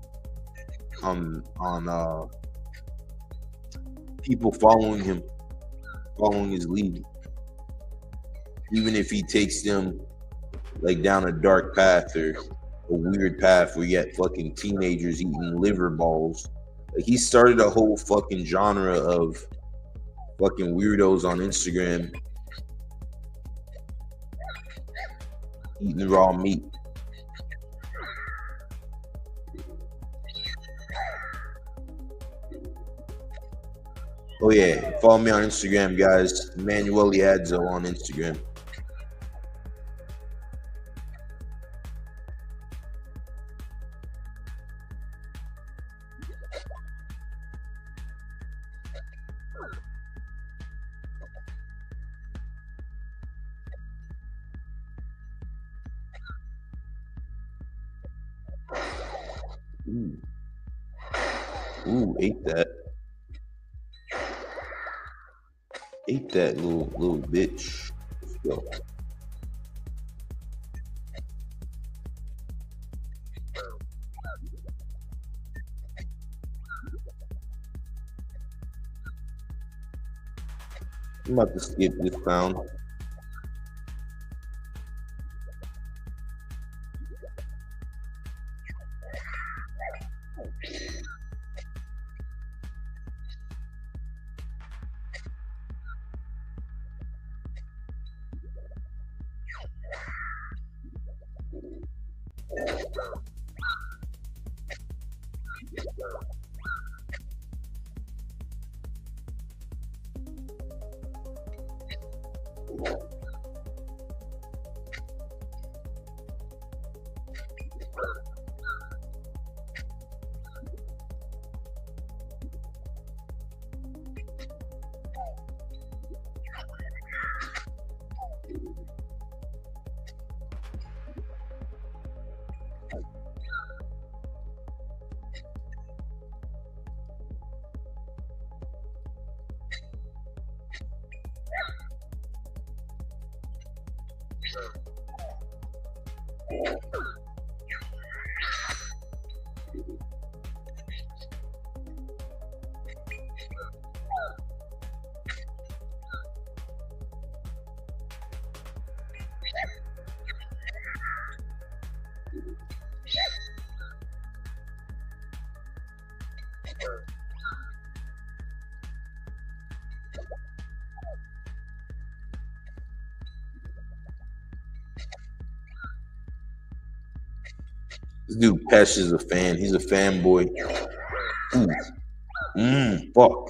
people following him, following his lead, even if he takes them like down a dark path or a weird path where you got fucking teenagers eating liver balls. Like, he started a whole fucking genre of fucking weirdos on Instagram eating raw meat. Oh yeah, follow me on Instagram, guys. Emanuele Adzo on Instagram. Ooh. Ooh, ate that. Ate that little bitch. Let's go. I'm about to skip this round. This dude Pesh is a fan. He's a fanboy. Ooh. Fuck.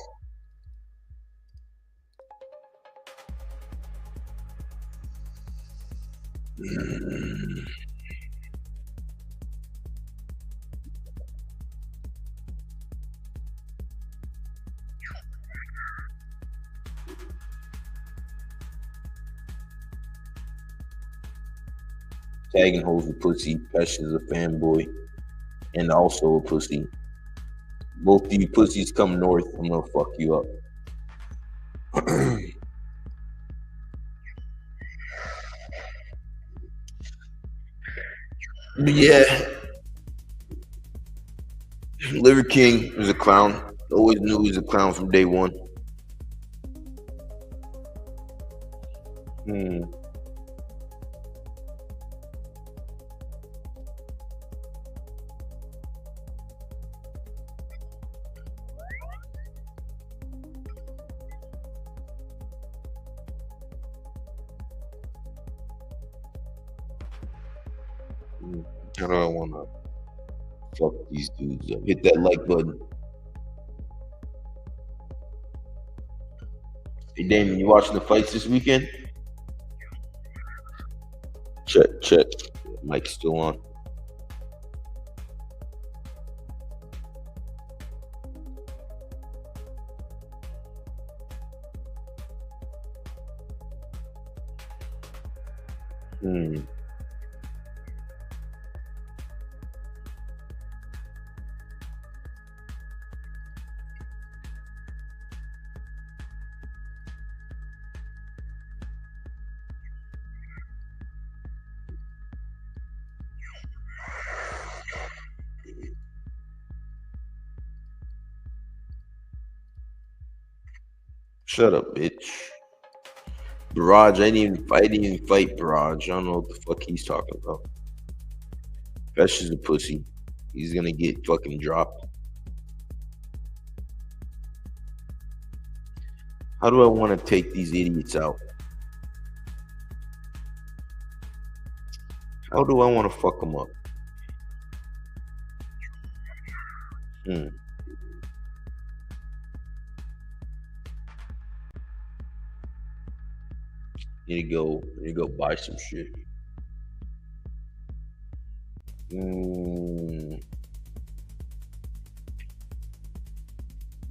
Tagging hoes a pussy. Pesh is a fanboy and also a pussy. Both of you pussies come north. I'm gonna fuck you up. But yeah, Liver King was a clown. Always knew he was a clown from day one. How do I wanna fuck these dudes up? Hit that like button. Hey Damon, you watching the fights this weekend? Check. Mic's still on. Shut up, bitch. Barrage, I didn't even fight Barrage. I don't know what the fuck he's talking about. That's just a pussy. He's gonna get fucking dropped. How do I want to take these idiots out? How do I want to fuck them up? Need to go buy some shit.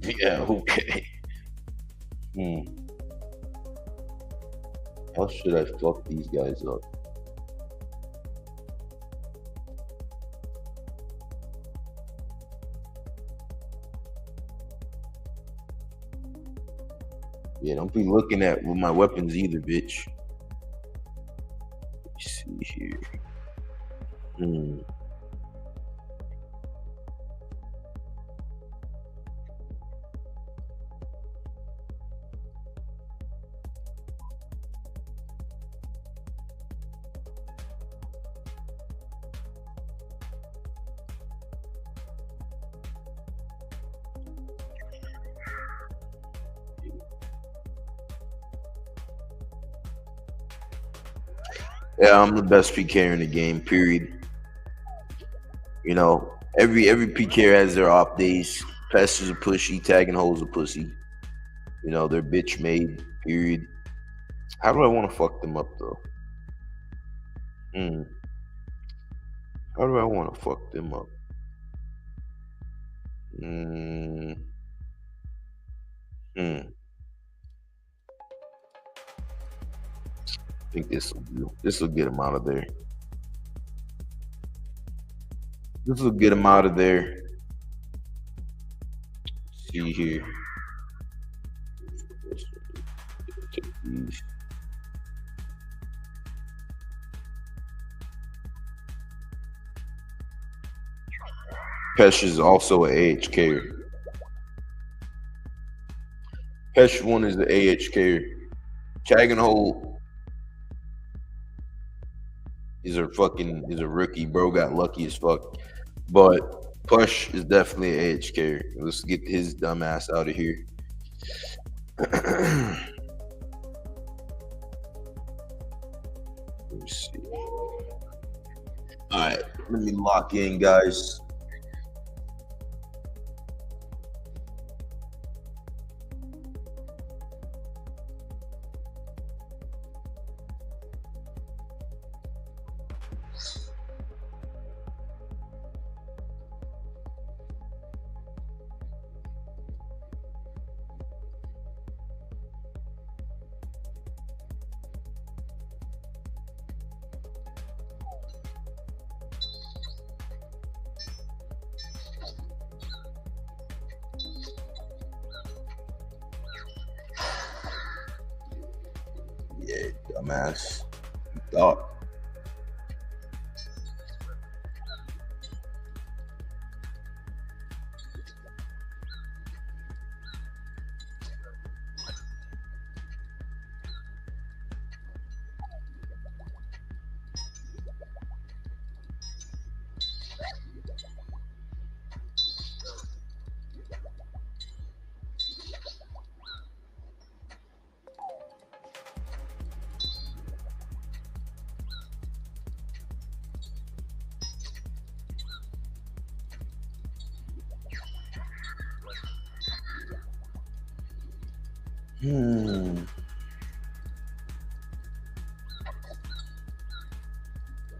Yeah, okay. How should I fuck these guys up? Yeah, don't be looking at with my weapons either, bitch. Let's see here. Yeah, I'm the best PKer in the game, period. You know, every PKer has their off days. Pesters a pussy, tagging holes a pussy. You know, they're bitch made, period. How do I want to fuck them up though? How do I want to fuck them up? Hmm. I think this will get them out of there. This will get them out of there. See here. Take these. Pesh is also an AHK. Pesh one is the AHK. Tagging hole is a rookie, bro. Got lucky as fuck. But Push is definitely an AHK. Let's get his dumb ass out of here. Let me see. Alright, let me lock in, guys. Yeah, dumbass. Thought.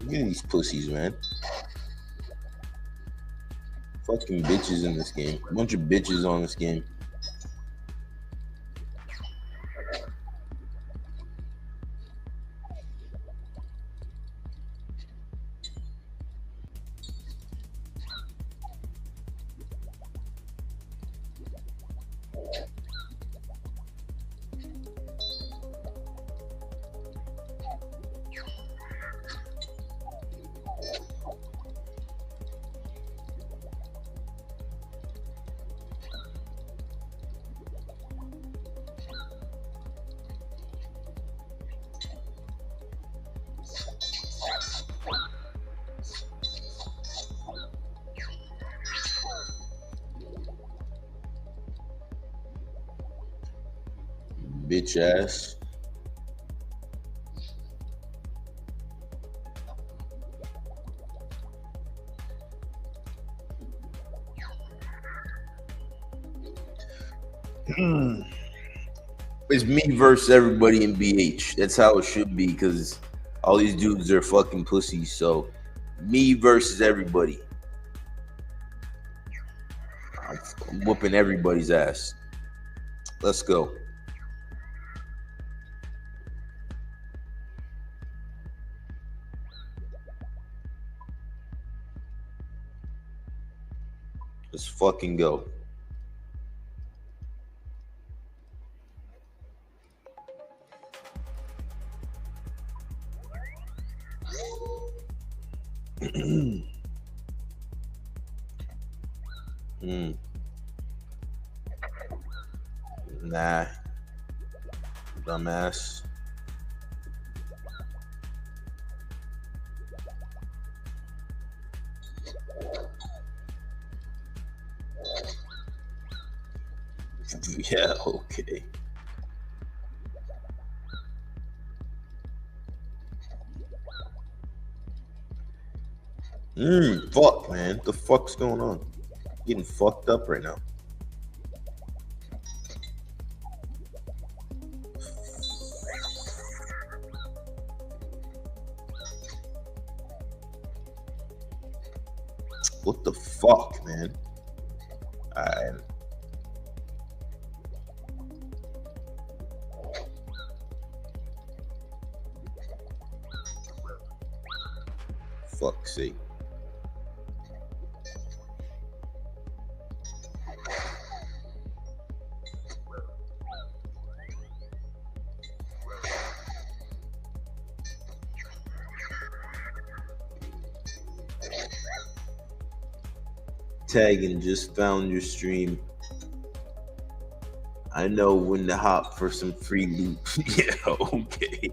Look at these pussies, man. Fucking bitches in this game. A bunch of bitches on this game. Bitch ass. It's me versus everybody in BH. That's how it should be, because all these dudes are fucking pussies. So, me versus everybody. I'm whooping everybody's ass. Let's go. Let's fucking go. Mm. Nah. Dumbass. Yeah, okay. Fuck, man. What the fuck's going on? Getting fucked up right now. What the fuck, man? Alright. Fuck's sake. Tagging just found your stream. I know when to hop for some free loot. Yeah, okay.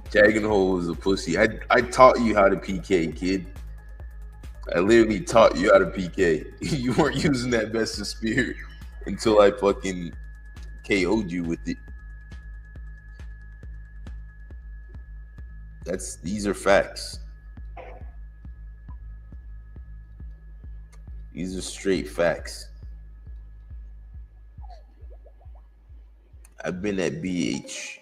Tagging hole is a pussy. I taught you how to PK, kid. I literally taught you how to PK. You weren't using that best of spear until I fucking KO'd you with it. These are facts. These are straight facts. I've been at BH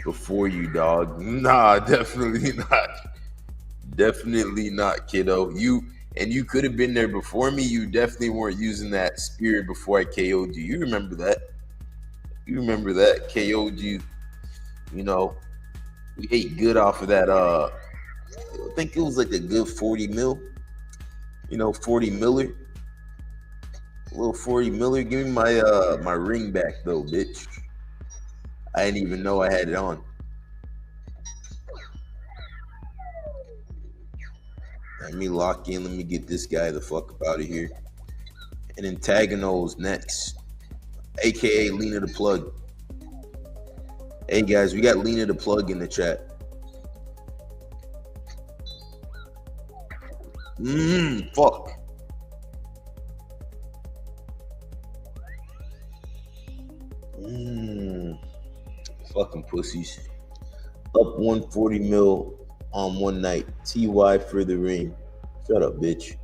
before you, dog. Nah, definitely not. Definitely not, kiddo. You could have been there before me. You definitely weren't using that spirit before I KO'd you. You remember that? You remember that? KO'd you. You know, we ate good off of that. I think it was like a good 40 mil. 40 miller. A little 40 miller. Give me my ring back though, bitch. I didn't even know I had it on. Let me lock in. Let me get this guy the fuck up out of here. And Antagono's next. AKA Lena the Plug. Hey guys, we got Lena the Plug in the chat. Fuck. Fucking pussies. Up 140 mil on one night. TY for the ring. Shut up, bitch.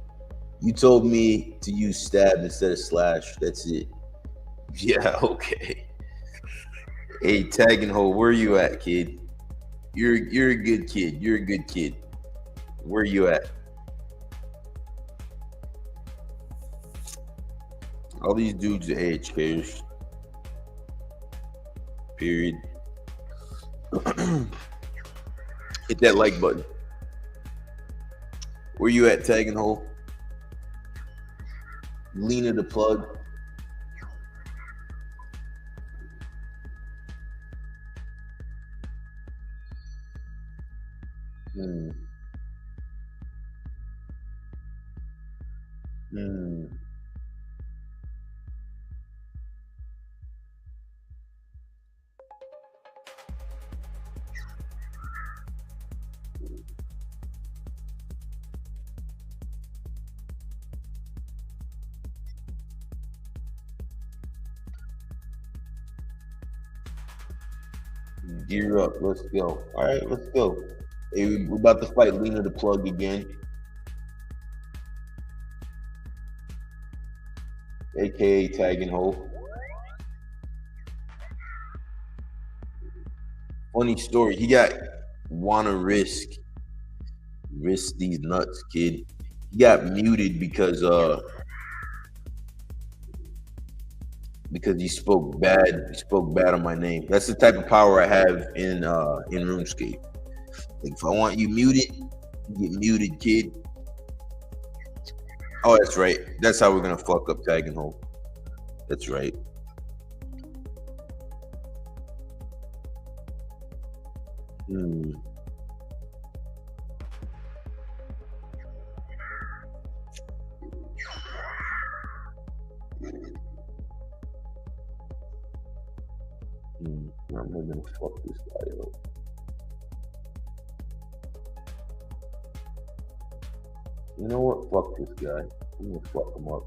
You told me to use stab instead of slash. That's it. Yeah, okay. Hey, tagging hole, where you at, kid? You're a good kid. You're a good kid. Where you at? All these dudes are AHKers. Period. Hit that like button. Where you at, tagging hole? Lena the Plug. Gear up. Let's go. All right, let's go. Hey, we're about to fight Lena the Plug again. AKA tagging hole. Funny story. He got wanna risk these nuts, kid. He got muted because he spoke bad. He spoke bad on my name. That's the type of power I have in RuneScape. Like if I want you muted, you get muted, kid. Oh, that's right. That's how we're gonna fuck up tagging hole. That's right. I'm gonna fuck this guy up. You know what? Fuck this guy. I'm gonna fuck him up.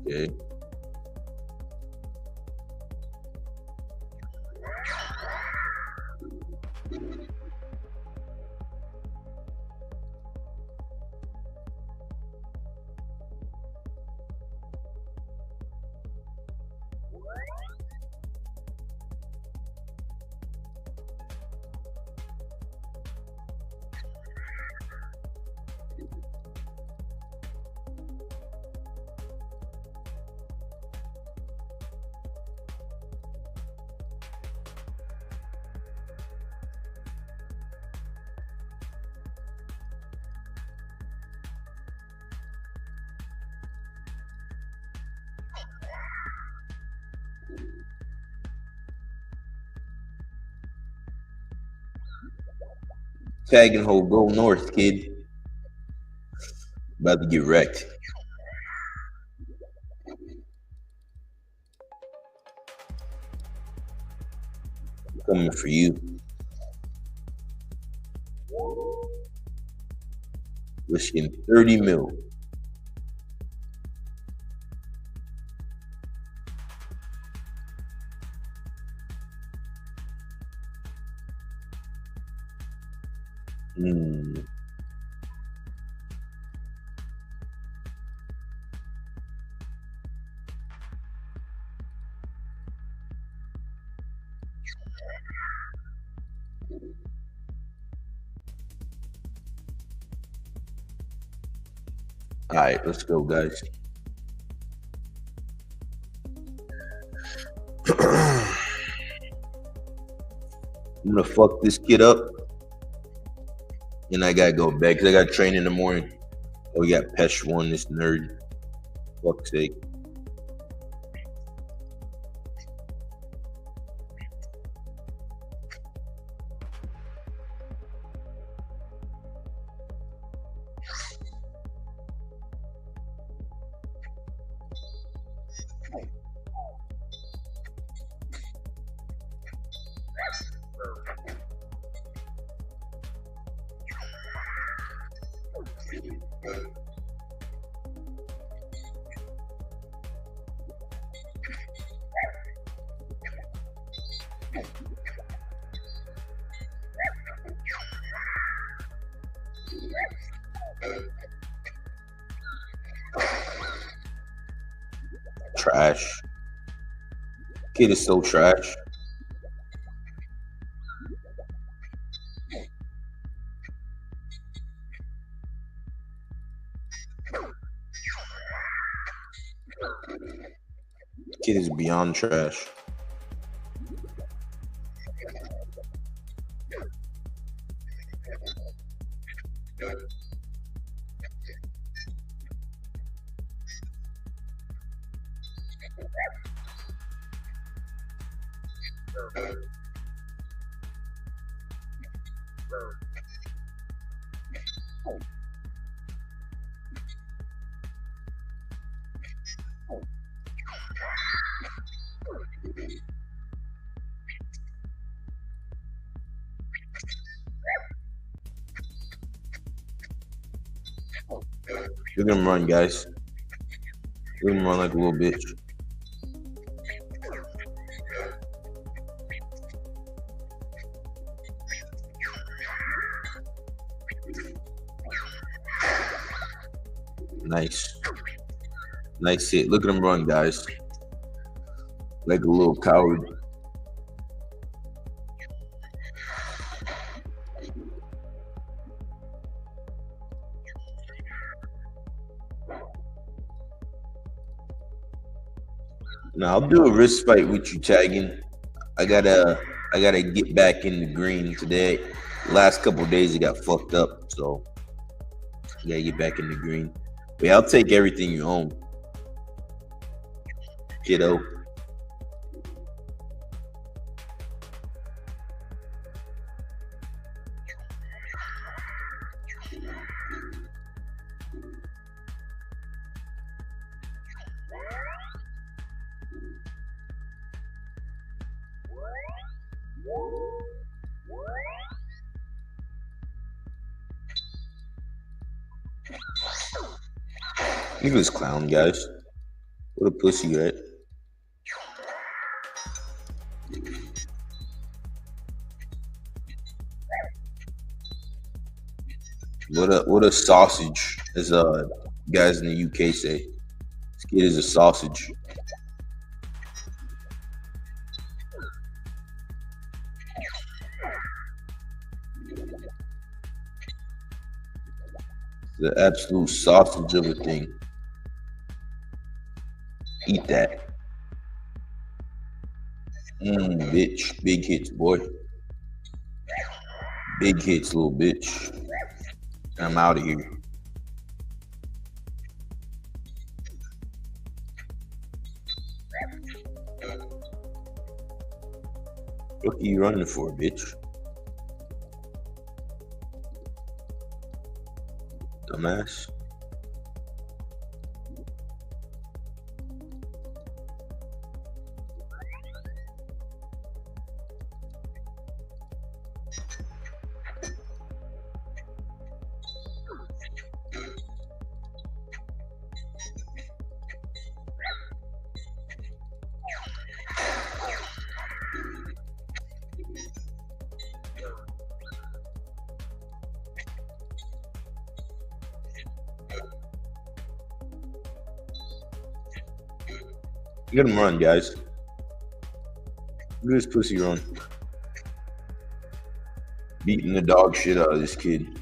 Okay. Tag and hold, go north, kid. About to get wrecked. I'm coming for you. Risking 30 mil. All right, let's go, guys. I'm gonna fuck this kid up, and I gotta go back because I got train in the morning. Oh, we got Pesh one, this nerd. Fuck's sake. Trash. Kid is so trash. Kid is beyond trash. Look at him run, guys. Look at him run like a little bitch. Nice. Nice hit. Look at him run, guys. Like a little coward. Now I'll do a wrist fight with you, tagging. I gotta get back in the green today. Last couple of days it got fucked up, so I gotta get back in the green. But yeah, I'll take everything you own, kiddo. Look at this clown, guys. What a pussy, right? What a sausage, as guys in the UK say. This kid is a sausage. The absolute sausage of a thing. Eat that. Bitch. Big hits, boy. Big hits, little bitch. I'm out of here. What are you running for, bitch? Dumbass. Look at him run, guys. Look at this pussy run. Beating the dog shit out of this kid.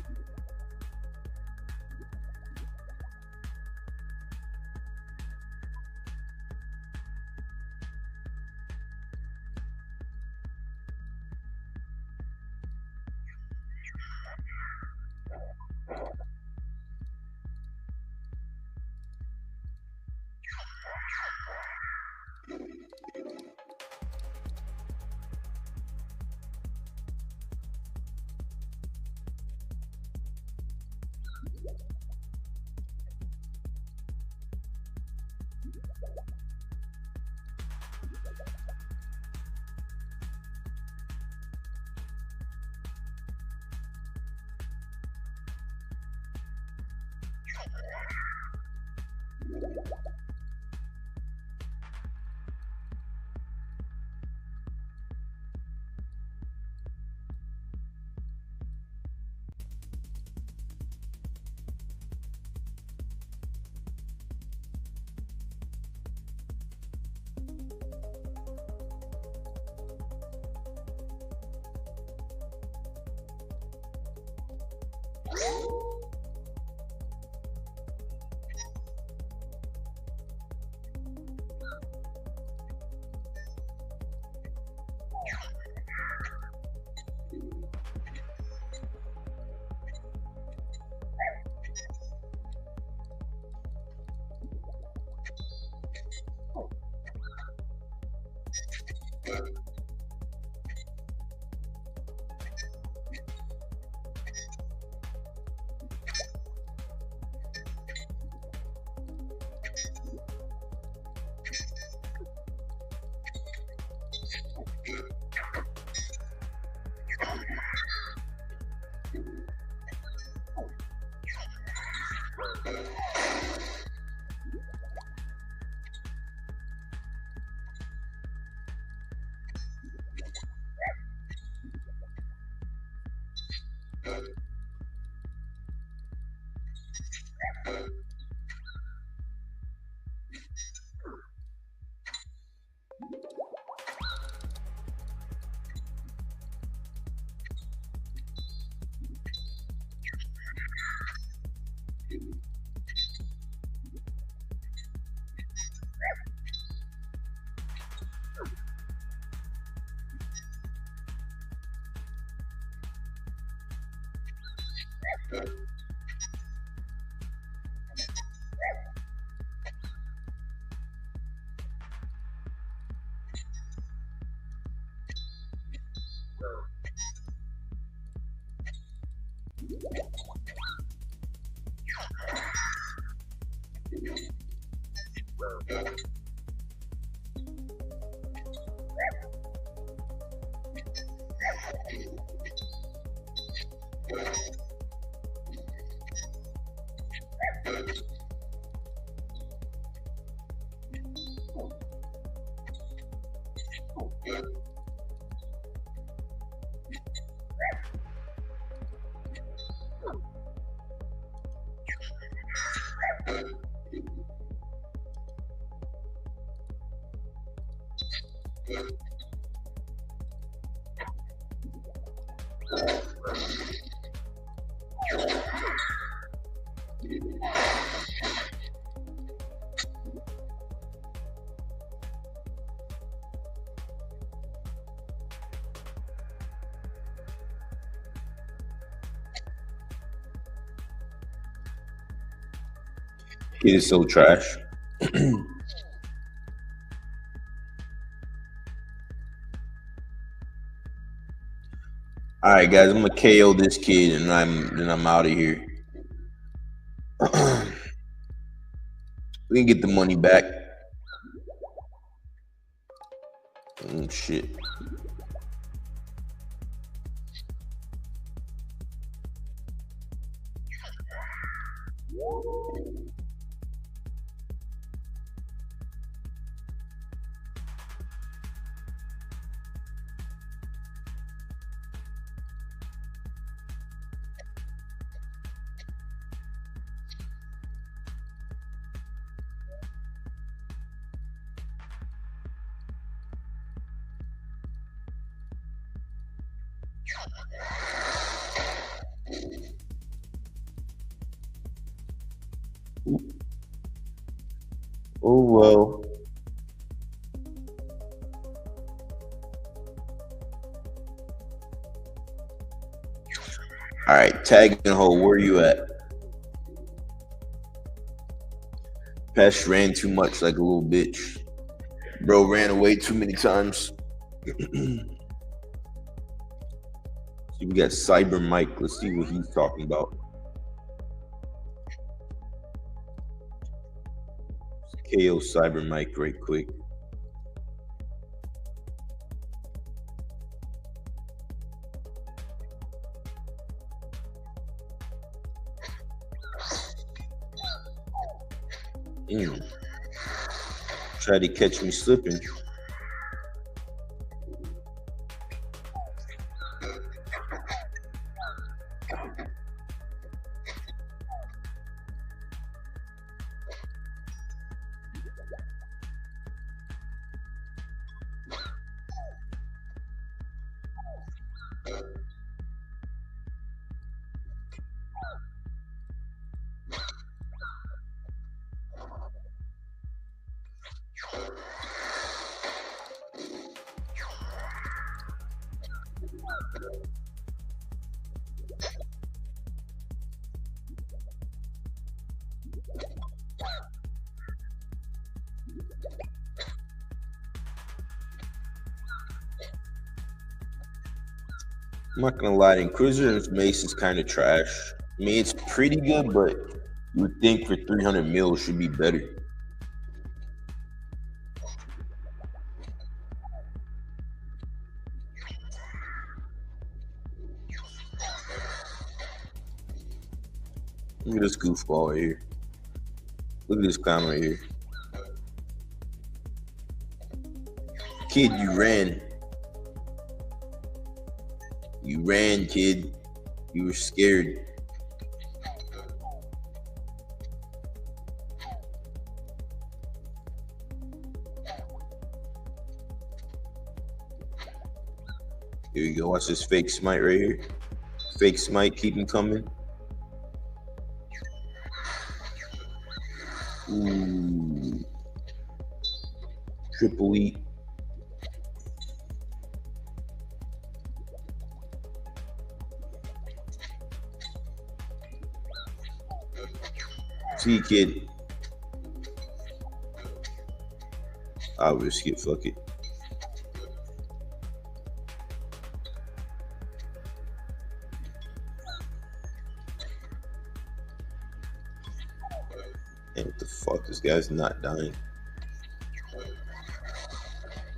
It is so trash. All right, guys, I'm gonna KO this kid, and I'm out of here. We can get the money back. Oh shit. Oh well. All right, tag and hold. Where you at? Pesh ran too much like a little bitch. Bro ran away too many times. See, we got Cyber Mike. Let's see what he's talking about. KO Cyber Mike right quick. Try to catch me slipping. I'm not gonna lie, the Inquisitor's Mace is kind of trash. I mean, it's pretty good, but you would think for 300 mil should be better. Look at this goofball right here. Look at this clown right here. Kid, you ran. You ran, kid. You were scared. Here we go. Watch this fake smite right here. Fake smite, keep him coming. Ooh. Triple E. See, kid. I'll risk it. Fuck it. And what the fuck? This guy's not dying.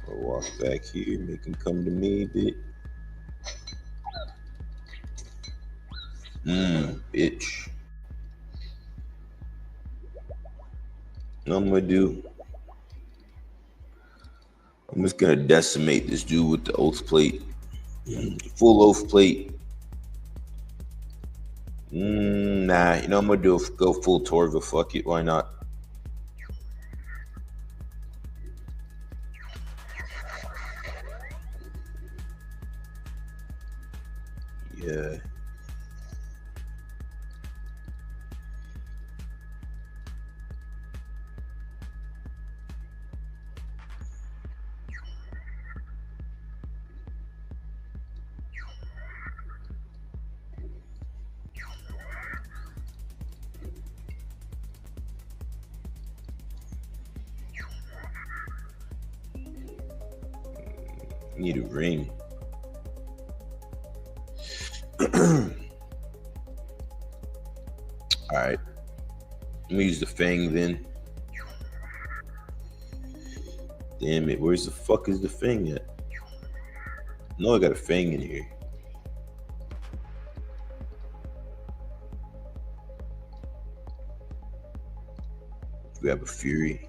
I'll walk back here, make him come to me a bit. Bitch. What I'm gonna do? I'm just gonna decimate this dude with the oath plate. Full oath plate. Nah, you know I'm gonna go full Torva. Fuck it, why not? Yeah. Need a ring. All right. Let me use the fang then. Damn it. Where's the fuck is the fang at? No, I got a fang in here. Grab a fury.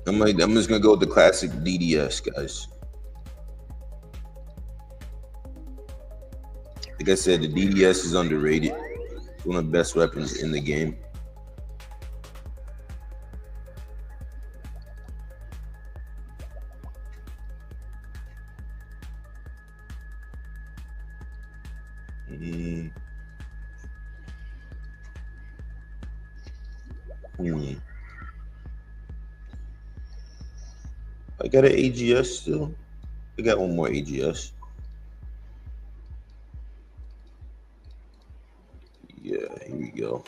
I'm just gonna go with the classic DDS, guys. Like I said, the DDS is underrated. It's one of the best weapons in the game. I got an AGS still. I got one more AGS. Yeah, here we go.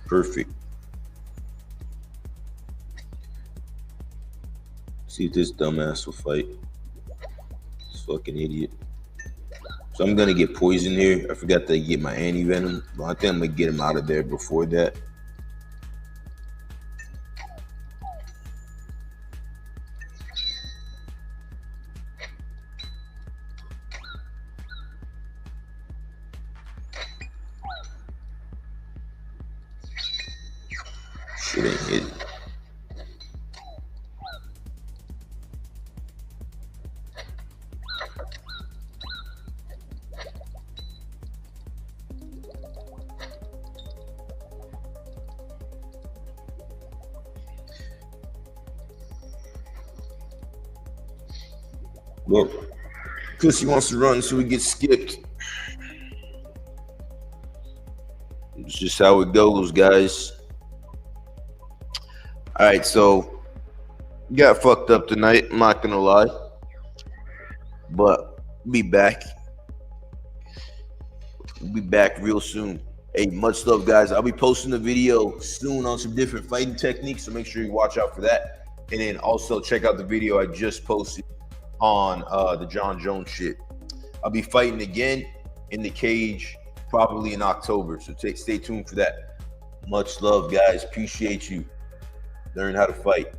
Perfect. See if this dumbass will fight. This fucking idiot. So I'm gonna get poison here. I forgot to get my anti-venom, but I think I'm gonna get him out of there before that. Shit ain't hitting. Well, Pussy wants to run, so we get skipped. It's just how it goes, guys. All right, so got fucked up tonight. I'm not gonna lie, but be back. We'll be back real soon. Hey, much love, guys. I'll be posting a video soon on some different fighting techniques, so make sure you watch out for that. And then also check out the video I just posted on the John Jones shit. I'll be fighting again in the cage probably in October, so stay tuned for that. Much love, guys. Appreciate you. Learn how to fight.